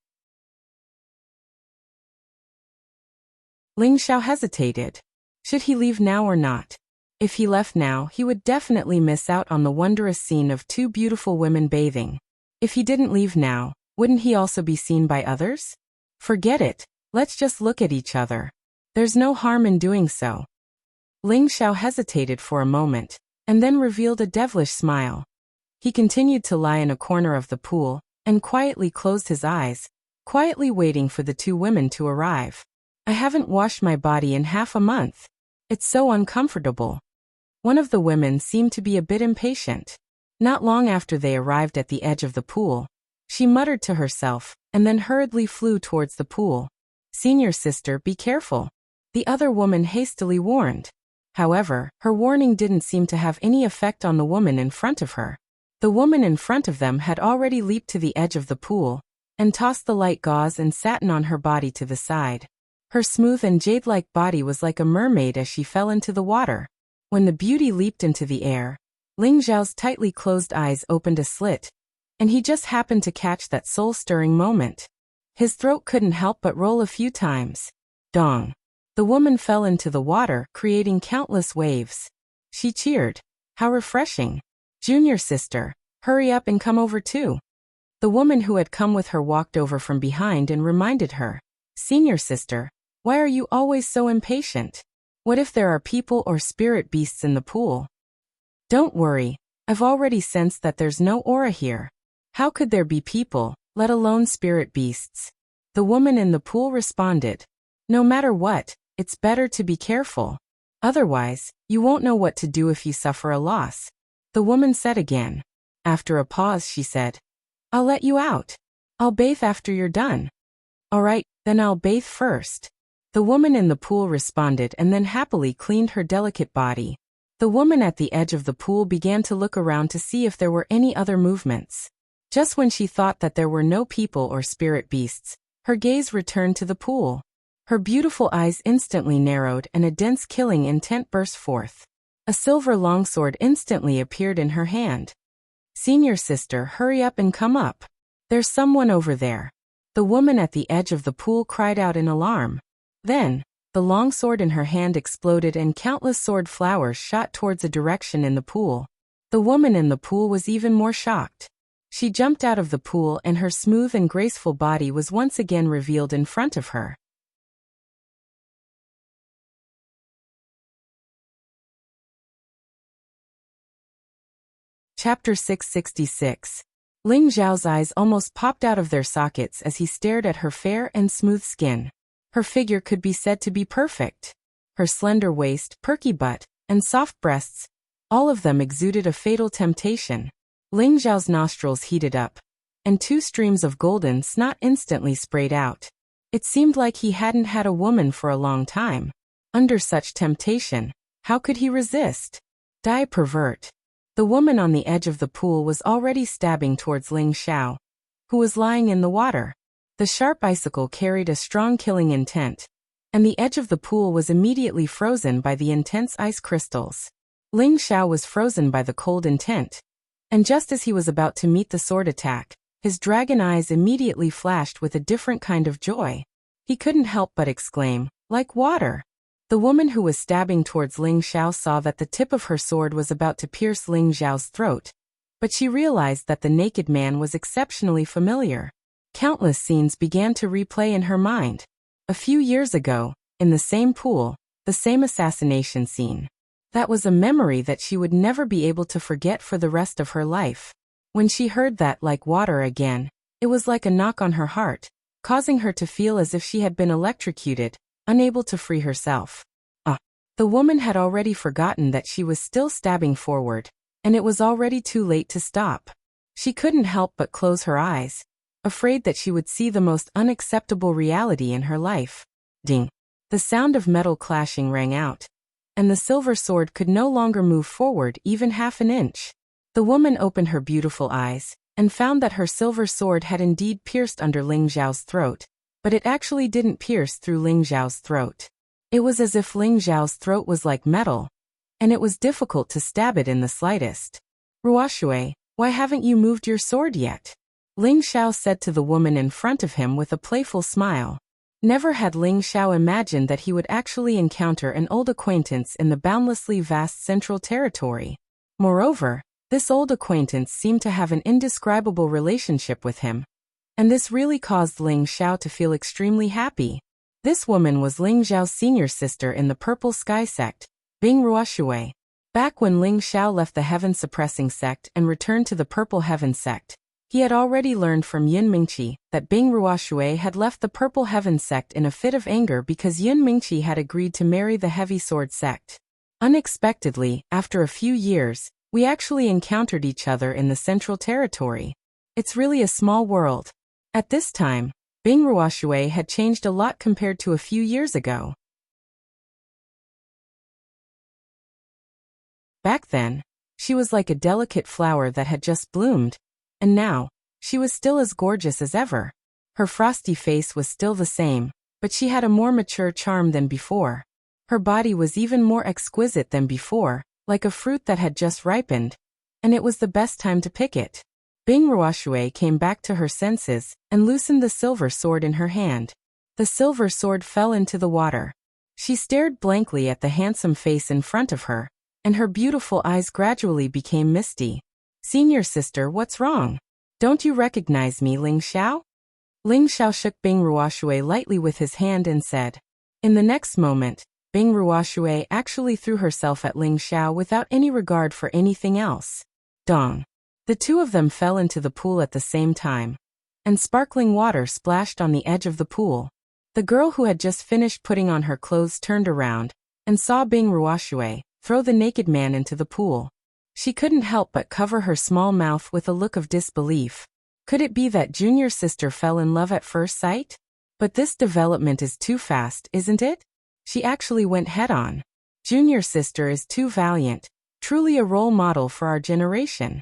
Ling Xiao hesitated. Should he leave now or not? If he left now, he would definitely miss out on the wondrous scene of two beautiful women bathing. If he didn't leave now, wouldn't he also be seen by others? Forget it, let's just look at each other. There's no harm in doing so. Ling Xiao hesitated for a moment, and then revealed a devilish smile. He continued to lie in a corner of the pool, and quietly closed his eyes, quietly waiting for the two women to arrive. I haven't washed my body in half a month. It's so uncomfortable. One of the women seemed to be a bit impatient. Not long after they arrived at the edge of the pool, she muttered to herself, and then hurriedly flew towards the pool. Senior sister, be careful. The other woman hastily warned. However, her warning didn't seem to have any effect on the woman in front of her. The woman in front of them had already leaped to the edge of the pool, and tossed the light gauze and satin on her body to the side. Her smooth and jade-like body was like a mermaid as she fell into the water. When the beauty leaped into the air, Ling Zhao's tightly closed eyes opened a slit, and he just happened to catch that soul-stirring moment. His throat couldn't help but roll a few times. Dong! The woman fell into the water, creating countless waves. She cheered. How refreshing! Junior sister, hurry up and come over too. The woman who had come with her walked over from behind and reminded her. Senior sister, why are you always so impatient? What if there are people or spirit beasts in the pool? Don't worry, I've already sensed that there's no aura here. How could there be people, let alone spirit beasts? The woman in the pool responded. No matter what, it's better to be careful. Otherwise, you won't know what to do if you suffer a loss. The woman said again. After a pause, she said, I'll let you out. I'll bathe after you're done. All right, then I'll bathe first. The woman in the pool responded and then happily cleaned her delicate body. The woman at the edge of the pool began to look around to see if there were any other movements. Just when she thought that there were no people or spirit beasts, her gaze returned to the pool. Her beautiful eyes instantly narrowed and a dense killing intent burst forth. A silver longsword instantly appeared in her hand. Senior sister, hurry up and come up. There's someone over there. The woman at the edge of the pool cried out in alarm. Then, the longsword in her hand exploded and countless sword flowers shot towards a direction in the pool. The woman in the pool was even more shocked. She jumped out of the pool and her smooth and graceful body was once again revealed in front of her. Chapter 666. Ling Zhao's eyes almost popped out of their sockets as he stared at her fair and smooth skin. Her figure could be said to be perfect. Her slender waist, perky butt, and soft breasts, all of them exuded a fatal temptation. Ling Zhao's nostrils heated up, and 2 streams of golden snot instantly sprayed out. It seemed like he hadn't had a woman for a long time. Under such temptation, how could he resist? Die pervert. The woman on the edge of the pool was already stabbing towards Ling Zhao, who was lying in the water. The sharp icicle carried a strong killing intent, and the edge of the pool was immediately frozen by the intense ice crystals. Ling Zhao was frozen by the cold intent, and just as he was about to meet the sword attack, his dragon eyes immediately flashed with a different kind of joy. He couldn't help but exclaim, "Like water." The woman who was stabbing towards Ling Zhao saw that the tip of her sword was about to pierce Ling Zhao's throat, but she realized that the naked man was exceptionally familiar. Countless scenes began to replay in her mind. A few years ago, in the same pool, the same assassination scene. That was a memory that she would never be able to forget for the rest of her life. When she heard that "like water" again, it was like a knock on her heart, causing her to feel as if she had been electrocuted, unable to free herself. The woman had already forgotten that she was still stabbing forward, and it was already too late to stop. She couldn't help but close her eyes, afraid that she would see the most unacceptable reality in her life. Ding! The sound of metal clashing rang out, and the silver sword could no longer move forward even half an inch. The woman opened her beautiful eyes, and found that her silver sword had indeed pierced under Ling Zhao's throat, but it actually didn't pierce through Ling Zhao's throat. It was as if Ling Zhao's throat was like metal, and it was difficult to stab it in the slightest. "Ruoshui, why haven't you moved your sword yet?" Ling Zhao said to the woman in front of him with a playful smile. Never had Ling Zhao imagined that he would actually encounter an old acquaintance in the boundlessly vast central territory. Moreover, this old acquaintance seemed to have an indescribable relationship with him, and this really caused Ling Zhao to feel extremely happy. This woman was Ling Zhao's senior sister in the Purple Sky sect, Bing Ruoshui. Back when Ling Zhao left the Heaven-suppressing sect and returned to the Purple Heaven sect, he had already learned from Yun Mingqi that Bing Ruoshui had left the Purple Heaven sect in a fit of anger because Yun Mingqi had agreed to marry the Heavy Sword sect. Unexpectedly, after a few years, we actually encountered each other in the Central Territory. It's really a small world. At this time, Bing Ruoshui had changed a lot compared to a few years ago. Back then, she was like a delicate flower that had just bloomed, and now, she was still as gorgeous as ever. Her frosty face was still the same, but she had a more mature charm than before. Her body was even more exquisite than before, like a fruit that had just ripened, and it was the best time to pick it. Bing Ruoshui came back to her senses and loosened the silver sword in her hand. The silver sword fell into the water. She stared blankly at the handsome face in front of her, and her beautiful eyes gradually became misty. "Senior sister, what's wrong? Don't you recognize me, Ling Zhao?" Ling Zhao shook Bing Ruoshui lightly with his hand and said. In the next moment, Bing Ruoshui actually threw herself at Ling Zhao without any regard for anything else. Dong! The two of them fell into the pool at the same time, and sparkling water splashed on the edge of the pool. The girl who had just finished putting on her clothes turned around and saw Bing Ruoshui throw the naked man into the pool. She couldn't help but cover her small mouth with a look of disbelief. Could it be that junior sister fell in love at first sight? But this development is too fast, isn't it? She actually went head-on. Junior sister is too valiant, truly a role model for our generation.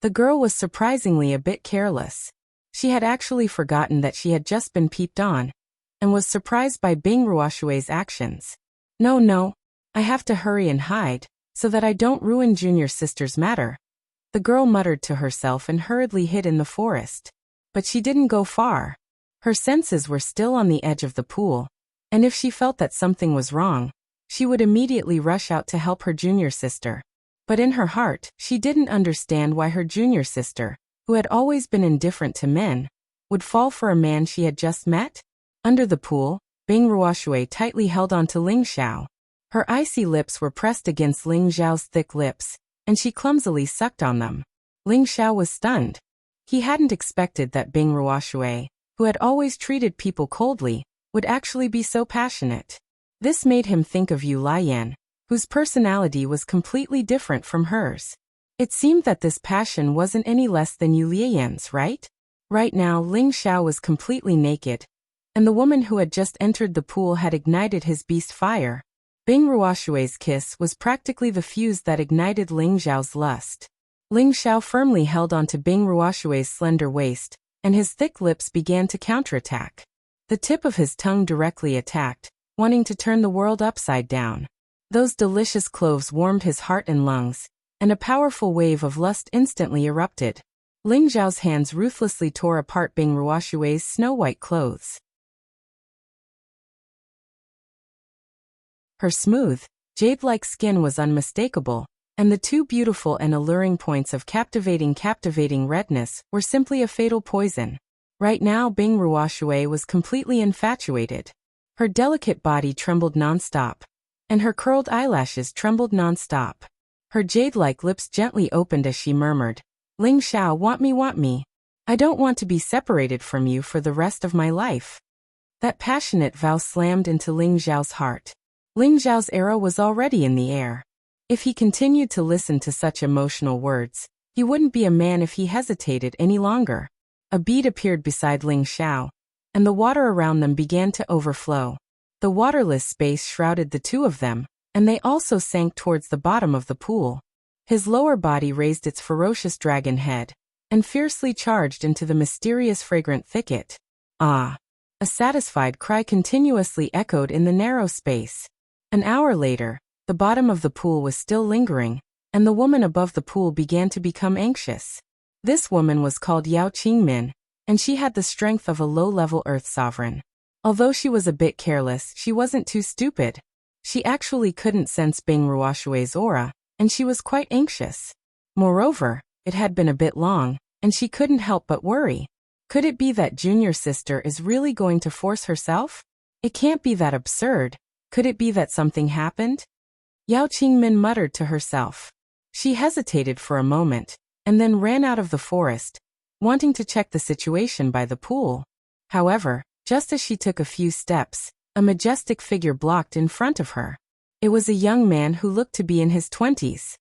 The girl was surprisingly a bit careless. She had actually forgotten that she had just been peeped on, and was surprised by Bing Ruoshui's actions. No, I have to hurry and hide, so that I don't ruin junior sister's matter. The girl muttered to herself and hurriedly hid in the forest. But she didn't go far. Her senses were still on the edge of the pool, and if she felt that something was wrong, she would immediately rush out to help her junior sister. But in her heart, she didn't understand why her junior sister, who had always been indifferent to men, would fall for a man she had just met? Under the pool, Bing Ruoshui tightly held onto Ling Xiao. Her icy lips were pressed against Ling Xiao's thick lips, and she clumsily sucked on them. Ling Xiao was stunned. He hadn't expected that Bing Ruoshui, who had always treated people coldly, would actually be so passionate. This made him think of Yu Lian, whose personality was completely different from hers. It seemed that this passion wasn't any less than Yu Lian's, right? Right now Ling Xiao was completely naked, and the woman who had just entered the pool had ignited his beast fire. Bing Ruoshui's kiss was practically the fuse that ignited Ling Xiao's lust. Ling Xiao firmly held onto Bing Ruoshui's slender waist, and his thick lips began to counterattack. The tip of his tongue directly attacked, wanting to turn the world upside down. Those delicious cloves warmed his heart and lungs, and a powerful wave of lust instantly erupted. Ling Xiao's hands ruthlessly tore apart Bing Ruoshui's snow-white clothes. Her smooth, jade-like skin was unmistakable, and the two beautiful and alluring points of captivating redness were simply a fatal poison. Right now Bing Ruoshui was completely infatuated. Her delicate body trembled non-stop, and her curled eyelashes trembled non-stop. Her jade-like lips gently opened as she murmured, "Ling Xiao, want me. I don't want to be separated from you for the rest of my life." That passionate vow slammed into Ling Xiao's heart. Ling Xiao's arrow was already in the air. If he continued to listen to such emotional words, he wouldn't be a man if he hesitated any longer. A bead appeared beside Ling Xiao, and the water around them began to overflow. The waterless space shrouded the two of them, and they also sank towards the bottom of the pool. His lower body raised its ferocious dragon head, and fiercely charged into the mysterious fragrant thicket. Ah! A satisfied cry continuously echoed in the narrow space. An hour later, the bottom of the pool was still lingering, and the woman above the pool began to become anxious. This woman was called Yao Qingmin, and she had the strength of a low-level earth sovereign. Although she was a bit careless, she wasn't too stupid. She actually couldn't sense Bing Ruoshui's aura, and she was quite anxious. Moreover, it had been a bit long, and she couldn't help but worry. Could it be that junior sister is really going to force herself? It can't be that absurd. Could it be that something happened? Yao Qingmin muttered to herself. She hesitated for a moment, and then ran out of the forest, wanting to check the situation by the pool. However, just as she took a few steps, a majestic figure blocked in front of her. It was a young man who looked to be in his 20s.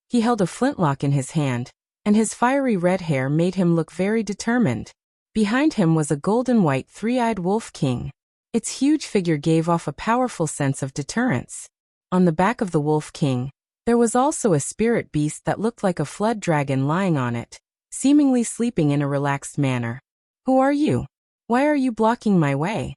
He held a flintlock in his hand, and his fiery red hair made him look very determined. Behind him was a golden-white three-eyed wolf king. Its huge figure gave off a powerful sense of deterrence. On the back of the wolf king, there was also a spirit beast that looked like a flood dragon lying on it, seemingly sleeping in a relaxed manner. "Who are you? Why are you blocking my way?"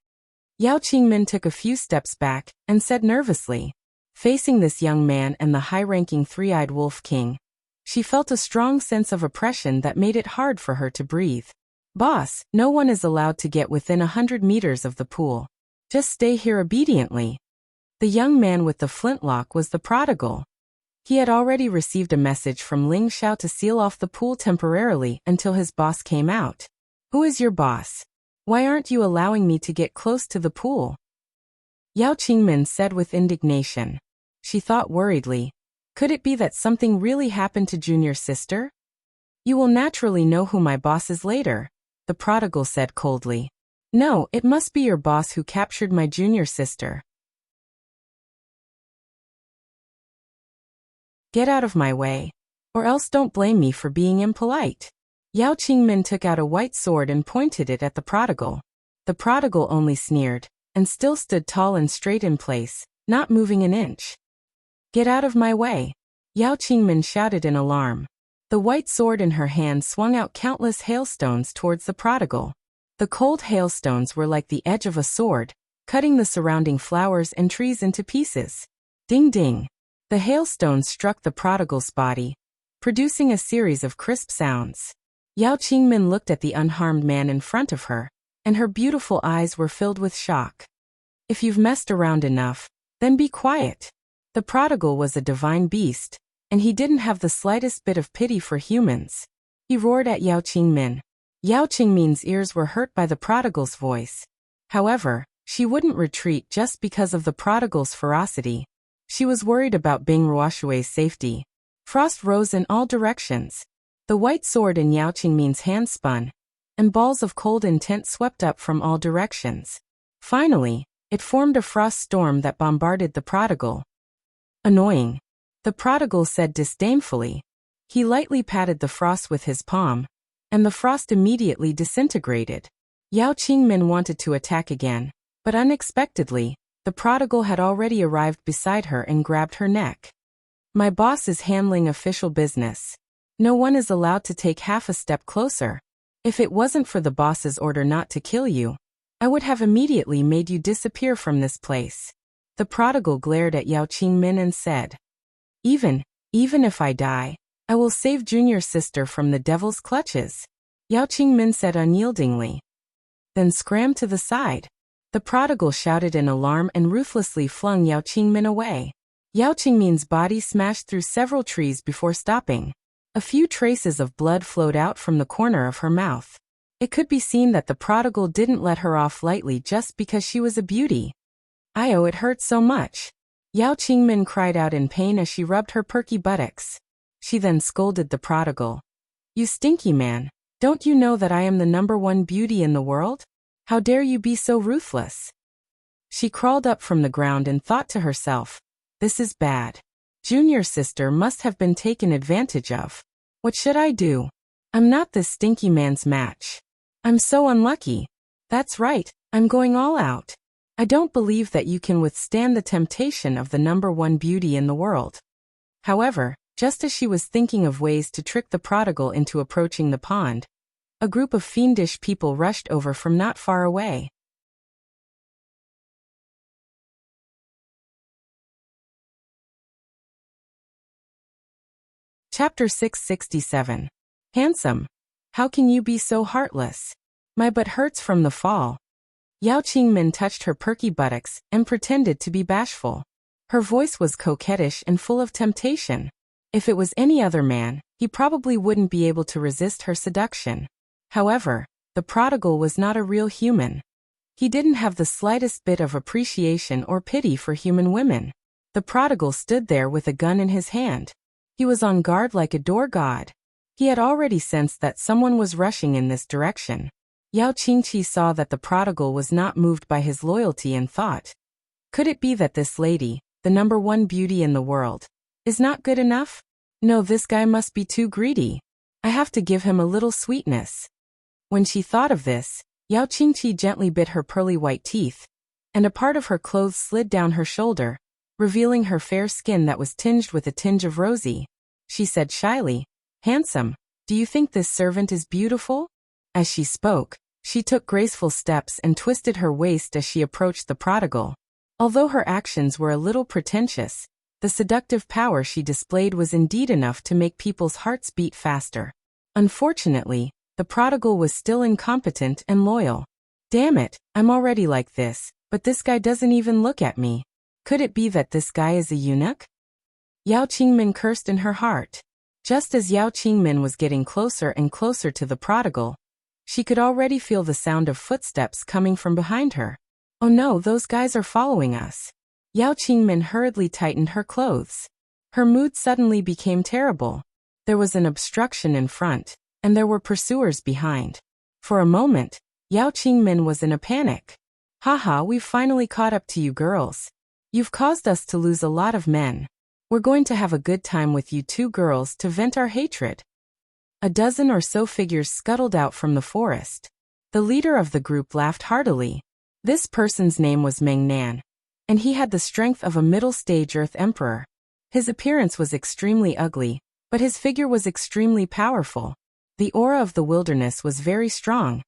Yao Qingmin took a few steps back and said nervously. Facing this young man and the high-ranking three-eyed wolf king, she felt a strong sense of oppression that made it hard for her to breathe. "Boss, no one is allowed to get within 100 meters of the pool. Just stay here obediently." The young man with the flintlock was the prodigal. He had already received a message from Ling Xiao to seal off the pool temporarily until his boss came out. "Who is your boss? Why aren't you allowing me to get close to the pool?" Yao Qingmin said with indignation. She thought worriedly, could it be that something really happened to junior sister? "You will naturally know who my boss is later," the prodigal said coldly. "No, it must be your boss who captured my junior sister. Get out of my way, or else don't blame me for being impolite." Yao Qingmin took out a white sword and pointed it at the prodigal. The prodigal only sneered, and still stood tall and straight in place, not moving an inch. "Get out of my way!" Yao Qingmin shouted in alarm. The white sword in her hand swung out countless hailstones towards the prodigal. The cold hailstones were like the edge of a sword, cutting the surrounding flowers and trees into pieces. Ding ding! The hailstones struck the prodigal's body, producing a series of crisp sounds. Yao Qingmin looked at the unharmed man in front of her, and her beautiful eyes were filled with shock. "If you've messed around enough, then be quiet." The prodigal was a divine beast, and he didn't have the slightest bit of pity for humans. he roared at Yao Qingmin. Yao Qingmin's ears were hurt by the prodigal's voice. However, she wouldn't retreat just because of the prodigal's ferocity. She was worried about Bing Ruoshui's safety. Frost rose in all directions. The white sword in Yao Qingmin's hand spun, and balls of cold intent swept up from all directions. Finally, it formed a frost storm that bombarded the prodigal. Annoying, the prodigal said disdainfully. He lightly patted the frost with his palm, and the frost immediately disintegrated. Yao Qingmin wanted to attack again, but unexpectedly, the prodigal had already arrived beside her and grabbed her neck. My boss is handling official business. No one is allowed to take half a step closer. If it wasn't for the boss's order not to kill you, I would have immediately made you disappear from this place. The prodigal glared at Yao Qingmin and said, Even if I die, I will save Junior Sister from the devil's clutches. Yao Qingmin said unyieldingly. Then scram to the side. The prodigal shouted in alarm and ruthlessly flung Yao Qingmin away. Yao Qingmin's body smashed through several trees before stopping. A few traces of blood flowed out from the corner of her mouth. It could be seen that the prodigal didn't let her off lightly just because she was a beauty. "Io, it hurt so much." Yao Qingmin cried out in pain as she rubbed her perky buttocks. She then scolded the prodigal. "You stinky man, don't you know that I am the #1 beauty in the world? How dare you be so ruthless?" She crawled up from the ground and thought to herself, "This is bad. Junior Sister must have been taken advantage of. What should I do? I'm not this stinky man's match. I'm so unlucky. That's right, I'm going all out. I don't believe that you can withstand the temptation of the #1 beauty in the world." However, just as she was thinking of ways to trick the prodigal into approaching the pond, a group of fiendish people rushed over from not far away. Chapter 667. Handsome. How can you be so heartless? My butt hurts from the fall. Yao Qingmin touched her perky buttocks and pretended to be bashful. Her voice was coquettish and full of temptation. If it was any other man, he probably wouldn't be able to resist her seduction. However, the prodigal was not a real human. He didn't have the slightest bit of appreciation or pity for human women. The prodigal stood there with a gun in his hand. He was on guard like a door god. He had already sensed that someone was rushing in this direction. Yao Qingqi saw that the prodigal was not moved by his loyalty and thought, could it be that this lady, the #1 beauty in the world, is not good enough? No, this guy must be too greedy. I have to give him a little sweetness. When she thought of this, Yao Qingqi gently bit her pearly white teeth, and a part of her clothes slid down her shoulder, revealing her fair skin that was tinged with a tinge of rosy. She said shyly, "Handsome, do you think this servant is beautiful?" As she spoke, she took graceful steps and twisted her waist as she approached the prodigal. Although her actions were a little pretentious, the seductive power she displayed was indeed enough to make people's hearts beat faster. Unfortunately, the prodigal was still incompetent and loyal. Damn it, I'm already like this, but this guy doesn't even look at me. Could it be that this guy is a eunuch? Yao Qingmin cursed in her heart. Just as Yao Qingmin was getting closer and closer to the prodigal, she could already feel the sound of footsteps coming from behind her. Oh no, those guys are following us. Yao Qingmin hurriedly tightened her clothes. Her mood suddenly became terrible. There was an obstruction in front, and there were pursuers behind. For a moment, Yao Qingmin was in a panic. "Haha, we've finally caught up to you girls. You've caused us to lose a lot of men. We're going to have a good time with you two girls to vent our hatred." A dozen or so figures scuttled out from the forest. The leader of the group laughed heartily. This person's name was Meng Nan, and he had the strength of a middle-stage Earth Emperor. His appearance was extremely ugly, but his figure was extremely powerful. The aura of the wilderness was very strong,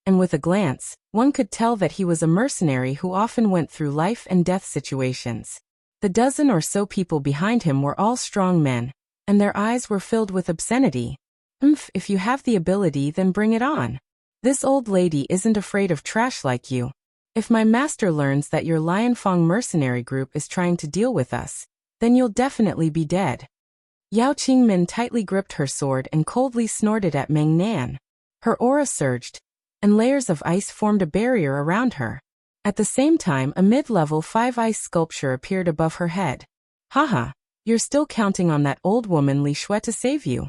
and with a glance, one could tell that he was a mercenary who often went through life and death situations. The dozen or so people behind him were all strong men, and their eyes were filled with obscenity. If you have the ability, then bring it on. This old lady isn't afraid of trash like you. If my master learns that your Lianfang mercenary group is trying to deal with us, then you'll definitely be dead." Yao Qingmin tightly gripped her sword and coldly snorted at Meng Nan. Her aura surged, and layers of ice formed a barrier around her. At the same time, a mid-level 5 ice sculpture appeared above her head. Haha, you're still counting on that old woman Li Shui to save you.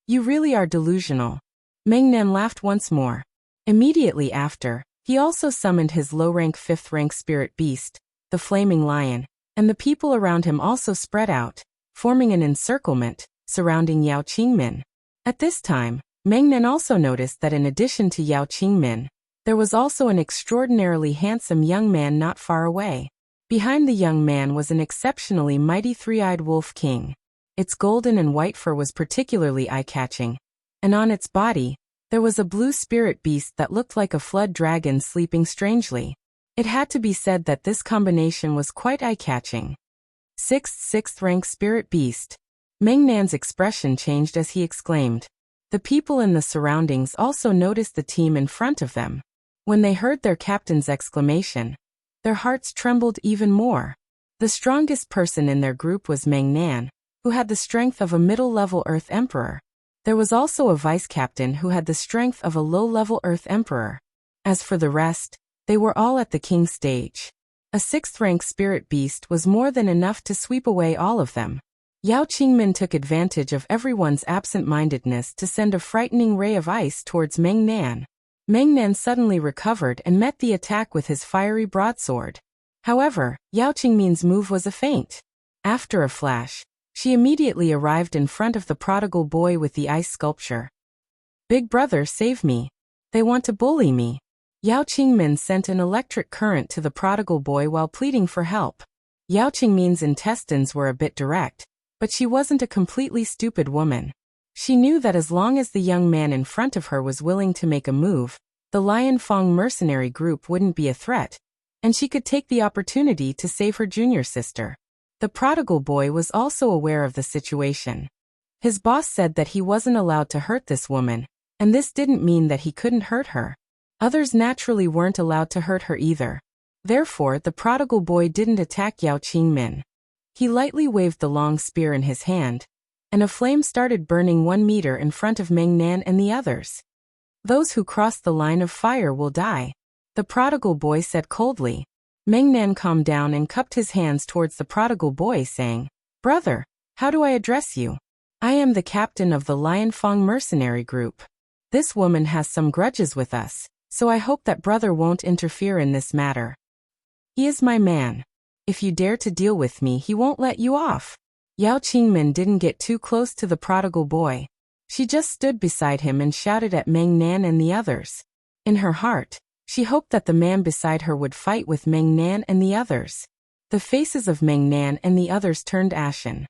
You really are delusional. Meng Nan laughed once more. Immediately after, he also summoned his low-rank 5th-rank spirit beast, the flaming lion, and the people around him also spread out, forming an encirclement, surrounding Yao Qingmin. At this time, Meng Nan also noticed that in addition to Yao Qingmin, there was also an extraordinarily handsome young man not far away. Behind the young man was an exceptionally mighty 3-eyed wolf king. Its golden and white fur was particularly eye-catching, and on its body, there was a blue spirit beast that looked like a flood dragon sleeping strangely. It had to be said that this combination was quite eye-catching. 6th rank spirit beast. Meng Nan's expression changed as he exclaimed. The people in the surroundings also noticed the team in front of them. When they heard their captain's exclamation, their hearts trembled even more. The strongest person in their group was Meng Nan, who had the strength of a middle-level Earth Emperor. There was also a vice-captain who had the strength of a low-level Earth Emperor. As for the rest, they were all at the king stage. A 6th-rank spirit beast was more than enough to sweep away all of them. Yao Qingmin took advantage of everyone's absent-mindedness to send a frightening ray of ice towards Meng Nan. Meng Nan suddenly recovered and met the attack with his fiery broadsword. However, Yao Qingmin's move was a feint. After a flash, she immediately arrived in front of the prodigal boy with the ice sculpture. Big brother, save me. They want to bully me. Yao Qingmin sent an electric current to the prodigal boy while pleading for help. Yao Qingmin's intestines were a bit direct, but she wasn't a completely stupid woman. She knew that as long as the young man in front of her was willing to make a move, the Lion Fang mercenary group wouldn't be a threat, and she could take the opportunity to save her junior sister. The prodigal boy was also aware of the situation. His boss said that he wasn't allowed to hurt this woman, and this didn't mean that he couldn't hurt her. Others naturally weren't allowed to hurt her either. Therefore, the prodigal boy didn't attack Yao Qingmin. He lightly waved the long spear in his hand, and a flame started burning 1 meter in front of Meng Nan and the others. Those who cross the line of fire will die, the prodigal boy said coldly. Meng Nan calmed down and cupped his hands towards the prodigal boy, saying, Brother, how do I address you? I am the captain of the Lion Fang mercenary group. This woman has some grudges with us, so I hope that brother won't interfere in this matter. He is my man. If you dare to deal with me, he won't let you off. Yao Qingmin didn't get too close to the prodigal boy. She just stood beside him and shouted at Meng Nan and the others. In her heart, she hoped that the man beside her would fight with Meng Nan and the others. The faces of Meng Nan and the others turned ashen.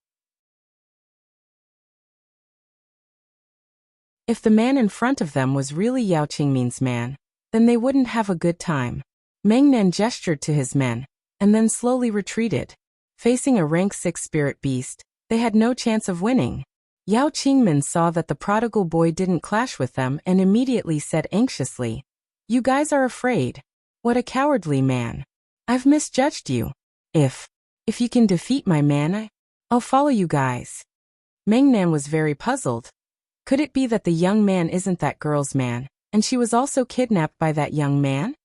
If the man in front of them was really Yao Qingmin's man, then they wouldn't have a good time. Meng Nan gestured to his men, and then slowly retreated. Facing a rank 6 spirit beast, they had no chance of winning. Yao Qingmin saw that the prodigal boy didn't clash with them and immediately said anxiously, You guys are afraid. What a cowardly man. I've misjudged you. If you can defeat my man, I'll follow you guys. Meng Nan was very puzzled. Could it be that the young man isn't that girl's man, and she was also kidnapped by that young man?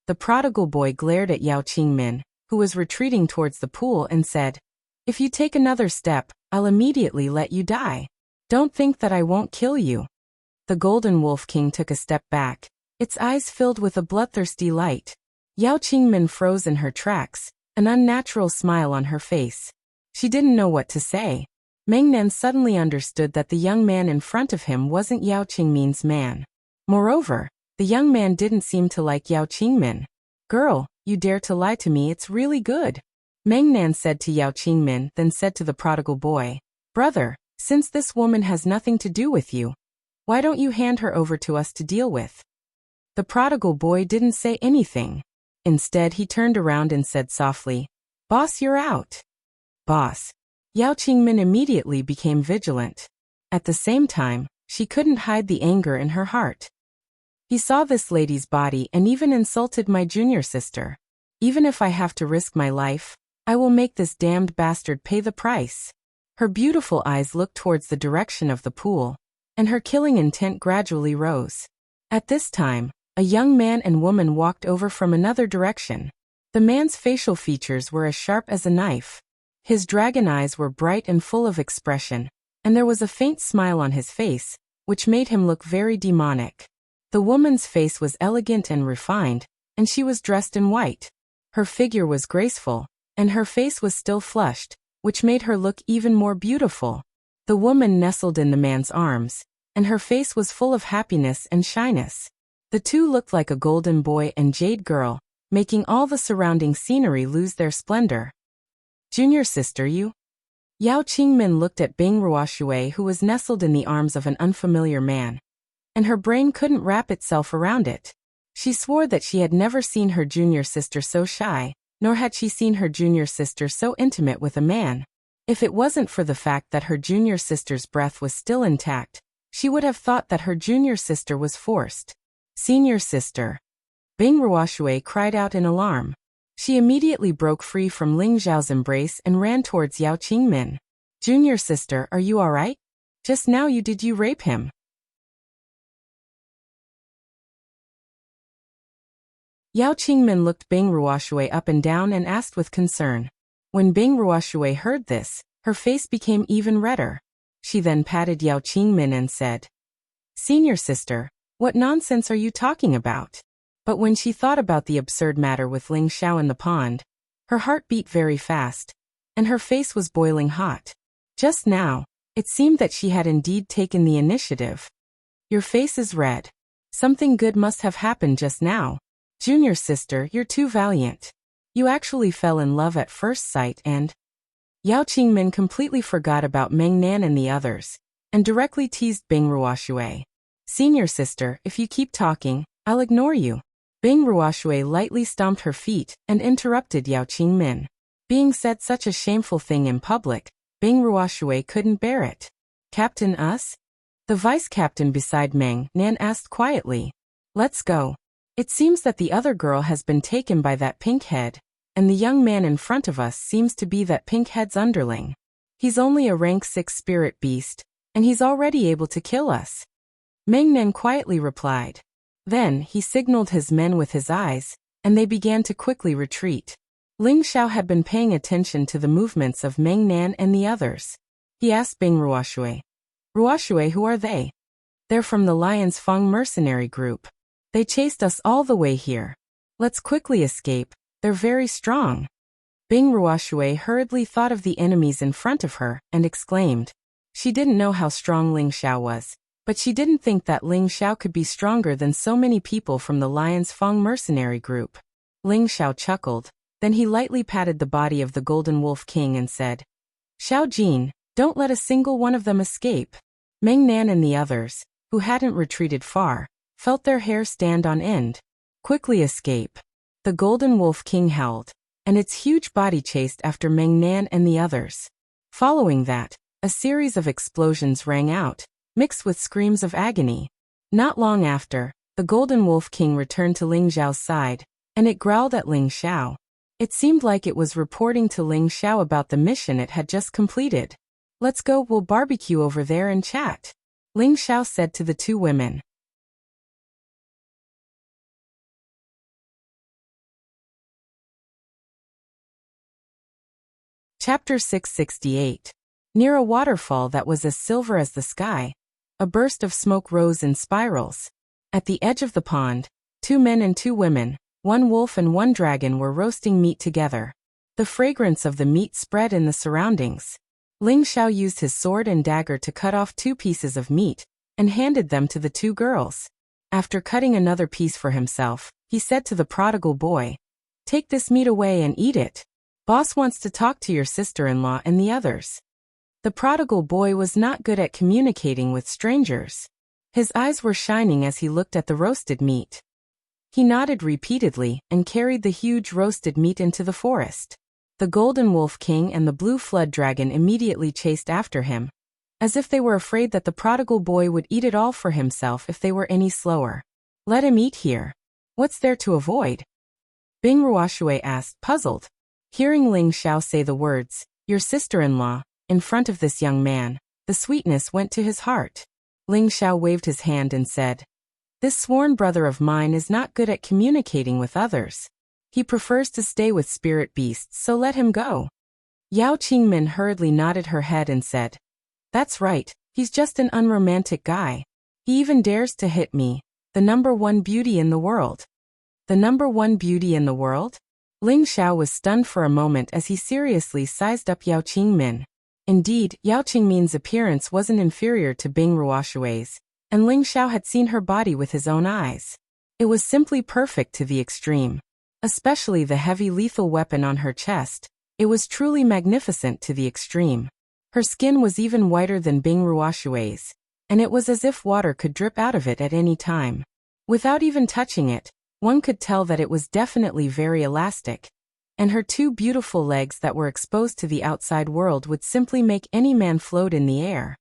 The prodigal boy glared at Yao Qingmin, who was retreating towards the pool, and said, If you take another step, I'll immediately let you die. Don't think that I won't kill you. The Golden Wolf King took a step back, its eyes filled with a bloodthirsty light. Yao Qingmin froze in her tracks, an unnatural smile on her face. She didn't know what to say. Meng Nan suddenly understood that the young man in front of him wasn't Yao Qingmin's man. Moreover, the young man didn't seem to like Yao Qingmin. Girl, you dare to lie to me, it's really good. Meng Nan said to Yao Qingmin, then said to the prodigal boy, Brother, since this woman has nothing to do with you, why don't you hand her over to us to deal with? The prodigal boy didn't say anything. Instead, he turned around and said softly, Boss, you're out. Boss. Yao Qingmin immediately became vigilant. At the same time, she couldn't hide the anger in her heart. He saw this lady's body and even insulted my junior sister. Even if I have to risk my life, I will make this damned bastard pay the price. Her beautiful eyes looked towards the direction of the pool, and her killing intent gradually rose. At this time, a young man and woman walked over from another direction. The man's facial features were as sharp as a knife. His dragon eyes were bright and full of expression, and there was a faint smile on his face, which made him look very demonic. The woman's face was elegant and refined, and she was dressed in white. Her figure was graceful, and her face was still flushed, which made her look even more beautiful. The woman nestled in the man's arms, and her face was full of happiness and shyness. The two looked like a golden boy and jade girl, making all the surrounding scenery lose their splendor. Junior sister, you? Yao Qingmin looked at Bing Ruoshui, who was nestled in the arms of an unfamiliar man, and her brain couldn't wrap itself around it. She swore that she had never seen her junior sister so shy, nor had she seen her junior sister so intimate with a man. If it wasn't for the fact that her junior sister's breath was still intact, she would have thought that her junior sister was forced. Senior sister. Bing Ruoshui cried out in alarm. She immediately broke free from Ling Zhao's embrace and ran towards Yao Qingmin. Junior sister, are you alright? Just now did you rape him? Yao Qingmin looked Bing Ruoshui up and down and asked with concern. When Bing Ruoshui heard this, her face became even redder. She then patted Yao Qingmin and said, Senior sister, what nonsense are you talking about? But when she thought about the absurd matter with Ling Xiao in the pond, her heart beat very fast, and her face was boiling hot. Just now, it seemed that she had indeed taken the initiative. Your face is red. Something good must have happened just now. Junior sister, you're too valiant. You actually fell in love at first sight and… Yao Qingmin completely forgot about Meng Nan and the others, and directly teased Bing Ruoshui. Senior sister, if you keep talking, I'll ignore you. Bing Ruoshui lightly stomped her feet and interrupted Yao Qingmin. Being said such a shameful thing in public, Bing Ruoshui couldn't bear it. Captain us? The vice-captain beside Meng Nan asked quietly. Let's go. It seems that the other girl has been taken by that pink head, and the young man in front of us seems to be that pink head's underling. He's only a rank 6 spirit beast, and he's already able to kill us. Meng Nan quietly replied. Then he signaled his men with his eyes, and they began to quickly retreat. Ling Xiao had been paying attention to the movements of Meng Nan and the others. He asked Bing Ruoshui. Ruoshui, who are they? They're from the Lion's Fang mercenary group. They chased us all the way here. Let's quickly escape, they're very strong. Bing Ruoshui hurriedly thought of the enemies in front of her and exclaimed. She didn't know how strong Ling Xiao was, but she didn't think that Ling Xiao could be stronger than so many people from the Lion's Fang mercenary group. Ling Xiao chuckled, then he lightly patted the body of the Golden Wolf King and said, Xiao Jin, don't let a single one of them escape. Meng Nan and the others, who hadn't retreated far, felt their hair stand on end. Quickly escape. The Golden Wolf King howled, and its huge body chased after Meng Nan and the others. Following that, a series of explosions rang out, mixed with screams of agony. Not long after, the Golden Wolf King returned to Ling Zhao's side, and it growled at Ling Xiao. It seemed like it was reporting to Ling Xiao about the mission it had just completed. Let's go, we'll barbecue over there and chat, Ling Xiao said to the two women. Chapter 668. Near a waterfall that was as silver as the sky, a burst of smoke rose in spirals. At the edge of the pond, 2 men and 2 women, 1 wolf and 1 dragon were roasting meat together. The fragrance of the meat spread in the surroundings. Ling Xiao used his sword and dagger to cut off 2 pieces of meat, and handed them to the 2 girls. After cutting another piece for himself, he said to the prodigal boy, Take this meat away and eat it. Boss wants to talk to your sister-in-law and the others. The prodigal boy was not good at communicating with strangers. His eyes were shining as he looked at the roasted meat. He nodded repeatedly and carried the huge roasted meat into the forest. The Golden Wolf King and the Blue Flood Dragon immediately chased after him, as if they were afraid that the prodigal boy would eat it all for himself if they were any slower. Let him eat here. What's there to avoid? Bing Ruoshui asked, puzzled. Hearing Ling Xiao say the words, "your sister-in-law," in front of this young man, the sweetness went to his heart. Ling Xiao waved his hand and said, "This sworn brother of mine is not good at communicating with others. He prefers to stay with spirit beasts, so let him go." Yao Qingmin hurriedly nodded her head and said, "That's right, he's just an unromantic guy. He even dares to hit me, the number one beauty in the world." The number one beauty in the world? Ling Xiao was stunned for a moment as he seriously sized up Yao Qingmin. Indeed, Yao Qingmin's appearance wasn't inferior to Bing Ruoshui's, and Ling Xiao had seen her body with his own eyes. It was simply perfect to the extreme. Especially the heavy lethal weapon on her chest, it was truly magnificent to the extreme. Her skin was even whiter than Bing Ruoshui's, and it was as if water could drip out of it at any time. Without even touching it, one could tell that it was definitely very elastic, and her two beautiful legs that were exposed to the outside world would simply make any man float in the air.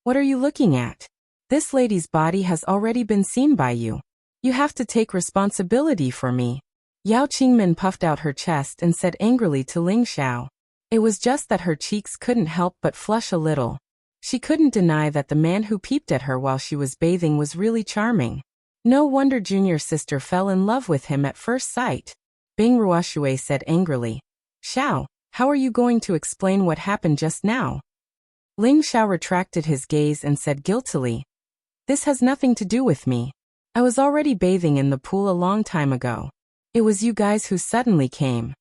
"What are you looking at? This lady's body has already been seen by you. You have to take responsibility for me." Yao Qingmin puffed out her chest and said angrily to Ling Xiao. It was just that her cheeks couldn't help but flush a little. She couldn't deny that the man who peeped at her while she was bathing was really charming. No wonder junior sister fell in love with him at first sight. Bing Ruoshui said angrily, "Xiao, how are you going to explain what happened just now?" Ling Xiao retracted his gaze and said guiltily, "This has nothing to do with me. I was already bathing in the pool a long time ago. It was you guys who suddenly came."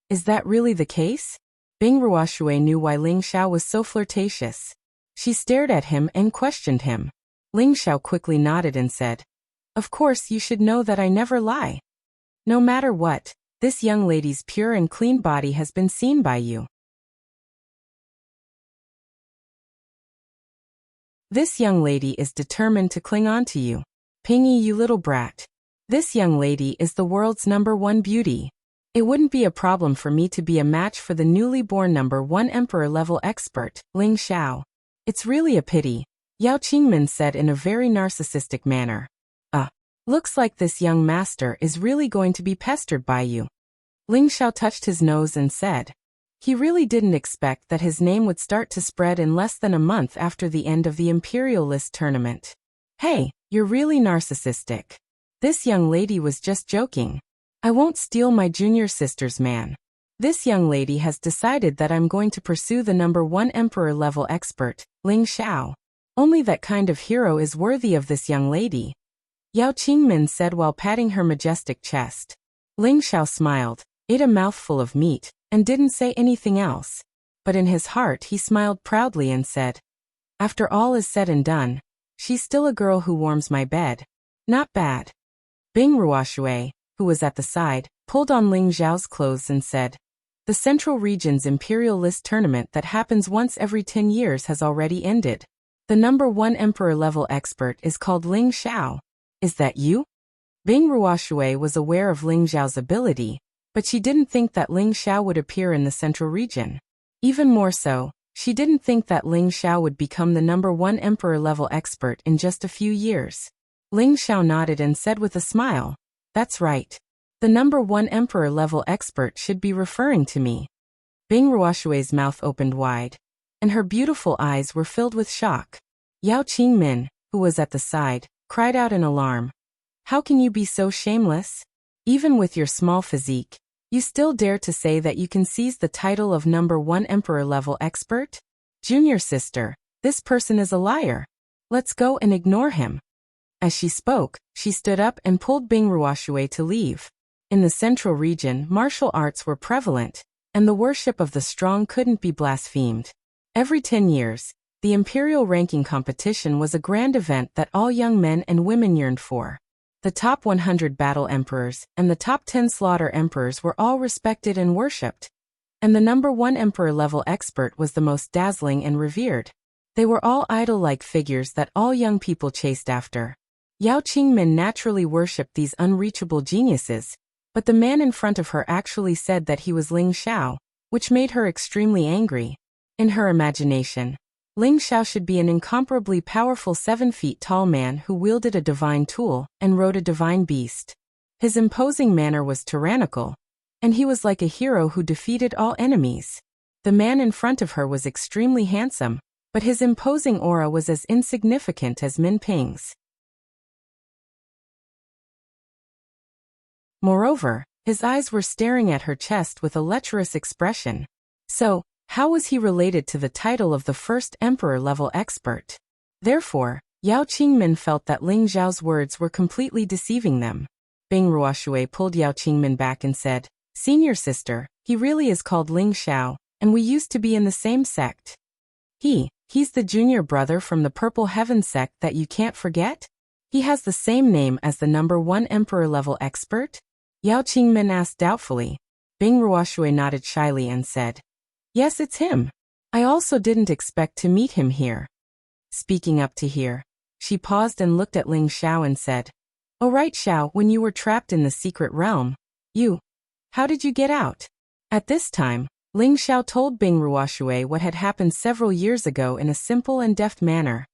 "Is that really the case?" Bing Ruoshui knew why Ling Xiao was so flirtatious. She stared at him and questioned him. Ling Xiao quickly nodded and said, "Of course you should know that I never lie. No matter what, this young lady's pure and clean body has been seen by you. This young lady is determined to cling on to you. Pingy, you little brat. This young lady is the world's number one beauty. It wouldn't be a problem for me to be a match for the newly born number one emperor-level expert, Ling Xiao. It's really a pity," Yao Qingmin said in a very narcissistic manner. Looks like this young master is really going to be pestered by you." Ling Xiao touched his nose and said. He really didn't expect that his name would start to spread in less than a month after the end of the Imperial List tournament. "Hey, you're really narcissistic. This young lady was just joking. I won't steal my junior sister's man. This young lady has decided that I'm going to pursue the number one emperor-level expert, Ling Xiao. Only that kind of hero is worthy of this young lady," Yao Qingmin said while patting her majestic chest. Ling Xiao smiled, ate a mouthful of meat, and didn't say anything else. But in his heart he smiled proudly and said, "After all is said and done, she's still a girl who warms my bed. Not bad." Bing Ruoshui, who was at the side, pulled on Ling Xiao's clothes and said, "The Central Region's Imperial List tournament that happens once every 10 years has already ended. The number one emperor-level expert is called Ling Xiao. Is that you?" Bing Ruoshui was aware of Ling Xiao's ability, but she didn't think that Ling Xiao would appear in the Central Region. Even more so, she didn't think that Ling Xiao would become the number one emperor-level expert in just a few years. Ling Xiao nodded and said with a smile, "That's right. The number one emperor-level expert should be referring to me." Bing Ruoshui's mouth opened wide, and her beautiful eyes were filled with shock. Yao Qingmin, who was at the side, cried out in alarm. "How can you be so shameless? Even with your small physique, you still dare to say that you can seize the title of number one emperor-level expert? Junior sister, this person is a liar. Let's go and ignore him." As she spoke, she stood up and pulled Bing Ruoshui to leave. In the Central Region, martial arts were prevalent, and the worship of the strong couldn't be blasphemed. Every 10 years, the imperial ranking competition was a grand event that all young men and women yearned for. The top 100 battle emperors and the top 10 slaughter emperors were all respected and worshipped, and the number one emperor-level expert was the most dazzling and revered. They were all idol-like figures that all young people chased after. Yao Qingmin naturally worshipped these unreachable geniuses, but the man in front of her actually said that he was Ling Xiao, which made her extremely angry. In her imagination, Ling Xiao should be an incomparably powerful 7 feet tall man who wielded a divine tool and rode a divine beast. His imposing manner was tyrannical, and he was like a hero who defeated all enemies. The man in front of her was extremely handsome, but his imposing aura was as insignificant as Min Ping's. Moreover, his eyes were staring at her chest with a lecherous expression. So, how was he related to the title of the first emperor-level expert? Therefore, Yao Qingmin felt that Ling Zhao's words were completely deceiving them. Bing Ruoshui pulled Yao Qingmin back and said, "Senior sister, he really is called Ling Xiao, and we used to be in the same sect." He's the junior brother from the Purple Heaven sect that you can't forget? He has the same name as the #1 emperor-level expert? Yao Qingmin asked doubtfully. Bing Ruoshui nodded shyly and said, "Yes, it's him. I also didn't expect to meet him here." Speaking up to here, she paused and looked at Ling Xiao and said, "Oh right, Xiao, when you were trapped in the secret realm, how did you get out?" At this time, Ling Xiao told Bing Ruoshui what had happened several years ago in a simple and deft manner.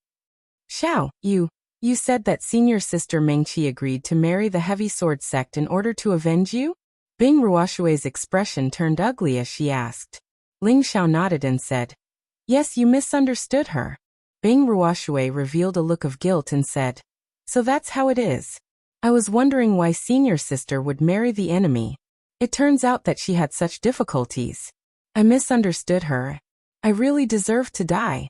"Xiao, you said that senior sister Mengqi agreed to marry the heavy sword sect in order to avenge you?" Bing Ruoshui's expression turned ugly as she asked. Ling Xiao nodded and said, "Yes, you misunderstood her." Bing Ruoshui revealed a look of guilt and said, "So that's how it is. I was wondering why senior sister would marry the enemy. It turns out that she had such difficulties. I misunderstood her. I really deserve to die."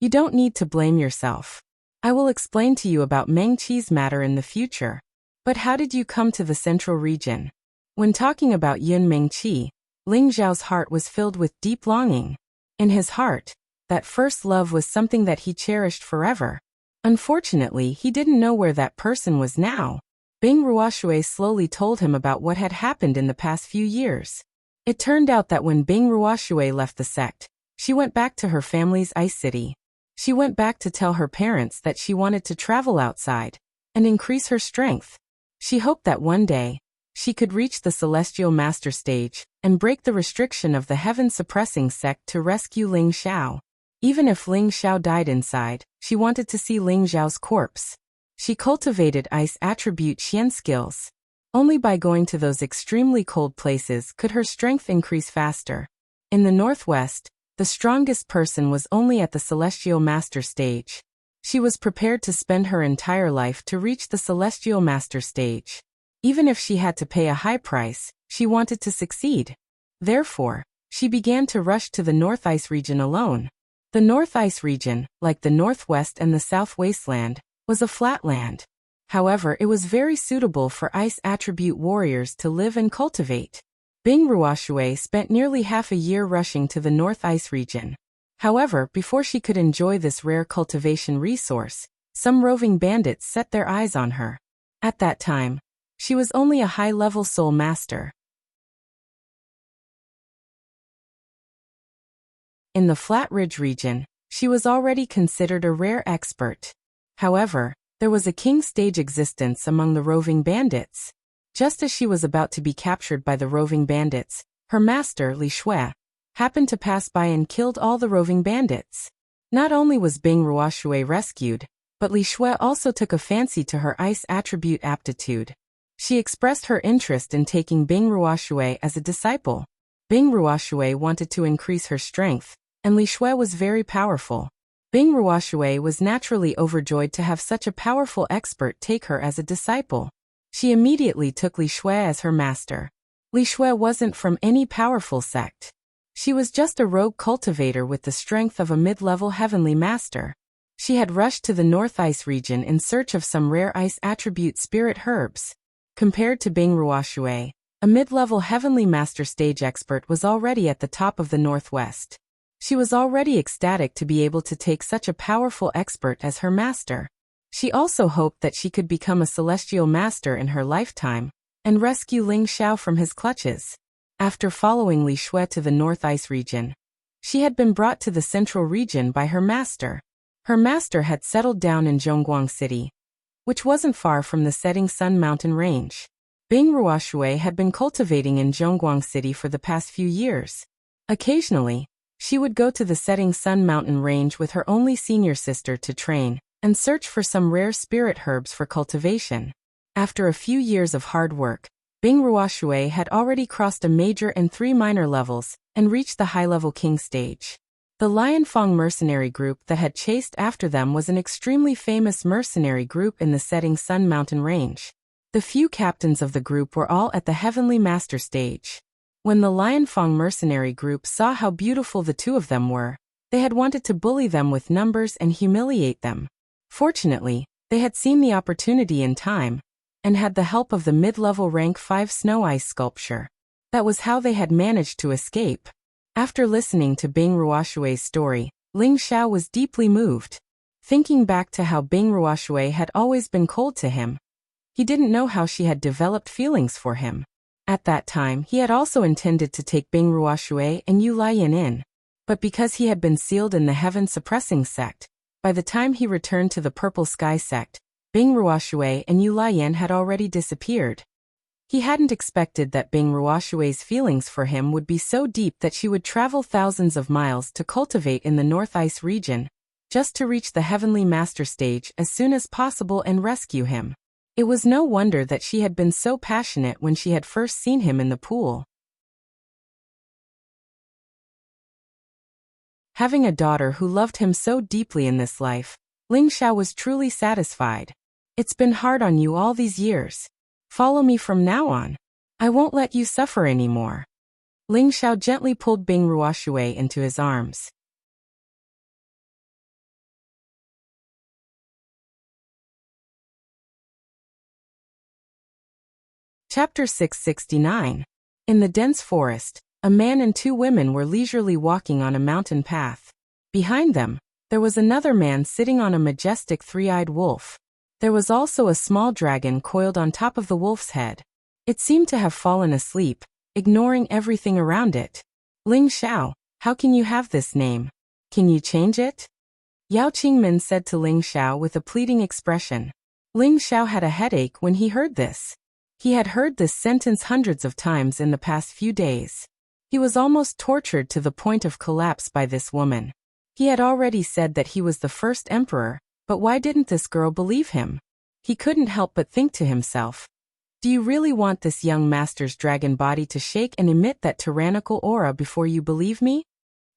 "You don't need to blame yourself. I will explain to you about Meng Qi's matter in the future. But how did you come to the central region?" When talking about Yun Mengqi, Ling Zhao's heart was filled with deep longing. In his heart, that first love was something that he cherished forever. Unfortunately, he didn't know where that person was now. Bing Ruoshui slowly told him about what had happened in the past few years. It turned out that when Bing Ruoshui left the sect, she went back to her family's ice city. She went back to tell her parents that she wanted to travel outside and increase her strength. She hoped that one day, she could reach the Celestial Master stage and break the restriction of the heaven-suppressing sect to rescue Ling Xiao. Even if Ling Xiao died inside, she wanted to see Ling Zhao's corpse. She cultivated ice attribute Xian skills. Only by going to those extremely cold places could her strength increase faster. In the northwest, the strongest person was only at the Celestial Master stage. She was prepared to spend her entire life to reach the Celestial Master stage. Even if she had to pay a high price, she wanted to succeed. Therefore, she began to rush to the North Ice region alone. The North Ice region, like the Northwest and the South Wasteland, was a flat land. However, it was very suitable for ice attribute warriors to live and cultivate. Bing Ruoshui spent nearly half a year rushing to the North Ice region. However, before she could enjoy this rare cultivation resource, some roving bandits set their eyes on her. At that time, she was only a high-level soul master. In the Flat Ridge region, she was already considered a rare expert. However, there was a king stage existence among the roving bandits. Just as she was about to be captured by the roving bandits, her master, Li Shui, happened to pass by and killed all the roving bandits. Not only was Bing Ruoshui rescued, but Li Shui also took a fancy to her ice attribute aptitude. She expressed her interest in taking Bing Ruoshui as a disciple. Bing Ruoshui wanted to increase her strength, and Li Shui was very powerful. Bing Ruoshui was naturally overjoyed to have such a powerful expert take her as a disciple. She immediately took Li Shui as her master. Li Shui wasn't from any powerful sect. She was just a rogue cultivator with the strength of a mid-level heavenly master. She had rushed to the North Ice region in search of some rare ice attribute spirit herbs. Compared to Bing Ruoshui, a mid-level heavenly master stage expert was already at the top of the Northwest. She was already ecstatic to be able to take such a powerful expert as her master. She also hoped that she could become a celestial master in her lifetime and rescue Ling Xiao from his clutches. After following Li Shui to the North Ice region, she had been brought to the central region by her master. Her master had settled down in Zhongguang City, which wasn't far from the Setting Sun Mountain Range. Bing Ruoshui had been cultivating in Zhongguang City for the past few years. Occasionally, she would go to the Setting Sun Mountain Range with her only senior sister to train and search for some rare spirit herbs for cultivation. After a few years of hard work, Bing Ruoshui had already crossed a major and 3 minor levels, and reached the high-level king stage. The Lianfang mercenary group that had chased after them was an extremely famous mercenary group in the Setting Sun Mountain range. The few captains of the group were all at the Heavenly Master stage. When the Lianfang mercenary group saw how beautiful the two of them were, they had wanted to bully them with numbers and humiliate them. Fortunately, they had seen the opportunity in time, and had the help of the mid-level rank 5 snow ice sculpture. That was how they had managed to escape. After listening to Bing Ruoshui's story, Ling Xiao was deeply moved. Thinking back to how Bing Ruoshui had always been cold to him, he didn't know how she had developed feelings for him. At that time, he had also intended to take Bing Ruoshui and Yu Lian in. But because he had been sealed in the heaven-suppressing sect, by the time he returned to the Purple Sky sect, Bing Ruoshui and Yu Lian had already disappeared. He hadn't expected that Bing Ruoshui's feelings for him would be so deep that she would travel thousands of miles to cultivate in the North Ice region, just to reach the Heavenly Master stage as soon as possible and rescue him. It was no wonder that she had been so passionate when she had first seen him in the pool. Having a daughter who loved him so deeply in this life, Ling Xiao was truly satisfied. It's been hard on you all these years. Follow me from now on. I won't let you suffer anymore. Ling Xiao gently pulled Bing Ruoshui into his arms. Chapter 669. In the dense forest, a man and 2 women were leisurely walking on a mountain path. Behind them, there was another man sitting on a majestic 3-eyed wolf. There was also a small dragon coiled on top of the wolf's head. It seemed to have fallen asleep, ignoring everything around it. Ling Xiao, how can you have this name? Can you change it? Yao Qingmin said to Ling Xiao with a pleading expression. Ling Xiao had a headache when he heard this. He had heard this sentence hundreds of times in the past few days. He was almost tortured to the point of collapse by this woman. He had already said that he was the first emperor, but why didn't this girl believe him? He couldn't help but think to himself, do you really want this young master's dragon body to shake and emit that tyrannical aura before you believe me?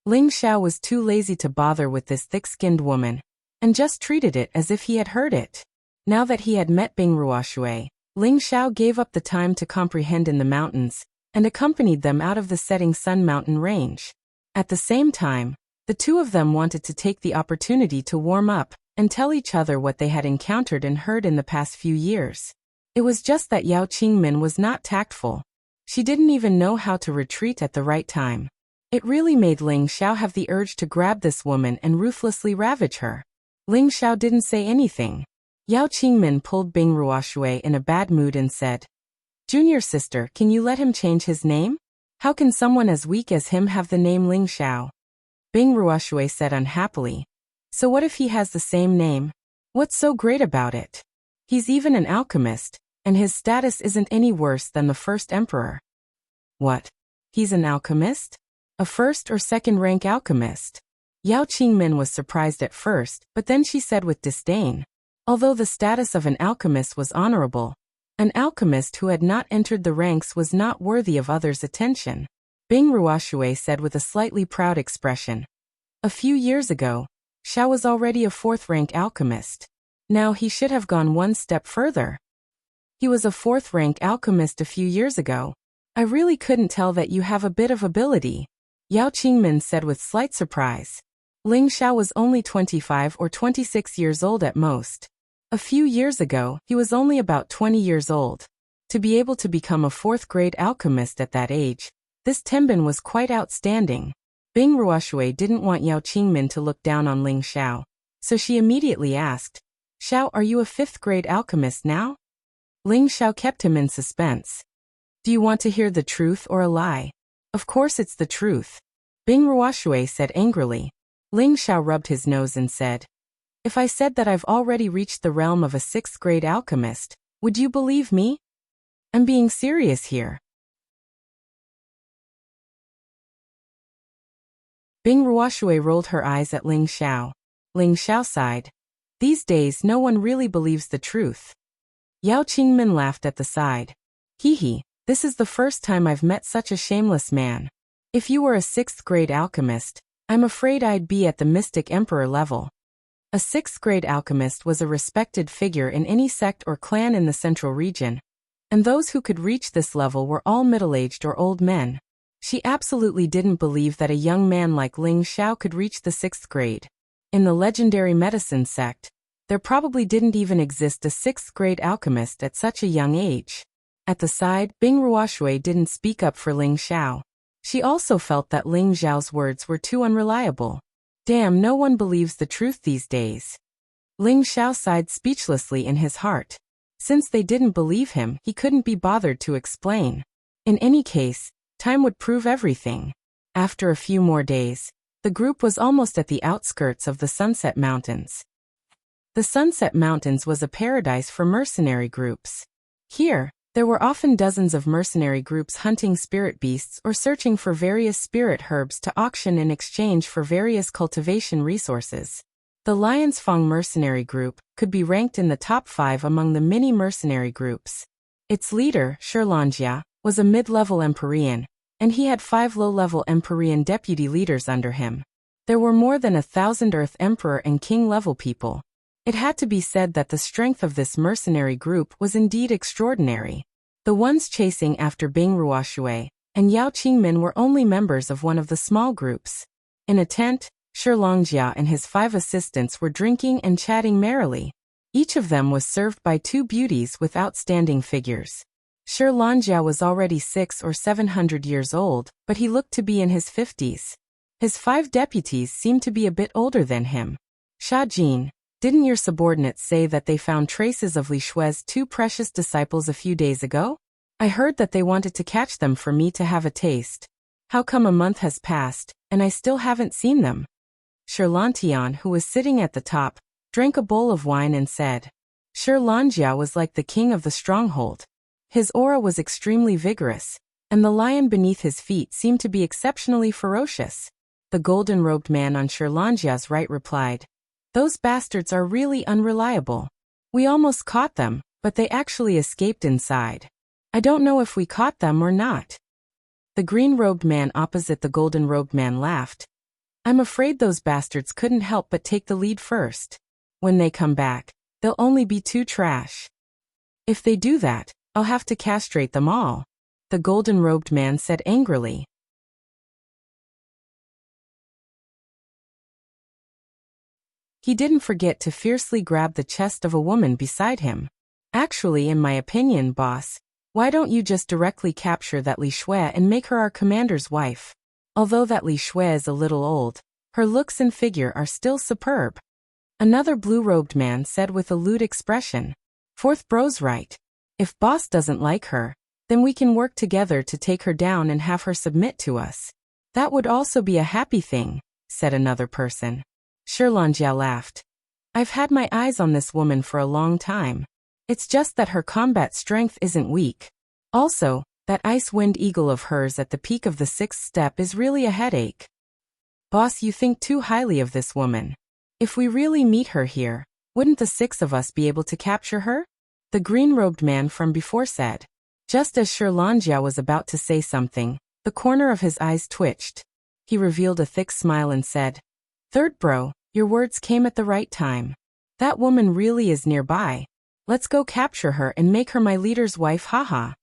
Ling Xiao was too lazy to bother with this thick-skinned woman, and just treated it as if he had heard it. Now that he had met Bing Ruoshui, Ling Xiao gave up the time to comprehend in the mountains, and accompanied them out of the Setting Sun Mountain range. At the same time, the two of them wanted to take the opportunity to warm up, and tell each other what they had encountered and heard in the past few years. It was just that Yao Qingmin was not tactful. She didn't even know how to retreat at the right time. It really made Ling Xiao have the urge to grab this woman and ruthlessly ravage her. Ling Xiao didn't say anything. Yao Qingmin pulled Bing Ruoshui in a bad mood and said, Junior sister, can you let him change his name? How can someone as weak as him have the name Ling Xiao? Bing Ruoshui said unhappily. So what if he has the same name? What's so great about it? He's even an alchemist, and his status isn't any worse than the first emperor. What? He's an alchemist? A first or second rank alchemist? Yao Qingmin was surprised at first, but then she said with disdain. Although the status of an alchemist was honorable, an alchemist who had not entered the ranks was not worthy of others' attention. Bing Ruoshui said with a slightly proud expression. A few years ago, Xiao was already a 4th-rank alchemist. Now he should have gone one step further. He was a 4th-rank alchemist a few years ago. I really couldn't tell that you have a bit of ability, Yao Qingmin said with slight surprise. Ling Xiao was only 25 or 26 years old at most. A few years ago, he was only about 20 years old. To be able to become a 4th-grade alchemist at that age, this Tenbin was quite outstanding. Bing Ruoshui didn't want Yao Qingmin to look down on Ling Xiao, so she immediately asked, Xiao, are you a 5th-grade alchemist now? Ling Xiao kept him in suspense. Do you want to hear the truth or a lie? Of course it's the truth. Bing Ruoshui said angrily. Ling Xiao rubbed his nose and said, If I said that I've already reached the realm of a 6th-grade alchemist, would you believe me? I'm being serious here. Bing Ruoshui rolled her eyes at Ling Xiao. Ling Xiao sighed. These days no one really believes the truth. Yao Qingmin laughed at the side. Hee hee, This is the first time I've met such a shameless man. If you were a 6th grade alchemist, I'm afraid I'd be at the Mystic Emperor level. A 6th grade alchemist was a respected figure in any sect or clan in the central region, and those who could reach this level were all middle-aged or old men. She absolutely didn't believe that a young man like Ling Xiao could reach the 6th grade. In the legendary medicine sect, there probably didn't even exist a 6th grade alchemist at such a young age. At the side, Bing Ruoshui didn't speak up for Ling Xiao. She also felt that Ling Xiao's words were too unreliable. Damn, no one believes the truth these days. Ling Xiao sighed speechlessly in his heart. Since they didn't believe him, he couldn't be bothered to explain. In any case, time would prove everything. After a few more days, the group was almost at the outskirts of the Sunset Mountains. The Sunset Mountains was a paradise for mercenary groups. Here, there were often dozens of mercenary groups hunting spirit beasts or searching for various spirit herbs to auction in exchange for various cultivation resources. The Lion's Fang mercenary group could be ranked in the top 5 among the many mercenary groups. Its leader, Shirlanjia, was a mid-level Empyrean, and he had 5 low-level Empyrean deputy leaders under him. There were more than 1,000 Earth Emperor and King-level people. It had to be said that the strength of this mercenary group was indeed extraordinary. The ones chasing after Bing Ruoshui and Yao Qingmin were only members of one of the small groups. In a tent, Shirlanjia and his 5 assistants were drinking and chatting merrily. Each of them was served by 2 beauties with outstanding figures. Shirlanjia was already 600 or 700 years old, but he looked to be in his 50s. His 5 deputies seemed to be a bit older than him. Sha Jin, didn't your subordinates say that they found traces of Li Shui's 2 precious disciples a few days ago? I heard that they wanted to catch them for me to have a taste. How come a month has passed, and I still haven't seen them? Shirlantian, who was sitting at the top, drank a bowl of wine and said. Shirlanjia was like the king of the stronghold. His aura was extremely vigorous, and the lion beneath his feet seemed to be exceptionally ferocious. The golden-robed man on Shirlanjia's right replied, "Those bastards are really unreliable. We almost caught them, but they actually escaped inside. I don't know if we caught them or not." The green-robed man opposite the golden-robed man laughed. "I'm afraid those bastards couldn't help but take the lead first. When they come back, they'll only be too trash. If they do that, I'll have to castrate them all," the golden-robed man said angrily. He didn't forget to fiercely grab the chest of a woman beside him. "Actually, in my opinion, boss, why don't you just directly capture that Li Shui and make her our commander's wife? Although that Li Shui is a little old, her looks and figure are still superb," another blue-robed man said with a lewd expression. "Fourth bro's right. If boss doesn't like her, then we can work together to take her down and have her submit to us. That would also be a happy thing," said another person. Shirlanjia laughed. "I've had my eyes on this woman for a long time. It's just that her combat strength isn't weak. Also, that ice wind eagle of hers at the peak of the 6th step is really a headache." "Boss, you think too highly of this woman. If we really meet her here, wouldn't the 6 of us be able to capture her?" the green-robed man from before said. Just as Shirlanjia was about to say something, the corner of his eyes twitched. He revealed a thick smile and said, "Third bro, your words came at the right time. That woman really is nearby. Let's go capture her and make her my leader's wife, haha."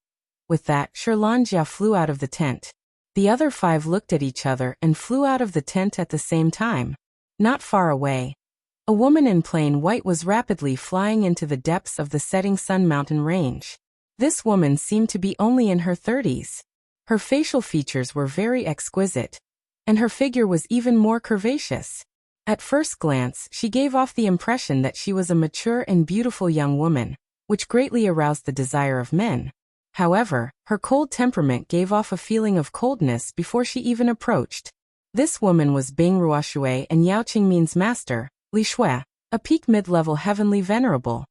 With that, Shirlanjia flew out of the tent. The other 5 looked at each other and flew out of the tent at the same time. Not far away, a woman in plain white was rapidly flying into the depths of the setting sun mountain range. This woman seemed to be only in her 30s. Her facial features were very exquisite, and her figure was even more curvaceous. At first glance, she gave off the impression that she was a mature and beautiful young woman, which greatly aroused the desire of men. However, her cold temperament gave off a feeling of coldness before she even approached. This woman was Bing Ruoshui and Yao Qingmin's master, Li Shui, a peak mid-level heavenly venerable.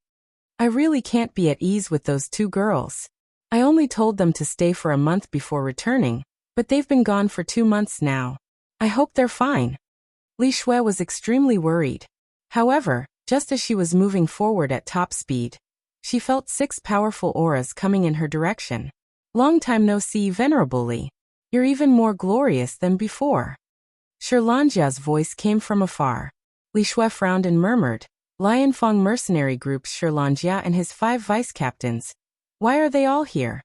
"I really can't be at ease with those 2 girls. I only told them to stay for a month before returning, but they've been gone for 2 months now. I hope they're fine." Li Shui was extremely worried. However, just as she was moving forward at top speed, she felt 6 powerful auras coming in her direction. Long time no see, Venerable Li. You're even more glorious than before. Shirlanjia's voice came from afar. Li Shui frowned and murmured, Lianfeng mercenary groups Shirlanjia and his 5 vice-captains. Why are they all here?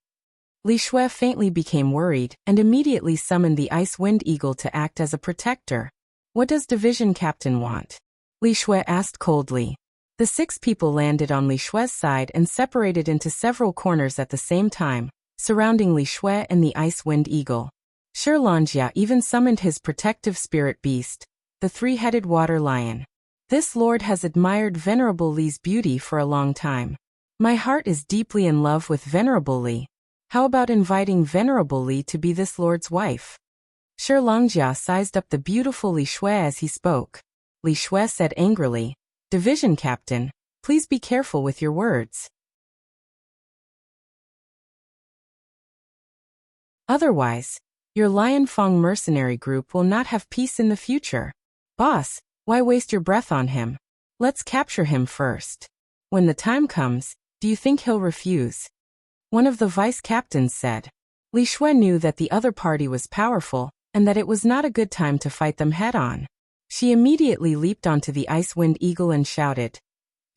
Li Shui faintly became worried and immediately summoned the Ice Wind Eagle to act as a protector. What does Division Captain want? Li Shui asked coldly. The 6 people landed on Li Shui's side and separated into several corners at the same time, surrounding Li Shui and the Ice Wind Eagle. Shirlanjia even summoned his protective spirit beast, the 3-headed water lion. This lord has admired Venerable Li's beauty for a long time. My heart is deeply in love with Venerable Li. How about inviting Venerable Li to be this lord's wife? Shirlanjia sized up the beautiful Li Shui as he spoke. Li Shui said angrily, Division Captain, please be careful with your words. Otherwise, your Lianfeng mercenary group will not have peace in the future. Boss, why waste your breath on him? Let's capture him first. When the time comes, do you think he'll refuse? One of the vice-captains said. Li Shui knew that the other party was powerful, and that it was not a good time to fight them head-on. She immediately leaped onto the Ice Wind Eagle and shouted,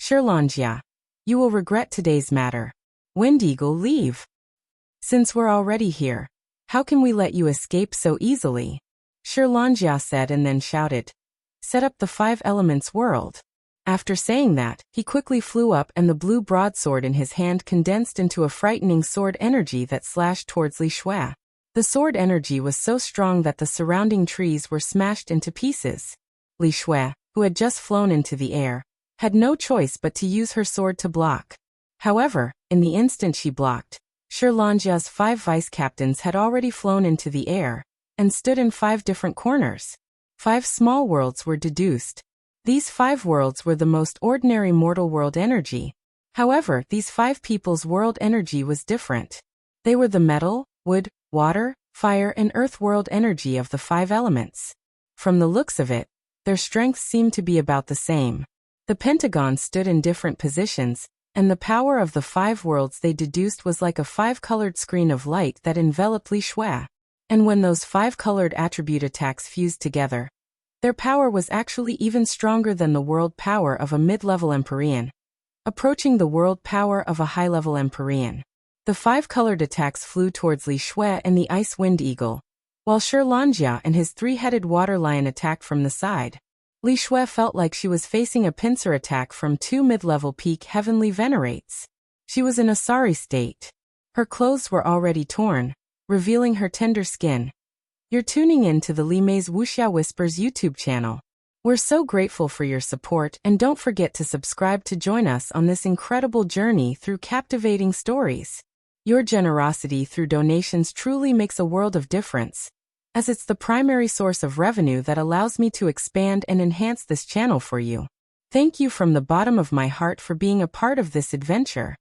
Shirlanjia, you will regret today's matter. Wind Eagle, leave. Since we're already here, how can we let you escape so easily? Shirlanjia said and then shouted, set up the 5 elements world. After saying that, he quickly flew up and the blue broadsword in his hand condensed into a frightening sword energy that slashed towards Li Shui. The sword energy was so strong that the surrounding trees were smashed into pieces. Li Shui, who had just flown into the air, had no choice but to use her sword to block. However, in the instant she blocked, Shirlanjia's 5 vice-captains had already flown into the air and stood in 5 different corners. 5 small worlds were deduced. These 5 worlds were the most ordinary mortal world energy. However, these 5 people's world energy was different. They were the metal, wood, water, fire and earth world energy of the 5 elements. From the looks of it, their strengths seemed to be about the same. The pentagon stood in different positions, and the power of the 5 worlds they deduced was like a 5-colored screen of light that enveloped Li Shui. And when those 5-colored attribute attacks fused together, their power was actually even stronger than the world power of a mid-level Empyrean, approaching the world power of a high-level Empyrean. The 5-colored attacks flew towards Li Shui and the Ice Wind Eagle, while Shirlanjia and his 3-headed water lion attacked from the side. Li Shui felt like she was facing a pincer attack from 2 mid-level peak heavenly venerates. She was in a sorry state. Her clothes were already torn, revealing her tender skin. You're tuning in to the Li Mei's Wuxia Whispers YouTube channel. We're so grateful for your support and don't forget to subscribe to join us on this incredible journey through captivating stories. Your generosity through donations truly makes a world of difference, as it's the primary source of revenue that allows me to expand and enhance this channel for you. Thank you from the bottom of my heart for being a part of this adventure.